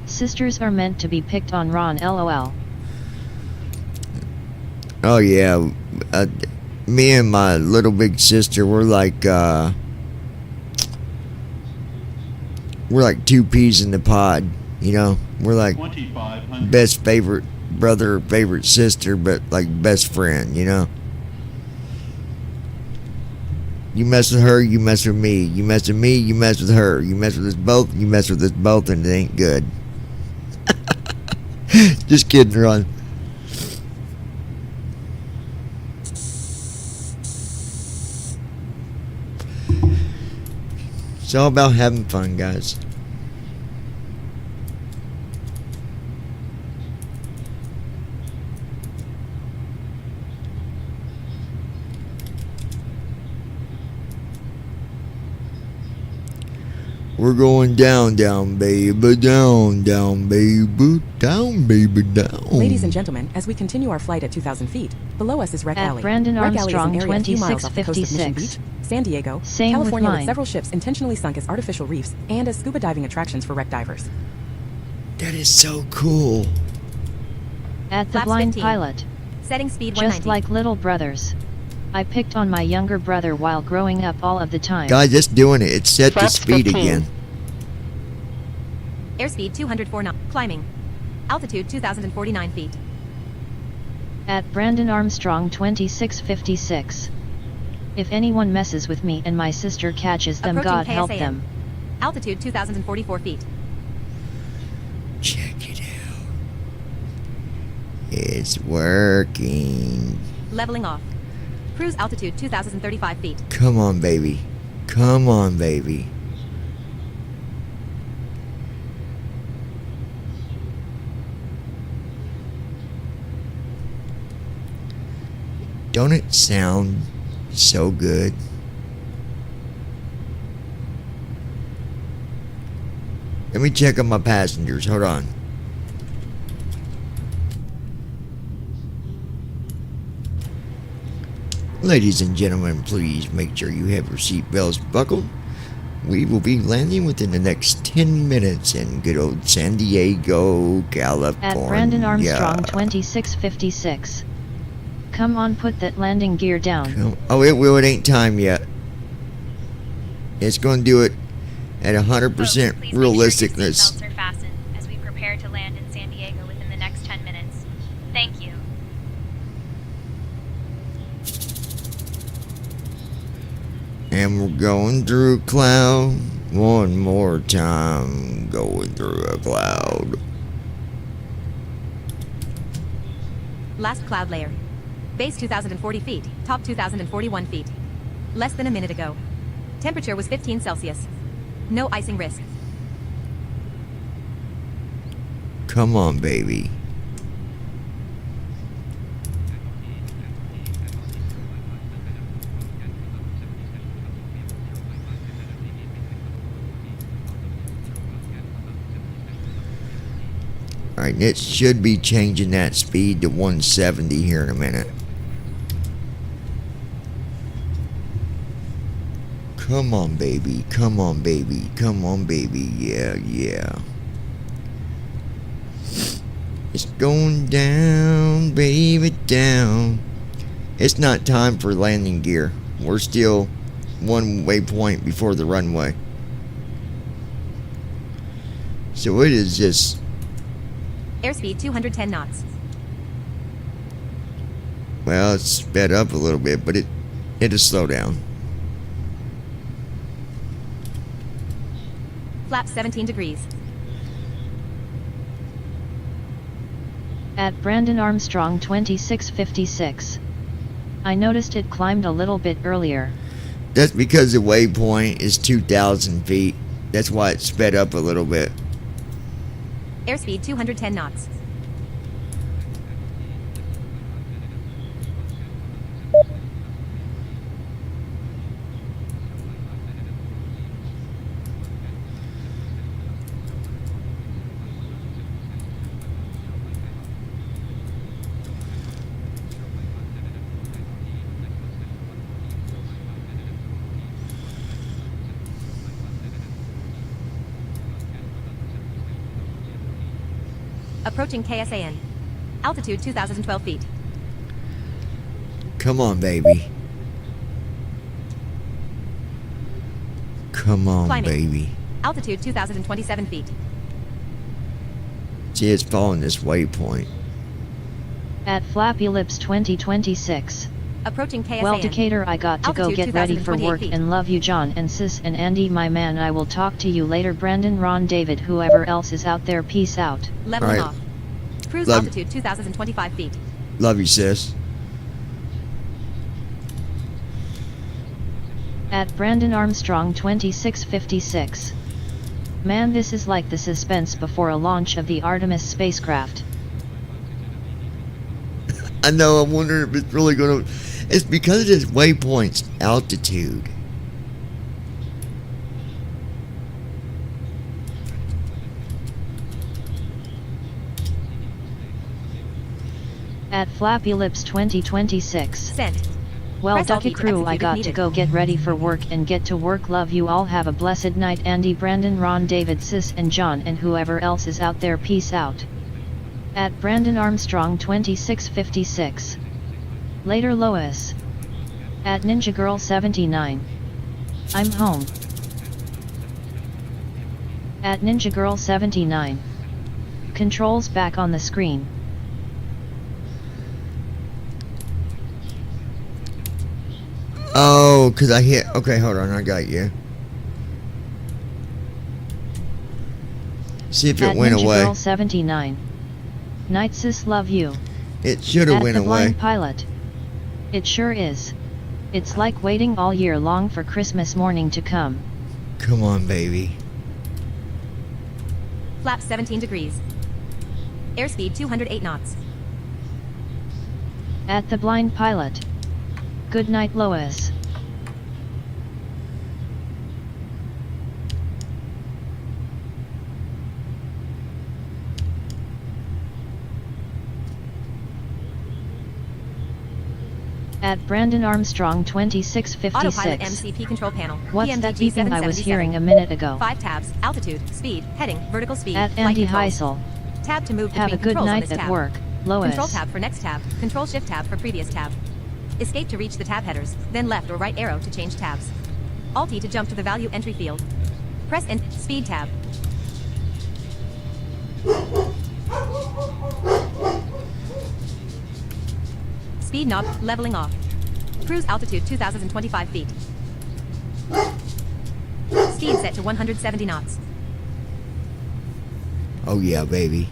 Sisters are meant to be picked on Ron LOL. Oh yeah, me and my little big sister, we're like two peas in the pod, you know. We're like best favorite brother, favorite sister, but like best friend, you know. You mess with her, you mess with me. You mess with me, you mess with her. You mess with us both, you mess with us both, and it ain't good. Just kidding, Ron. It's all about having fun, guys. We're going down, down, baby, down, down, baby, down, baby, down. Ladies and gentlemen, as we continue our flight at 2,000 feet, below us is Wreck At Alley. Brandon Wreck Alley is Armstrong an area a few miles off the coast of Mission 2656. Beach, San Diego, Same with California, with mine. several ships intentionally sunk as artificial reefs and as scuba diving attractions for wreck divers. That is so cool. At the Flaps blind 15. pilot. Setting speed Just 190. like little brothers. I picked on my younger brother while growing up all of the time. Guys, it's doing it. It's set to Flaps speed 15. again. Airspeed 204 knots. Climbing. Altitude 2,049 feet. At Brandon Armstrong 2656. If anyone messes with me and my sister catches them, Approaching God help KSAN. them. Altitude 2,044 feet. Check it out. It's working. Leveling off. Cruise altitude 2,035 feet. Come on, baby. Come on, baby. Don't it sound so good? Let me check on my passengers. Hold on. Ladies and gentlemen, please make sure you have your seatbelts buckled. We will be landing within the next 10 minutes in good old San Diego, California. At Brandon Armstrong 2656. Come on, put that landing gear down. Oh, it will. It ain't time yet. It's going to do it at 100% Please realisticness. make sure your seatbelts are fastened as we prepare to land in San Diego within the next 10 minutes. Thank you. And we're going through a cloud one more time. Going through a cloud. Last cloud layer. Base 2,040 feet. Top 2,041 feet. Less than a minute ago. Temperature was 15 Celsius. No icing risk. Come on, baby. Alright, it should be changing that speed to 170 here in a minute. Come on, baby. Come on, baby. Come on, baby. Yeah, yeah. It's going down, baby, down. It's not time for landing gear. We're still one waypoint before the runway. So it is just... Airspeed 210 knots. Well, it's sped up a little bit, but it'll slow down. Flap 17 degrees. At Brandon Armstrong 2656. I noticed it climbed a little bit earlier. That's because the waypoint is 2,000 feet. That's why it sped up a little bit. Airspeed 210 knots. Approaching KSAN. Altitude 2,012 feet. Come on, baby. Come on, Climbing. baby. Altitude 2,027 feet. See, it's following this waypoint. At Flappy Lips 2026. Approaching KSAN. Well, Decatur, I got to go Altitude get ready for 2,028 work feet. and love you, John and Sis and Andy, my man. I will talk to you later. Brandon, Ron, David, whoever else is out there. Peace out. Leveling All right. off. Cruise Love- altitude 2,025 feet. Love you, sis. At Brandon Armstrong 2656. Man, this is like the suspense before a launch of the Artemis spacecraft. I know, I'm wondering if it's really going to... It's because of this waypoint's altitude. At Flappy Lips 2026. Send. Well, Press Alt Ducky key to Crew, execute I if got to needed. go get ready for work and get to work. Love you all. Have a blessed night. Andy, Brandon, Ron, David, Sis and John and whoever else is out there. Peace out. At Brandon Armstrong 2656. Later, Lois. At Ninja Girl 79. I'm home. At Ninja Girl 79. Controls back on the screen. Oh, because I hit... Okay, hold on, I got you. See if it At went Ninja away. Girl 79. Night Sis, love you. It should have At went the away. Blind Pilot. It sure is. It's like waiting all year long for Christmas morning to come. Come on, baby. Flaps 17 degrees. Airspeed 208 knots. At the Blind Pilot. Good night, Lois. At Brandon Armstrong 2656. Autopilot MCP control panel. What's PMDG that beeping I was 777. hearing a minute ago? 5 tabs. Altitude, speed, heading, vertical speed. At flight Andy controls. Heisel. Tab to move Have between a good controls on night this at tab. work, Lois. Control tab for next tab. Control shift tab for previous tab. Escape to reach the tab headers, then left or right arrow to change tabs. Alt-E to jump to the value entry field. Press and speed tab. Speed knob, leveling off. Cruise altitude 2,025 feet. Speed set to 170 knots. Oh, yeah, baby.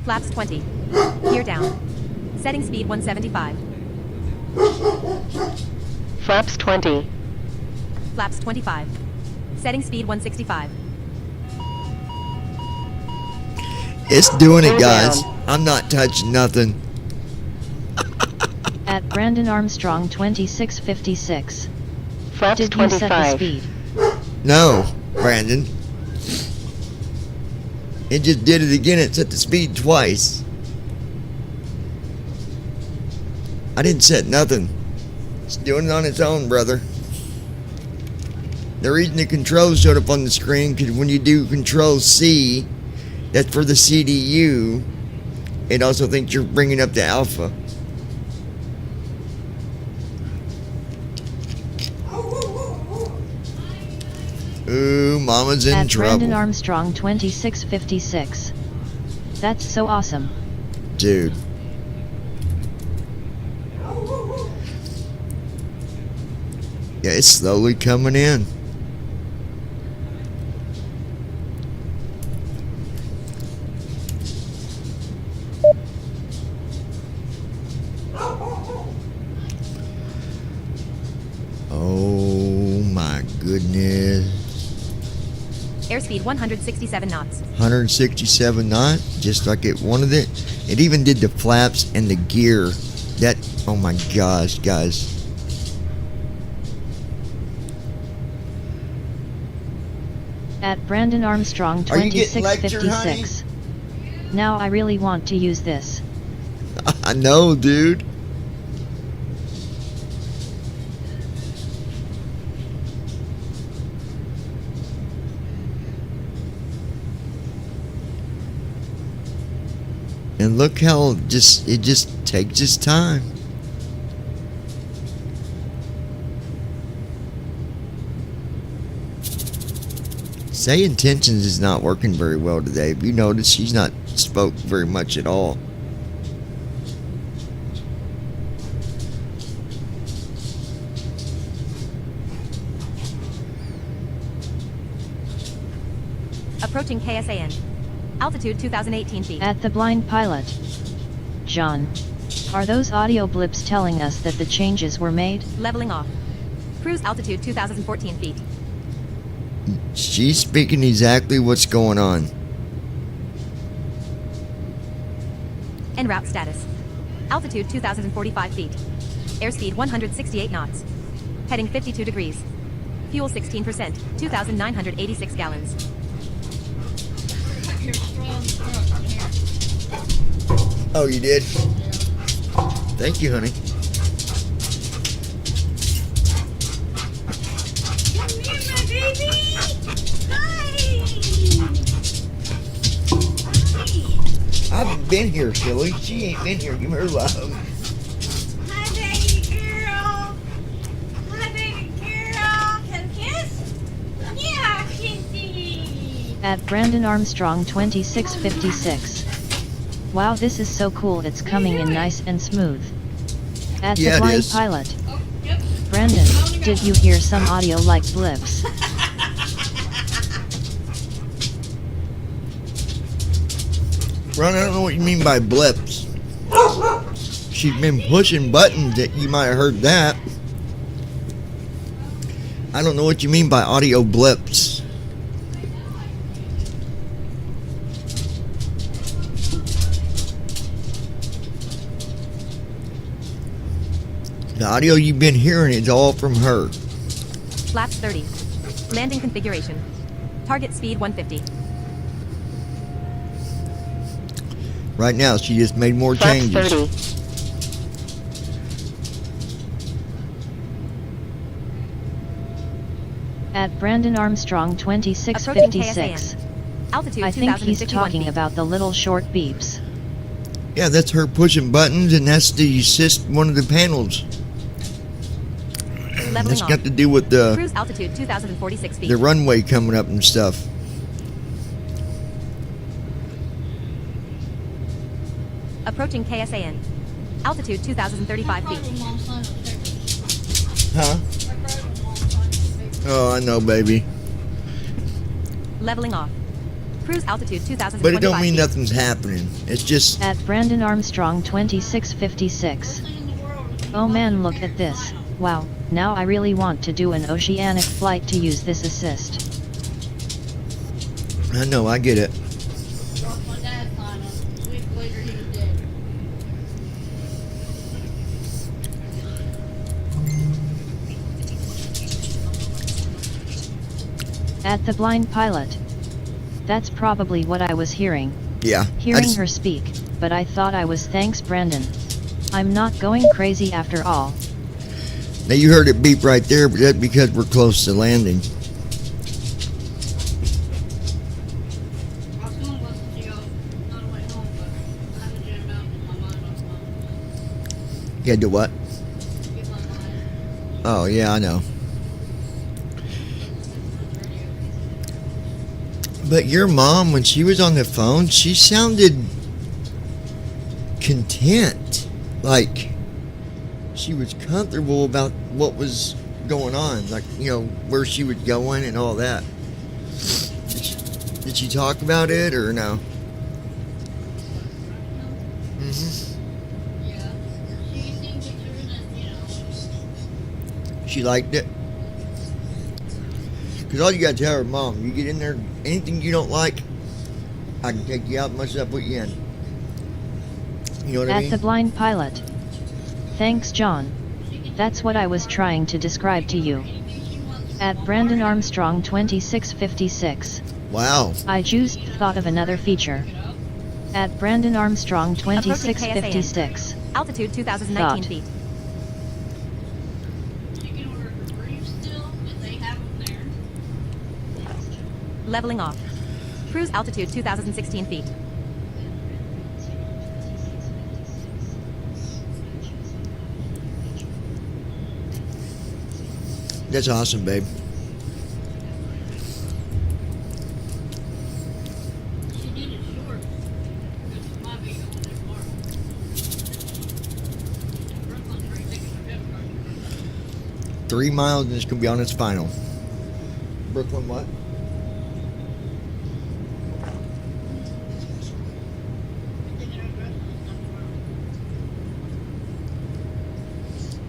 Flaps 20. Gear down. Setting speed 175. Flaps 20. Flaps 25. Setting speed 165. It's doing it, Slow guys. down. I'm not touching nothing. At Brandon Armstrong 2656. Flaps Did you set the 25. speed? No, Brandon. It just did it again. It set the speed twice. I didn't set nothing. It's doing it on its own, brother. The reason the controls showed up on the screen, because when you do Control C, that's for the CDU, it also thinks you're bringing up the alpha. Ooh, Mama's in At trouble. Brandon Armstrong 2656. That's so awesome. Dude. Yeah, it's slowly coming in. Airspeed 167 knots. 167 knots, just like it wanted it. It even did the flaps and the gear. That, oh my gosh, guys. At Brandon Armstrong Are you getting lectured, 2656. Now I really want to use this. I know, dude. And look how it just takes its time. Say Intentions is not working very well today. If you notice, she's not spoke very much at all. Approaching KSAN. Altitude 2018 feet. At the Blind Pilot. John. Are those audio blips telling us that the changes were made? Leveling off. Cruise altitude 2014 feet. She's speaking exactly what's going on. En route status. Altitude 2045 feet. Airspeed 168 knots. Heading 52 degrees. Fuel 16%, 2,986 gallons. Oh, you did? Thank you, honey. I've been here, silly. She ain't been here. Give her love. Hi, baby girl. Hi, baby girl. Can I kiss? Yeah, kissy. At Brandon Armstrong 2656. Wow, this is so cool. It's coming in nice and smooth. At Yeah, the it Blind is. Pilot. Brandon, did you hear some audio like blips? Ron, I don't know what you mean by blips. She's been pushing buttons that you might have heard that. I don't know what you mean by audio blips. The audio you've been hearing is all from her. Flaps 30. Landing configuration. Target speed 150. Right now, she just made more Flaps changes. 30. At Brandon Armstrong 2656. Altitude I think he's 2051 talking feet. about the little short beeps. Yeah, that's her pushing buttons, and that's the assist one of the panels. Leveling That's off. got to do with the Cruise altitude 2046 feet. the runway coming up and stuff. Approaching KSAN. Altitude 2035 feet. Huh? Oh, I know, baby. Leveling off. Cruise altitude 2025 But it don't mean feet. nothing's happening. It's just At Brandon Armstrong 2656. Oh man, look at this. Wow, now I really want to do an oceanic flight to use this assist. I know, I get it. At the Blind Pilot. That's probably what I was hearing. Yeah. Hearing her speak, but I thought I was thanks Brandon. I'm not going crazy after all. Now you heard it beep right there, but that's because we're close to landing. You had to what? Oh yeah, I know. But your mom, when she was on the phone, she sounded content. Like she was comfortable about what was going on. Like, you know, where she was going and all that. Did she talk about it or no? She liked it. Because all you got to tell her, Mom, you get in there, anything you don't like, I can take you out much as I put you in. You know what I mean? At the blind pilot. Thanks, John. That's what I was trying to describe to you. At Brandon Armstrong 2656. Wow. I just thought of another feature. At Brandon Armstrong 2656. Altitude 2,019 Thought. feet. Leveling off. Cruise altitude 2,016 feet. That's awesome, babe. She did it short. Because my video on that bar. Brooklyn's right taking my debit card. 3 miles and it's going to be on its final. Brooklyn what?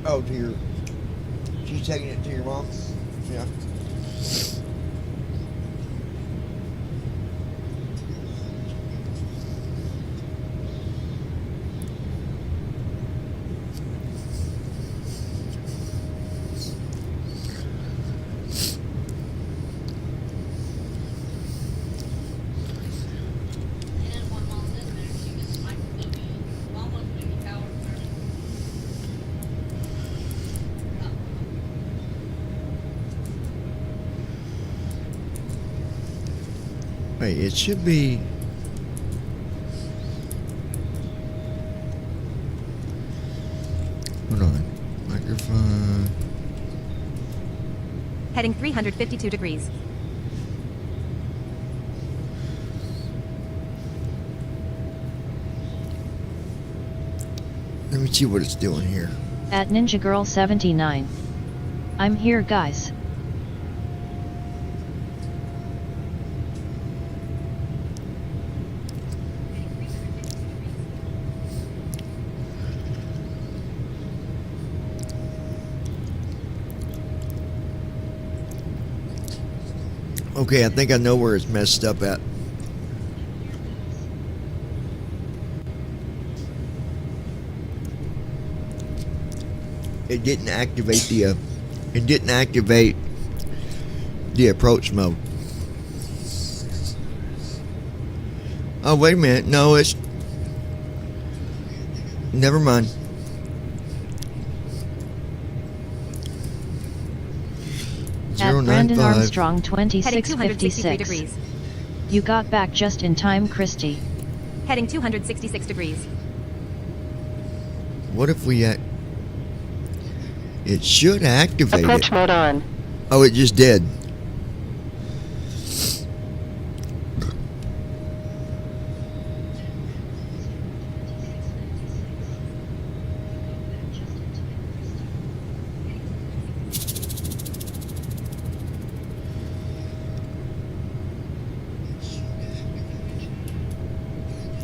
Oh, to your... She's taking it to your mom? Yeah. Wait, it should be... Hold on. Microphone... Heading 352 degrees. Let me see what it's doing here. At Ninja Girl 79. I'm here, guys. Okay, I think I know where it's messed up at. It didn't activate the approach mode. Oh, wait a minute. No, it's... Never mind. At Brandon 095. Armstrong Heading 263 2656. degrees. You got back just in time, Christy. Heading 266 degrees. What if we... It should activate Approach it. mode on. Oh, it just did.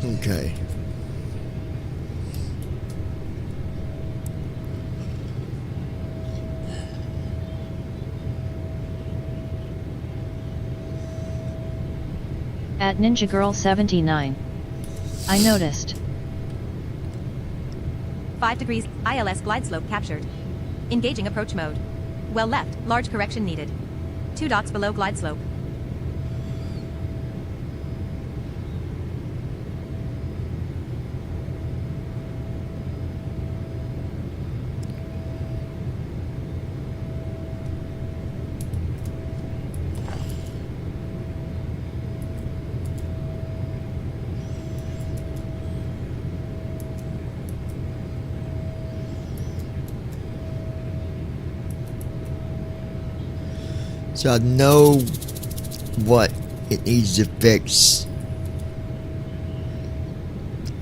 Okay. At Ninja Girl 79. I noticed. 5 degrees. ILS glide slope captured. Engaging approach mode. Well left. Large correction needed. 2 dots below glide slope. So I know what it needs to fix.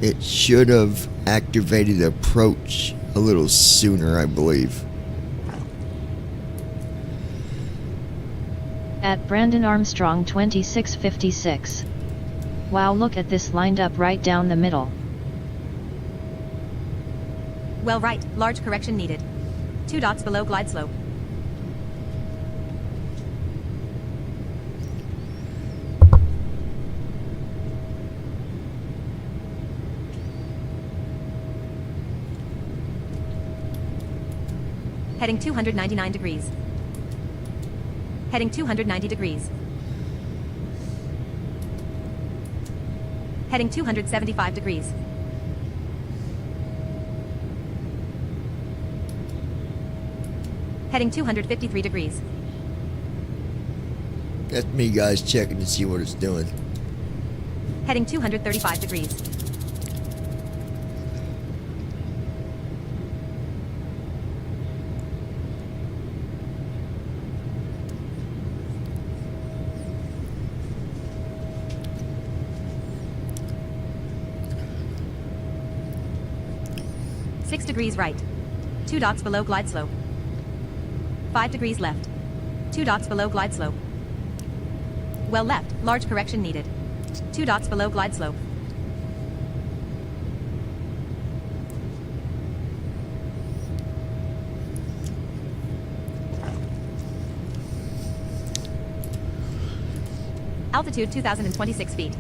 It should have activated approach a little sooner, I believe. At Brandon Armstrong 2656. Wow, look at this lined up right down the middle. Well right. Large correction needed. 2 dots below glide slope. Heading 299 degrees. Heading 290 degrees. Heading 275 degrees. Heading 253 degrees. That's me, guys, checking to see what it's doing. Heading 235 degrees. Six degrees right. 2 dots below glide slope. 5 degrees left. 2 dots below glide slope. Well left, large correction needed. 2 dots below glide slope. Altitude 2,026 feet.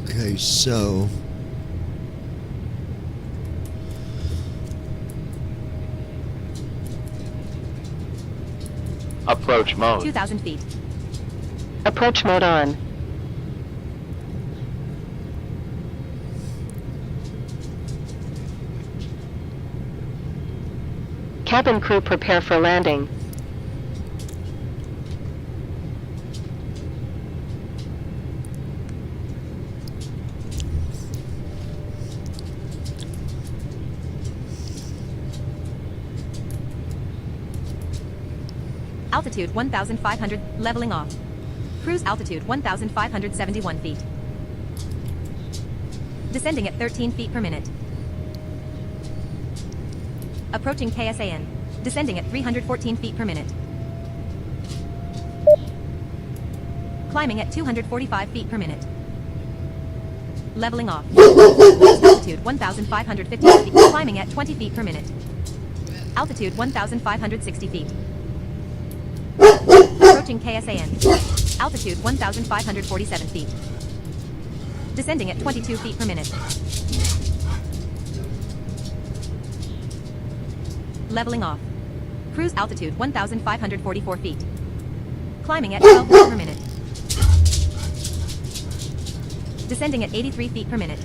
Okay, so approach mode. 2,000 feet. Approach mode on. Cabin crew prepare for landing. Altitude 1,500, leveling off. Cruise altitude 1,571 feet. Descending at 13 feet per minute. Approaching KSAN. Descending at 314 feet per minute. Climbing at 245 feet per minute. Leveling off. Altitude 1,550 feet. Climbing at 20 feet per minute. Altitude 1,560 feet. Approaching KSAN. Altitude 1,547 feet. Descending at 22 feet per minute. Leveling off. Cruise altitude 1,544 feet. Climbing at 12 feet per minute. Descending at 83 feet per minute.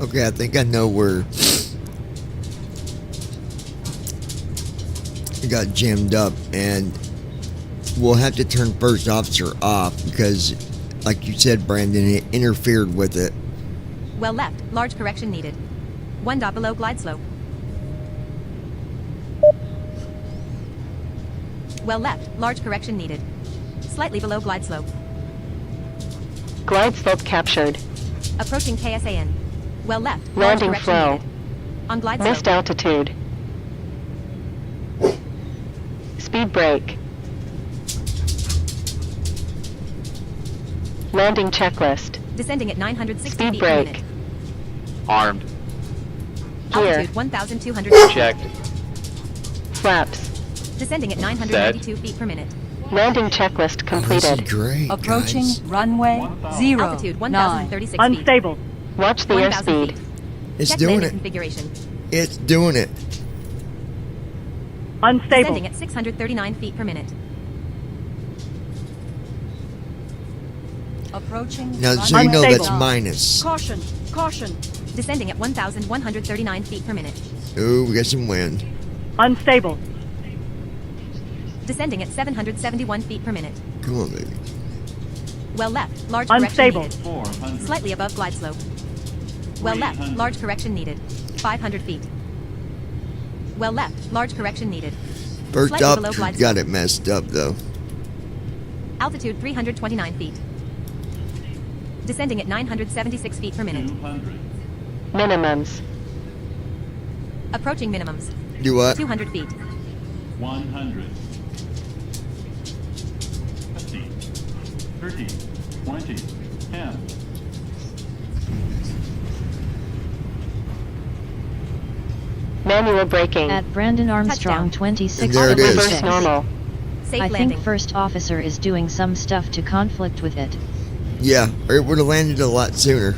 okay, I think I know where it got jammed up, and we'll have to turn first officer off because, like you said, Brandon, it interfered with it. Well left, large correction needed. 1 dot below glide slope. Well left, large correction needed. Slightly below glide slope. Glide slope captured. Approaching KSAN. Well left, large Landing correction flow. needed. On glide Missed slope. altitude. Speed brake. Landing checklist. Descending at 960 Speed feet per brake. minute. Armed. Gear. Altitude 1,200 Checked. Flaps. Descending at 992 feet per minute. Landing checklist completed. Great, Approaching guys. runway 0. Altitude 9. 1,036 feet. Unstable. Watch the 1,000 airspeed. feet. It's Check doing landing it. configuration. It's doing it. Unstable. Descending at 639 feet per minute. Approaching Now, runway so you know that's Unstable. minus. Caution. Caution. Descending at 1,139 feet per minute. Ooh, we got some wind. Unstable. Descending at 771 feet per minute. Come on, baby. Well left, large Unstable. correction needed. Slightly above glide slope. Well left, large correction needed. 500 feet. Well left, large correction needed. First Slightly below officer glide got slope. it messed up, though. Altitude 329 feet. Descending at 976 feet per minute. Minimums. Approaching minimums. Do what? 200 feet. 100. 15. 13. 20. 10. Manual braking. At Brandon Armstrong Touchdown. 26. And there it is. Reverse normal. Safe I landing. think first officer is doing some stuff to conflict with it. Yeah, or it would have landed a lot sooner.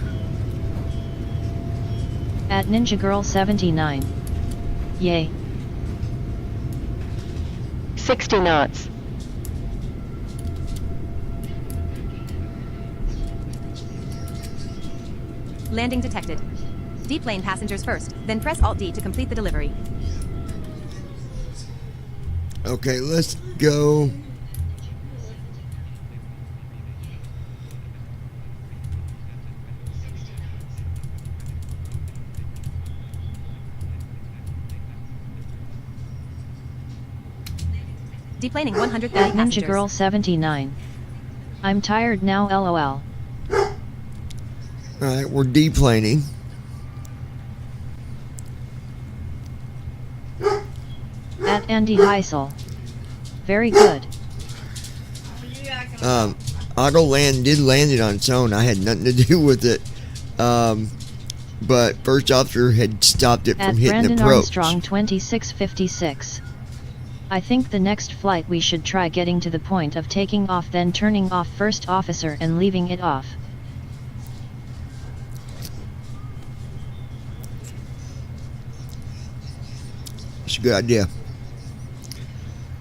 At Ninja Girl 79. Yay. 60 knots. Landing detected. Deplane passengers first, then press Alt-D to complete the delivery. Okay, let's go. Deplaning 130 At Ninja passengers. Girl 79. I'm tired now, lol. Alright, we're deplaning. At Andy Heisel. Very good. Auto land did land it on its own. I had nothing to do with it. But first officer had stopped it At from hitting Brandon approach. Armstrong 2656. I think the next flight we should try getting to the point of taking off, then turning off first officer and leaving it off. It's a good idea.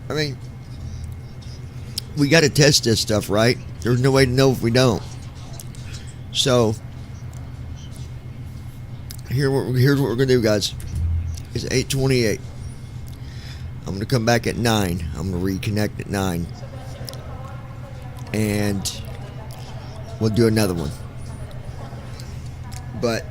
I mean, we got to test this stuff, right? There's no way to know if we don't. So, here's what we're going to do, guys. It's 8:28. I'm going to come back at 9. I'm going to reconnect at 9. And we'll do another one. But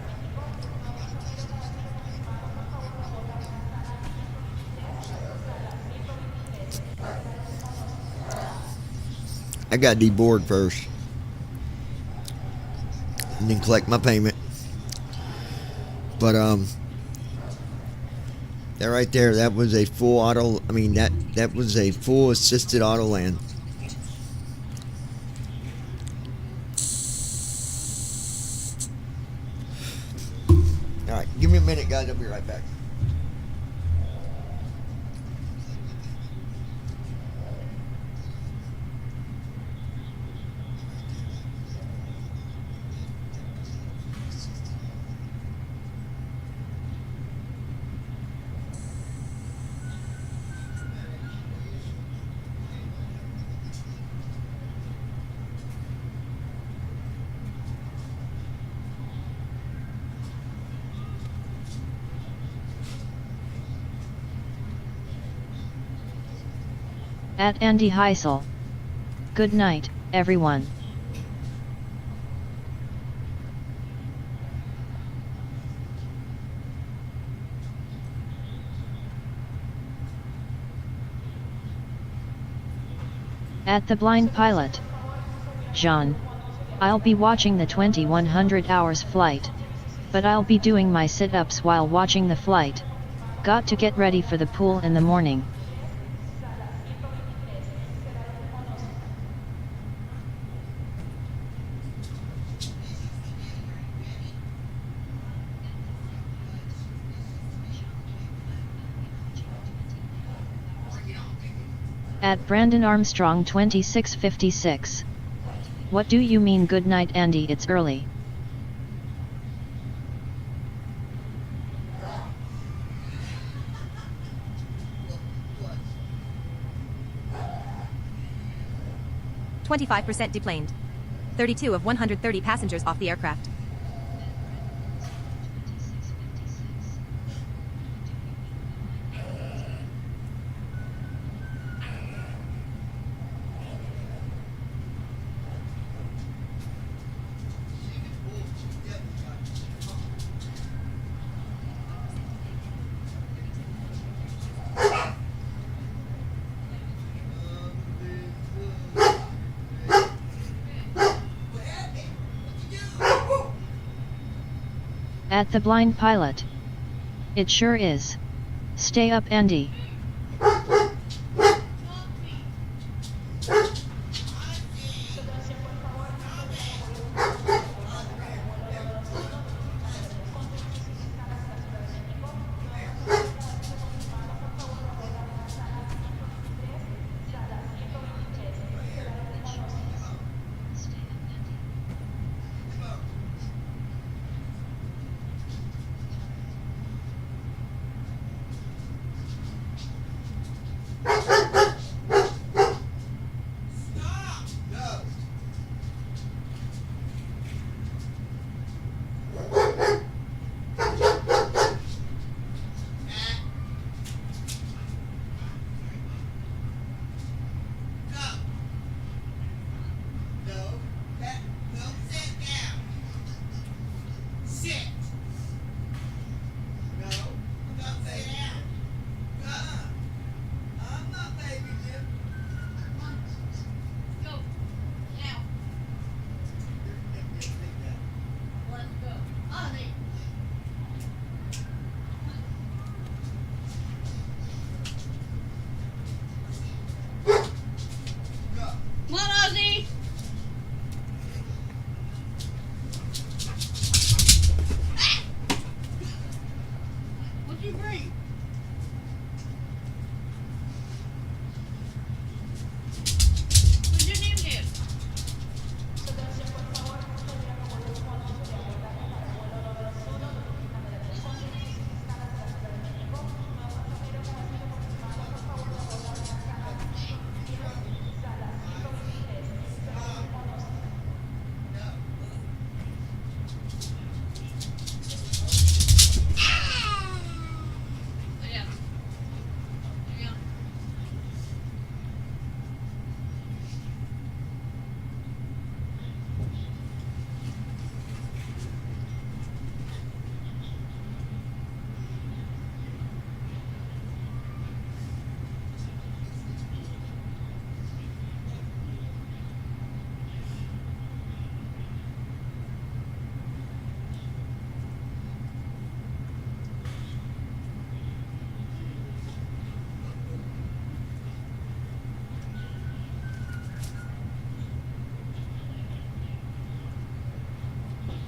I got to deboard first. And then collect my payment. But that right there, that was a full auto, I mean that was a full assisted auto land. Alright, give me a minute, guys, I'll be right back. At Andy Heisel. Good night, everyone. At the Blind Pilot. John. I'll be watching the 2100 hours flight. But I'll be doing my sit-ups while watching the flight. Got to get ready for the pool in the morning. At Brandon Armstrong 2656. What do you mean good night, Andy? It's early. %, deplaned. 32 of 130 passengers off the aircraft. At the Blind Pilot. It sure is. Stay up, Andy.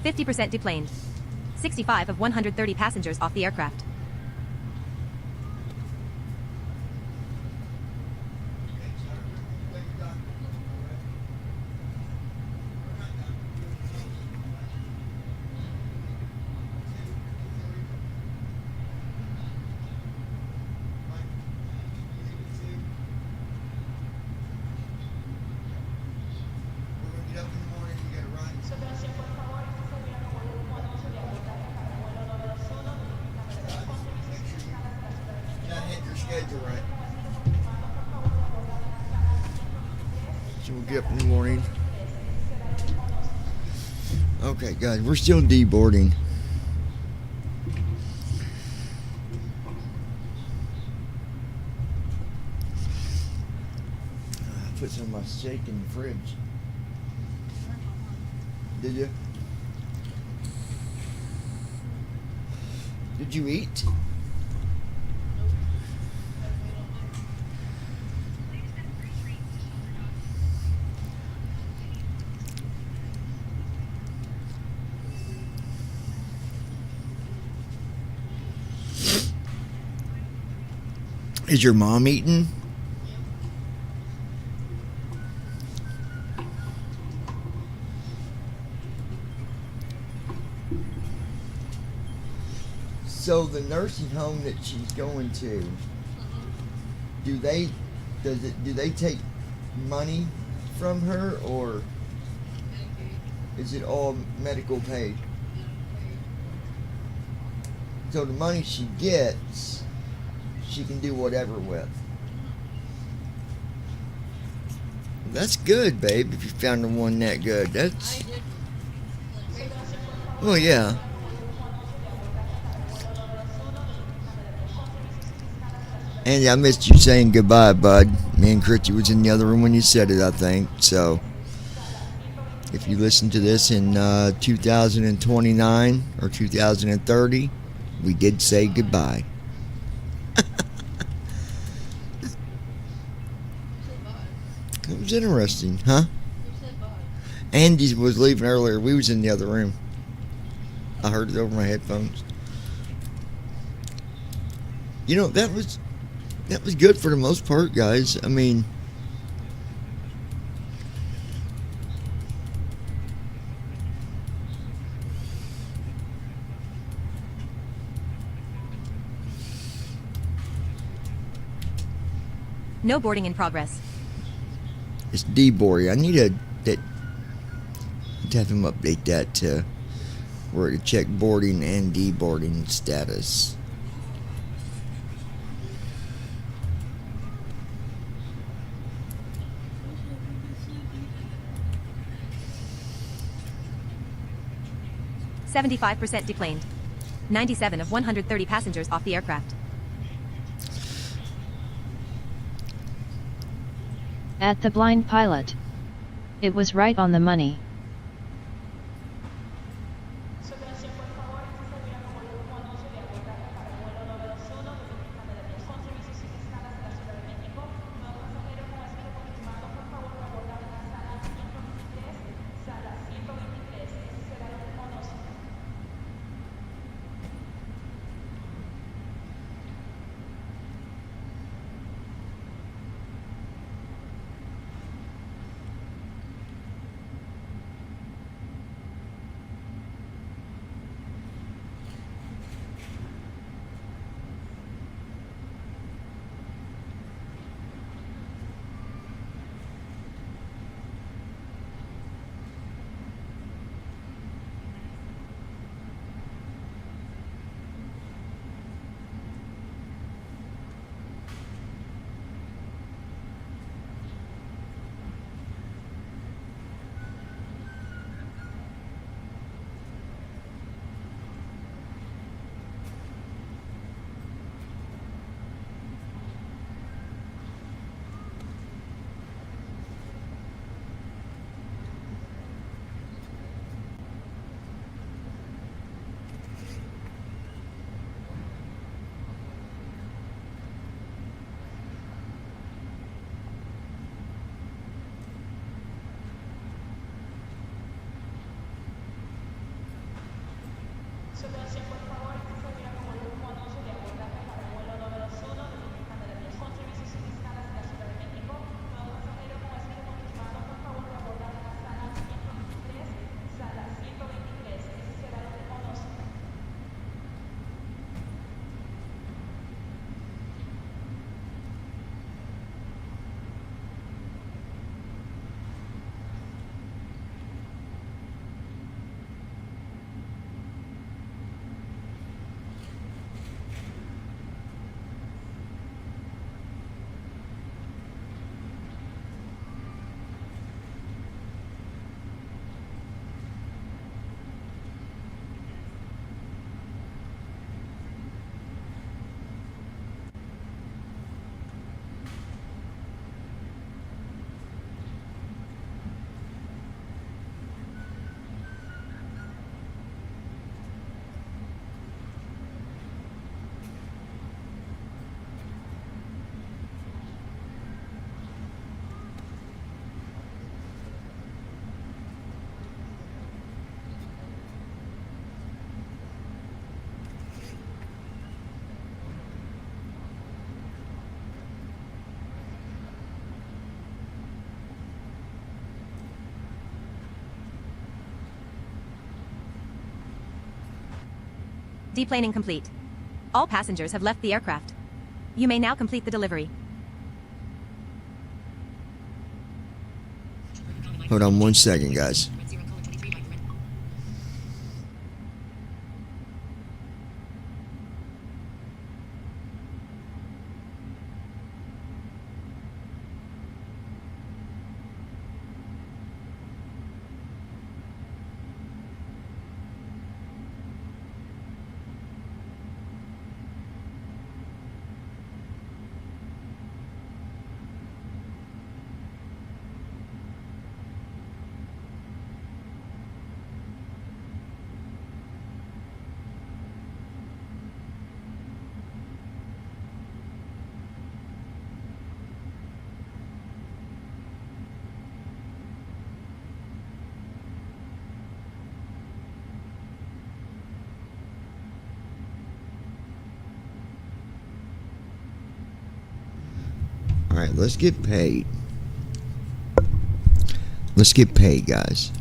50% deplaned. 65 of 130 passengers off the aircraft. So we'll get up in the morning. Okay, guys, we're still deboarding. I put some of my steak in the fridge. Did you? Did you eat? Is your mom eating? So the nursing home that she's going to, do they take money from her, or is it all medical paid? So the money she gets, she can do whatever with. That's good, babe, if you found the one that good. That's... Well, yeah. Andy, I missed you saying goodbye, bud. Me and Christy was in the other room when you said it, I think. So, if you listen to this in 2029 or 2030, we did say goodbye. It was interesting, huh? Andy was leaving earlier. We was in the other room. I heard it over my headphones. You know, that was good for the most part, guys. I mean, No boarding in progress. it's deboarding. I need to have him update that to where to check boarding and deboarding status. %75% deplaned. 97 of 130 passengers off the aircraft. At the blind pilot. It was right on the money. Deplaning complete. All passengers have left the aircraft. You may now complete the delivery. Hold on 1 second, guys. Alright, let's get paid. Let's get paid, guys.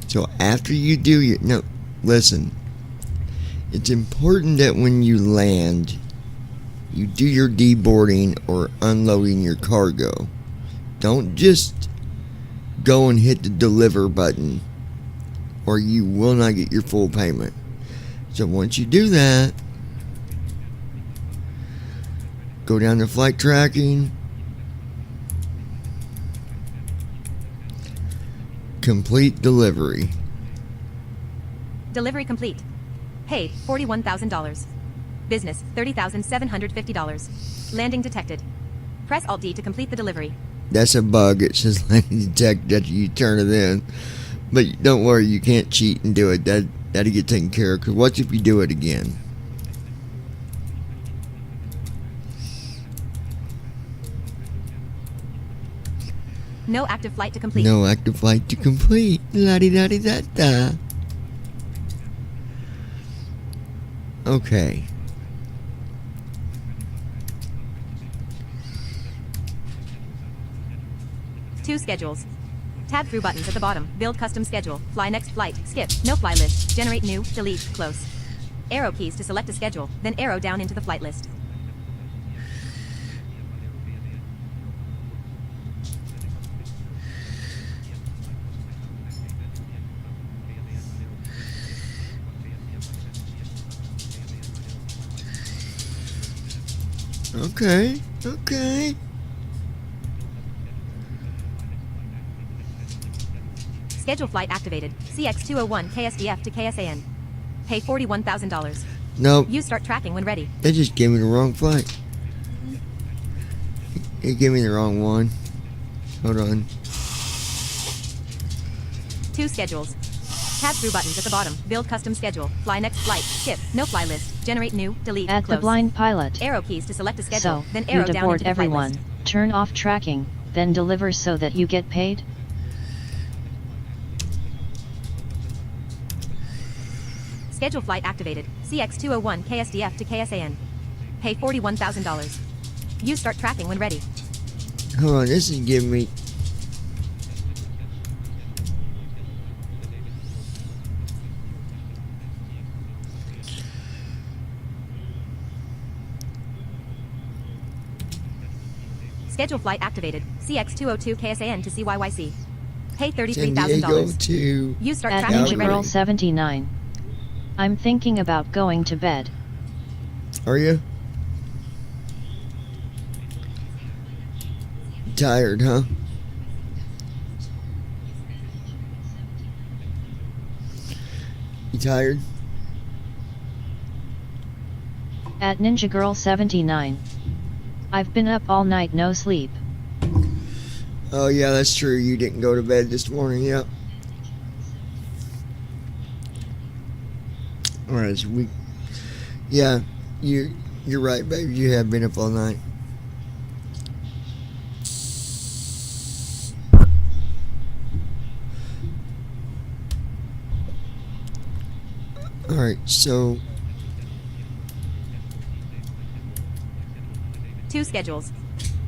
So after you do your... No, listen. It's important that when you land, you do your deboarding or unloading your cargo. Don't just go and hit the deliver button, or you will not get your full payment. So once you do that, go down to flight tracking, complete delivery. Delivery complete. Paid $41,000. Business $30,750. Landing detected. Press Alt-D to complete the delivery. That's a bug. It says landing detected after you turn it in. But don't worry, you can't cheat and do it. That'll get taken care of. Because what if you do it again? No active flight to complete. No active flight to complete. La-di-da-di-da-da. Okay. Two schedules. Tab through buttons at the bottom. Build custom schedule. Fly next flight. Skip. No fly list. Generate new. Delete. Close. Arrow keys to select a schedule. Then arrow down into the flight list. Okay. Okay. Schedule flight activated. CX-201 KSDF to KSAN. Pay $41,000. Nope. You start tracking when ready. They just gave me the wrong flight. It gave me the wrong one. Hold on. Two schedules. Tab through buttons at the bottom. Build custom schedule. Fly next flight. Skip. No fly list. Generate new. Delete. At Close. the blind pilot. Arrow keys to select a schedule. So, then you arrow down deboard into the everyone, flight list. turn off tracking, then deliver so that you get paid? Schedule flight activated. CX-201 KSDF to KSAN. Pay $41,000. Use start tracking when ready. Hold on, this is giving me... Schedule flight activated. CX-202 KSAN to CYYC. Pay San Diego $33,000. to... Use start At tracking Ninja when Girl ready. 79. I'm thinking about going to bed. Are you? Tired, huh? You tired? At Ninja Girl 79. I've been up all night, no sleep. Oh yeah, that's true. You didn't go to bed this morning, yeah. Alright, so yeah, you're right, baby. You have been up all night. Alright, so 2 schedules.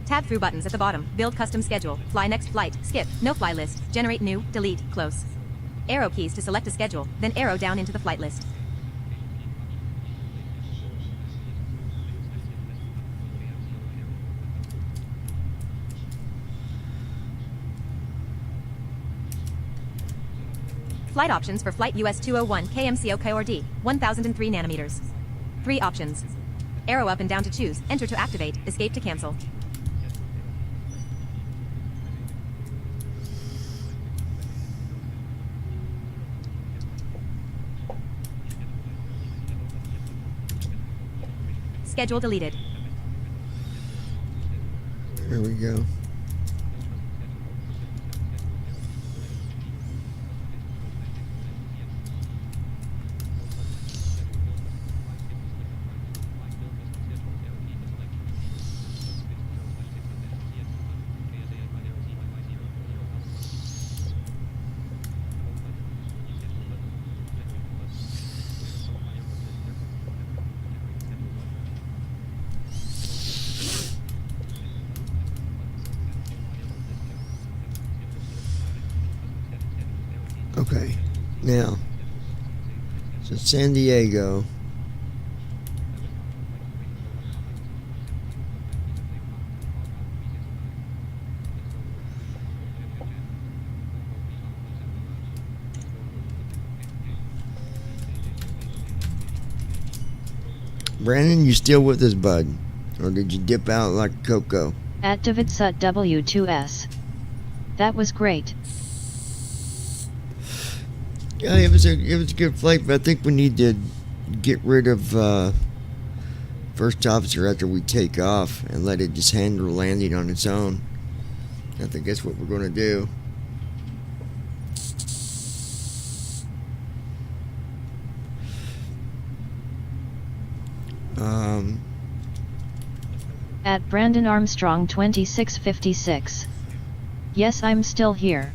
Tab through buttons at the bottom. Build custom schedule. Fly next flight. Skip. No fly list. Generate new. Delete. Close. Arrow keys to select a schedule. Then arrow down into the flight list. Flight options for flight US 201 KMCO KORD. 1003 nanometers. 3 options. Arrow up and down to choose. Enter to activate. Escape to cancel. Schedule deleted. here we go. Okay, now, so San Diego. Brandon, you still with us, bud? Or did you dip out like Coco? At David Sut W2S. That was great. Yeah, it was a good flight, but I think we need to get rid of first officer after we take off and let it just handle landing on its own. I think that's what we're going to do. At Brandon Armstrong 2656. Yes, I'm still here.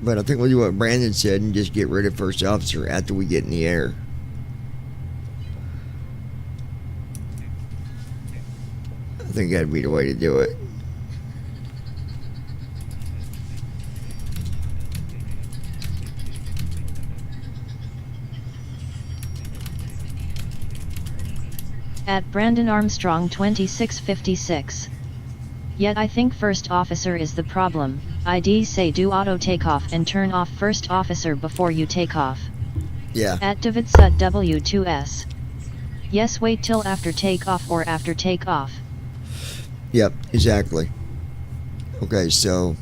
But I think we'll do what Brandon said and just get rid of first officer after we get in the air. I think that'd be the way to do it. At Brandon Armstrong 2656. Yet I think first officer is the problem. IDs say do auto takeoff and turn off first officer before you take off. Yeah. At David Sut W2S. Yes, wait till after takeoff or after takeoff. Yep, exactly. Okay, so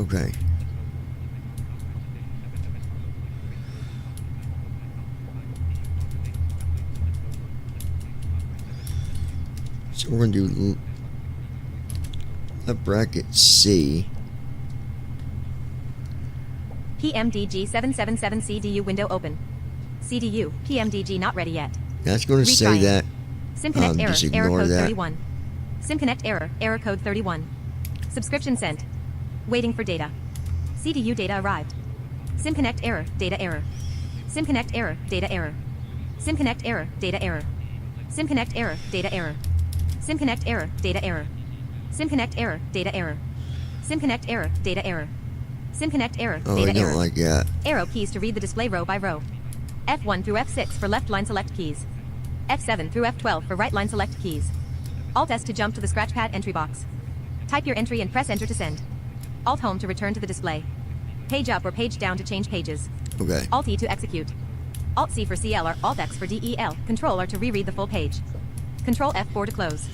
okay. So we're going to do left bracket C. PMDG 777 CDU window open. CDU, PMDG not ready yet. That's going to say that. SimConnect error, just error ignore code that. 31. SimConnect error, error code 31. Subscription sent. Waiting for data. CDU data arrived. SimConnect error, data error. SimConnect error, data error. SimConnect error, data error. SimConnect error, data error. SimConnect error, data error. SimConnect error, data error. SimConnect error, data error. SimConnect error, Oh, I data error. don't like that. Arrow keys to read the display row by row. F1 through F6 for left line select keys. F7 through F12 for right line select keys. Alt S to jump to the scratchpad entry box. Type your entry and press enter to send. Alt home to return to the display. Page up or page down to change pages. Okay. Alt E to execute. Alt C for CL or Alt X for DEL. Control R to reread the full page. Control F4 to close.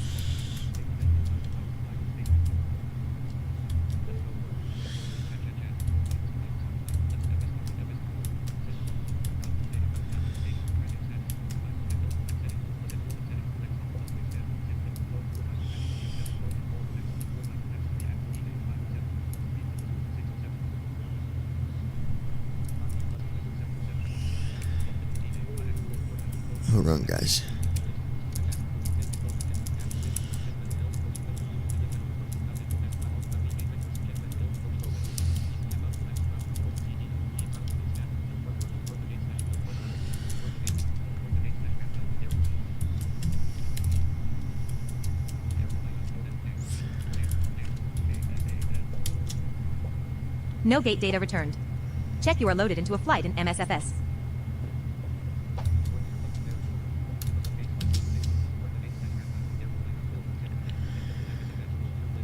Hold on, guys. No gate data returned. Check you are loaded into a flight in MSFS.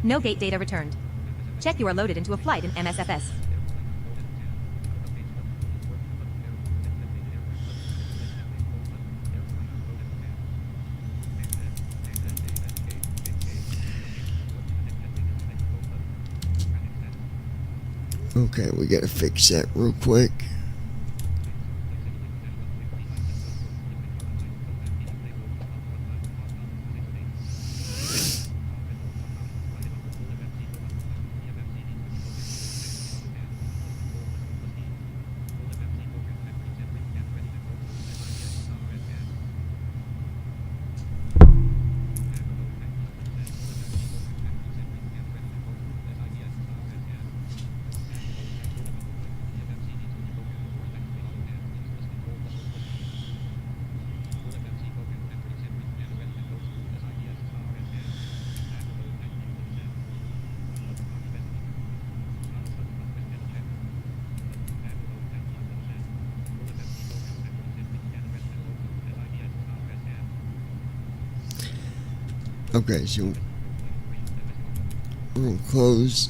No gate data returned. Check you are loaded into a flight in MSFS. Okay, we gotta fix that real quick. Okay, so we're gonna close.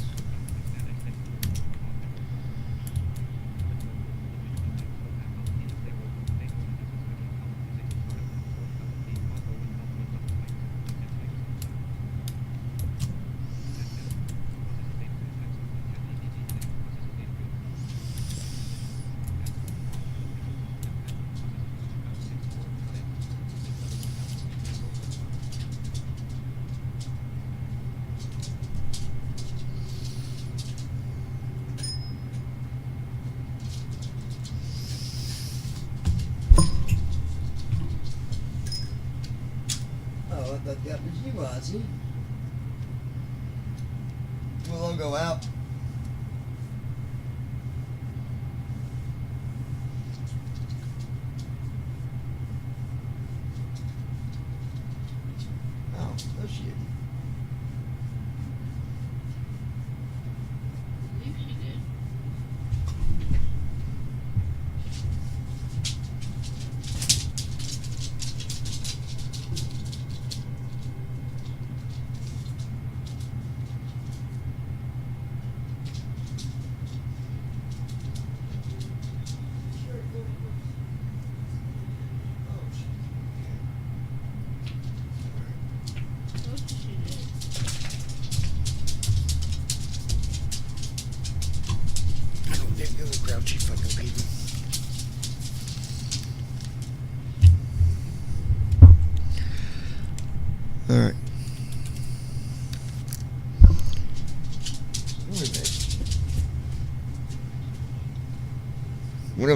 Oh, I thought that was you, Ozzy. Will I go out? Oh, no shit. I believe she did. Supposed to she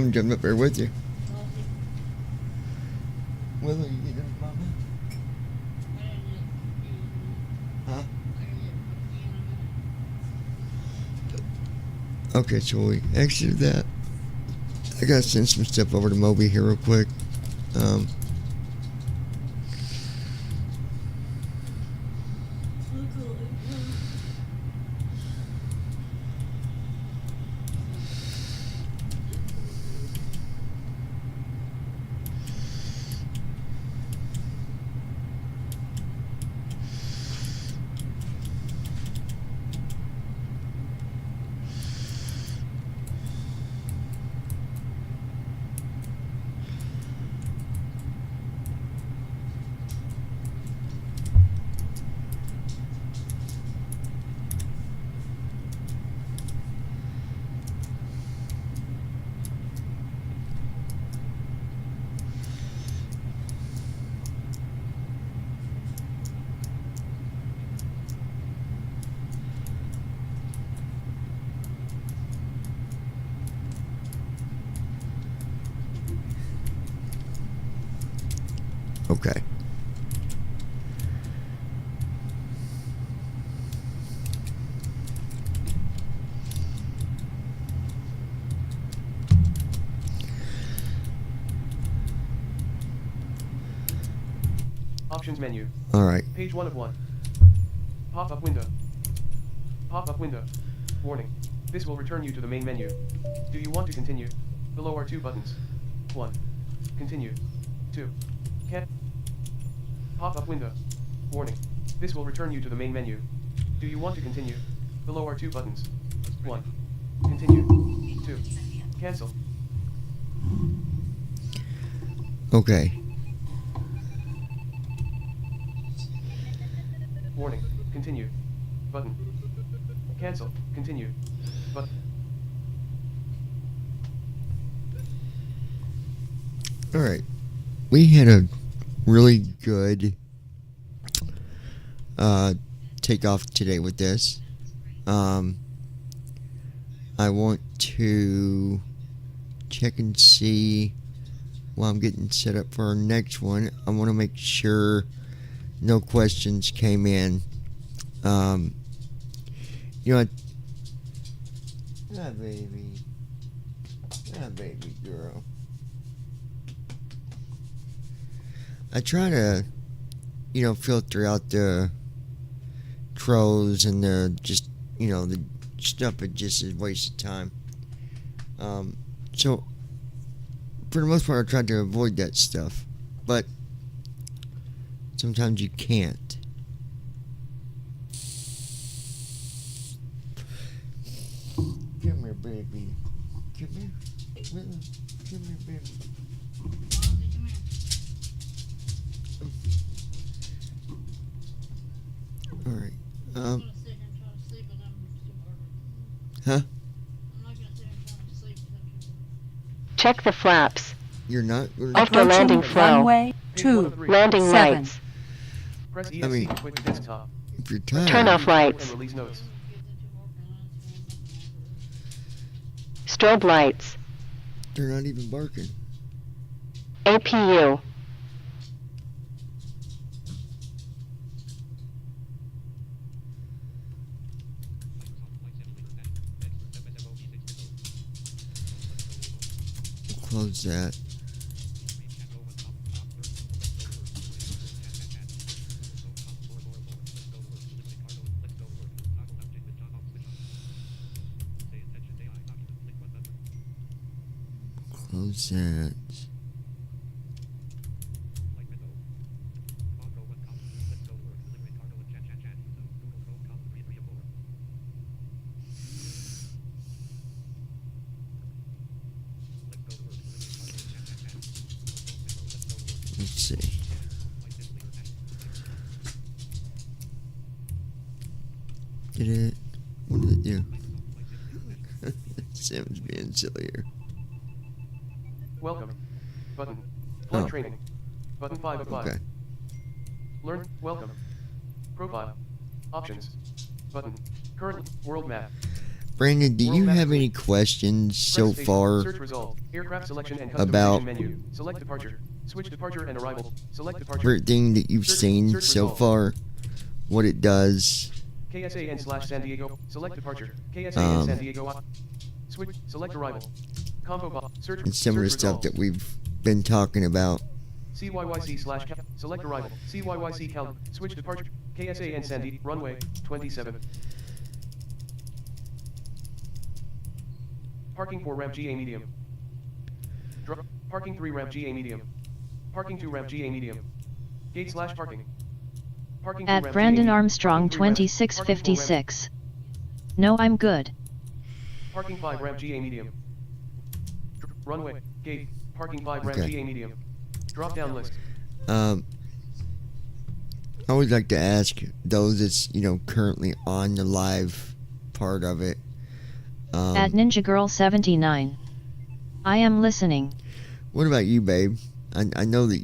I'm jumping up there with you. Willow, you get them, Mama? Huh? Okay, so we exited that. I gotta send some stuff over to Moby here real quick. Okay. Options menu. All right. Page 1 of 1. Pop-up window. Pop-up window. Warning. This will return you to the main menu. Do you want to continue? Below are 2 buttons. 1. Continue. 2. Can't. Pop-up window. Warning. This will return you to the main menu. Do you want to continue? Below are 2 buttons. 1. Continue. 2. Cancel. Okay. Warning. Continue. Button. Cancel. Continue. Button. All right. We had a really good takeoff today with this. I want to check and see while I'm getting set up for our next one. I want to make sure no questions came in. You know, baby. Baby girl. I try to, filter out the trolls and the just, the stuff that just is a waste of time. So, for the most part, I try to avoid that stuff. But sometimes you can't. Come here, baby. Come here. Come here, baby. All right. Huh? Check the flaps. You're not. After landing flow. Runway 2. Landing 7. lights. Press ESC I mean, to quit the desktop. if you're tired. Turn off lights. And release notes. Strobe lights. They're not even barking. APU. Close that. Close that. Let's see. Did it? What did it do? Sam's being silly here. Welcome. Button. Flight Oh. training. Button 5 of 5. Okay. Learn. Welcome. Profile. Options. Button. Current world map. Brandon, do you have any questions so Press far Search result. Aircraft selection and customization about menu. Select departure. Switch departure and arrival. Select departure. everything that you've seen search so result. far? What it does? KSAN/San Diego. Select departure. KSAN San Diego. Switch. Select arrival. Combo box. Search. And similar search stuff result. that we've been talking about. CYYC/Cal. Select arrival. CYYC Cal. Switch departure. KSAN San Diego. Runway 27. Parking 4 ramp GA medium. Parking 3 ramp GA medium. Parking 2 ramp GA medium. Gate/parking. Parking 2 At ramp Brandon GA Armstrong Parking 3 ramp. 2656. No, I'm good. Parking 5 ramp GA medium. Runway. Gate. Parking 5 ramp Okay. GA medium. Drop down list. I always like to ask those that's, currently on the live part of it. At Ninja Girl 79. I am listening. What about you, babe? I know that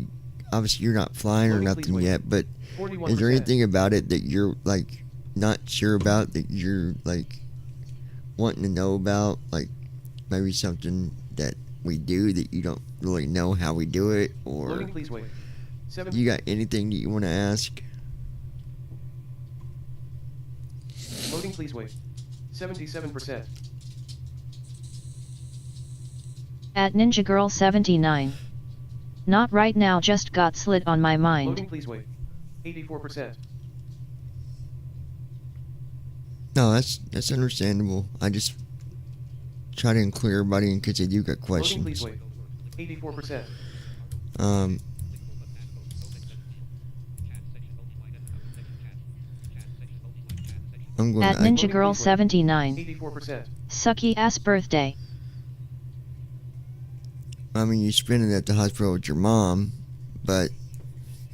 obviously you're not flying or nothing yet, but is there 41%. anything about it that you're like not sure about, that you're like wanting to know about, like maybe something that we do that you don't really know how we do it, or Loading, please wait. you got anything that you want to ask? Loading, please wait. 77%. At Ninja Girl 79. Not right now, just got slit on my mind. Loading, please wait. 84%. No, that's understandable. I just try to include everybody in case they do got Loading, questions. please wait. 84%. I'm going At to. Ninja Girl 79. 84%. Sucky ass birthday. I mean, you spend it at the hospital with your mom, but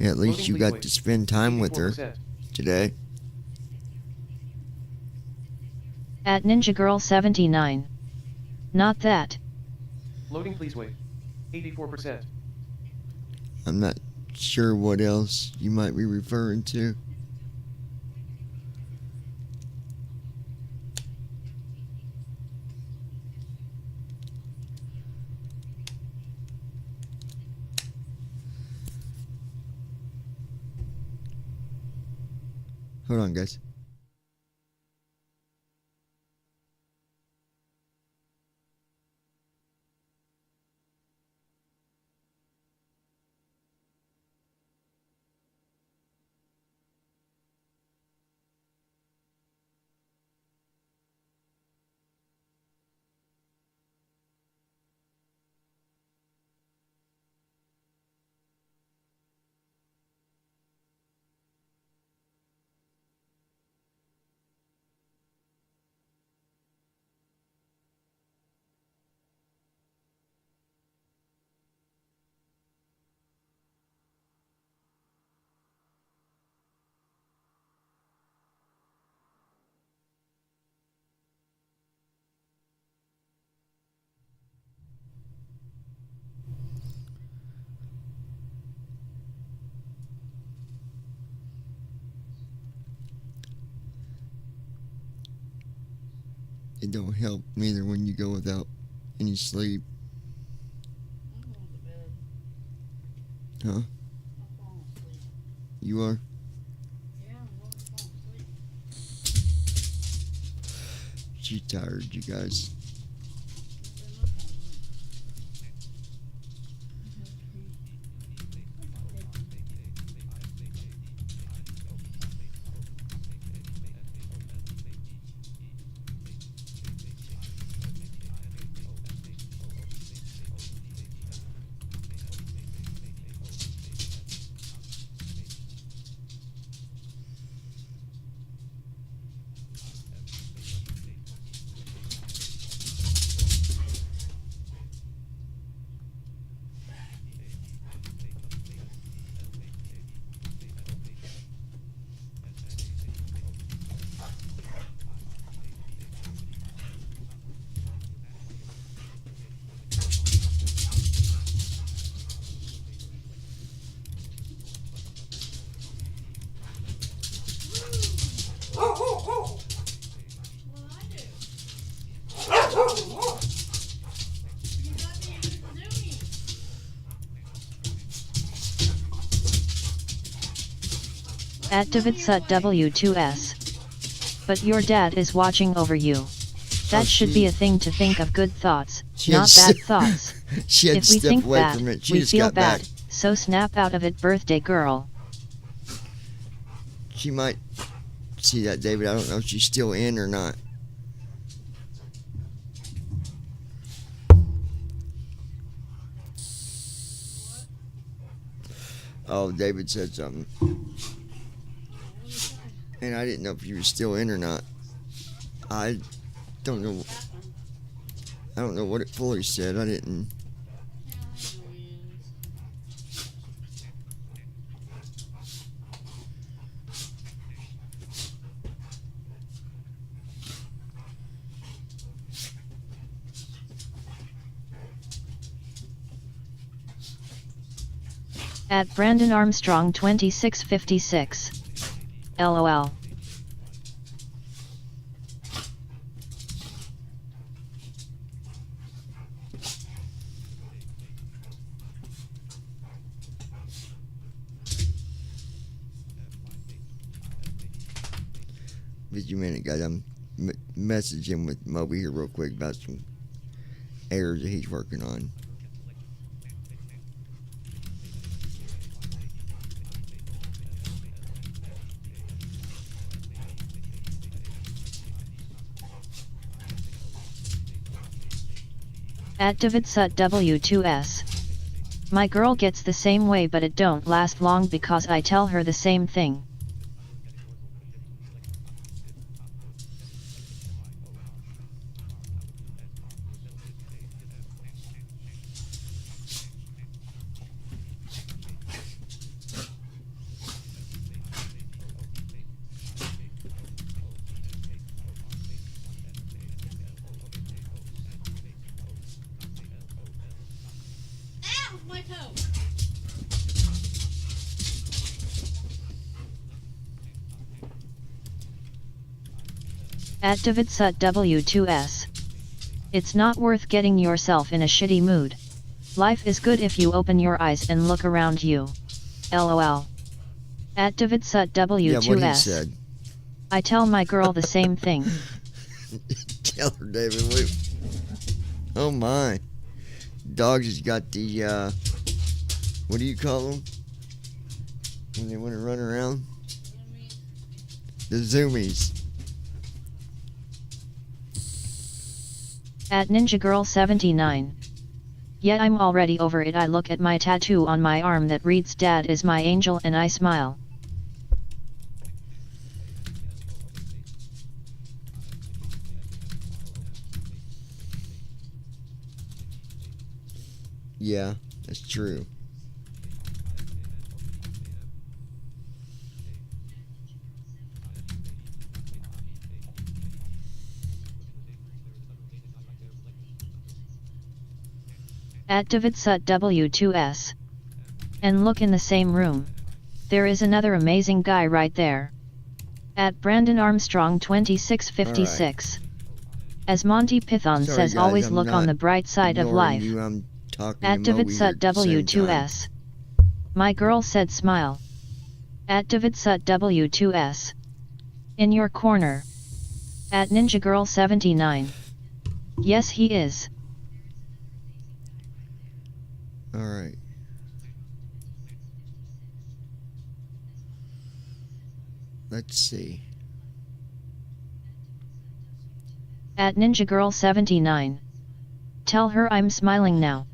at least Loading, you please got wait. to spend time with her 84%. today. At Ninja Girl 79. Not that. Loading, please wait. 84%. I'm not sure what else you might be referring to. Hold on, guys. It don't help neither when you go without any sleep. Huh? You are? She's tired, you guys. At Davidsut W2S. But your dad is watching over you. That should be a thing to think of good thoughts, not bad thoughts. She had If to we step think away bad, from it. She we just feel got bad. back. So snap out of it, birthday girl. She might see that, David. I don't know if she's still in or not. Oh, David said something. And I didn't know if you were still in or not. I don't know. I don't know what it fully said. I didn't. At Brandon Armstrong 2656. LOL. Just a minute, guys. I'm messaging with Moby here real quick about some errors that he's working on. At Davidsut W2S. My girl gets the same way, but it don't last long because I tell her the same thing. My toe. At Davidsut W2S. It's not worth getting yourself in a shitty mood. Life is good if you open your eyes and look around you. LOL. At Davidsut W2S. Yeah, what he said. I tell my girl the same thing. Tell her, David. Wait. Oh my. Dogs has got the, what do you call them? When they want to run around? The zoomies. At Ninja Girl 79. Yet I'm already over it. I look at my tattoo on my arm that reads Dad is my angel and I smile. Yeah, that's true. At Davidsut W2S. And look in the same room. There is another amazing guy right there. At Brandon Armstrong 2656. As Monty Python Sorry, says, guys, always I'm look not on the bright side of ignoring life. you. I'm talking At to Moby here Davidsut at the same time. W2S. My girl said smile. At Davidsut W2S. In your corner. At Ninja Girl 79. Yes, he is. All right. Let's see. At Ninja Girl 79. Tell her I'm smiling now.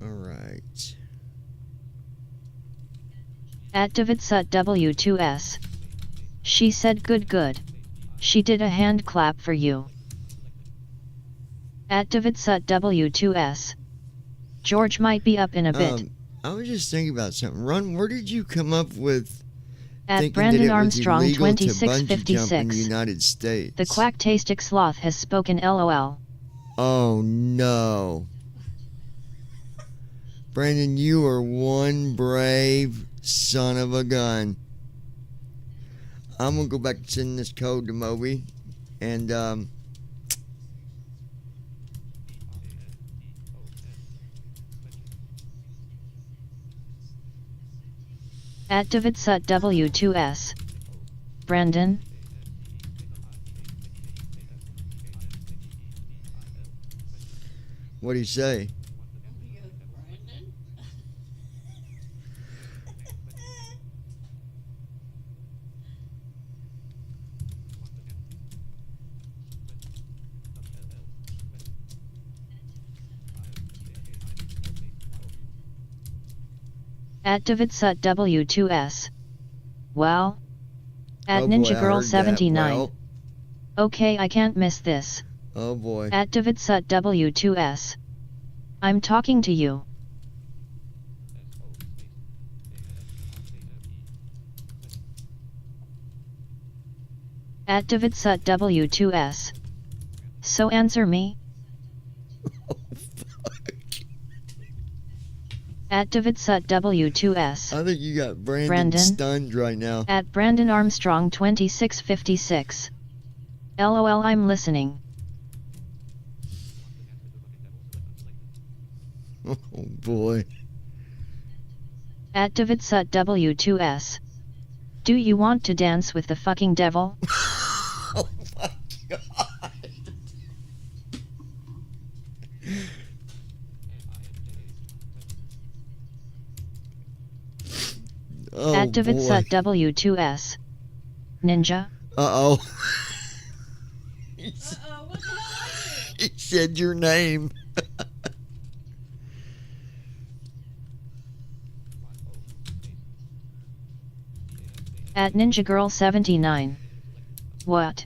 All right. At Davidsut W2S. She said good. She did a hand clap for you. At Davidsut W2S. George might be up in a bit. I was just thinking about something. Ron, where did you come up with At thinking Brandon that it Armstrong was illegal to bungee jump in the 2656. United States? The Quacktastic Sloth has spoken. LOL. Oh no. Brandon, you are one brave Son of a gun. I'm gonna go back and send this code to Moby, and At DavidSut W2S. Brandon. what do you say? At DavidSut W2S. Well. At Oh boy, Ninja I Girl heard that. 79. Well. Okay, I can't miss this. Oh boy. At DavidSut W2S. I'm talking to you. At DavidSut W2S. So answer me. At DavidSut W2S. I think you got Brandon, Brandon. stunned right now. At Brandon Armstrong 2656. LOL, I'm listening. Oh boy. At DavidSut W2S. Do you want to dance with the fucking devil? Oh my god. Oh At DavidSut boy. W2S. Ninja. Uh-oh. He said your name. At Ninja Girl 79. What?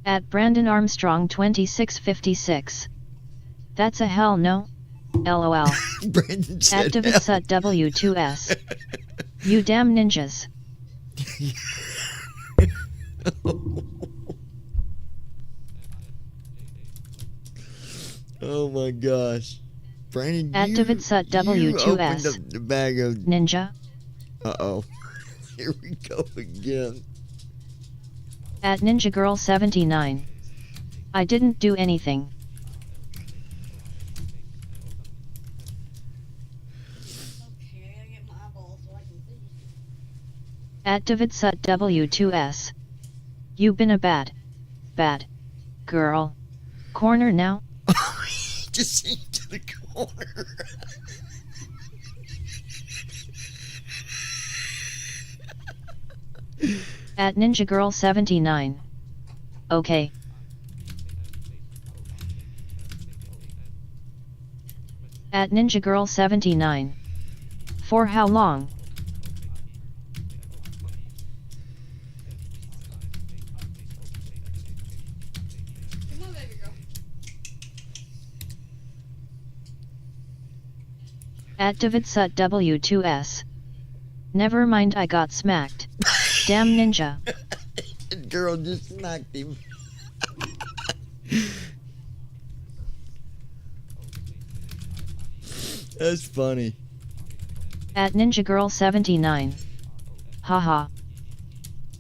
At Brandon Armstrong 2656. That's a hell no. LOL. Brandon At said DavidSut W2S. You damn ninjas. Oh my gosh. Brandon, At DavidSut W2S. you opened up the bag of... Ninja. Uh-oh. Here we go again. At Ninja Girl 79. I didn't do anything. At DavidSut W2S. You been a bad girl. Corner now? Just into the corner. At Ninja Girl 79. Okay. At Ninja Girl 79. For how long? At DavidSut W2S. Never mind, I got smacked. Damn ninja. Girl just smacked him. That's funny. At Ninja Girl 79. Haha.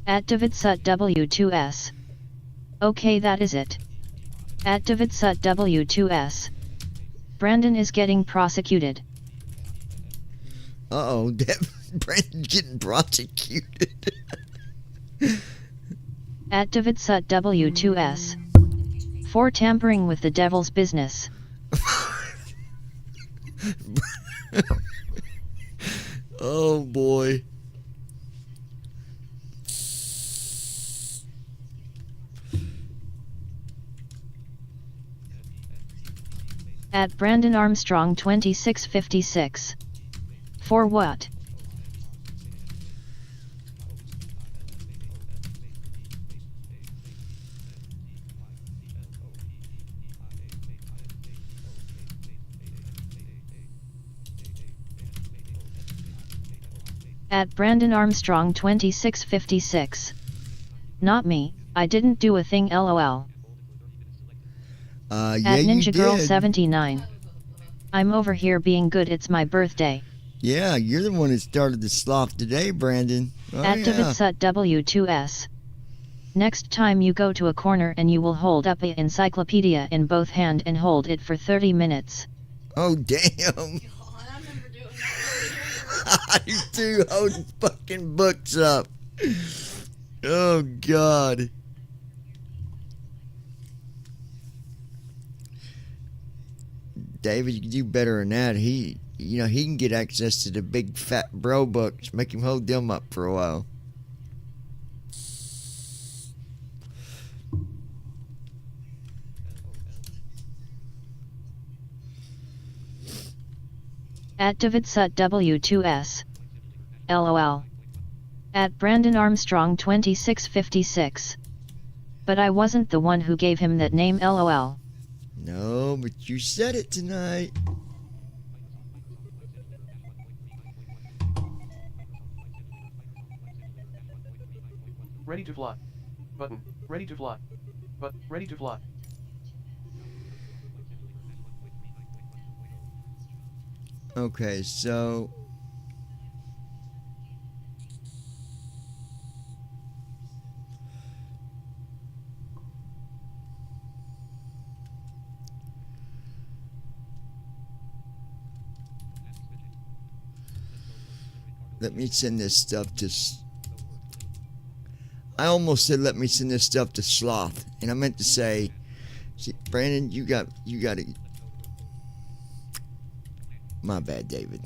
At DavidSut W2S. Okay, that is it. At DavidSut W2S. Brandon is getting prosecuted. Uh-oh, Brandon's getting prosecuted. At DavidSut W2S. For tampering with the devil's business. Oh boy. At Brandon Armstrong 2656. For what? At Brandon Armstrong 2656. Not me, I didn't do a thing, lol. Yeah, At Ninja you Girl did. 79. I'm over here being good, it's my birthday. Yeah, you're the one that started the sloth today, Brandon. Oh, At yeah. Davidsut W2S. Next time you go to a corner and you will hold up a encyclopedia in both hand and hold it for 30 minutes. Oh, damn. You two holding fucking books up. Oh, God. David, you can do better than that. He can get access to the big fat bro books. Make him hold them up for a while. At Davidsut W2S. LOL. At Brandon Armstrong 2656. But I wasn't the one who gave him that name, LOL. No, but you said it tonight. Ready to fly. Button. Ready to fly. But ready to fly. Okay, so let me send this stuff to I almost said let me send this stuff to Sloth, and I meant to say, see, Brandon, you got to. My bad, David.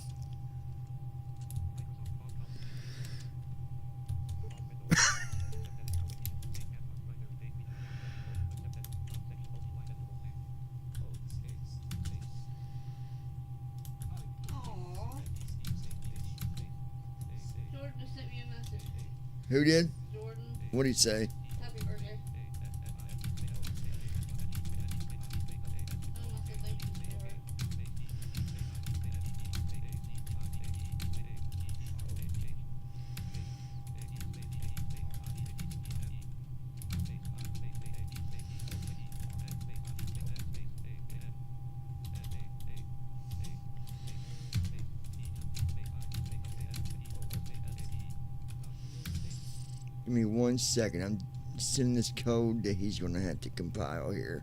Jordan just sent me a message. Who did? Jordan. What did he say? Happy birthday. Give me 1 second. I'm sending this code that he's going to have to compile here.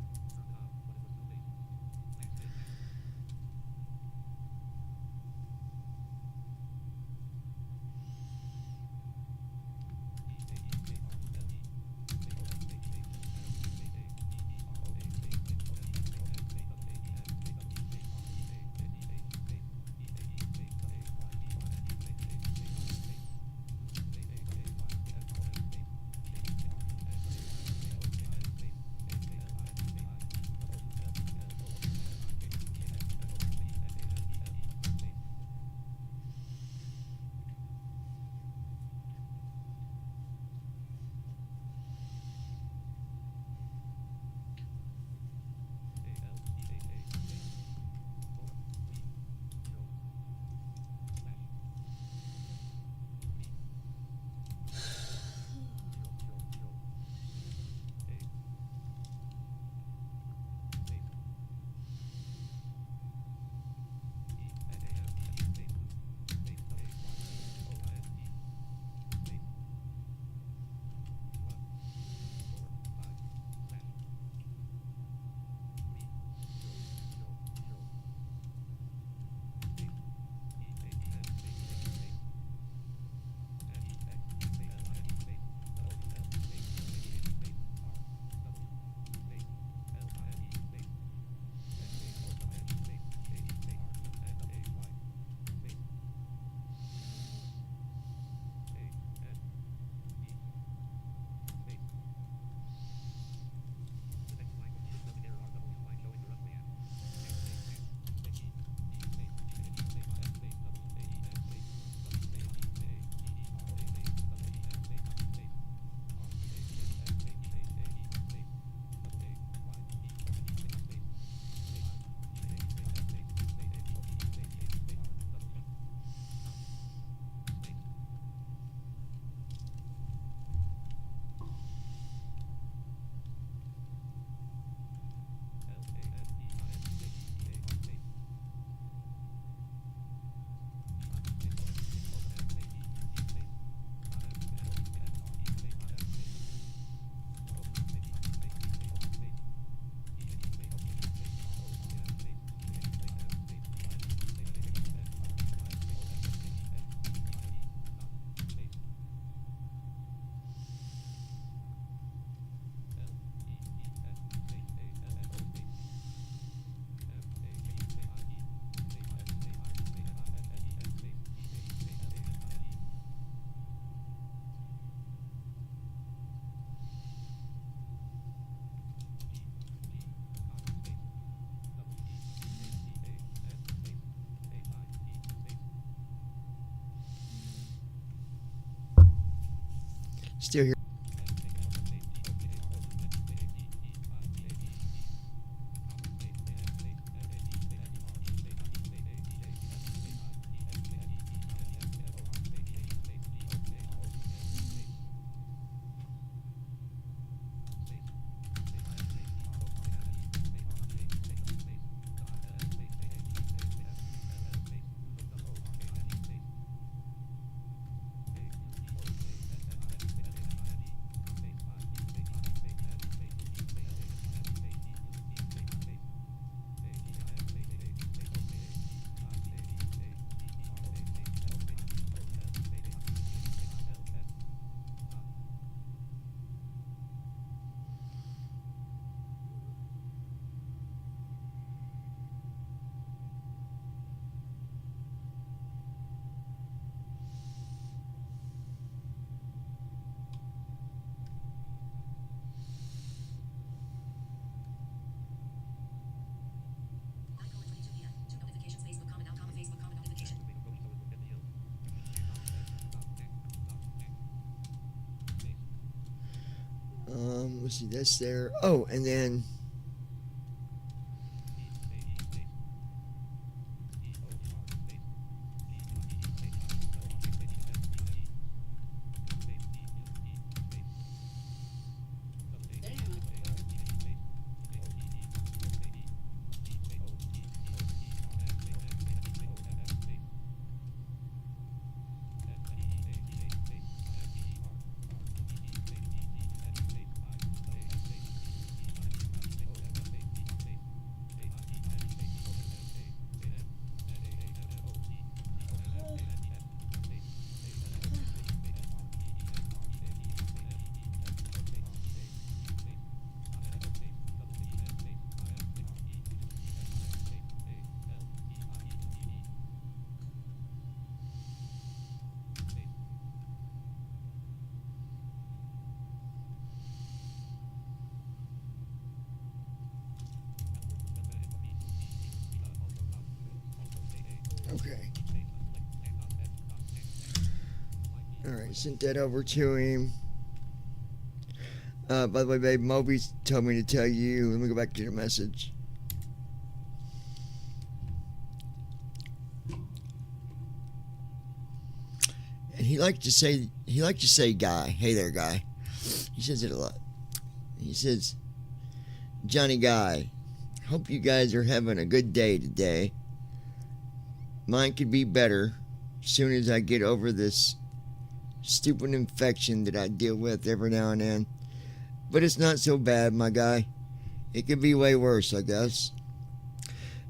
Still here. Let's see, that's there. Oh, and then okay. Alright, sent that over to him. By the way, babe, Moby told me to tell you. Let me go back to your message. And he liked to say guy. Hey there, guy. He says it a lot. He says, Johnny Guy, hope you guys are having a good day today. Mine could be better as soon as I get over this stupid infection that I deal with every now and then. But it's not so bad, my guy. It could be way worse, I guess.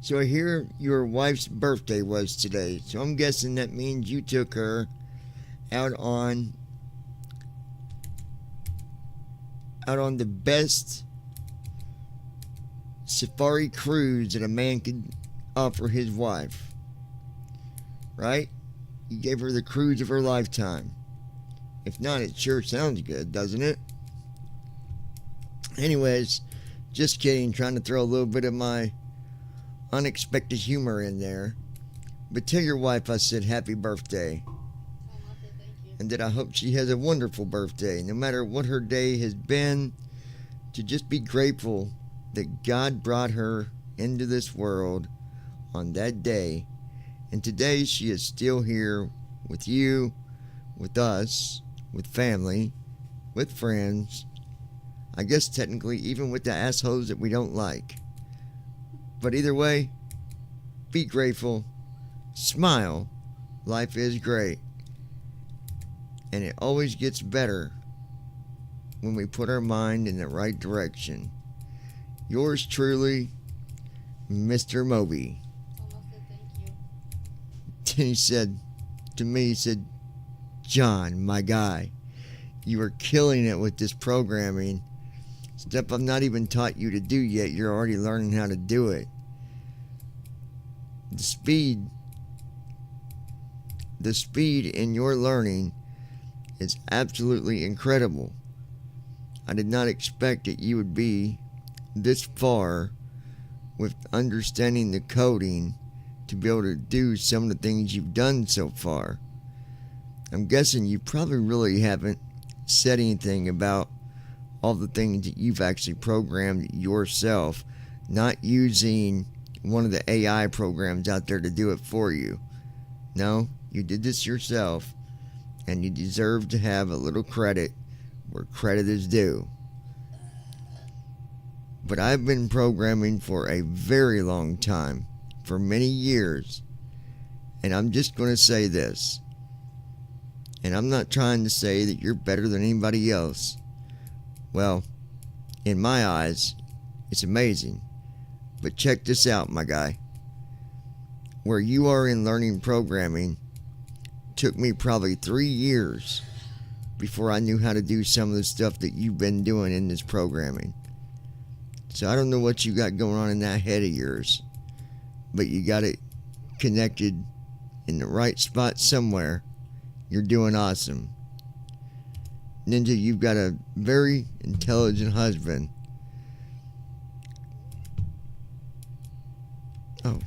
So I hear your wife's birthday was today. So I'm guessing that means you took her out on the best safari cruise that a man could offer his wife. Right? You gave her the cruise of her lifetime. If not, it sure sounds good, doesn't it? Anyways, just kidding, trying to throw a little bit of my unexpected humor in there. But tell your wife I said happy birthday. And that I hope she has a wonderful birthday, no matter what her day has been, to just be grateful that God brought her into this world on that day. And today she is still here with you, with us, with family, with friends. I guess technically even with the assholes that we don't like. But either way, be grateful, smile, life is great. And it always gets better when we put our mind in the right direction. Yours truly, Mr. Moby. Then he said to me, he said, John, my guy, you are killing it with this programming. Stuff I've not even taught you to do yet, you're already learning how to do it. The speed in your learning is absolutely incredible. I did not expect that you would be this far with understanding the coding to be able to do some of the things you've done so far. I'm guessing you probably really haven't said anything about all the things that you've actually programmed yourself, not using one of the AI programs out there to do it for you. No, you did this yourself, and you deserve to have a little credit where credit is due. But I've been programming for a very long time, for many years, and I'm just going to say this, and I'm not trying to say that you're better than anybody else. Well, in my eyes, it's amazing. But check this out, my guy. Where you are in learning programming took me probably 3 years before I knew how to do some of the stuff that you've been doing in this programming. So I don't know what you got going on in that head of yours, but you got it connected in the right spot somewhere. You're doing awesome. Ninja, you've got a very intelligent husband. Oh,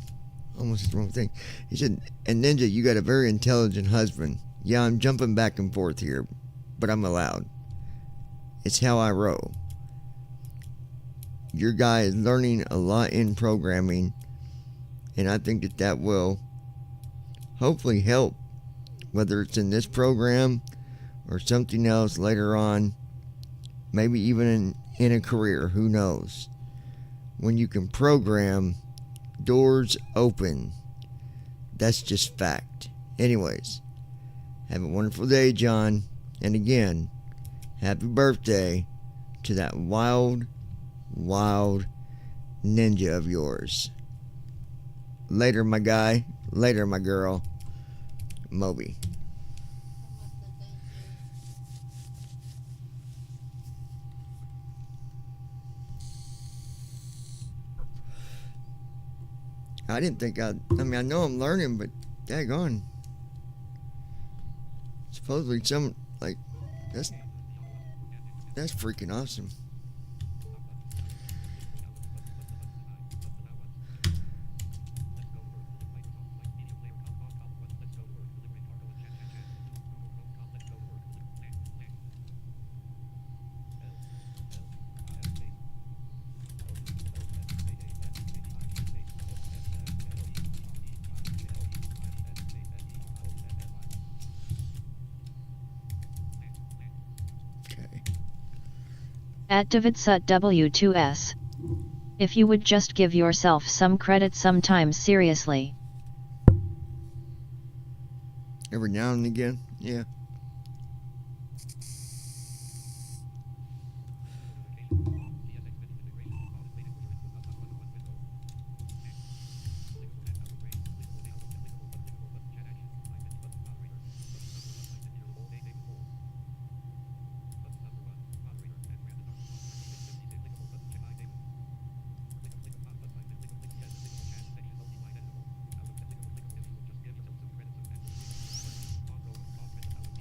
almost the wrong thing. He said, and Ninja, you got a very intelligent husband. Yeah, I'm jumping back and forth here, but I'm allowed. It's how I roll. Your guy is learning a lot in programming, and I think that that will hopefully help, whether it's in this program or something else later on, maybe even in a career, who knows. When you can program, doors open. That's just fact. Anyways, have a wonderful day, John. And again, happy birthday to that wild ninja of yours. Later, my guy. Later, my girl. Moby. I didn't think I mean, I know I'm learning, but daggone. Supposedly some, like, that's freaking awesome. At Davidsut W2S. If you would just give yourself some credit sometimes, seriously. Every now and again, yeah.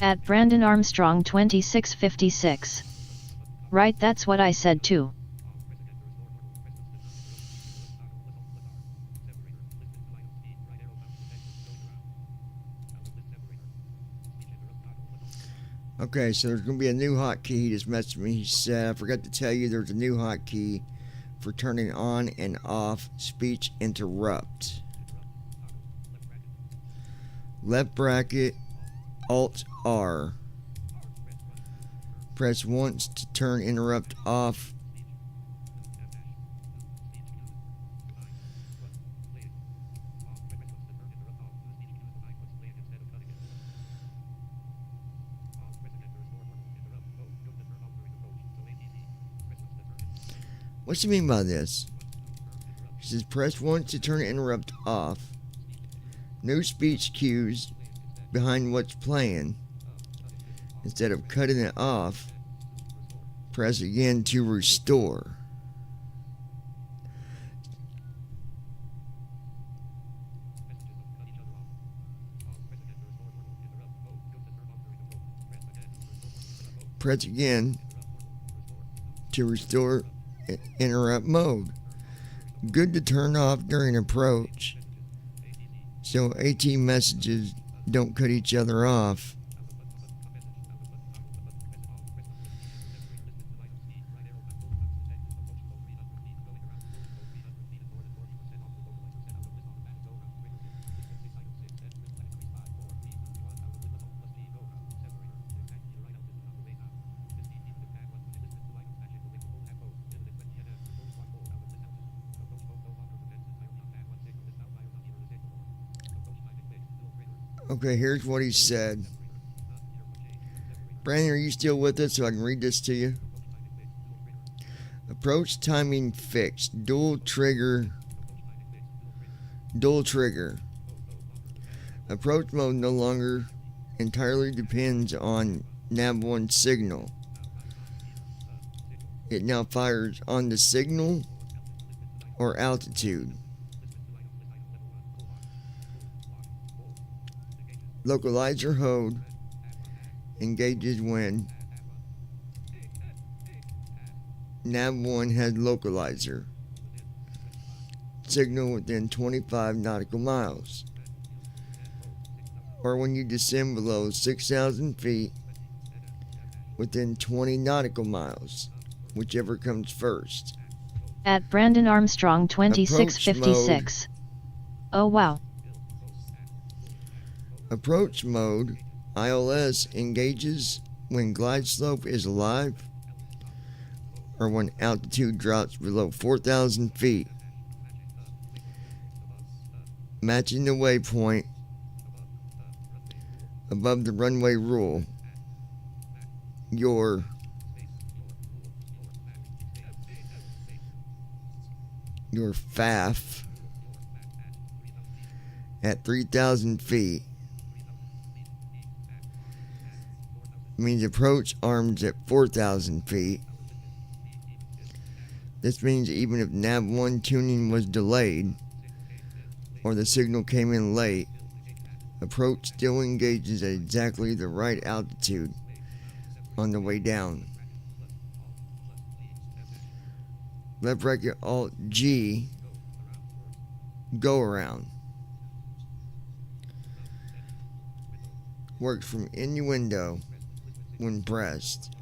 At Brandon Armstrong 2656. Right, that's what I said too. Okay, so there's going to be a new hotkey. He just messaged me. He said, I forgot to tell you there's a new hotkey for turning on and off speech interrupt. Left bracket, Alt R. Press once to turn interrupt off. What's he mean by this? He says press once to turn interrupt off. No speech cues behind what's playing. Instead of cutting it off, press again to restore. Press again to restore interrupt mode. Good to turn off during approach, so AT messages don't cut each other off. Okay, here's what he said. Brandon, are you still with us so I can read this to you? Approach timing fixed. Dual trigger. Approach mode no longer entirely depends on nav1 signal. It now fires on the signal or altitude. Localizer hold engages when nav1 has localizer signal within 25 nautical miles, or when you descend below 6,000 feet within 20 nautical miles, whichever comes first. At Brandon Armstrong 2656. Oh wow. Approach mode ILS engages when glide slope is alive or when altitude drops below 4,000 feet, matching the waypoint above the runway rule. Your FAF at 3,000 feet means approach arms at 4,000 feet. This means even if nav1 tuning was delayed or the signal came in late, approach still engages at exactly the right altitude on the way down. Left bracket Alt G, go around. Works from innuendo when pressed.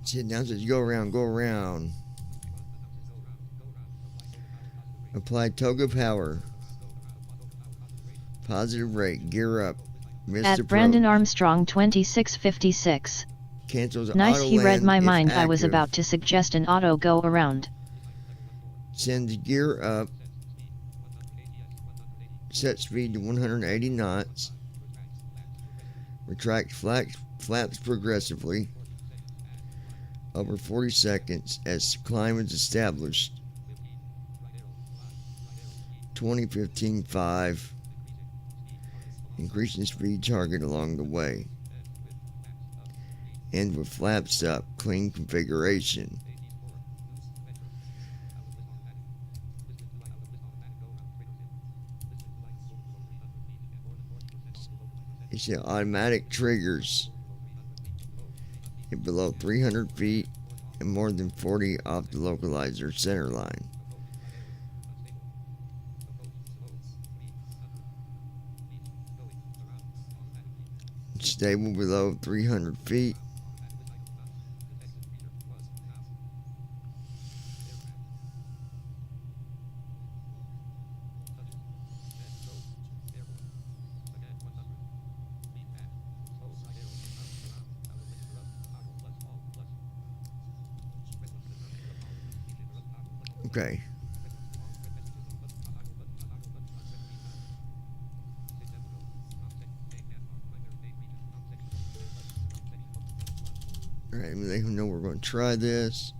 See, it now says go around. Apply toga power. Positive rate, gear up. Missed At approach. Brandon Armstrong 2656. Cancels Nice, auto he read land my if mind. I was active. about to suggest an auto go around. Sends gear up. Set speed to 180 knots. Retracts flaps progressively over 40 seconds as climb is established. 2015-5. Increasing speed target along the way. End with flaps up. Clean configuration. It said automatic triggers at below 300 feet and more than 40 off the localizer center line. Stable below 300 feet. Okay. Alright, let me let him know we're going to try this.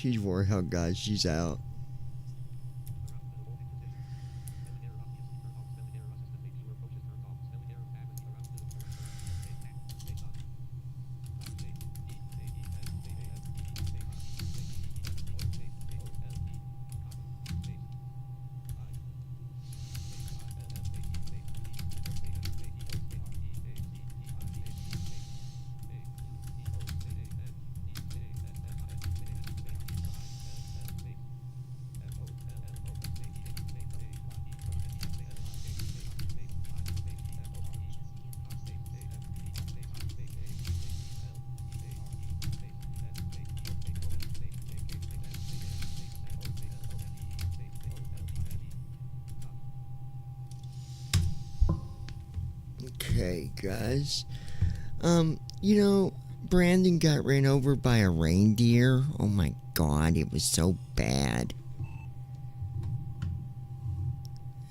She's worried. Oh, guys, she's out. Okay, guys. You know, Brandon got ran over by a reindeer. Oh my god, it was so bad.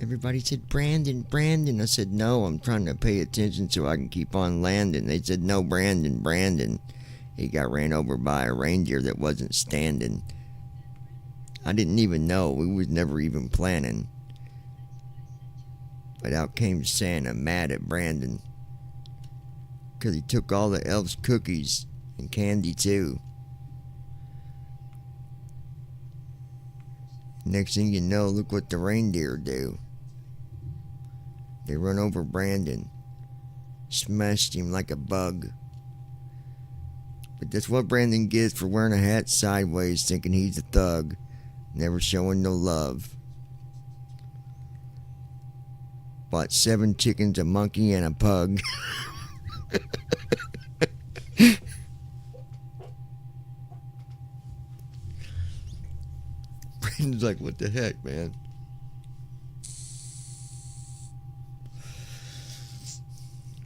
Everybody said, Brandon, Brandon. I said, no, I'm trying to pay attention so I can keep on landing. They said, no, Brandon, Brandon. He got ran over by a reindeer that wasn't standing. I didn't even know. We was never even planning. But out came Santa, mad at Brandon. Because he took all the elves' cookies and candy too. Next thing you know, look what the reindeer do. They run over Brandon. Smashed him like a bug. But that's what Brandon gets for wearing a hat sideways, thinking he's a thug. Never showing no love. Bought 7 chickens, a monkey, and a pug. Brandon's like, what the heck, man?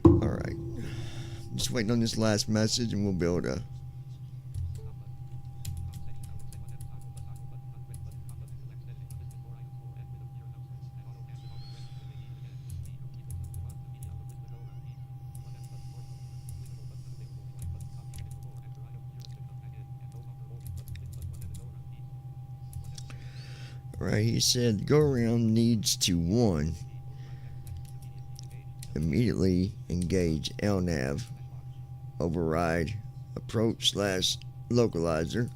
Alright. Just waiting on this last message and we'll be able to... Right, he said go around needs to 1. Immediately engage LNAV. Override approach / localizer.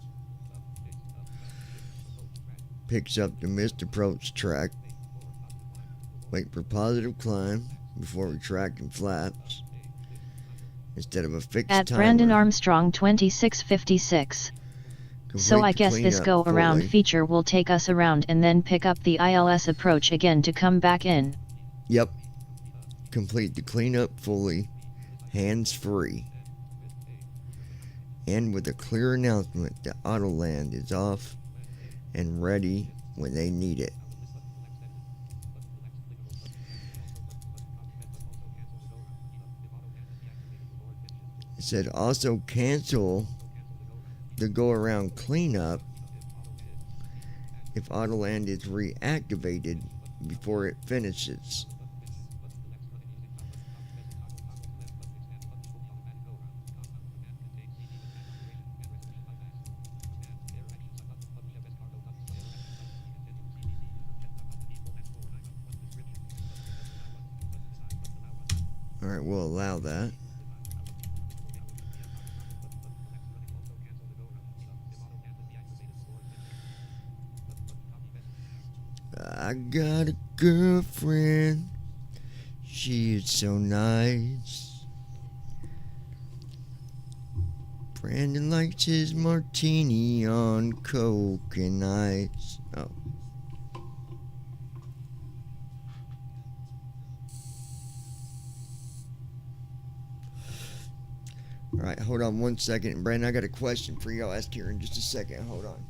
Picks up the missed approach track. Wait for positive climb before retracting flaps. Instead of a fixed At timer. Brandon Armstrong 2656. So I guess this go around feature will take us around and then pick up the ILS approach again to come back in. Yep. Complete the cleanup fully, hands free. And with a clear announcement that Autoland is off and ready when they need it. It said also cancel the go around cleanup if Autoland is reactivated before it finishes. Alright, we'll allow that. I got a girlfriend, she is so nice. Brandon likes his martini on Coke and ice. Oh. Alright, hold on 1 second. Brandon, I got a question for you. I'll ask here in just a second. Hold on.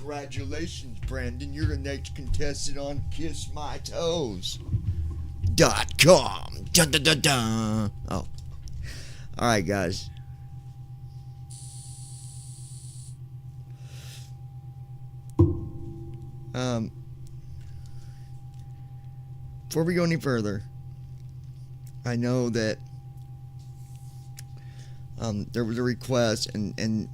Congratulations, Brandon. You're the next contestant on KissMyToes.com. Dun, dun, dun, dun. Oh. Alright, guys. Before we go any further, I know that there was a request, and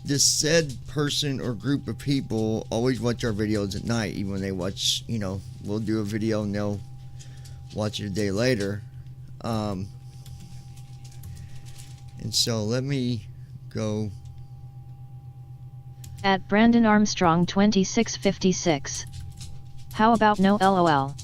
this said person or group of people always watch our videos at night, even when they watch, we'll do a video and they'll watch it a day later. And so let me go. At Brandon Armstrong 2656. How about no LOL?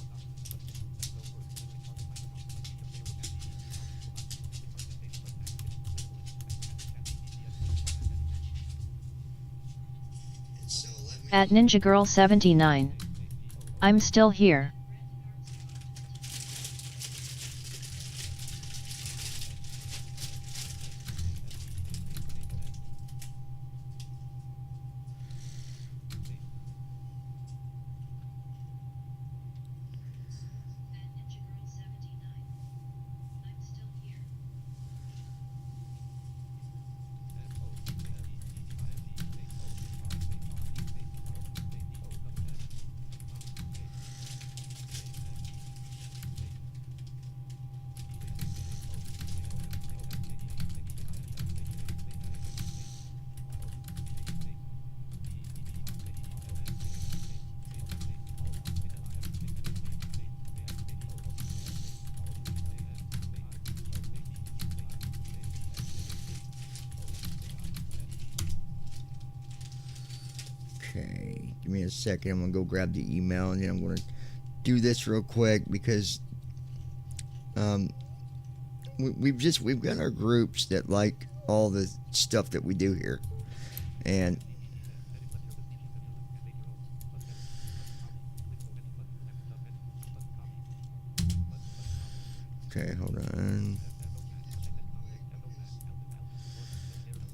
At Ninja Girl 79. I'm still here. Okay, give me a second. I'm gonna go grab the email, and then I'm gonna do this real quick because we've got our groups that like all the stuff that we do here, and okay, hold on.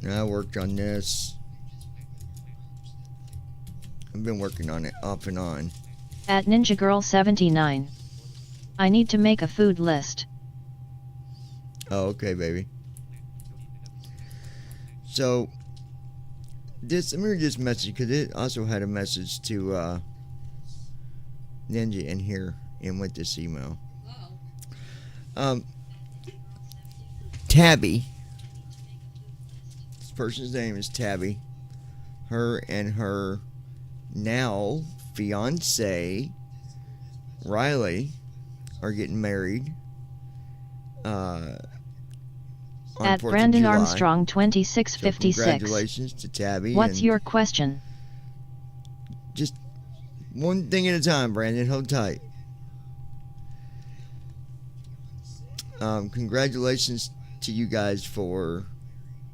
I worked on this. I've been working on it off and on. At Ninja Girl 79. I need to make a food list. Oh, okay, baby. So, let me read this message, because it also had a message to Ninja in here, and with this email. Tabby. This person's name is Tabby. Her and her now fiance Riley are getting married on at 4th of Brandon July. Armstrong 2656. So congratulations to Tabby. What's your question? Just one thing at a time, Brandon. Hold tight. Congratulations to you guys for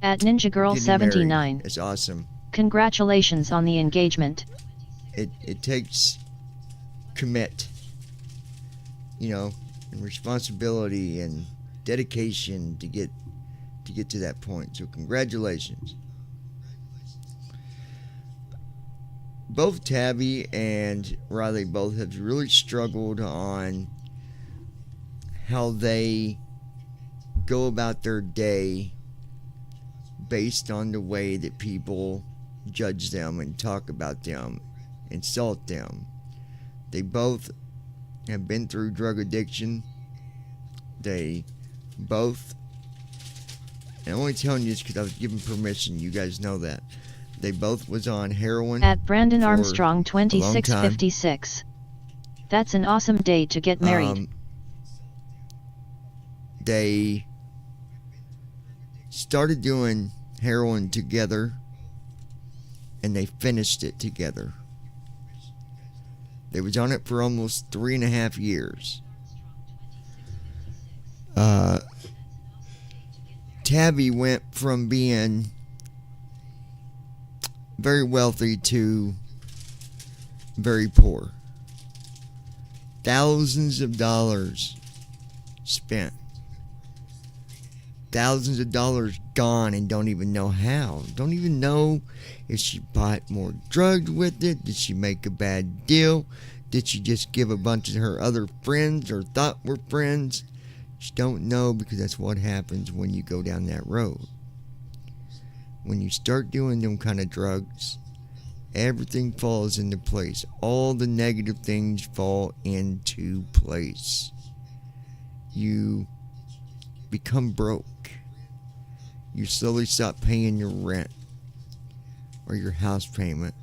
at Ninja Girl getting 79. married. It's awesome. Congratulations on the engagement. It takes commit, and responsibility and dedication to get to that point. So congratulations. Both Tabby and Riley both have really struggled on how they go about their day based on the way that people judge them and talk about them, insult them. They both have been through drug addiction. They both, and I'm only telling you this because I was given permission, you guys know that. They both was on heroin. At Brandon Armstrong 2656. That's an awesome day to get married. They started doing heroin together, and they finished it together. They was on it for almost 3.5 years. Tabby went from being very wealthy to very poor. Thousands of dollars spent thousands of dollars gone and don't even know how. Don't even know if she bought more drugs with it. Did she make a bad deal? Did she just give a bunch of her other friends or thought were friends? You don't know, because that's what happens when you go down that road. When you start doing them kind of drugs, everything falls into place. All the negative things fall into place. You become broke. You slowly stop paying your rent, or your house payment,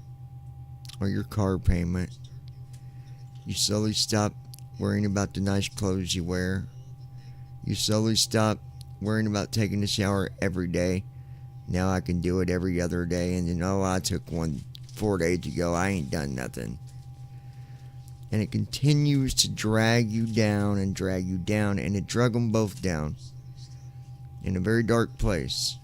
or your car payment. You slowly stop worrying about the nice clothes you wear. You slowly stop worrying about taking a shower every day. Now I can do it every other day. And then, I took one 4 days ago. I ain't done nothing. And it continues to drag you down and drag you down. And it drug them both down in a very dark place.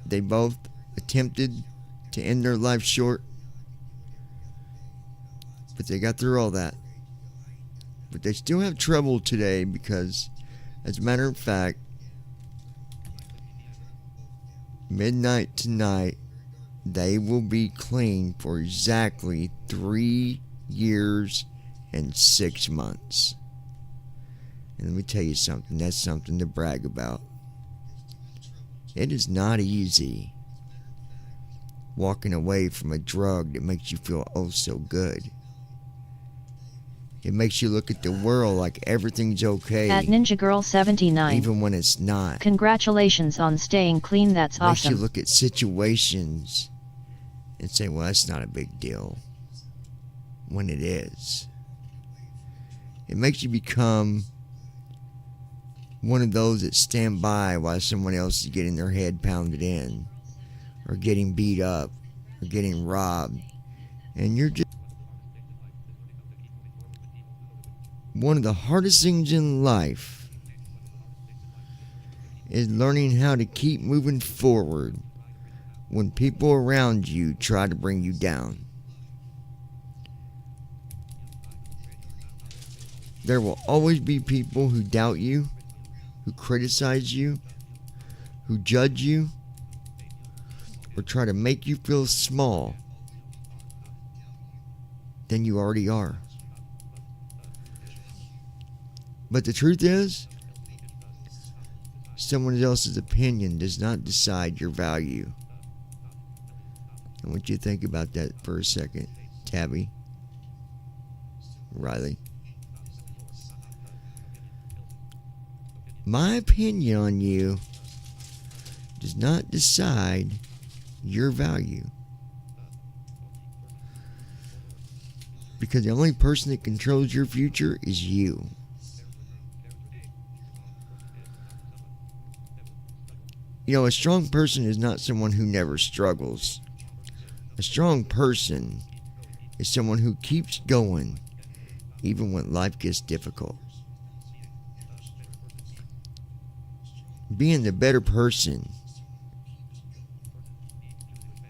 They both attempted to end their life short, but they got through all that. But they still have trouble today because, as a matter of fact, midnight tonight, they will be clean for exactly 3 years and 6 months. And let me tell you something, that's something to brag about. It is not easy walking away from a drug that makes you feel oh so good. It makes you look at the world like everything's okay. At Ninja Girl 79. Even when it's not. Congratulations on staying clean, that's awesome. Makes you look at situations and say, well, that's not a big deal. When it is. It makes you become one of those that stand by while someone else is getting their head pounded in, or getting beat up, or getting robbed. And you're just... One of the hardest things in life is learning how to keep moving forward when people around you try to bring you down. There will always be people who doubt you, who criticize you, who judge you, or try to make you feel small than you already are. But the truth is, someone else's opinion does not decide your value. I want you to think about that for a second, Tabby, Riley. My opinion on you does not decide your value. Because the only person that controls your future is you. You know, a strong person is not someone who never struggles. A strong person is someone who keeps going even when life gets difficult. Being the better person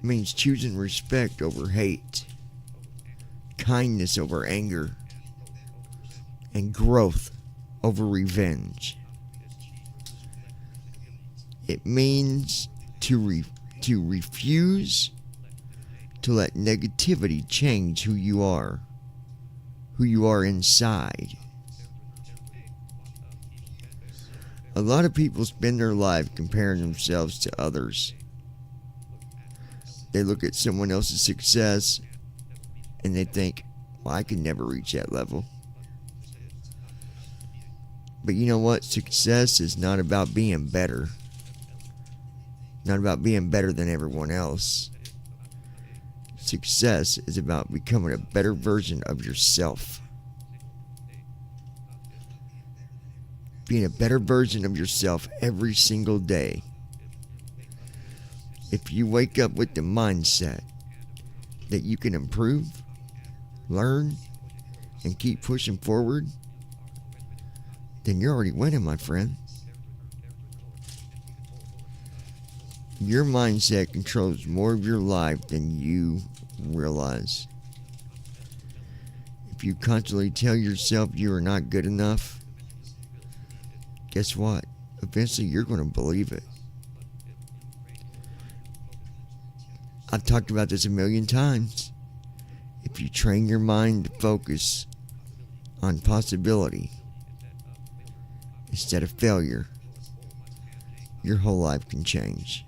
means choosing respect over hate, kindness over anger, and growth over revenge. It means to refuse to let negativity change who you are inside. A lot of people spend their life comparing themselves to others. They look at someone else's success and they think, well, I can never reach that level. But you know what? Success is not about being better. Not about being better than everyone else. Success is about becoming a better version of yourself. Being a better version of yourself every single day. If you wake up with the mindset that you can improve, learn, and keep pushing forward, then you're already winning, my friend. Your mindset controls more of your life than you realize. If you constantly tell yourself you are not good enough, guess what? eventually you're going to believe it. I've talked about this a million times. If you train your mind to focus on possibility instead of failure, your whole life can change.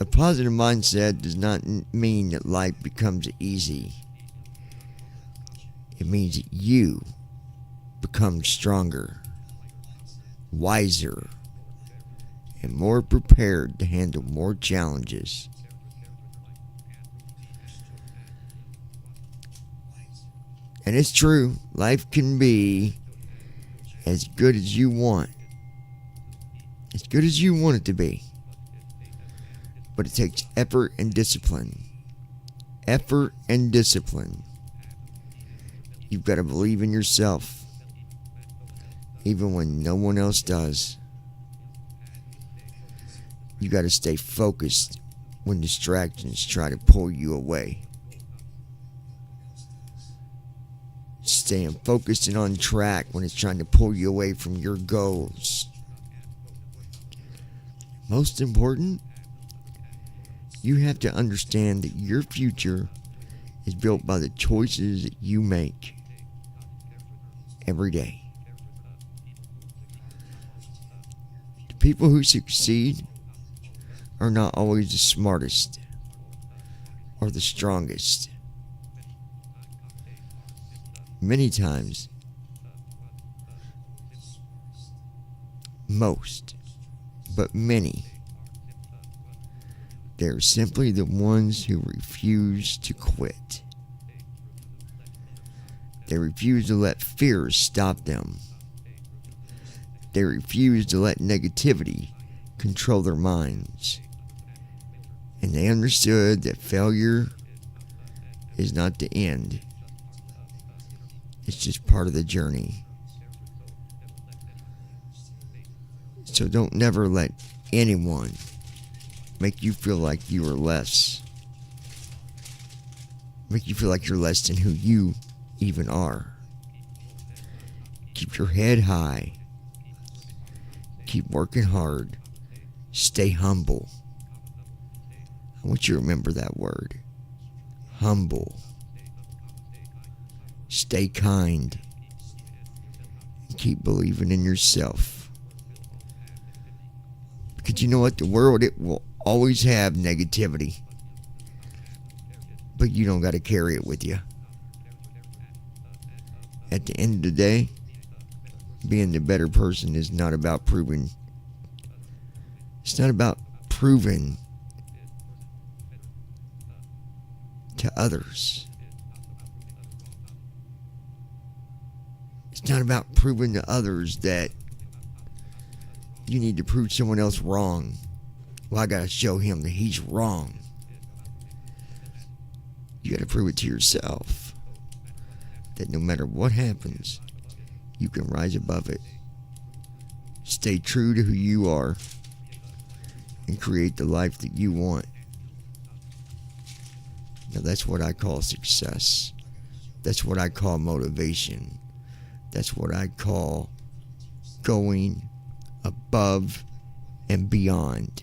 A positive mindset does not mean that life becomes easy. It means that you become stronger, wiser, and more prepared to handle more challenges. And it's true, life can be as good as you want. As good as you want it to be. But it takes effort and discipline. Effort and discipline. You've got to believe in yourself, even when no one else does. You got to stay focused when distractions try to pull you away. Staying focused and on track when it's trying to pull you away from your goals. Most important, you have to understand that your future is built by the choices that you make every day. The people who succeed are not always the smartest or the strongest. Many times, most, but many, they're simply the ones who refuse to quit. They refuse to let fear stop them. They refuse to let negativity control their minds. And they understood that failure is not the end. It's just part of the journey. So don't never let anyone make you feel like you are less. Make you feel like you're less than who you even are. Keep your head high. Keep working hard. Stay humble. I want you to remember that word. Humble. Stay kind. And keep believing in yourself. Because you know what? The world, it will always have negativity. But you don't got to carry it with you. At the end of the day, being the better person is not about proving. It's not about proving to others. It's not about proving to others that you need to prove someone else wrong. Well, I gotta show him that he's wrong. You gotta prove it to yourself that no matter what happens, you can rise above it. Stay true to who you are and create the life that you want. Now that's what I call success. That's what I call motivation. That's what I call going above and beyond.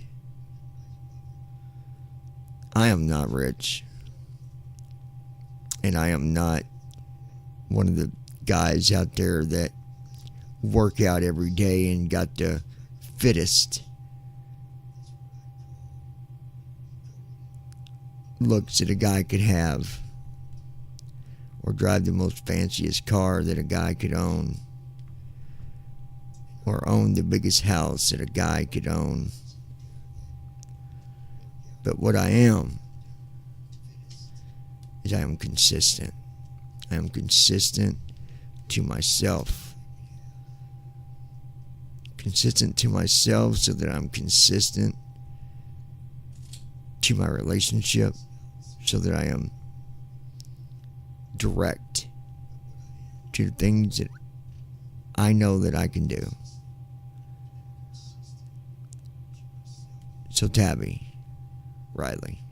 I am not rich. And I am not one of the guys out there that work out every day and got the fittest looks that a guy could have, or drive the most fanciest car that a guy could own, or own the biggest house that a guy could own. But what I am is I am consistent. I am consistent to myself. Consistent to myself so that I'm consistent to my relationship, so that I am direct to the things that I know that I can do. So Tabby, Riley,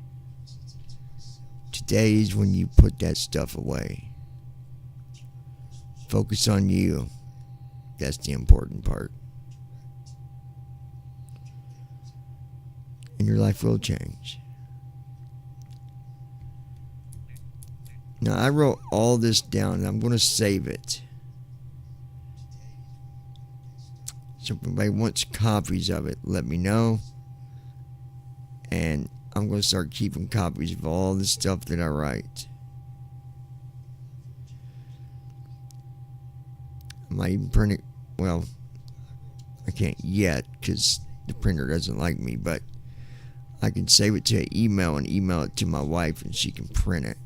today is when you put that stuff away. Focus on you. That's the important part. And your life will change. Now, I wrote all this down, and I'm going to save it. So if anybody wants copies of it, let me know. And I'm going to start keeping copies of all the stuff that I write. I might even print it. Well, I can't yet because the printer doesn't like me, but I can save it to an email and email it to my wife, and she can print it.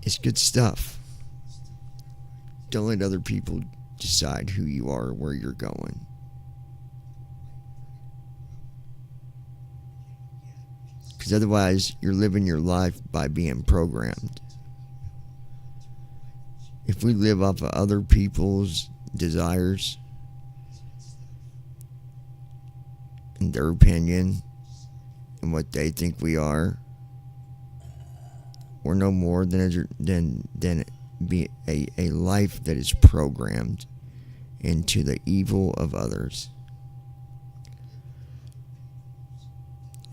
It's good stuff. Don't let other people decide who you are or where you're going. Because otherwise, you're living your life by being programmed. If we live off of other people's desires and their opinion and what they think we are, we're no more than be a life that is programmed into the evil of others.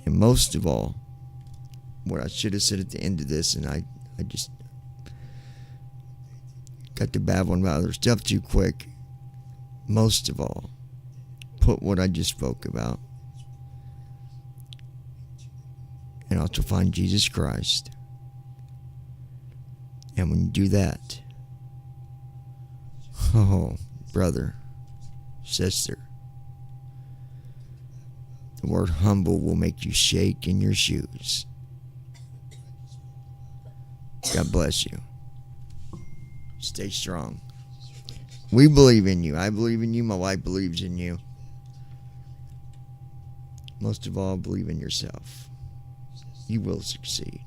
And most of all, what I should have said at the end of this, and I just got to babbling about other stuff too quick. Most of all, put what I just spoke about, and also find Jesus Christ. And when you do that, oh, brother, sister, the word humble will make you shake in your shoes. God bless you. Stay strong. We believe in you. I believe in you. My wife believes in you. Most of all, believe in yourself. You will succeed.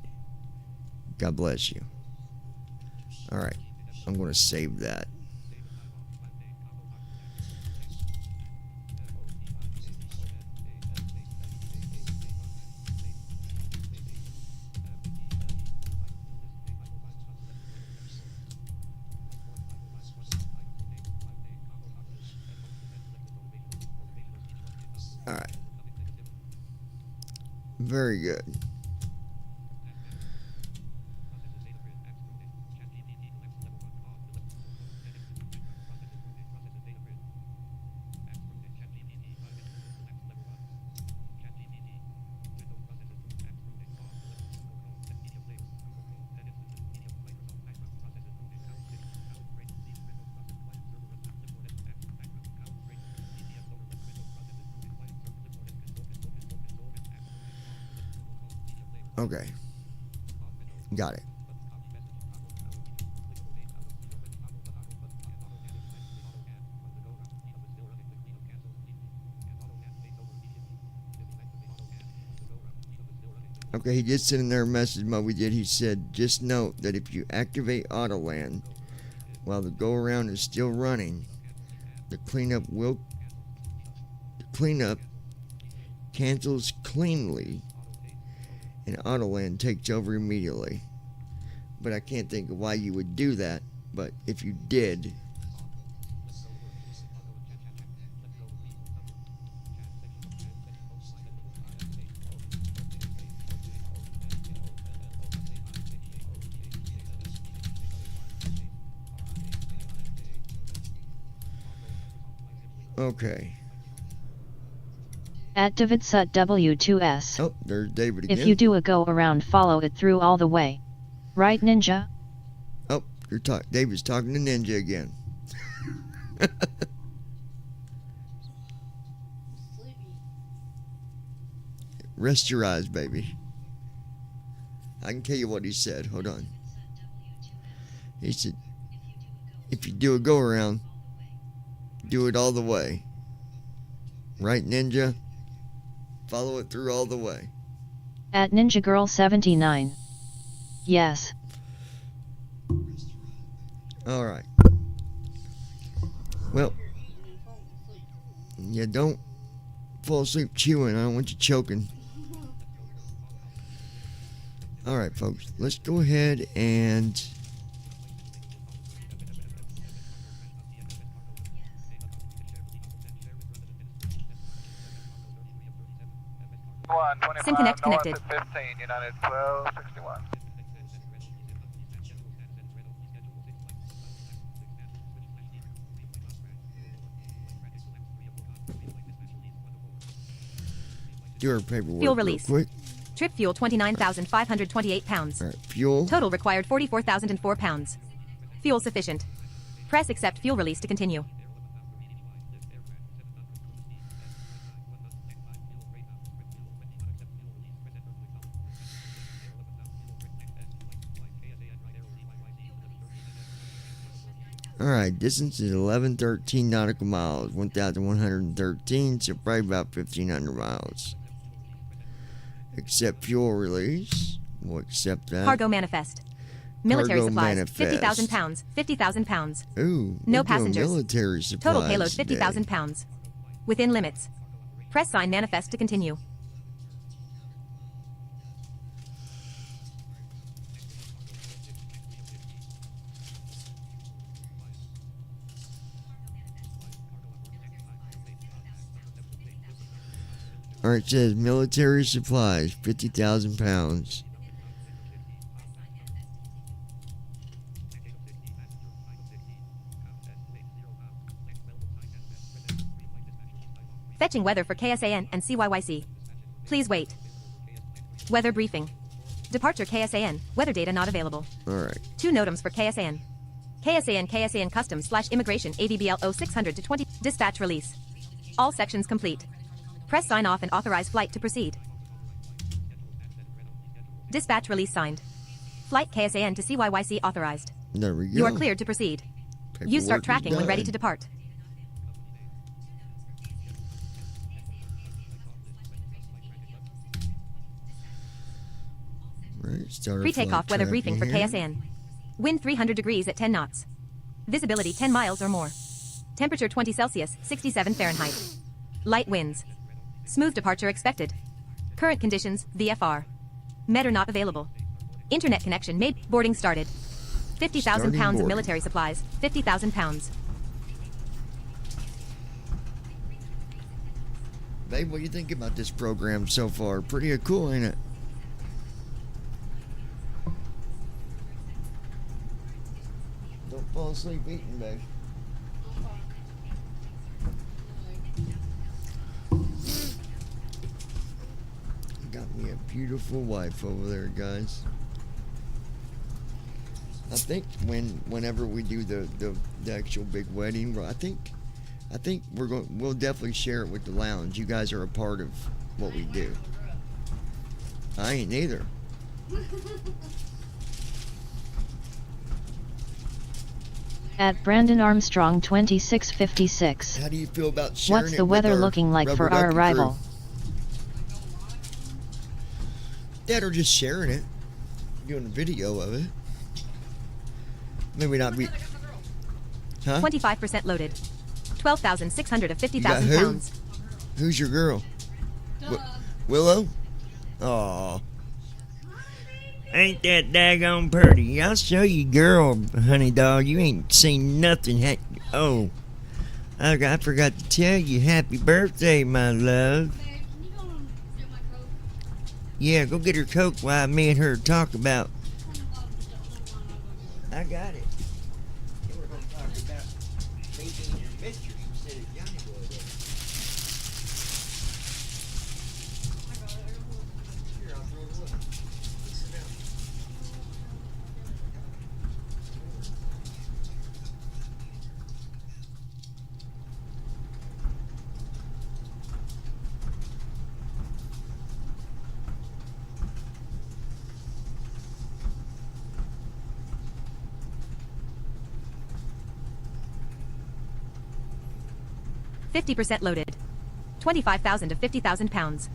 God bless you. All right. I'm going to save that. All right. Very good. Okay. Got it. Okay, he did send in there a message, Moby did. He said, just note that if you activate Autoland while the go-around is still running, the cleanup cancels cleanly and Autoland takes over immediately. But I can't think of why you would do that. But if you did, okay. At DavidSut W2S. Oh, there's David again. If you do a go around, follow it through all the way. Right, Ninja? Oh, David's talking to Ninja again. Rest your eyes, baby. I can tell you what he said. Hold on. He said, if you do a go around, do it all the way. Right, Ninja? Follow it through all the way. At Ninja Girl 79. Yes. All right. Well, yeah, don't fall asleep chewing. I don't want you choking. All right, folks. Let's go ahead and SIM connect connected. 15, United 1261. Do our paperwork Fuel real release. quick. Trip fuel 29,528 pounds. All right, fuel. Total required 44,004 pounds. Fuel sufficient. Press accept fuel release to continue. All right, distance is 1113 nautical miles, 1,113, so probably about 1,500 miles. Accept fuel release. We'll accept that. Cargo manifest. Military Cargo supplies, manifest. 50,000 pounds. 50,000 pounds. Ooh, No we're doing passengers. military supplies Total payload today. 50,000 pounds. Within limits. Press sign manifest to continue. All right, it says military supplies, 50,000 pounds. Fetching weather for KSAN and CYYC. Please wait. Weather briefing. Departure KSAN. Weather data not available. All right. 2 NOTAMs for KSAN. KSAN Customs / Immigration AVBL 0600 to 20. Dispatch release. All sections complete. Press sign off and authorize flight to proceed. Dispatch release signed. Flight KSAN to CYYC authorized. There we go. You are cleared to proceed. You start Paperwork is tracking when ready done. to depart. Right, start our Pre-takeoff flight weather briefing for tracking here. KSAN. Wind 300 degrees at 10 knots. Visibility 10 miles or more. Temperature 20 Celsius, 67 Fahrenheit. Light winds. Smooth departure expected. Current conditions, VFR. MEDR not available. Internet connection made. Boarding started. 50,000 Starting pounds of boarding. military supplies. 50,000 pounds. Babe, what do you think about this program so far? Pretty cool, ain't it? Don't fall asleep eating, babe. Got me a beautiful wife over there, guys. I think whenever we do the actual big wedding, I think we'll definitely share it with the lounge. You guys are a part of what we do. I ain't either. At Brandon Armstrong 2656. How do you feel about sharing What's it the with weather our looking like for Rubber our Ducky arrival? crew? That or just sharing it, doing a video of it. Maybe not be. Huh? 25% loaded. 12,600 of You got 50,000 who? pounds. Who's your girl? Willow? Aw. Ain't that daggone pretty? I'll show you, girl, honey dog. You ain't seen nothing. Oh, I forgot to tell you, happy birthday, my love. Yeah, go get her coat while me and her talk about. I got it. We're gonna talk about me being your mistress instead of Johnny Boy. Here, I'll throw it away. Sit down. 50% loaded. 25,000 of 50,000 pounds.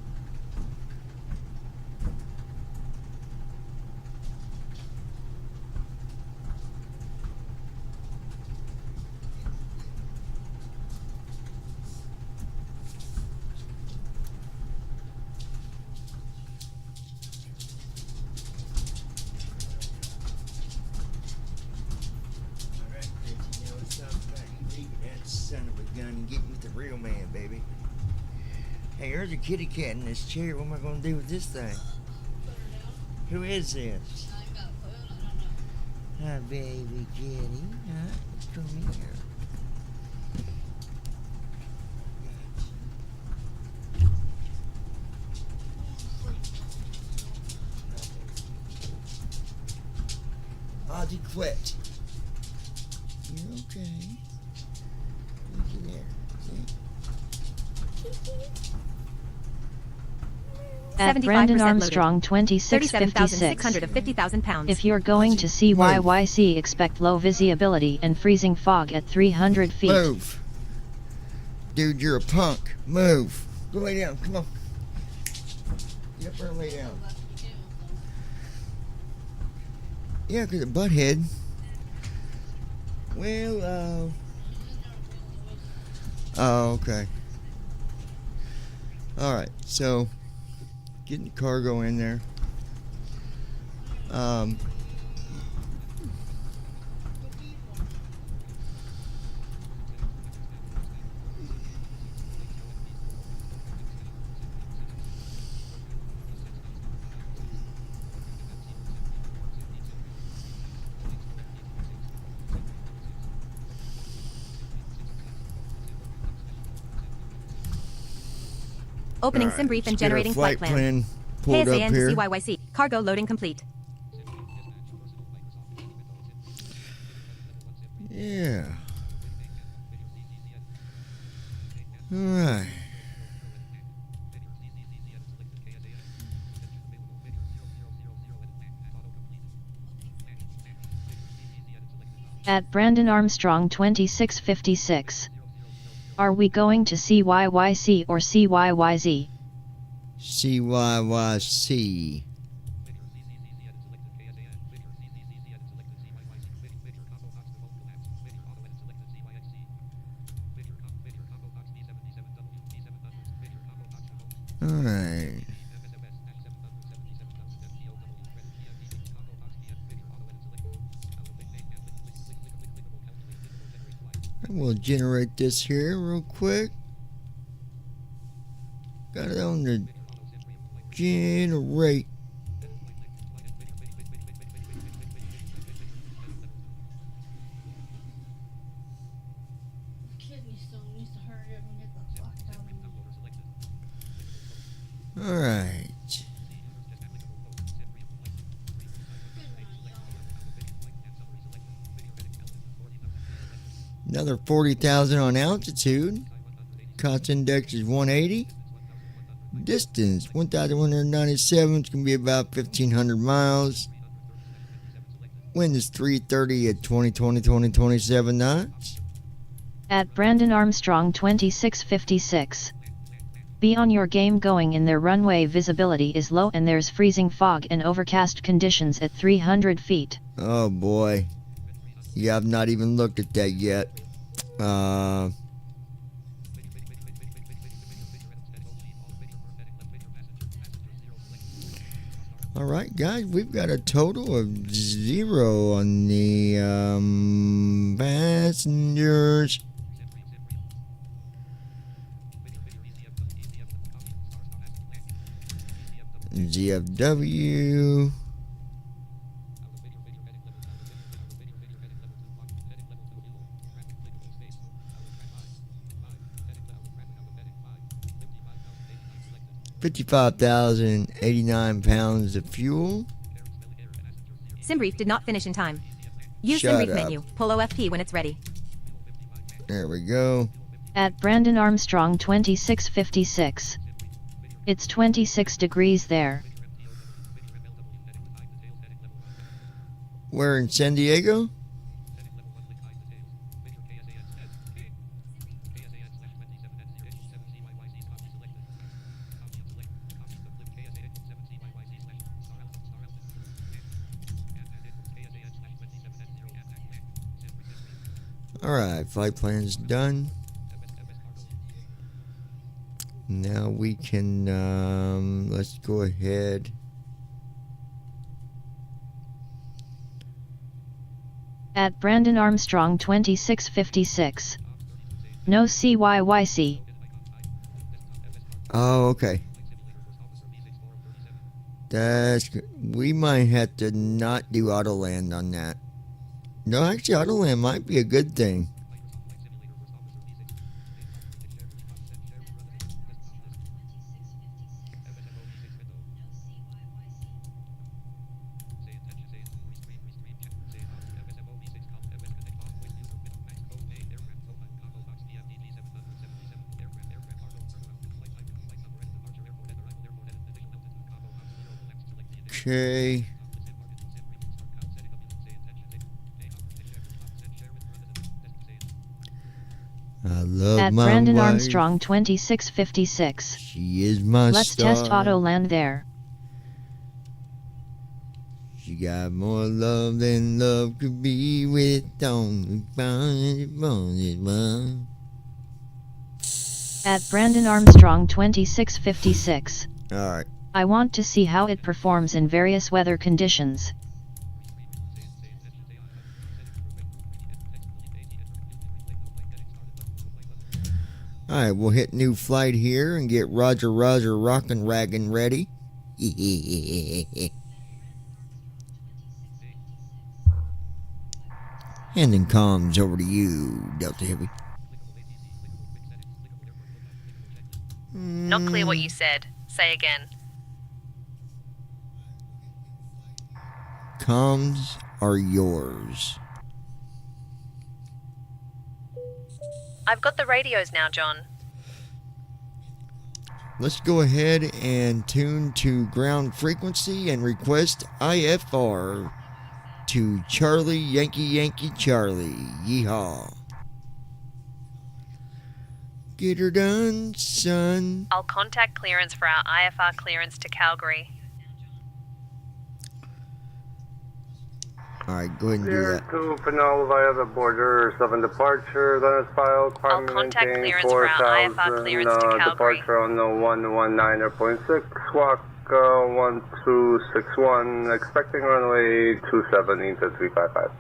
Son of a gun and get with the real man, baby. Hey, there's a kitty cat in this chair. What am I going to do with this thing? Who is this? Hi, baby kitty. Huh? Come here. Ozzy quit. You're okay. Look in there. At Brandon 75% Armstrong loaded. 2656. 37,600 of 50,000 pounds. If you're going to CYYC, expect low visibility and freezing fog at 300 feet. Move. Dude, you're a punk. Move. Go lay down. Come on. Get up there and lay down. Yeah, because of Butthead. Well, oh, okay. Alright, so getting the cargo in there. Opening Alright, sim brief and let's get our generating flight plan. pulled up KSAN to here. CYYC. Cargo loading complete. Yeah. Alright. At Brandon Armstrong 2656. Are we going to CYYC or CYYZ? CYYC. Alright. We'll generate this here real quick. Got it on the generate. All right. Another 40,000 on altitude. Cost index is 180. Distance 1,197. It's going to be about 1,500 miles. Wind is 330 at 27 knots. At Brandon Armstrong 2656. Be on your game going in. Their runway visibility is low and there's freezing fog and overcast conditions at 300 feet. Oh boy. Yeah, I've not even looked at that yet. Alright guys, we've got a total of 0 on the passengers. ZFW. £55,089 of fuel. Simbrief did not finish in time. Use Shut Simbrief up. menu. Pull OFP when it's ready. There we go. At Brandon Armstrong 2656. It's 26 degrees there. We're in San Diego. Alright, flight plan's done. Now we can, let's go ahead. At Brandon Armstrong 2656. No CYYC. Oh, okay. We might have to not do auto land on that. No, actually, auto land might be a good thing. Okay. I love At my Brandon wife. Armstrong 2656. She is my Let's star. test auto land there. She got more love than love could be with At Brandon Armstrong 2656. Alright. I want to see how it performs in various weather conditions. Alright, we'll hit new flight here and get Roger rockin' raggin' ready. And then comms over to you, Delta Heavy. Not clear what you said. Say again. Comms are yours. I've got the radios now, John. Let's go ahead and tune to ground frequency and request IFR to Charlie Yankee Charlie. Yeehaw. Get her done, son. I'll contact clearance for our IFR clearance to Calgary. Alright, go ahead and do Clear that. to Pinal via the border, 7 departure, then it's filed, I'll contact clearance for our IFR clearance to Calgary. Departure on the 119.6, squawk 1261, expecting runway 27 into 355.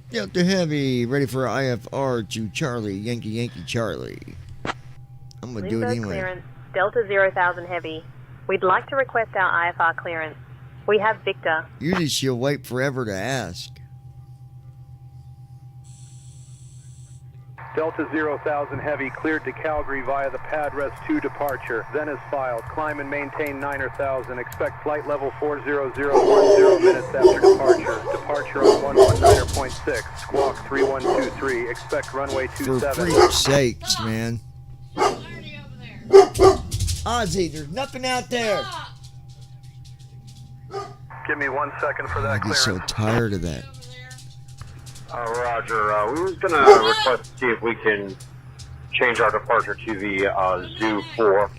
Delta Heavy, ready for IFR to Charlie Yankee Charlie. I'm gonna do it Limbo anyway. clearance, Delta 0,000 Heavy. We'd like to request our IFR clearance. We have Victor. Usually she'll wait forever to ask. Delta 0,000 Heavy cleared to Calgary via the Pad Res 2 departure. Then is filed. Climb and maintain 9,000. Expect flight level 40010 minutes after departure. Departure on 119.6. Squawk 3123. Expect runway For 27. freak's sakes, man. Ozzy, there's nothing out there. Give me 1 second for that I get so tired of that. Roger. We was going to request to see if we can change our departure to the Zoo 4.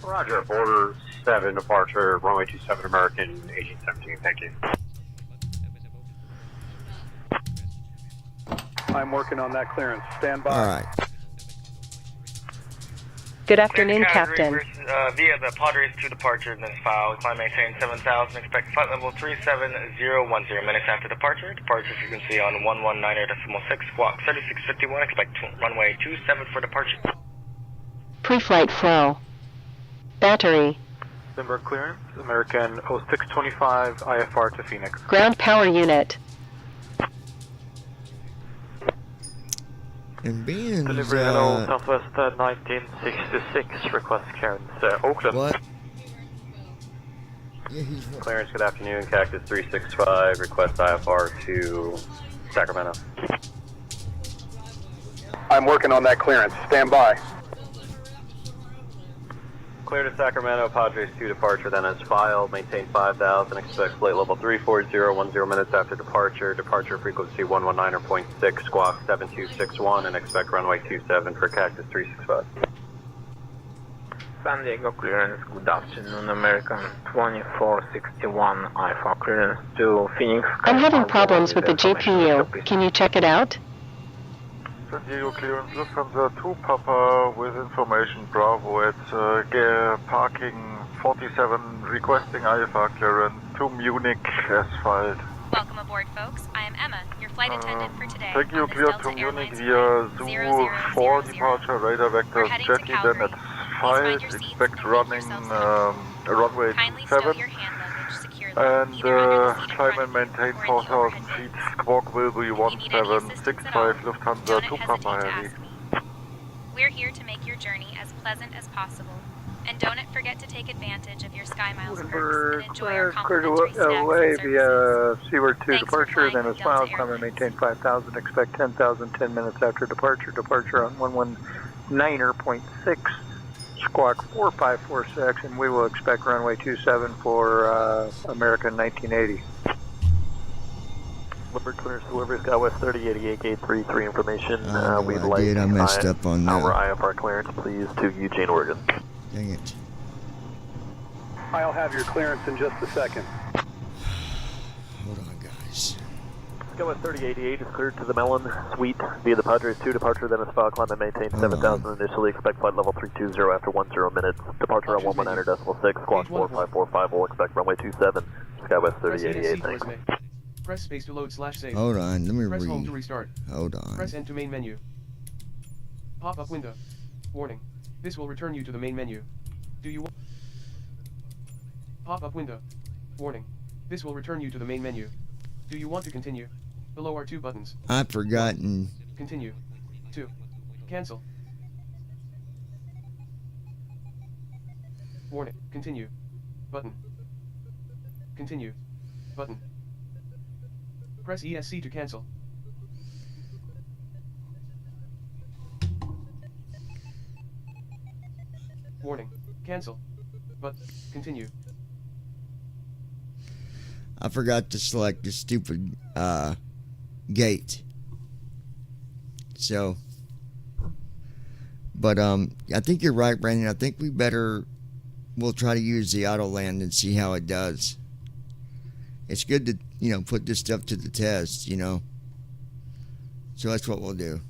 Roger. Border 7 departure, runway 27 American 1817. Thank you. I'm working on that clearance. Stand by. All right. Good afternoon, Captain. Via the Padres 2 departure, then file. Climb maintain 7,000. Expect flight level 37010 minutes after departure. Departure frequency on 119.6. Squawk 3651. Expect runway 27 for departure. Pre-flight flow. Battery. Limburg clearance. American 0625 IFR to Phoenix. Ground power unit. And being Delivery hello, Southwest 1966. Request clearance Oakland. What? Clearance, good afternoon. Cactus 365. Request IFR to Sacramento. I'm working on that clearance. Stand by. Clear to Sacramento, Padres 2 departure, then as filed. Maintain 5,000. Expect flight level 34010 minutes after departure. Departure frequency 119.6, squawk 7261, and expect runway 27 for Cactus 365. San Diego clearance, good afternoon. American 2461 IFR clearance to Phoenix. I'm having problems with the GPU. Can you check it out? San Diego clearance, Lufthansa 2 Papa with information Bravo at parking 47, requesting IFR clearance to Munich as filed. Welcome aboard, folks. I am Emma, your Flight attendant for today. Thank you, on this clear Delta to Munich Airlines via flight Zulu 4 0000. departure, radar We're vector heading to jetty, then at Calgary. 5, expect running runway Kindly stow 27, your hand luggage securely, and either under the seat in climb front and of you maintain or in the 4,000 overhead feet, bins. squawk will be If you need any assistance at all, 1765 Lufthansa don't 2 hesitate Papa to Heavy. ask me. We're here to make your journey as pleasant as possible. And don't forget to take advantage of your SkyMiles perks and enjoy our Clear to complimentary snacks LA and services. via Seaward 2 Thanks for departure, flying then with as well. Delta Climb and Airlines. maintain 5,000, expect 10,000, 10 minutes after departure. Departure on 119.6, squawk 4546, and we will expect runway 27 for American 1980. Liberty clearance delivery, SkyWest 3088 gate 33 information. Oh, no, We'd I like did. I messed up on that. our IFR clearance, please, to Eugene, Oregon. Dang it. I'll have your clearance in just a second. Hold on, guys. SkyWest 3088 is cleared to the Mellon Suite via the Padres 2 departure, then is file climb and maintain 7,000. Initially expect flight level 320 after 10 minutes. Departure on 119.6, squawk 4545. We'll expect runway 27, SkyWest 3088. Thanks. Press space to load /save. Hold on, let me Press home read. to restart. Hold on. Press End to main menu. Pop-up window. Warning. This will return you to the main menu. Do you want... Pop-up window. Warning. This will return you to the main menu. Do you want to continue? Below are 2 buttons. I've forgotten. Continue. 2. Cancel. Warning. Continue. Button. Continue. Button. Press ESC to cancel. Warning. Cancel. But, continue. I forgot to select the stupid gate. So, but I think you're right, Brandon. I think we'll try to use the auto land and see how it does. It's good to, put this stuff to the test, So that's what we'll do.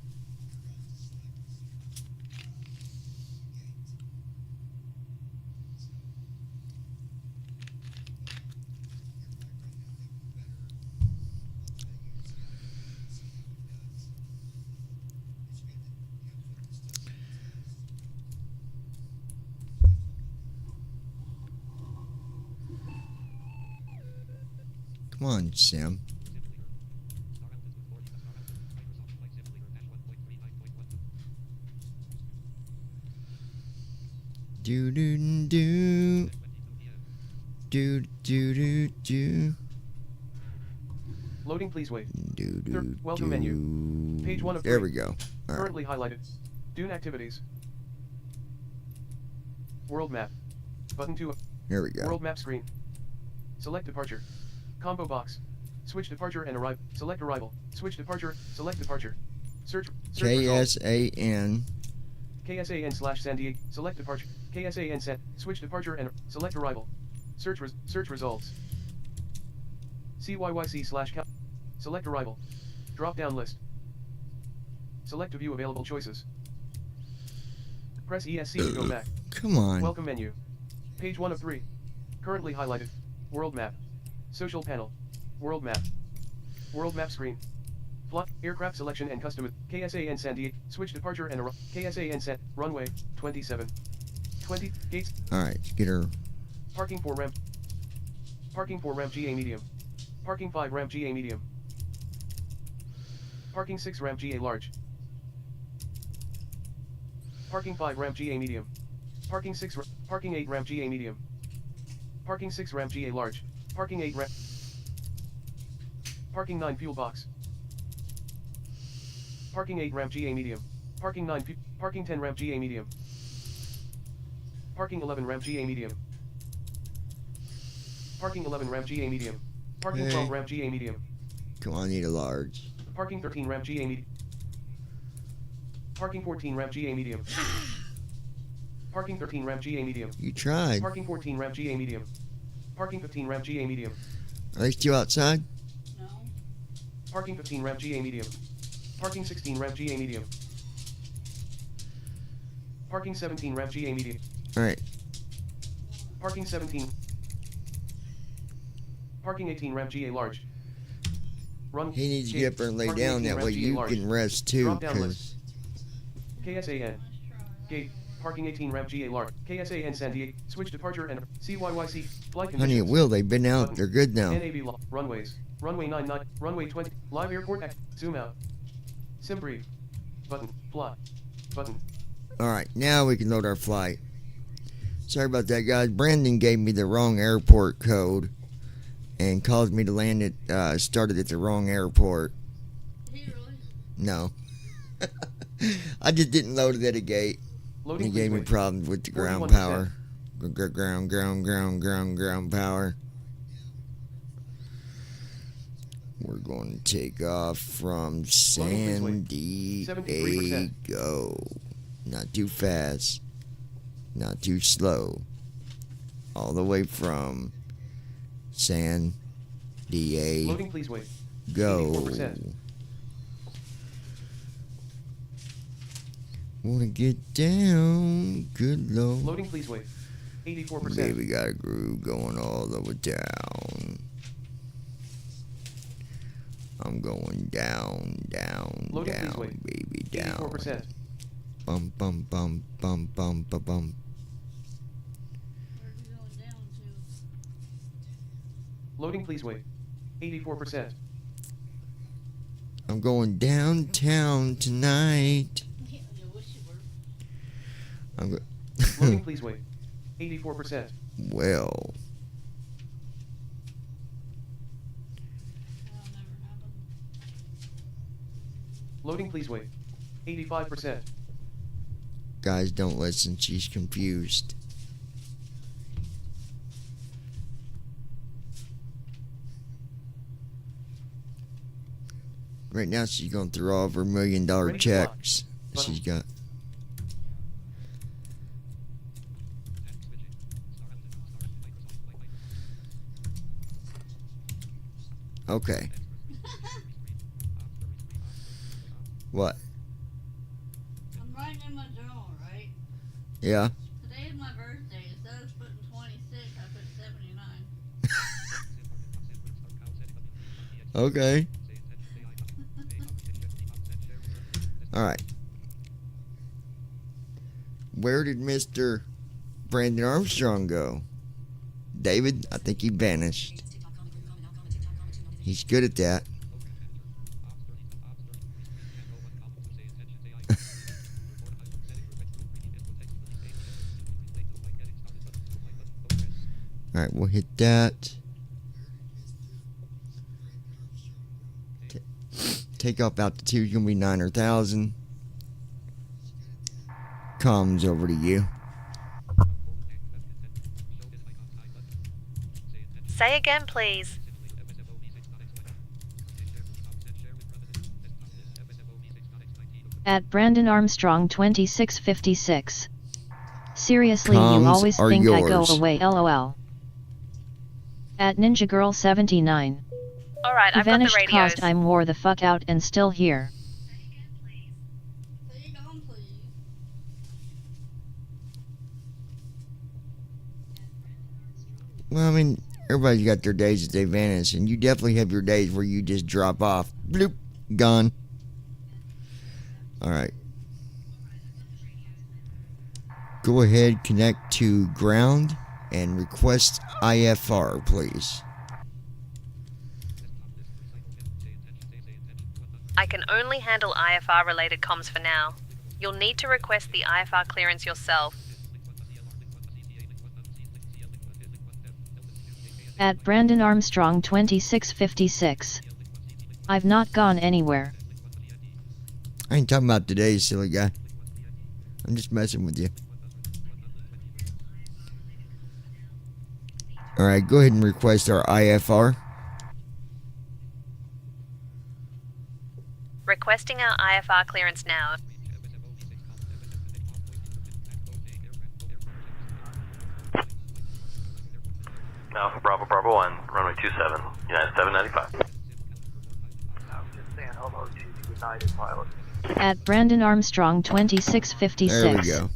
Come on, Sam. Do do do do do do do. Loading, please wait. Do do. Welcome menu. Page 1 of 3. There we go. All right. Currently highlighted. Dune activities. World map. Button 2. Here we go. World map screen. Select departure. Combo box. Switch departure and arrive. Select arrival. Switch departure. Select departure. Search results. KSAN. KSAN/San Diego. Select departure. KSAN set. Switch departure and select arrival. Search results. CYYC/Cal. Select arrival. Drop down list. Select to view available choices. Press ESC to go back. Come on. Welcome menu. Page 1 of 3. Currently highlighted. World map. Social panel. World map. World map screen. Flight, aircraft selection and custom. KSAN San Diego. Switch departure and KSAN set. Runway 27. 20 gates. All right, get her. Parking 4 ramp. Parking 4 ramp GA medium. Parking 5 ramp GA medium. Parking 6 ramp GA large. Parking 5 ramp GA medium. Parking 8 ramp GA medium. Parking 6 ramp GA large. Parking 8 ramp. Parking 9 fuel box. Parking 8 ramp GA medium. Parking 10 ramp GA medium. Parking 11 ramp GA medium. Parking 11 ramp GA medium. Parking 12 ramp GA medium. Come on, need a large. Parking 13 ramp GA medium. Parking 14 ramp GA medium. Parking 13 ramp GA medium. You tried. Parking 14 ramp GA medium. Parking 15 ramp GA medium. Are they still outside? No. Parking 15 ramp GA medium. Parking 16 ramp GA medium. Parking 17 ramp GA medium. Alright. Parking 17. Parking 18 ramp GA large. Run. He needs to Gate. get up there and lay Parking down. 18 That way Ramp GA you large. can rest too. Drop down Cause KSAN. Gate. Parking 18 Ramp GA large. KSAN San Diego. Switch departure and CYYC. Flight conditions. honey, it will. They've been out. They're good now. NAV runways. Runway 99. Runway 20. Live airport. Zoom out. Sim brief. Button. Plot. Button. All right, now we can load our flight. Sorry about that, guys. Brandon gave me the wrong airport code and caused me to land at, started at the wrong airport. No. I just didn't load it at a gate. Loading, He gave me please wait. problems with the ground 41%. power. Ground power. We're going to take off from San Diego. Not too fast. Not too slow. All the way from San Diego. Loading, please wait. Go. 84%. Wanna get down, good Lord. Loading, please wait. 84%. Baby got a groove going all the way down. I'm going down, Loading, please down, wait. baby, down. 84%. Bum, bum, bum, bum, bum, bum, bum. Loading, please wait. 84%. I'm going downtown tonight. I'm Loading, please wait. 84%. Well. Loading, please wait. 85%. Guys, don't listen. She's confused. Right now, she's going through all of her $1 million Ready, checks that she's got. Okay. What? I'm writing in my journal, right? Yeah. Today is my birthday. Instead of putting 26, I put 79. Okay. All right. Where did Mr. Brandon Armstrong go? David, I think he vanished. He's good at that. All right, we'll hit that. Takeoff altitude is going to be 9,000. Comms over to you. Say again, please. At Brandon Armstrong 2656. Seriously, Comms you always are think I go yours. away, lol. At Ninja Girl 79. Alright, He I've got the vanished radios. caused I'm wore the fuck out and still here. Well, I mean, everybody's got their days that they vanish, and you definitely have your days where you just drop off. Bloop, gone. All right. Go ahead, connect to ground, and request IFR, please. I can only handle IFR related comms for now. You'll need to request the IFR clearance yourself. At Brandon Armstrong 2656. I've not gone anywhere. I ain't talking about today, silly guy. I'm just messing with you. Alright, go ahead and request our IFR. Requesting our IFR clearance now. Now for Bravo Bravo 1, runway 27, United 795. I'm just saying hello to the United pilot. At Brandon Armstrong 2656. There we go.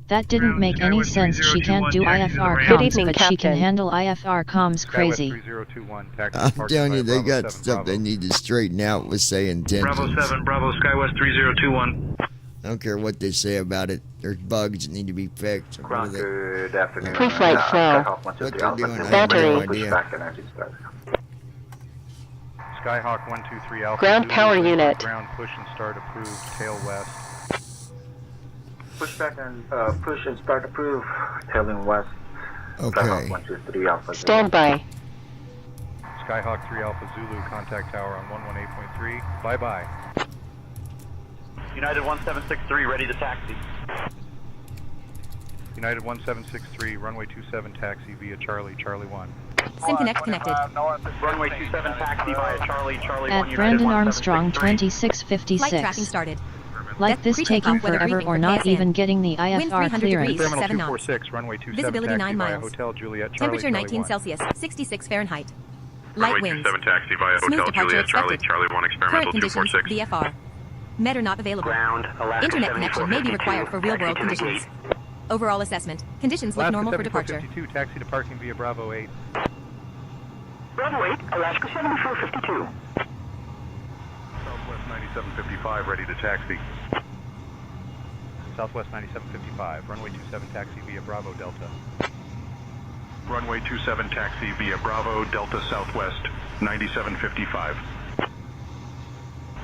That didn't make any sense. She can't do IFR Good comms, evening, but she can Captain. handle IFR comms. Crazy. I'm telling you, they got stuff they need to straighten out with say intentions. Bravo 7, Bravo Skywest 3021. I don't care what they say about it. There's bugs that need to be fixed. What are they- Good afternoon. Pre-flight flow. What they're doing, I have Battery. no idea. Skyhawk 123 Alpha. Ground Zulu, power unit. Ground push and start approved. Tail west. Push back and push and start approved. Tailing west. Okay. Skyhawk 123 Alpha. Standby. Skyhawk 3 Alpha Zulu. Contact tower on 118.3. Bye bye. United 1763, ready to taxi. United 1763, runway 27 taxi via Charlie, Charlie 1. SimConnect connected. Runway 27 taxi via Charlie, Charlie 1. At Brandon Armstrong 2656. Flight tracking started. Like this taking forever or not even getting the Wind IFR 300 clearance. degrees. Terminal 7 knots. 246, runway 27 Visibility taxi 9 via miles. Hotel Juliet, Charlie, Temperature Charlie 19 1. Celsius, 66 Fahrenheit. Light winds. 27 taxi via Smooth Hotel departure Juliet, Charlie, expected. Charlie 1 Current experimental conditions, 246. VFR. Med are not available. Ground, Alaska Internet connection may be required for real-world taxi to the conditions. Overall assessment. Conditions look Alaska normal for departure. 7452, taxi departing via Bravo 8. Bravo 8, Alaska 7452. Southwest 9755, ready to taxi. Southwest 9755, runway 27 taxi via Bravo Delta. Runway 27 taxi via Bravo, Delta Southwest, 9755.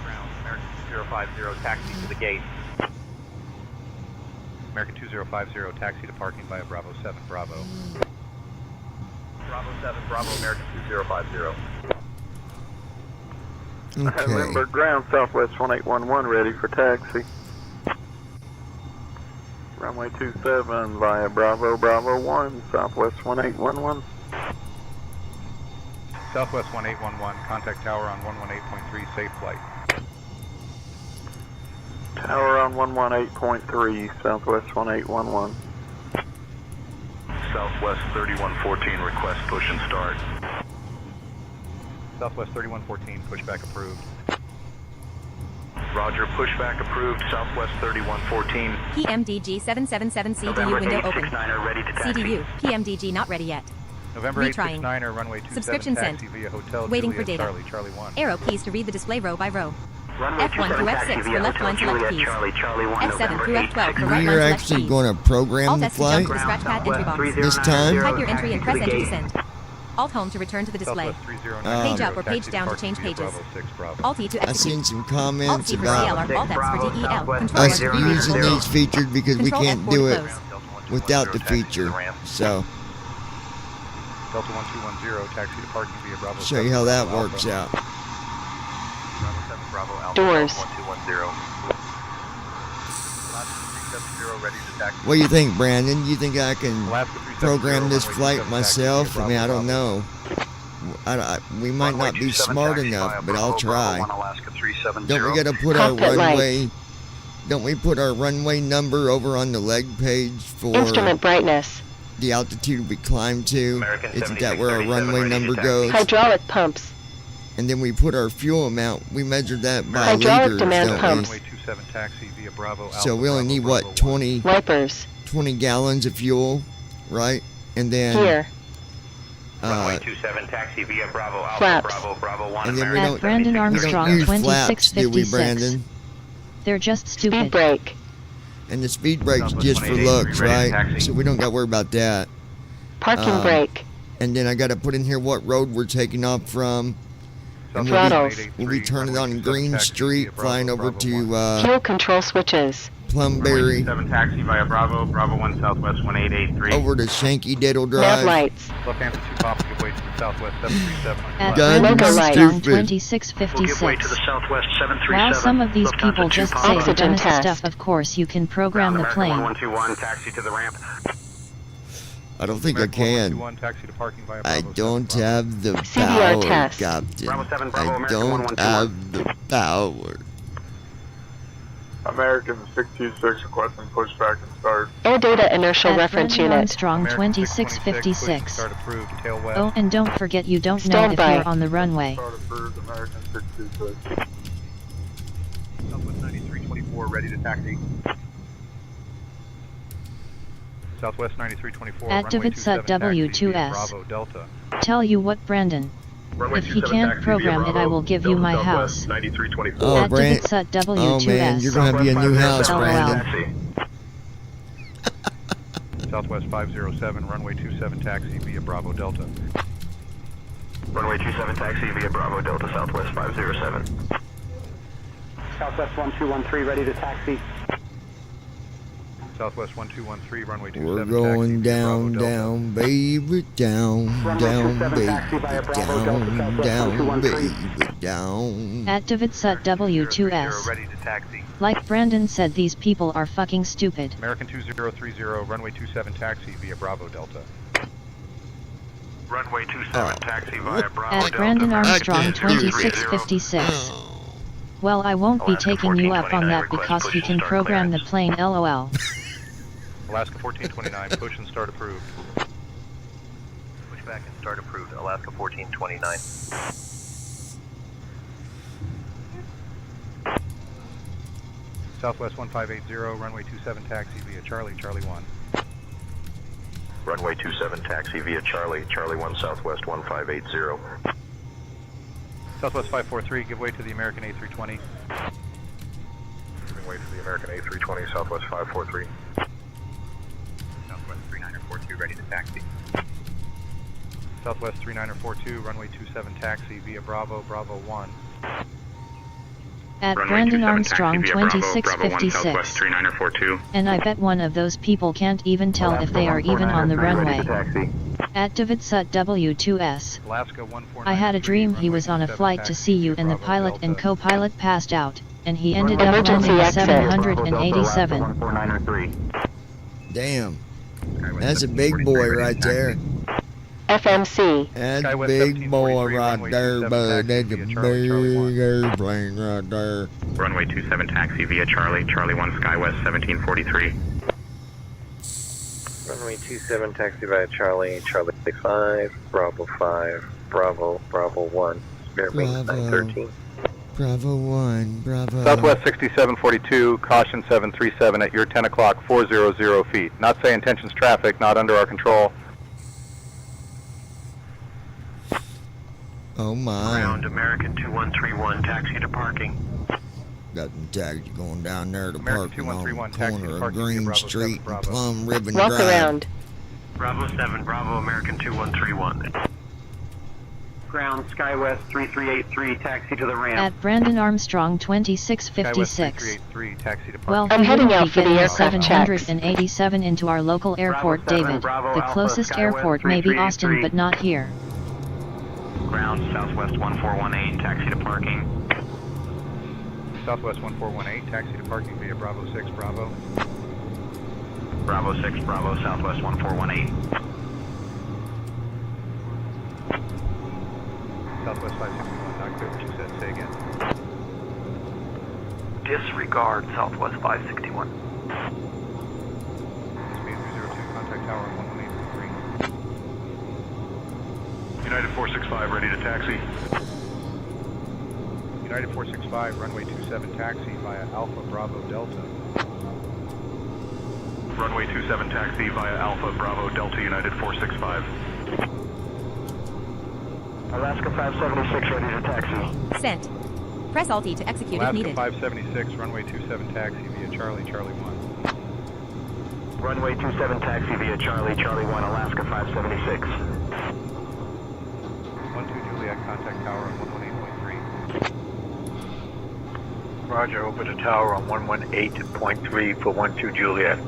Ground, American 2050, taxi to the gate. American 2050, taxi departing via Bravo 7, Bravo. Bravo 7, Bravo, American 2050. Okay. Lindbergh ground, Southwest 1811, ready for taxi. Runway 27 via Bravo, Bravo 1, Southwest 1811. Southwest 1811, contact tower on 118.3, safe flight. Tower on 118.3, Southwest 1811. Southwest 3114, request push and start. Southwest 3114, pushback approved. Roger, pushback approved, Southwest 3114. PMDG 777 CDU November window open. 869er, ready to taxi. CDU, PMDG not ready yet. November Retrying. 869er, runway 27 Subscription taxi sent. via Hotel Waiting Juliet, for data. Charlie, Charlie 1. Arrow keys to read the display row by row. Runway F1 through 27 taxi F6 via for left Hotel line select Juliet, keys. Charlie, Charlie 1, F7 through November F12 for right We're line select actually keys. going to program Alt the S to jump flight. to the scratch pad entry box. This time? Type your entry and press enter to Taxi send. Alt home to return to the display. Southwest 3090, Page up or page taxi down to departing change via pages. Bravo 6, Bravo. Alt E to I've execute. seen some Alt comments C for CLR, about Alt X for DEL. Control us F for using reverse. these features because we Control can't F4 do to it close. without the feature. So, Delta 1210, taxi departing via Bravo show 7, you how that Bravo works Alpha. out. Bravo 7, Bravo, Alpha, Doors. 1210. Ready to taxi. What do you think, Brandon? You think I can Alaska 370, program this runway flight 27 myself? taxi via I mean, I Bravo don't know. We might not be smart enough, but I'll try. Don't we got to put our Cockpit runway? lights. Don't we put our runway number over on the leg page for Instrument brightness. the altitude we climb to? American Isn't that where our 7637 runway ready to number taxi. goes? Hydraulic pumps. And then we put our fuel amount. We measure that by Hydraulic liters, demand don't pumps. Runway 27 taxi via Bravo Alpha, So we only Bravo, need Bravo what 20 Wipers. gallons of fuel, right? And then Here. Runway 27 taxi via Bravo, Alpha, Flaps. Bravo, Bravo 1, and then we American don't, At Brandon we Armstrong don't use flaps, do we, 2656. Brandon? They're just Speed stupid. brake. And the speed brake's Southwest just for 188, looks, ready to right? taxi. So we don't got to worry about that. Parking brake. And then I got to put in here what road we're taking off from. And Throttles. we'll be turning on Green Street, flying over to Fuel control switches. Plumberry, 7 taxi via Bravo, Bravo 1 Southwest 1883. over to Shanky Diddle Nav Drive. lights. Lufthansa 2 Papa, give way to the Southwest 737. At Done. Brandon Logo light. Armstrong Stupid. 2656. Southwest 737. Wow, some of these Lufthansa people 2 just Papa. say the Oxygen dumbest test. stuff. Of course, you can program the American plane. 1121, taxi to the ramp. I don't think I American can. 1121, taxi departing via I Bravo 7, don't Bravo. have the CBR power, test. Captain. Bravo 7, Bravo, I American don't 1121. have the power. American 626 requesting pushback and start. Air data inertial At reference Brandon unit. Armstrong American 626, 2656. start approved, tail west. Oh, and don't forget you don't know Stand if by. you're on the runway. Start approved, American 626. Southwest 9324, ready to taxi. Southwest 9324, Activate set W2S. Bravo Delta. Tell you what, Brandon. If he can't program it, I will give you my house. 9324. Oh, Activate set W2S. Oh man, you're gonna have me a new house, Brandon. Southwest 507, runway 27 taxi via Bravo Delta. Runway 27 taxi via Bravo Delta, Southwest 507. Southwest 1213, ready to taxi. Southwest 1213, runway 27 We're taxi going via down, Bravo Delta. down, baby, down, down, baby, down, baby, down. Activate set W2S. Ready to taxi. Like Brandon said, these people are fucking stupid. American 2030, runway 27 taxi via Bravo Delta. Runway 27 taxi via Bravo At Delta. Brandon Armstrong 2656. Well, I won't be taking you up on that because he can program the plane, lol. Alaska 1429, push and start approved. Push back and start approved, Alaska 1429. Southwest 1580, runway 27 taxi via Charlie, Charlie 1. Runway 27 taxi via Charlie, Charlie 1, Southwest 1580. Southwest 543, give way to the American A320. Giving way to the American A320, Southwest 543. Southwest 3942, ready to taxi. Southwest 3942, runway 27 taxi via Bravo, Bravo 1. At Brandon Armstrong 2656. And I bet one of those people can't even tell if they are even on the runway. Activate set W2S. Alaska 149. I had a dream he was on a flight to see you and the pilot and co-pilot passed out, and he ended up landing 787. Damn. That's a big boy right there. FMC. That's a big boy right there, bud. That's a big airplane right there. Runway 27 taxi via Charlie, Charlie 1, Skywest 1743. Runway 27 taxi via Charlie, Charlie 5, Bravo 5, Bravo, Bravo 1, Spirit Wings 913. Bravo 1, Bravo. Southwest 6742, caution 737 at your 10 o'clock, 400 feet. Not say intentions traffic, not under our control. Oh my. Ground American 2131, taxi to parking. Got the taxi going down there to American parking on the 2131, taxi corner to of parking via Green Bravo Street 7, and Bravo. Plum Ribbon Walk Drive. around. Bravo 7, Bravo American 2131. Ground Skywest 3383, taxi to the ramp. At Brandon Armstrong 2656. Skywest 3383, taxi to parking. Well, I'm he heading wouldn't out be for the getting a aircraft checks. 787 into our local airport, Bravo 7, David. Bravo The Alpha, closest Skywest airport may be Austin, 3383. but not here. Ground Southwest 1418, taxi to parking. Southwest 1418, taxi to parking via Bravo 6, Bravo. Bravo 6, Bravo Southwest 1418. Southwest 561, not clear what you said. Say again. Disregard Southwest 561. Speed 302, contact tower on 118.3. United 465, ready to taxi. United 465, runway 27 taxi via Alpha Bravo Delta. Runway 27 taxi via Alpha Bravo Delta, United 465. Alaska 576, ready to taxi. Sent. Press Alt-E to execute Alaska if needed. 576, runway 27 taxi via Charlie, Charlie 1. Runway 27 taxi via Charlie, Charlie 1, Alaska 576. 12 Juliet, contact tower on 118.3. Roger, open the tower on 118.3 for 12 Juliet.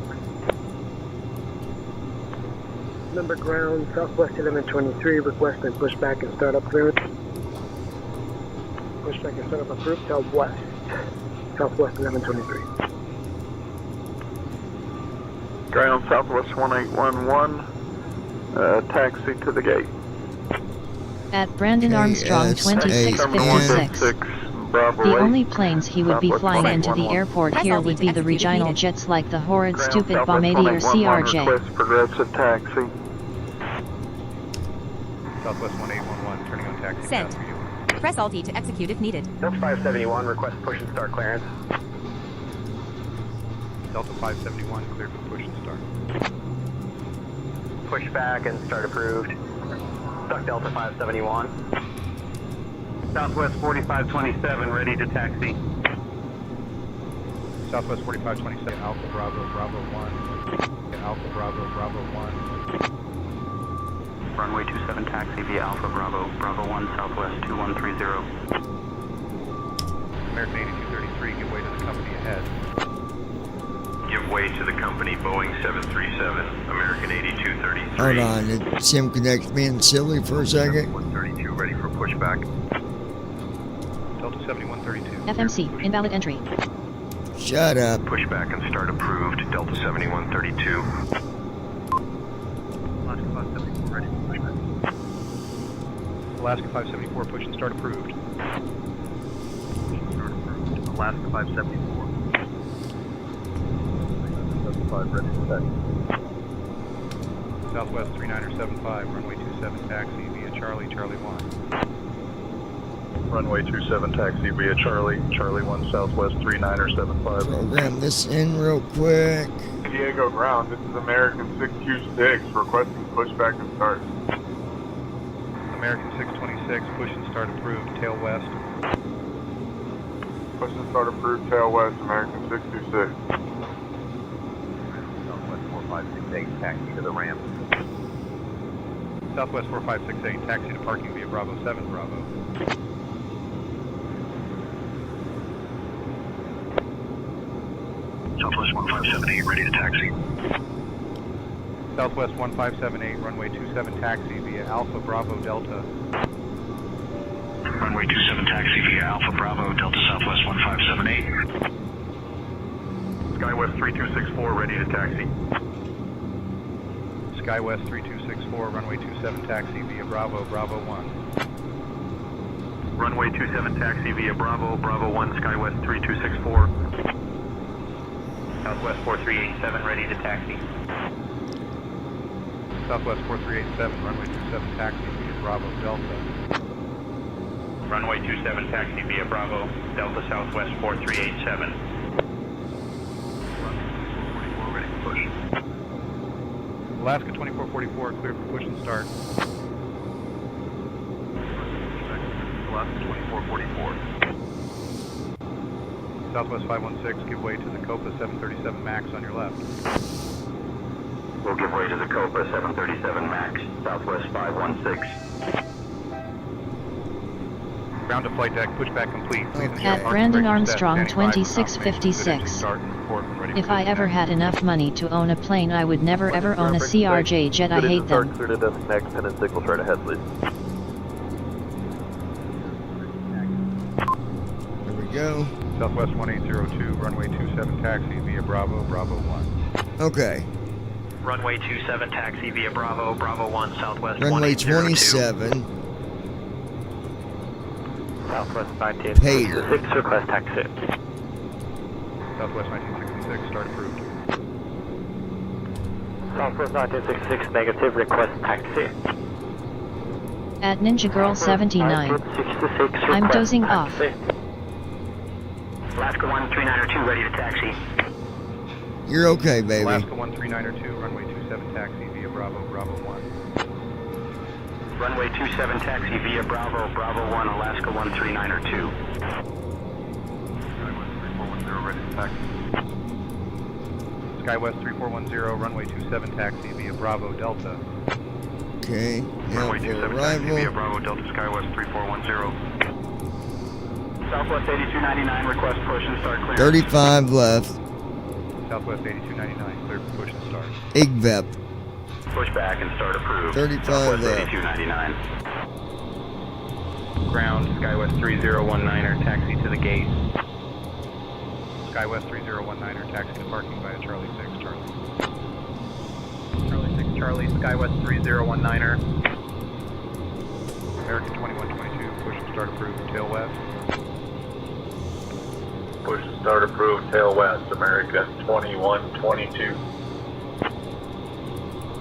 Number ground, Southwest 1123, requesting pushback and startup clearance. Pushback and startup approved, Southwest. Southwest 1123. Ground Southwest 1811, taxi to the gate. At Brandon Armstrong 2656. Bravo The 8. only planes he would be flying into the airport Press here Alt-E would to be the execute if regional needed. jets like the horrid, Ground stupid Southwest Bombardier 1811, CRJ. request progressive taxi. Southwest 1811, turning on taxi. Sent. path for you. Press Alt-E to execute if needed. Delta 571, request push and start clearance. Delta 571, cleared for push and start. push back and start approved. Stuck Delta 571. Southwest 4527, ready to taxi. Southwest 4527, Alpha Bravo, Bravo 1. Alpha Bravo, Bravo 1. Runway 27 taxi via Alpha Bravo, Bravo 1, Southwest 2130. American 8233, give way to the company ahead. Give way to the company, Boeing 737, American 8233. Hold on, did Sim Connect being silly for a second? 132, ready for pushback. Delta 7132. FMC, invalid entry. Shut up. Pushback and start approved, Delta 7132. Alaska 574, ready for pushback. Alaska 574, push and start approved. Alaska 574. 75, ready to taxi. Southwest 3975, runway 27 taxi via Charlie, Charlie 1. Runway 27 taxi via Charlie, Charlie 1, Southwest 3975. Program this in real quick. San Diego ground, this is American 626, requesting pushback and start. American 626, push and start approved, tail west. Push and start approved, tail west, American 626. Southwest 4568, taxi to the ramp. Southwest 4568, taxi to parking via Bravo 7, Bravo. Southwest 1578, ready to taxi. Southwest 1578, runway 27 taxi via Alpha Bravo Delta. Runway 27 taxi via Alpha Bravo, Delta Southwest 1578. Skywest 3264, ready to taxi. Skywest 3264, runway 27 taxi via Bravo, Bravo 1. Runway 27 taxi via Bravo, Bravo 1, Skywest 3264. Southwest 4387, ready to taxi. Southwest 4387, runway 27 taxi via Bravo Delta. Runway 27 taxi via Bravo, Delta Southwest 4387. Ready to push. Alaska 2444, clear for push and start. Alaska 2444. Southwest 516, give way to the Copa 737 MAX on your left. We'll give way to the Copa 737 MAX, Southwest 516. Ground to flight deck, pushback complete. Please ensure At parking Brandon brakes are set, Armstrong standing by for 2656. start and report when ready If for I ever had enough money to own a plane, I would never ever own a CRJ jet. I hate them. Clear to disconnect, pin and signal straight ahead, please. There we go. Southwest 1802, runway 27 taxi via Bravo, Bravo 1. Okay. Runway 27 taxi via Bravo, Bravo 1, Southwest Runway 1802. 27. Southwest 1966, Payer. request taxi. Southwest 1966, start approved. Southwest 1966, negative, request taxi. At Ninja Girl 79. 1966, I'm request dozing taxi. off. Alaska 13902, ready to taxi. You're okay, baby. Alaska 13902, runway 27 taxi via Bravo, Bravo 1. Runway 27 taxi via Bravo, Bravo 1, Alaska 13902. Skywest 3410, runway 27 taxi via Bravo Delta. Okay. Now Runway for 27 taxi via arrival. Bravo, Delta Skywest 3410. Southwest 8299, request push and start clearance. 35 left. Southwest 8299, clear for push and start. IGVEP. Push back and start approved. 35 Southwest left. 8299. Ground, Skywest 3019er, taxi to the gate. Skywest 3019er, taxi to parking via Charlie 6, Charlie. Charlie 6, Charlie, Skywest 3019er. American 2122, push and start approved, tail west. Push and start approved, tail west, American 2122.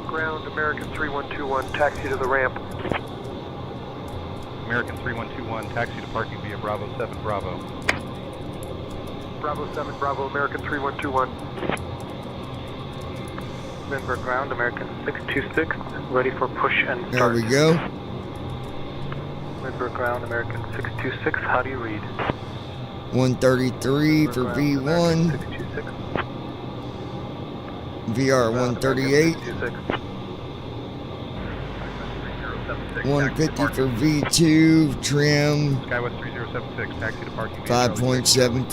Ground, American 3121, taxi to the ramp. American 3121, taxi to parking via Bravo 7, Bravo. Bravo 7, Bravo, American 3121. Lindbergh ground, American 626, ready for push and There start. we go. Lindbergh ground, American 626, how do you read? 133 for V1. 626. VR 138. 150 for V2. Trim Skywest 3076, taxi to parking. 5.75.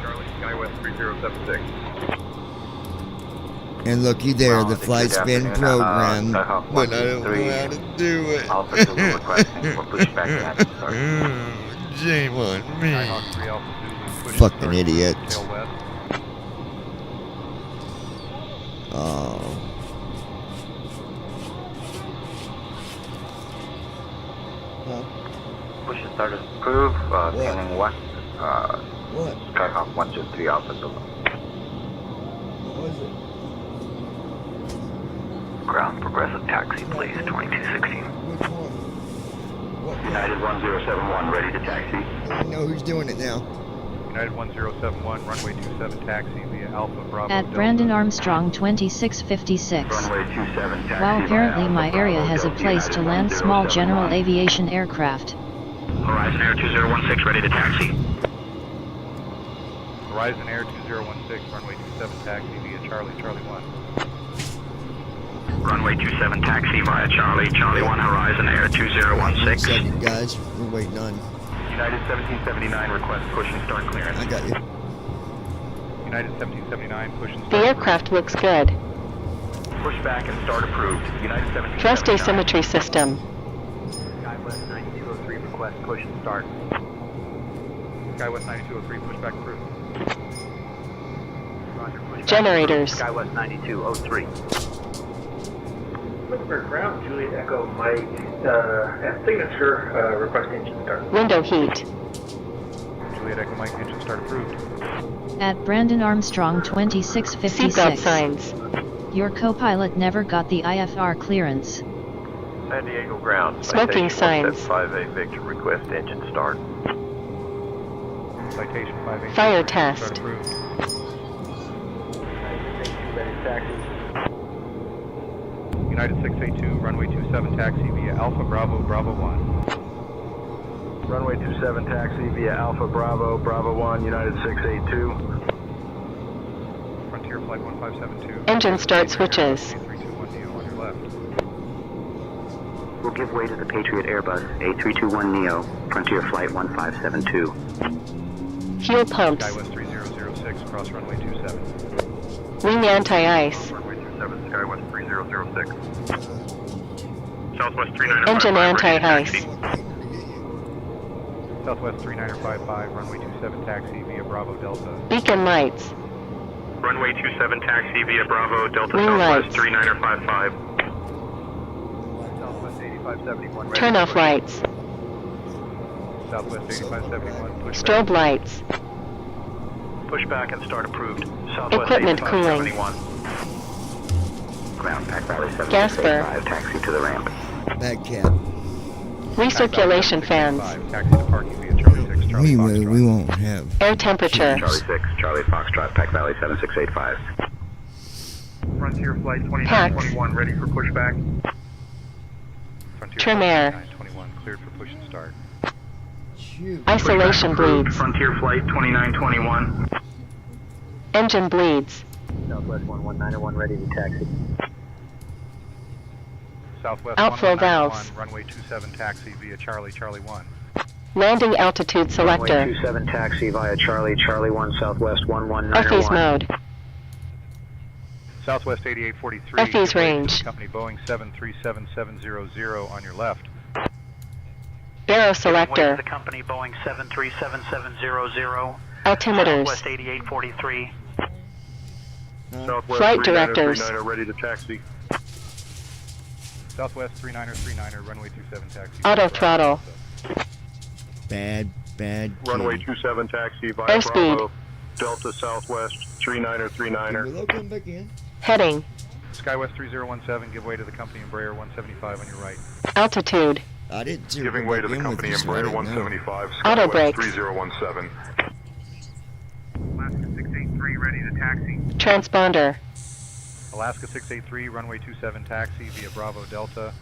Charlie, Skywest 3076. And looky there, the flight's been programmed, but I don't know how to do it. Shame on me. Fucking idiot. Oh. Push and start is approved, turning west, What? Skyhawk 123 Alpha Zulu. What was it? Ground progressive taxi, please, 2216. Which one? What? United 1071, ready to taxi. I know who's doing it now. United 1071, runway 27, taxi via Alpha Bravo. At Brandon Armstrong 2656. Runway 27 taxi. While apparently via my Alpha area Bravo has a Delta, place to United land small 1071. general aviation aircraft. Horizon Air 2016, ready to taxi. Horizon Air 2016, runway 27, taxi via Charlie 1. Runway 27 taxi via Charlie 1, Horizon Air 2016. Second, guys. We're waiting on. United 1779, request push and start clearance. I got you. United 1779, push and start. The aircraft looks good. Push back and start approved. United 1779. Thrust asymmetry system. Skywest 9203, request push and start. Skywest 9203, pushback approved. Roger, pushback Generators. approved. Skywest 9203. Lindbergh ground, Juliet Echo Mike, at signature, request engine start. Window heat. Juliet Echo Mike, engine start approved. At Brandon Armstrong Seatbelt 2656. signs. Your co-pilot never got the IFR clearance. San Diego ground. Smoking signs. 58 Victor, request engine start. Citation 58. Fire Start test. approved. United 682, runway 27, taxi via Alpha Bravo 1. Runway 27 taxi via Alpha Bravo 1, United 682. Frontier Flight 1572. Engine start switches. 321 Neo on your left. We'll give way to the Patriot Airbus A321neo, Frontier Flight 1572. Fuel pumps. Skywest 3006, cross runway 27. Wing anti-ice. Runway 27, Skywest 3006. Southwest 39. Engine anti-ice. Southwest 3955, runway 27, taxi via Bravo Delta. Beacon lights. Runway 27 taxi via Bravo Delta, Wing Southwest lights. 3955. Southwest 8571, ready Turn to off push. lights. Southwest 8571, push Strobe back. lights. Push back and start approved. Southwest Equipment 8571. Ground Pack Valley 7685, Gasper. taxi to the ramp. Bad cat. Recirculation fans. Taxi to parking via Charlie 6, Charlie We won't have. Air temperature. Charlie 6, Charlie Foxtrot, Pack Valley 7685. Frontier Flight Pax. 2921, ready for pushback. Frontier Trim Flight air. 2921, cleared for push and start. Isolation bleeds. Frontier Flight 2921. Engine bleeds. Southwest 11901, ready to taxi. Southwest Outflow 1191, valves. runway 27, taxi via Charlie 1. Landing altitude selector. Runway 27 taxi via Charlie 1, Southwest FE's 11901. mode. Southwest 8843. FE's give way to range. the Company Boeing 737700 on your left. Aero selector. The company Boeing 737700. Altimeters. Southwest 8843. Southwest Flight directors. 39er ready to taxi. Southwest 39er, runway 27, taxi. Auto throttle. Bad Runway kid. 27 taxi via Airspeed. Bravo, Delta Southwest 39er. Will come back in? Heading. Skywest 3017, give way to the company Embraer 175 on your right. Altitude. I didn't see Giving way to the company Embraer 175, Auto Skywest brakes. 3017. Alaska 683, ready to taxi. Transponder. Alaska 683, runway 27 taxi via Bravo Delta.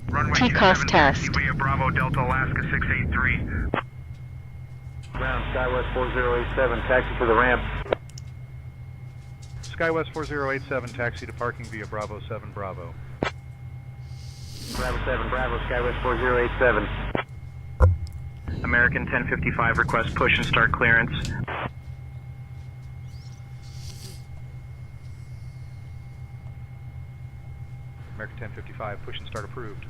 Runway TCOS test. via Bravo Delta, Alaska 683. Ground SkyWest 4087, taxi to the ramp. SkyWest 4087, taxi to parking via Bravo 7 Bravo. Bravo 7 Bravo, SkyWest 4087. American 1055, request push and start clearance. American 1055, push and start approved.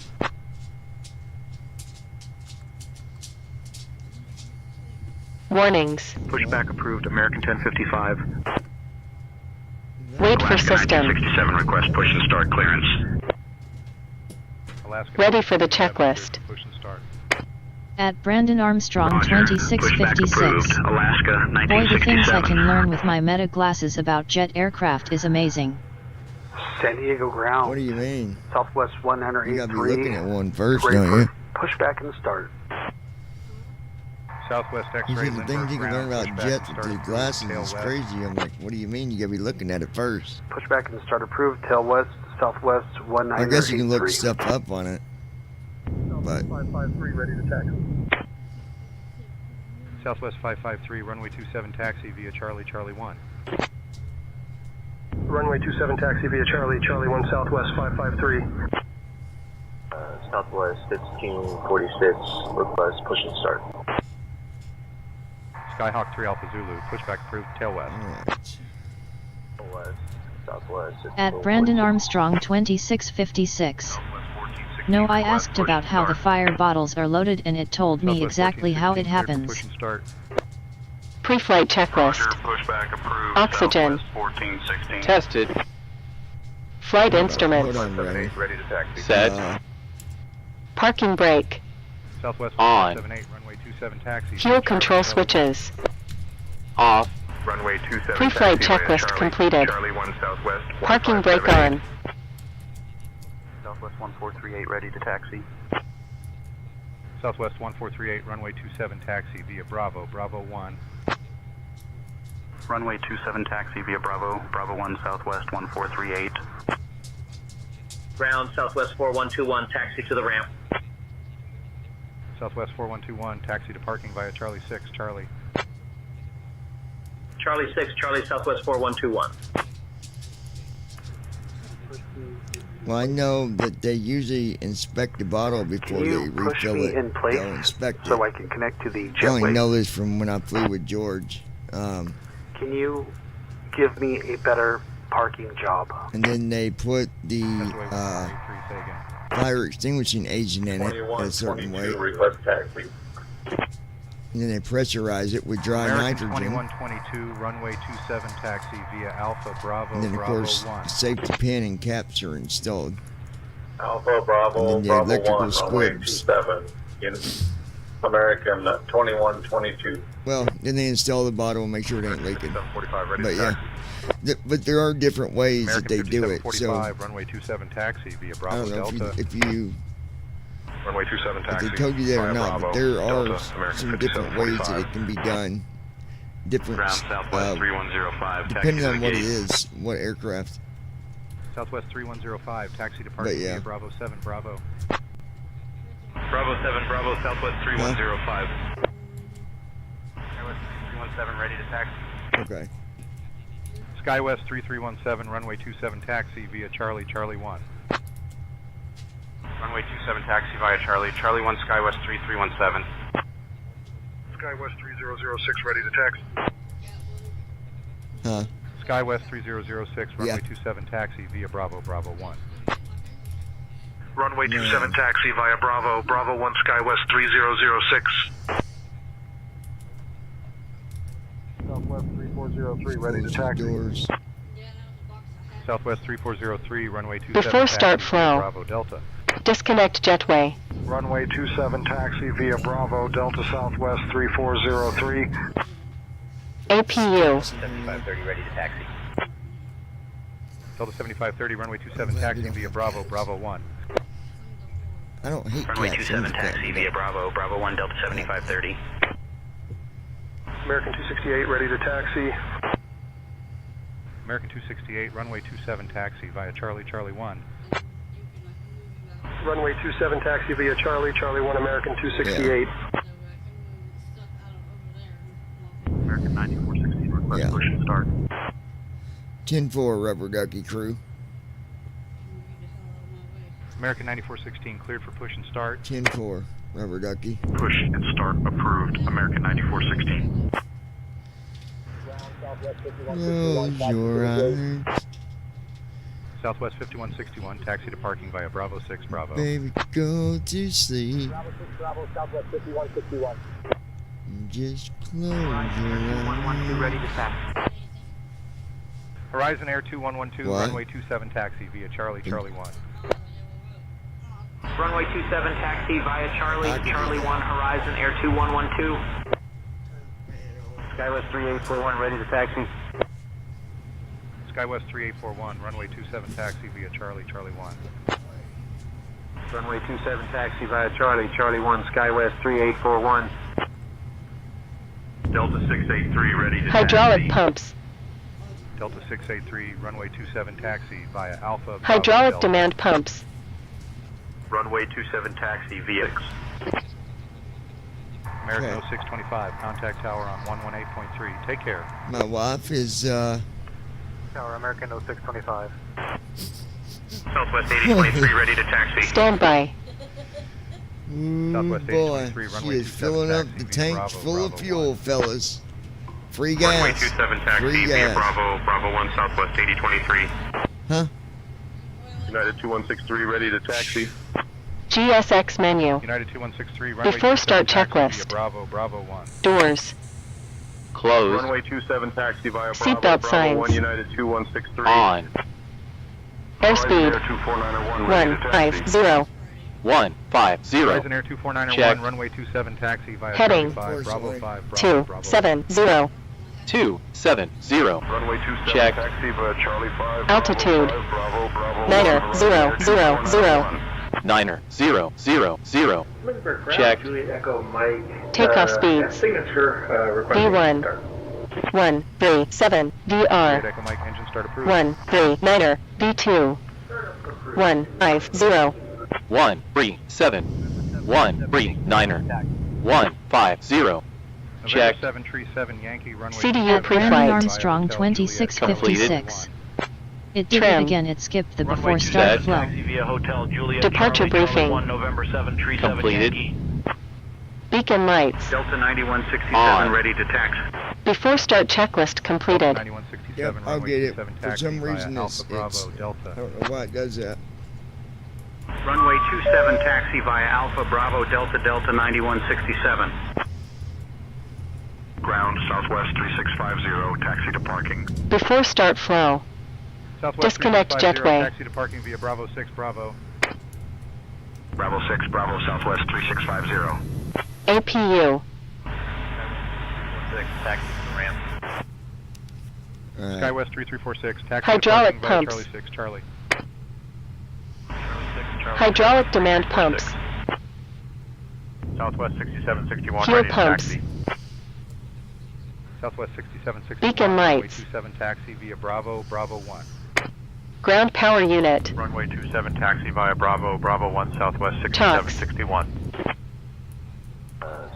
Warnings. Pushback approved, American 1055. Wait for system. 67, request push and start clearance. Alaska Ready for the checklist. push and start. At Brandon Armstrong Roger. 2656. Pushback approved, Alaska Boy, the things I 1967. can learn with my meta glasses about jet aircraft is amazing. San Diego ground. What do you mean? Southwest You gotta be 183. looking at one first, Ready don't for you? pushback and start. Southwest You X-ray, see, the things you can learn about Lindbergh jets ground, with the pushback glasses tail is west. crazy. I'm like, what do you mean? You gotta be looking at it first. Pushback and start approved. Tail west, southwest 193. I guess you can look stuff up on it. But 553 ready to taxi. Southwest 553, runway 27 taxi via Charlie 1. Runway 27 taxi via Charlie 1 Southwest 553. Southwest 1546, request push and start. Skyhawk 3 Alpha Zulu, pushback approved, tail west. West, Southwest. At Brandon Armstrong 2656. No, I asked about how the fire bottles are loaded and it told me exactly how it happens. Push and start. Pre-flight checklist. Pushback approved, Oxygen. Southwest 1416. Tested. Flight instruments. hold on, Ray. Ready to taxi. Set. Parking brake. Southwest On. 178, runway 27 taxi. Fuel via control Charlie 1. switches. Off. Runway 27 Pre-flight taxi via checklist Charlie, completed. Charlie 1 Southwest. Parking brake on. Southwest 1438 ready to taxi. Southwest 1438, runway 27 taxi via Bravo 1. Runway 27 taxi via Bravo 1 Southwest 1438. Ground Southwest 4121, taxi to the ramp. Southwest 4121, taxi to parking via Charlie 6 Charlie. Charlie 6, Charlie Southwest 4121. well, I know that they usually inspect the bottle before Can they you push refill me it. in place They'll inspect so it. I can connect to the I only jetway? know this from when I flew with George. Can you give me a better parking job? And then they put the fire extinguishing agent in it a certain way. request taxi. And then they pressurize it with dry American nitrogen. 2122, runway 27 taxi via Alpha Bravo And then, of Bravo course, 1. safety pin and caps are installed. Alpha Bravo, And then the Bravo electrical 1, runway squibs. 27 in American 2122. Well, then they install the bottle and make sure it ain't leaking. 745 ready But to yeah, taxi. but there are different ways American that they do it. So 5745, runway 27 taxi via I Bravo don't know Delta. if you Runway 27 if taxi. they told you that or via not, but Bravo, there are Delta, American some different ways that it can be done. Different, Ground Southwest 3105, taxi depending to on the what it gate. is, what aircraft. Southwest 3105, taxi to parking yeah. via Bravo 7 Bravo. Bravo 7 Bravo, Southwest 3105. Southwest 317 ready to taxi. Okay. Skywest 3317, runway 27 taxi via Charlie 1. Runway 27 taxi via Charlie 1 Skywest 3317. Skywest 3006 ready to taxi. Huh? Skywest 3006, runway Yeah. 27 taxi via Bravo 1. Runway 27 taxi via Bravo 1 Skywest 3006. Southwest 3403 ready to taxi. Doors. Southwest 3403, runway 27 Before taxi start via flow. Bravo Delta. Disconnect jetway. Runway 27 taxi via Bravo Delta Southwest 3403. APU. 7530 ready to taxi. Delta 7530, runway 27 taxi via Bravo 1. I don't hate Runway cats. 27 taxi via Bravo 1 Delta 7530. American 268 ready to taxi. American 268, runway 27 taxi via Charlie, Charlie 1. Runway 27 taxi via Charlie, Charlie 1, American 268. American 9416, request push and start. 10-4, Rubber Ducky crew. American 9416, cleared for push and start. 10-4, Rubber Ducky. Push and start approved, American 9416. Close your eyes. Southwest 5161, taxi to parking via Bravo 6, Bravo. Baby, go to sleep. Bravo 6, Bravo, Southwest 5161. Just close your eyes. 112 ready to taxi. Horizon Air 2112, What? runway 27 taxi via Charlie, Charlie 1. Runway 27 taxi via Charlie, Charlie 1, Horizon Air 2112. Skywest 3841 ready to taxi. Skywest 3841, runway 27 taxi via Charlie, Charlie 1. Runway 27 taxi via Charlie, Charlie 1, Skywest 3841. Delta 683 ready to Hydraulic pumps. Delta 683, runway 27 taxi via Alpha. Bravo, Hydraulic Delta. demand pumps. Runway 27 taxi via American Okay. 0625, contact tower on 118.3. Take care. My wife is, Tower, American 0625. Southwest 8023 ready to taxi. Stand by. Southwest boy, 823, she runway is 27 filling up taxi the via tank Bravo, full Bravo of fuel, 1. fellas. Free Runway gas. 27 taxi Free via gas. Bravo, Bravo 1, Southwest 8023. Huh? United 2163 ready to taxi. GSX menu. United 2163, runway Before 27 start taxi via checklist. Bravo, Bravo 1. Doors. Closed. Runway 27 taxi via Seatbelt Bravo, Bravo signs. 1, United 2163. On. Horizon Airspeed. Air 24901 ready to taxi. 150. 150. Horizon Air 24901, Check. runway 27 taxi via Heading. Charlie 5, Bravo 5, Bravo, Bravo. 270. 270. Runway 27 Check. taxi via Charlie 5. Altitude. Bravo, Bravo, Bravo 9er, 1, 0, 0, 0. 9er, 0, 0, 0. Check. Takeoff speeds. Signature V1. 137. Great VR. Echo Mike, engine start approved. 139er. V2. 150. 137. 139er. 150. Check. November 737 Yankee, runway CDU 27 pre-flight. Brandon via Armstrong Hotel 2656. It did Trim. it again, it skipped the Runway before start 27 flow. taxi via Hotel Juliet. Departure Charlie, briefing. Charlie 1, November 737 Completed. Yankee. Beacon lights. Delta 9167 On. ready to taxi. Before start checklist completed. 9167, Yep, I'll runway get it. 27 For taxi some via reason, Alpha, it's Bravo, Delta. I don't know why it does that. Runway 27 taxi via Alpha, Bravo, Delta, Delta 9167. Ground Southwest 3650, taxi to parking. Before start flow. Southwest Disconnect 3650, jetway. taxi to parking via Bravo 6, Bravo. Bravo 6, Bravo Southwest 3650. APU. 6, taxi to the ramp. Alright. Skywest 3346, taxi Hydraulic to parking pumps. via Charlie 6, Charlie. Hydraulic demand pumps. Southwest 6761 Fuel ready to pumps. taxi. Southwest 6761, Beacon runway lights. 27 taxi via Bravo, Bravo 1. Ground power unit. Runway 27 taxi via Bravo, Bravo 1 Southwest Talks. 6761.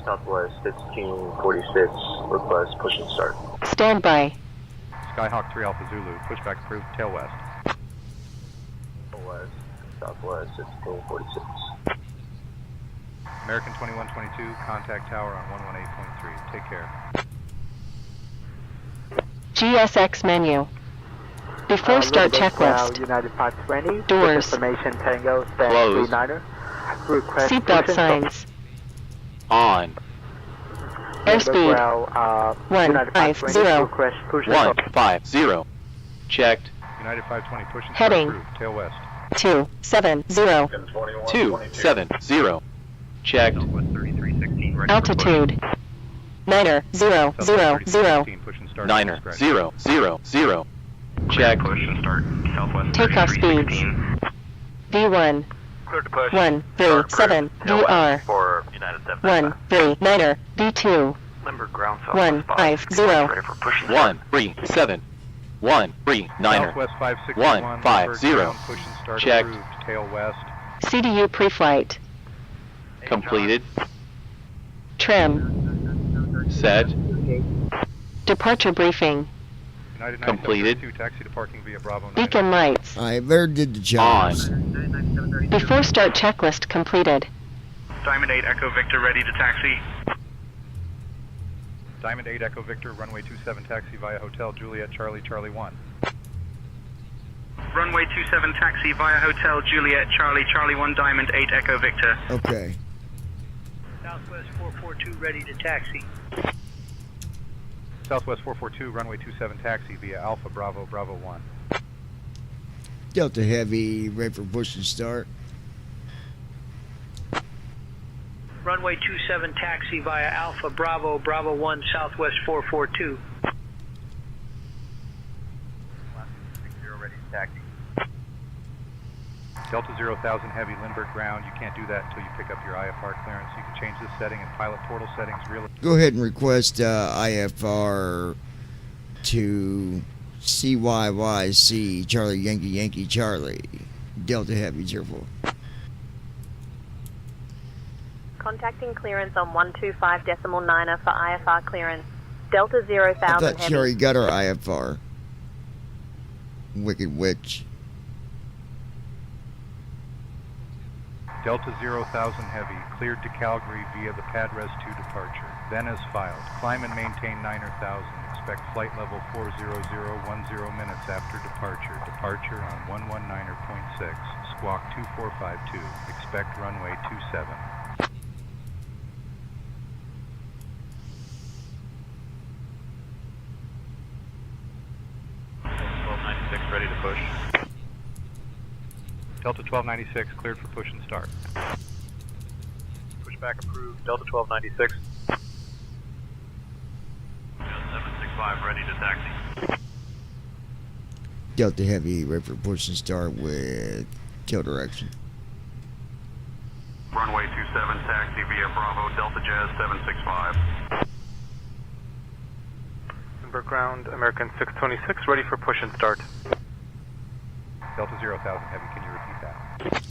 Southwest 1546, request push and start. Stand by. Skyhawk 3 Alpha Zulu, pushback approved, tail west. West, Southwest 1546. American 2122, contact tower on 118.3. Take care. GSX menu. Before start checklist. United 520. Doors. Information Tango, stand Closed. 39er. Request Seatbelt push and signs. On. Airspeed. start. United 520. 150. Request push and start. 150. Checked. United 520, push and start Heading. approved, tail west. 270. 270. Checked. Southwest 3316 ready for Altitude. 9er. 0, Southwest 0, 0. 3316, push and start. 9er, correct. 0, 0, 0. push. Checked. Push and start. Southwest Takeoff speeds. 3316. V1. Clear to push. 137. Tail west VR. For United 7. 139er. V2. Limber ground Southwest 150. ready for push and start. 137. 139er. Southwest 561, 150. ground, push and start Checked. approved, tail west. CDU pre-flight. Completed. Trim. Set. Departure briefing. United Completed. 9732, taxi to parking via Bravo 9. Beacon lights. I better did the jobs. Before start checklist completed. Diamond 8 Echo Victor ready to taxi. Diamond 8 Echo Victor, runway 27 taxi via Hotel Juliet Charlie Charlie 1. Runway 27 taxi via Hotel Juliet Charlie Charlie 1 Diamond 8 Echo Victor. Okay. Southwest 442 ready to taxi. Southwest 442, runway 27 taxi via Alpha Bravo Bravo 1. Delta Heavy, ready for push and start. Runway 27 taxi via Alpha Bravo Bravo 1 Southwest 442. Ready to taxi. Delta 0,000 heavy, Lindbergh ground. You can't do that until you pick up your IFR clearance. You can change this setting in pilot portal settings. Go ahead and request IFR to CYYC Charlie Yankee Yankee Charlie. Delta Heavy 04. Contacting clearance on 125.9er for IFR clearance. Delta I 0,000 thought heavy. she already got our IFR. Wicked Witch. Delta 0,000 heavy, cleared to Calgary via the PADRES 2 departure. Then as filed. Climb and maintain 9,000. Expect flight level 40010 minutes after departure. Departure on 119.6. Squawk 2452. Expect runway 27. Ready to push. Delta 1296, cleared for push and start. Pushback approved. Delta 1296. 765, ready to taxi. Delta Heavy, ready for push and start with tail direction. Runway 27 taxi via Bravo Delta Jazz 765. Lindbergh ground, American 626, ready for push and start. Delta 0,000 heavy, can you repeat that?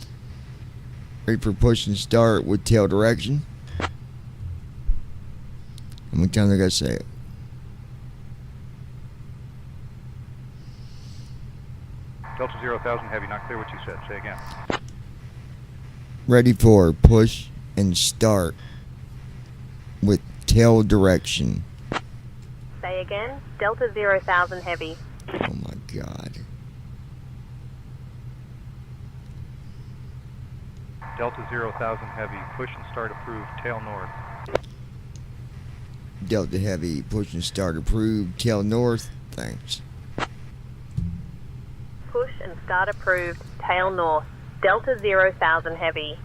Ready for push and start with tail direction. How many times I gotta say it? Delta 0,000 heavy, not clear what you said. Say again. Ready for push and start with tail direction. Say again. Delta 0,000 heavy. Oh my God. Delta 0,000 heavy, push and start approved, tail north. Delta Heavy, push and start approved, tail north. Thanks. Push and start approved. Tail north. Delta 0,000 heavy.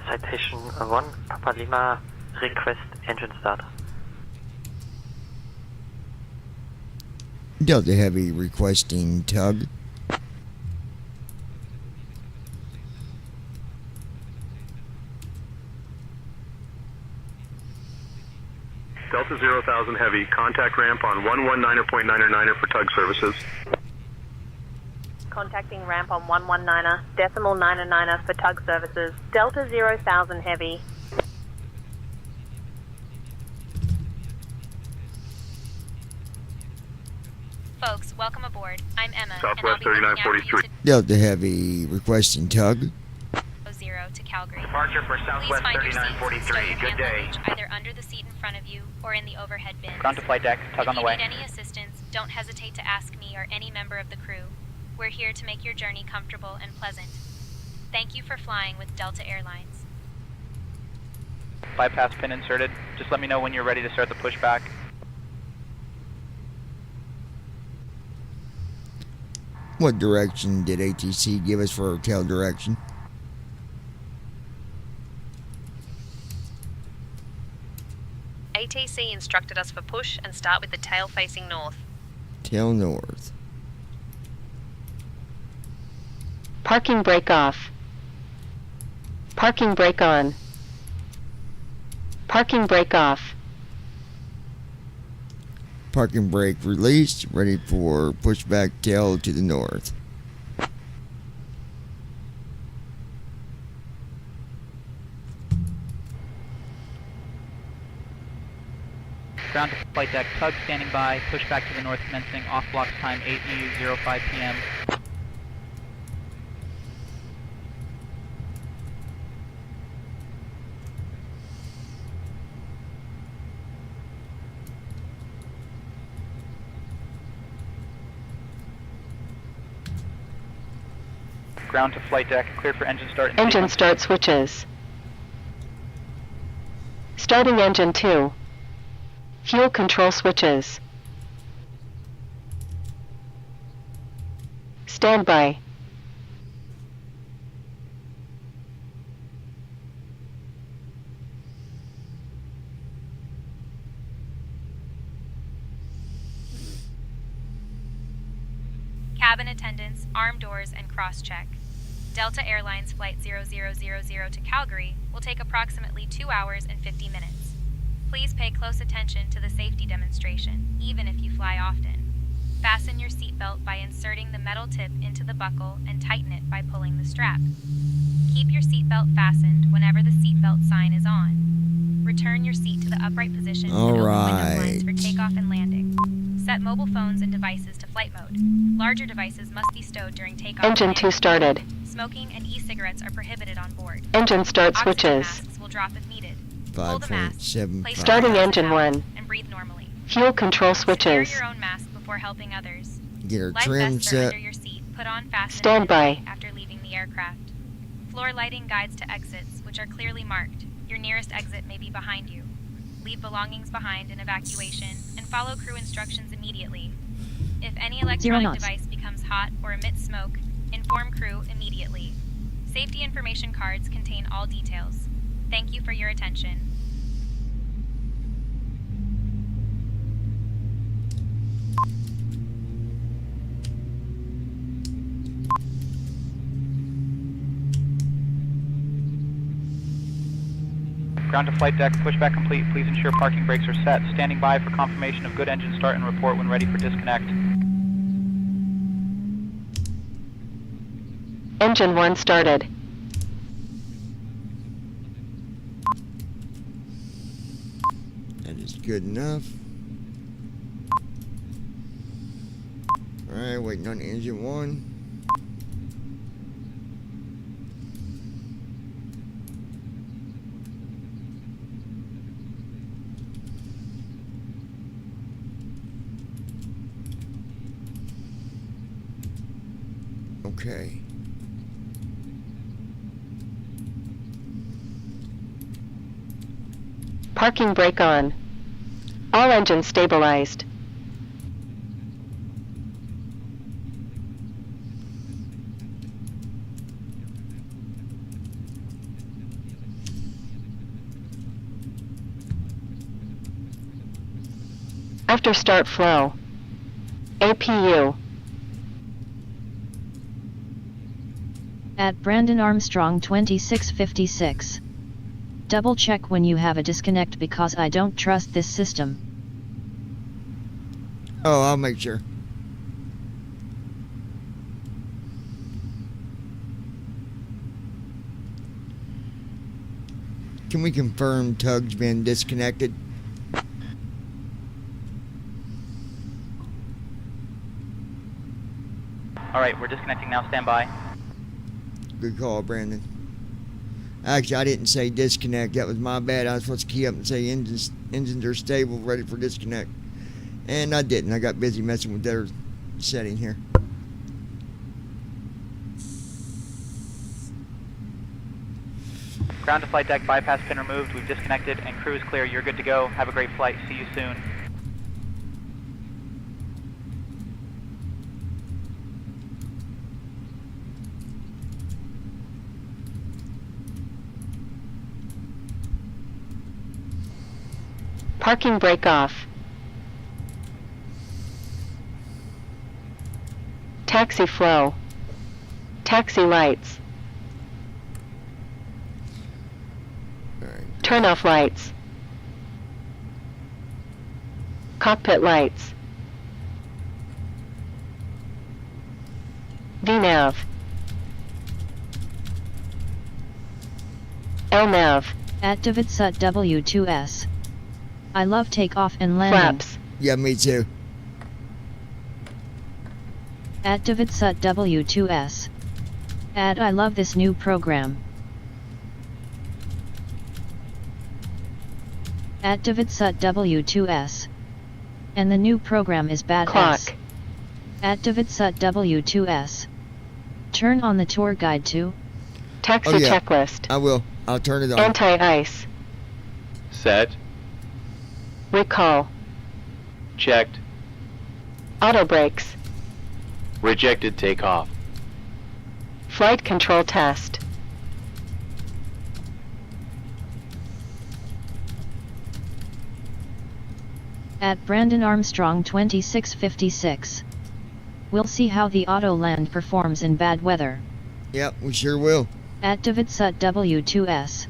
Citation 1, Papa Lima, request engine start. Delta Heavy requesting tug. Delta 0,000 heavy, contact ramp on 119.99er for tug services. Contacting ramp on 119er, decimal 99er for tug services. Delta 0,000 heavy. Folks, welcome aboard. I'm Emma, Southwest and I'll be looking after you 3943. Delta Heavy requesting tug. to 0 to Calgary. Departure for Please Southwest find your seats and 3943. stow your Good handle day. luggage either under the seat in front of you or in the overhead bins. Ground to flight deck, tug if on the you way. need any assistance, don't hesitate to ask me or any member of the crew. We're here to make your journey comfortable and pleasant. Thank you for flying with Delta Airlines. Bypass pin inserted. Just let me know when you're ready to start the pushback. What direction did ATC give us for our tail direction? ATC instructed us for push and start with the tail facing north. Tail north. Parking brake off. Parking brake on. Parking brake off. Parking brake released, ready for pushback tail to the north. Ground to flight deck, tug standing by, pushback to the north commencing, off blocks time 8:05 p.m. Ground to flight deck, cleared for engine start. Engine start switches. Starting engine 2. Fuel control switches. Standby. Cabin attendants, arm doors, and cross-check. Delta Airlines Flight 0000 to Calgary will take approximately 2 hours and 50 minutes. Please pay close attention to the safety demonstration, even if you fly often. Fasten your seatbelt by inserting the metal tip into the buckle and tighten it by pulling the strap. Keep your seatbelt fastened whenever the seatbelt sign is on. Return your seat to the upright position and open window blinds for takeoff and landing. Set mobile phones and devices to flight mode. Larger devices must be stowed during takeoff. Engine 2 started. Smoking and e-cigarettes are prohibited on board. Engine start Oxygen switches. masks will drop if needed. 5.75. Starting engine 1. And breathe normally. Fuel control Secure switches. your own mask before helping others. Get her Life trim vests are set. under your seat. Put on fasten Standby. after leaving the aircraft. Floor lighting guides to exits, which are clearly marked. Your nearest exit may be behind you. Leave belongings behind in evacuation and follow crew instructions immediately. If any electronic device becomes hot or emits smoke, inform crew immediately. Safety information cards contain all details. Thank you for your attention. Ground to flight deck, pushback complete. Please ensure parking brakes are set. Standing by for confirmation of good engine start and report when ready for disconnect. Engine 1 started. That is good enough. Alright, waiting on engine 1. Okay. Parking brake on. All engines stabilized. After start flow. APU. At Brandon Armstrong 2656. Double check when you have a disconnect because I don't trust this system. Oh, I'll make sure. Can we confirm Tug's been disconnected? Alright, we're disconnecting now. Stand by. Good call, Brandon. Actually, I didn't say disconnect. That was my bad. I was supposed to key up and say engines are stable, ready for disconnect. And I didn't. I got busy messing with their setting here. Ground to flight deck, bypass pin removed. We've disconnected and crew is clear. You're good to go. Have a great flight. See you soon. Parking brake off. Taxi flow. Taxi lights. Turn off lights. Cockpit lights. VNav. LNav. Activate SUT W2S. I love takeoff and landing. Flaps. Yeah, me too. Activate SUT W2S. Add I love this new program. Activate SUT W2S. And the new program is badass. Clock. Activate SUT W2S. Turn on the tour guide to Taxi Oh, yeah. checklist. I will. I'll turn it on. Anti-ice. Set. Recall. Checked. Auto brakes. Rejected takeoff. Flight control test. at Brandon Armstrong 2656. We'll see how the auto land performs in bad weather. Yep, we sure will. Activate SUT W2S.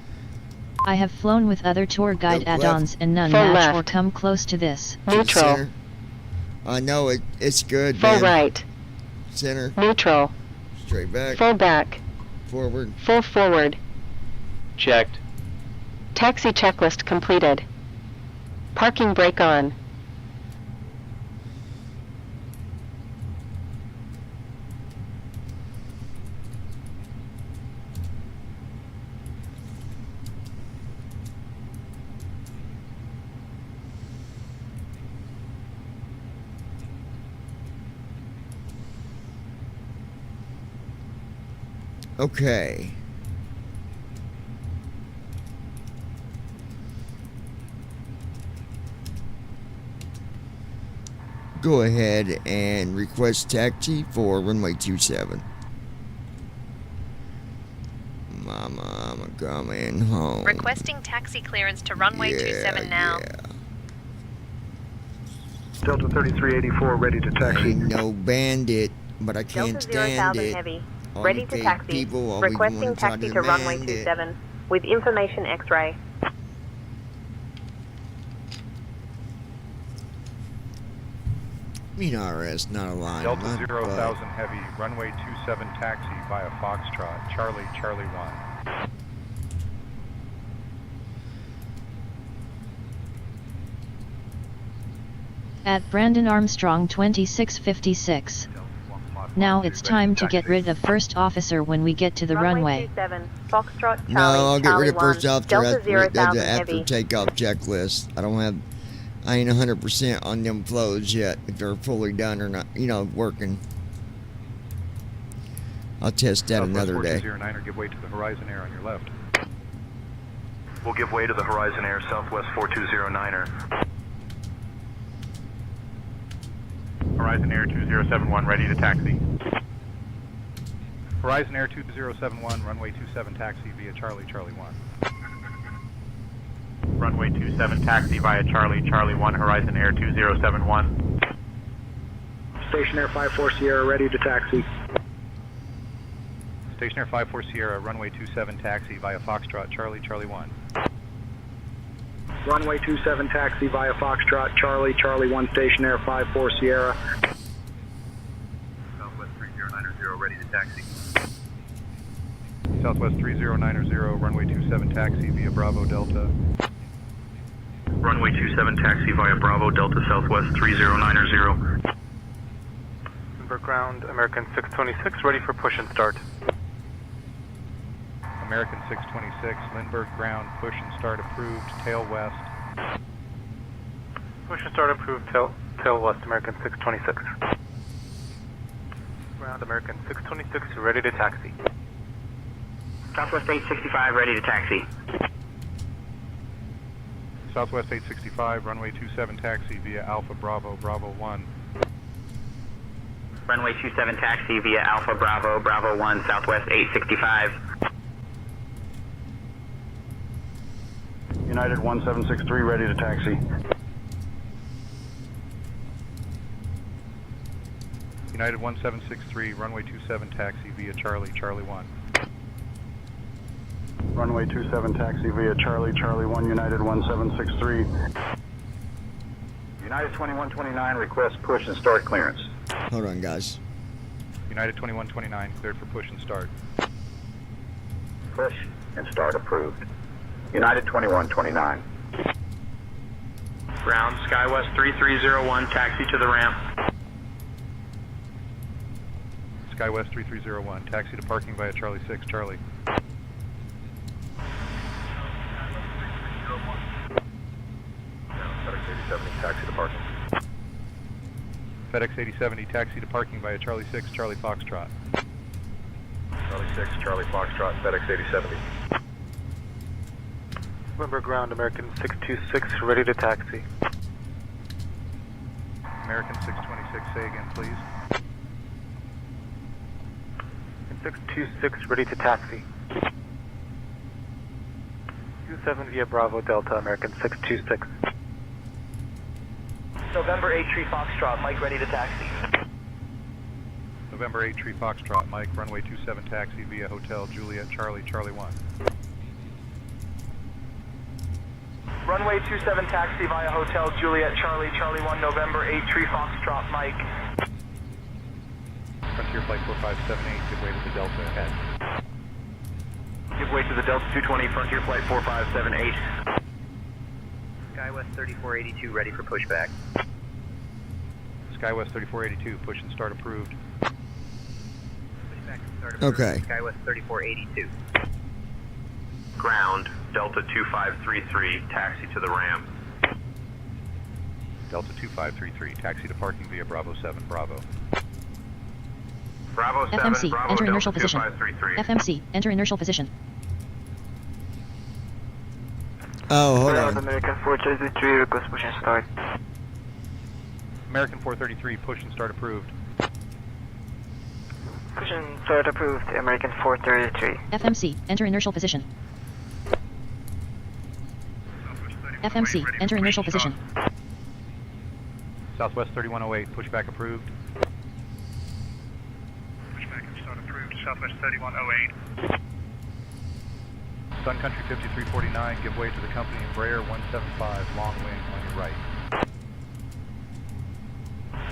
I have flown with other tour guide Look add-ons left. and none Full match left. or come close to this. Neutral. Center. I know it's good, Full man. right. Center. Neutral. Straight back. Full back. Forward. Full forward. Checked. Taxi checklist completed. Parking brake on. Okay. Go ahead and request taxi for runway 27. Mama, I'm coming home. Requesting taxi clearance to runway 27 now. Delta 3384 ready to I taxi. ain't no bandit, but I can't stand it. Heavy. All Ready you to fake taxi. people always Requesting wanna try taxi to to runway demand it. 27 with information X-ray. Mean RS, not a line. Delta not 0,000 but- Heavy, runway 27 taxi via Foxtrot, Charlie, Charlie 1. At Brandon Armstrong 2656. Now it's time to get rid of first officer when we get to the runway. 27, Foxtrot, Charlie, No, I'll get rid of Charlie first 1, officer Delta after 0,000 after Heavy. takeoff checklist. I ain't 100% on them flows yet, if they're fully done or not, working. I'll test that another day. 4209er, give way to the Horizon Air on your left. We'll give way to the Horizon Air Southwest 4209er. Horizon Air 2071, ready to taxi. Horizon Air 2071, runway 27 taxi via Charlie, Charlie 1. Runway 27 taxi via Charlie, Charlie 1, Horizon Air 2071. Station Air 54 Sierra ready to taxi. Station Air 54 Sierra, runway 27 taxi via Foxtrot, Charlie, Charlie 1. Runway 27 taxi via Foxtrot, Charlie, Charlie 1, Station Air 54 Sierra. Southwest 3090, ready to taxi. Southwest 3090, runway 27 taxi via Bravo Delta. Runway 27 taxi via Bravo Delta Southwest 3090. Lindbergh ground, American 626 ready for push and start. American 626, Lindbergh ground, push and start approved, tail west. Push and start approved, tail west, American 626. Ground, American 626 ready to taxi. Southwest 865 ready to taxi. Southwest 865, runway 27 taxi via Alpha Bravo, Bravo 1. Runway 27 taxi via Alpha Bravo, Bravo 1, Southwest 865. United 1763 ready to taxi. United 1763, runway 27 taxi via Charlie, Charlie 1. Runway 27 taxi via Charlie, Charlie 1, United 1763. United 2129, request push and start clearance. Hold on, guys. United 2129, cleared for push and start. Push and start approved. United 2129. Ground, SkyWest 3301, taxi to the ramp. SkyWest 3301, taxi to parking via Charlie 6, Charlie. Taxi to parking. FedEx 8070, taxi to parking via Charlie 6, Charlie Foxtrot. Charlie 6, Charlie Foxtrot, FedEx 8070. November ground, American 626, ready to taxi. American 626, say again, please. 626, ready to taxi. 27 via Bravo Delta, American 626. November 8 Tree Foxtrot, Mike ready to taxi. November 8 Tree Foxtrot, Mike, runway 27 taxi via Hotel Juliet Charlie, Charlie 1. Runway 27 taxi via Hotel Juliet Charlie, Charlie 1, November 8 Tree Foxtrot, Mike. Frontier Flight 4578, give way to the Delta ahead. Give way to the Delta 220, Frontier Flight 4578. SkyWest 3482, ready for pushback. SkyWest 3482, push and start approved. Pushback and start approved. Okay. SkyWest 3482. Ground, Delta 2533, taxi to the ramp. Delta 2533, taxi to parking via Bravo 7, Bravo. Bravo 7, FMC, Bravo enter Delta inertial position. 2533. FMC, enter inertial position. Oh, hold on. American 433, request push and start. American 433, push and start approved. Push and start approved, American 433. FMC, enter inertial position. FMC, enter inertial position. Southwest 3108, pushback approved. Pushback and start approved, Southwest 3108. Sun Country 5349, give way to the company Embraer 175, long wing on your right.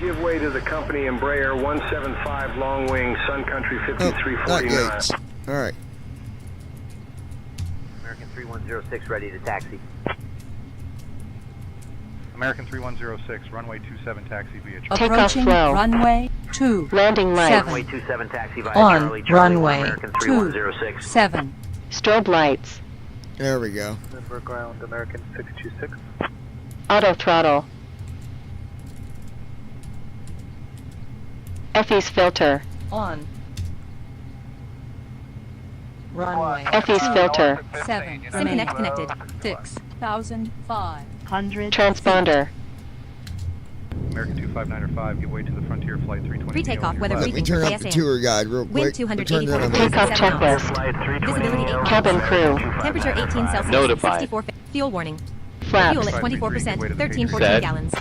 Give way to the company Embraer 175, long wing, Sun Country 5349. All right. American 3106, ready to taxi. American 3106, runway 27 taxi via Charlie. Take off slow. Runway 2. Landing light. Runway 27 taxi via On Charlie, Charlie 1, runway American 3106. 7. Strobe lights. There we go. November ground, American 626. Auto throttle. FE's filter. On. Runway FE's filter. 7. Sim connect connected. 6,500. Transponder. American 25905, give way to the Frontier Flight 320. Pre-takeoff, weather Let me briefing, turn up the KSN. tour guide real quick. Wind 284 Turn it on. Takeoff checklist. Visibility 8 Cabin crew. Temperature 18 Celsius. Notified. 64 Fuel warning. Flaps. Fuel at 24%, 1314 Set. gallons.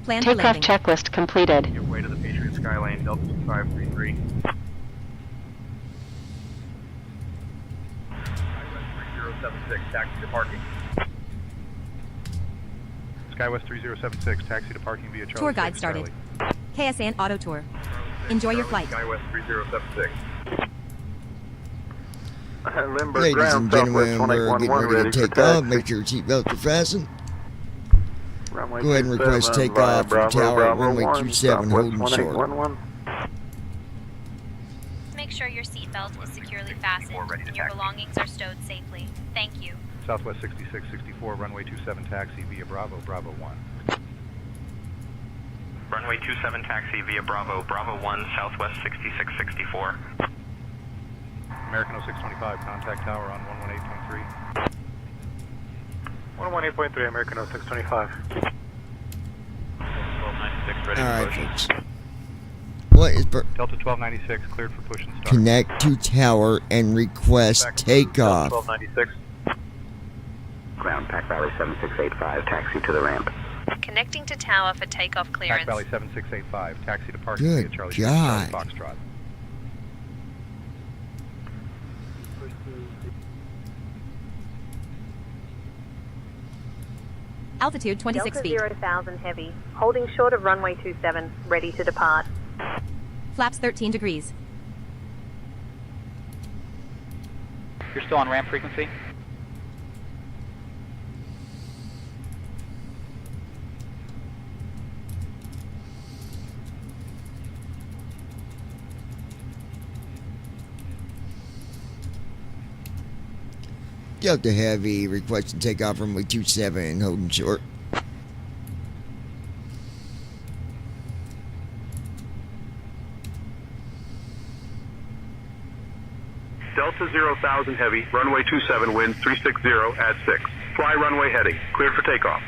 Plan for Takeoff landing. checklist completed. Give way to the Patriot Skylane, Delta 2533. SkyWest 3076, taxi to parking. SkyWest 3076, taxi to parking via Charlie. Tour guide 6, started. Charlie. KSN Auto Tour. Enjoy your flight. SkyWest 3076. Limburg Ladies ground, and gentlemen, Southwest we're 1811, getting ready ready to for take off. taxi. Make sure your seatbelts are fastened. Runway Go ahead and request 27 takeoff via from Bravo, tower Bravo runway 1, 27, holding Southwest short. 1811. Make sure your seatbelt is securely fastened and your belongings are stowed safely. Thank you. Southwest 6664, runway 27 taxi via Bravo, Bravo 1. Runway 27 taxi via Bravo, Bravo 1, Southwest 6664. American 0625, contact tower on 118.3. 118.3, American 0625. 1296, ready All to right, push. folks. What is Delta 1296, cleared for push and start. connect to tower and request takeoff? 1296. Ground, Pack Valley 7685, taxi to the ramp. Connecting to tower for takeoff Pack clearance. Valley 7685, taxi to parking Good via Charlie 6, God. Charlie Foxtrot. Altitude 26 Delta feet. 0,000 heavy. Holding short of runway 27. Ready to depart. Flaps 13 degrees. You're still on ramp frequency? Delta Heavy requesting takeoff runway 27, holding short. Delta 0,000 heavy, runway 27, wind 360 at 6. Fly runway heading, cleared for takeoff.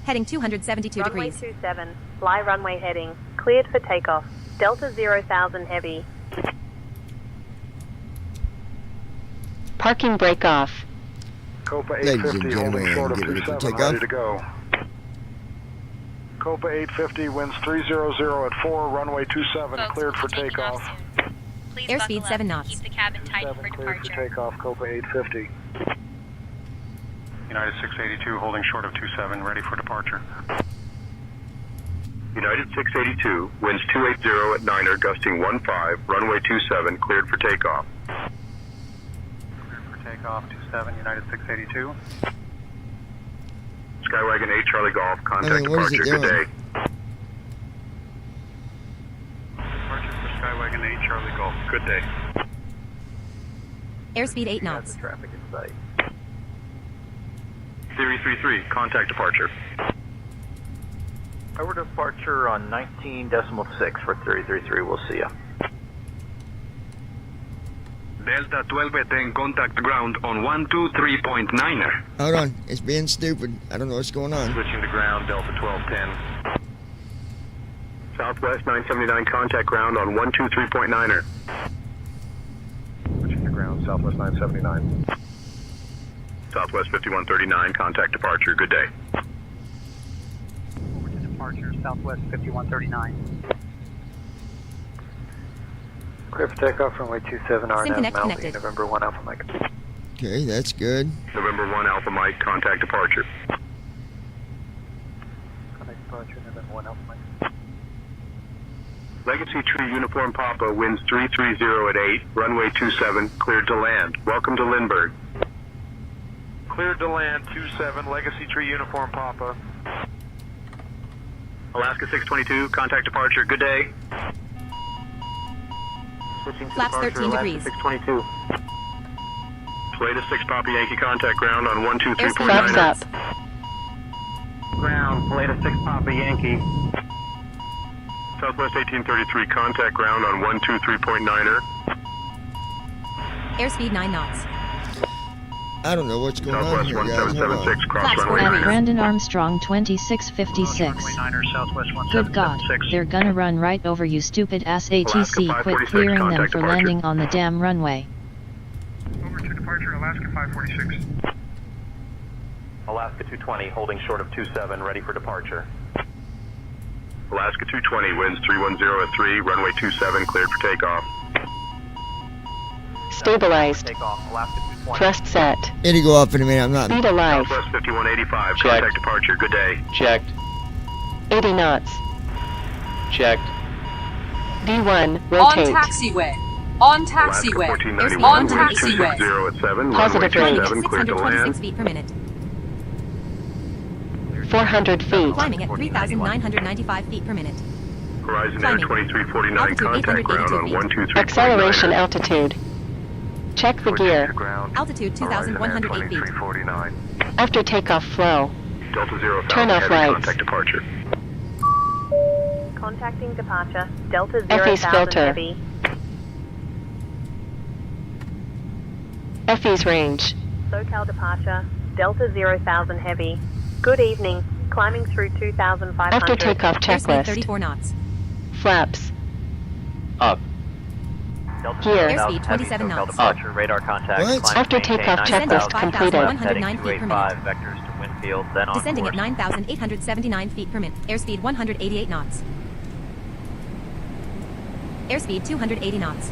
Heading 272 runway degrees. 27. Fly runway heading. Cleared for takeoff. Delta 0,000 heavy. Parking brake off. Copa Ladies and 850 holding gentlemen, short of get ready for 27, takeoff. ready to go. Copa 850 winds 300 at 4, runway 27, Folks, cleared we'll for be taking takeoff. off soon. Please Airspeed buckle 7 up. knots. Keep the cabin tight 7 for cleared for departure. takeoff, Copa 850. United 682 holding short of 27, ready for departure. United 682, winds 280 at 9er, gusting 15, runway 27, cleared for takeoff. Cleared for takeoff, 27, United 682. Skywagon 8 Charlie Golf, contact what is it departure, good doing? day. Departure for Skywaggon 8, Charlie Golf. Good day. Airspeed 8 knots. Traffic in sight. Theory 33, contact departure. Over departure on 19.6 for 333. We'll see ya. Delta 12 10, contact ground on 123.9er. Hold on, it's being stupid. I don't know what's going on. Switching to ground, Delta 1210. Southwest 979, contact ground on 123.9er. Switching to ground, Southwest 979. Southwest 5139, contact departure, good day. Over to departure, Southwest 5139. Clear for takeoff, runway 27, RNAV, Synconnect Malvey, connected. November 1 Alpha Mike. Okay, that's good. November 1 Alpha Mike, contact departure. Contact departure, November 1 Alpha Mike. Legacy Tree Uniform Papa, winds 330 at 8, runway 27, cleared to land. Welcome to Lindbergh. Cleared to land, 27, Legacy Tree Uniform Papa. Alaska 622, contact departure, good day. Switching to Flaps departure, 13 Alaska degrees. 622. Latest 6 Papa Yankee, contact ground on Flaps 123.9er. up. Ground, latest 6 Papa Yankee. Southwest 1833, contact ground on 123.9er. Airspeed 9 knots. I don't know what's going on Southwest here, guys. Hold on. 1776, cross Flaps runway 40. At Brandon Armstrong 2656. Southwest Good God, 1776. they're gonna run right over you stupid ass ATC. Alaska Quit 546, clearing them contact for departure. landing on the damn runway. Over to departure, Alaska 546. Alaska 220, holding short of 27, ready for departure. Alaska 220, winds 310 at 3, runway 27, cleared for takeoff. Stabilized. Takeoff, Alaska 220. Thrust set. It'll go off in a minute. I'm not. Speed alive. Southwest 5185, Check. contact departure, good day. Checked. 80 knots. Checked. D1, On rotate. taxiway. On Alaska taxiway. 1491, On winds taxiway. 260 at 7, Positive runway range. 27, cleared to 626 land. feet per minute. 400 feet. Climbing at 3,995 feet per minute. Horizon Air Climbing. 2349, Altitude contact ground 882 on feet. 123.9er. Acceleration altitude. Check the Switching gear. to ground. Altitude 2,108 feet. 2349. After takeoff flow. Delta 0, Turn off heavy, lights. contact departure. Contacting departure. Delta Effie's 0,000 filter. heavy. Effie's range. SoCal departure. Delta 0,000 heavy. Good evening. Climbing through 2,500. After takeoff Airspeed checklist. 34 knots. Flaps. Up. Delta Gear. 0,000 Airspeed heavy, 27 SoCal knots. departure, radar contact. What? climb After maintain takeoff 9,000 checklist Descending completed. 5,109 feet per minute. 285 vectors to Winfield, then on Descending at course. 9,879 feet per minute. Airspeed 188 knots. Airspeed 280 knots.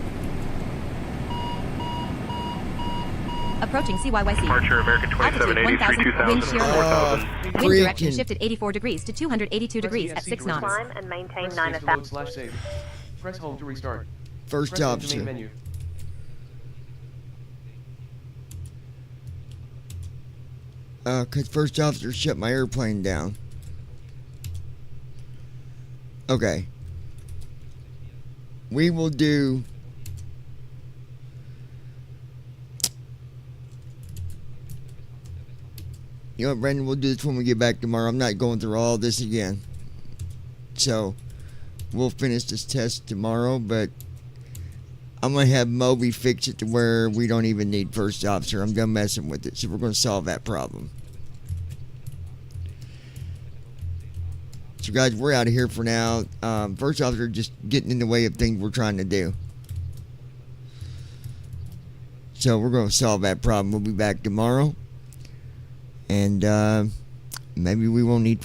Approaching CYYC. Departure American 2780, 32,000, wind shear 4000. Wind direction shifted 84 degrees to 282 degrees at 6 knots. Climb and maintain 9,000. Press home to restart. First Press officer. main menu. Cause first officer shut my airplane down. Okay. We will do. You know what, Brendan? We'll do this when we get back tomorrow. I'm not going through all this again. So, we'll finish this test tomorrow, but I'm going to have Moby fix it to where we don't even need first officer. I'm done messing with it. So, we're going to solve that problem. So, guys, we're out of here for now. First officer just getting in the way of things we're trying to do. So, we're going to solve that problem. We'll be back tomorrow. And maybe we won't need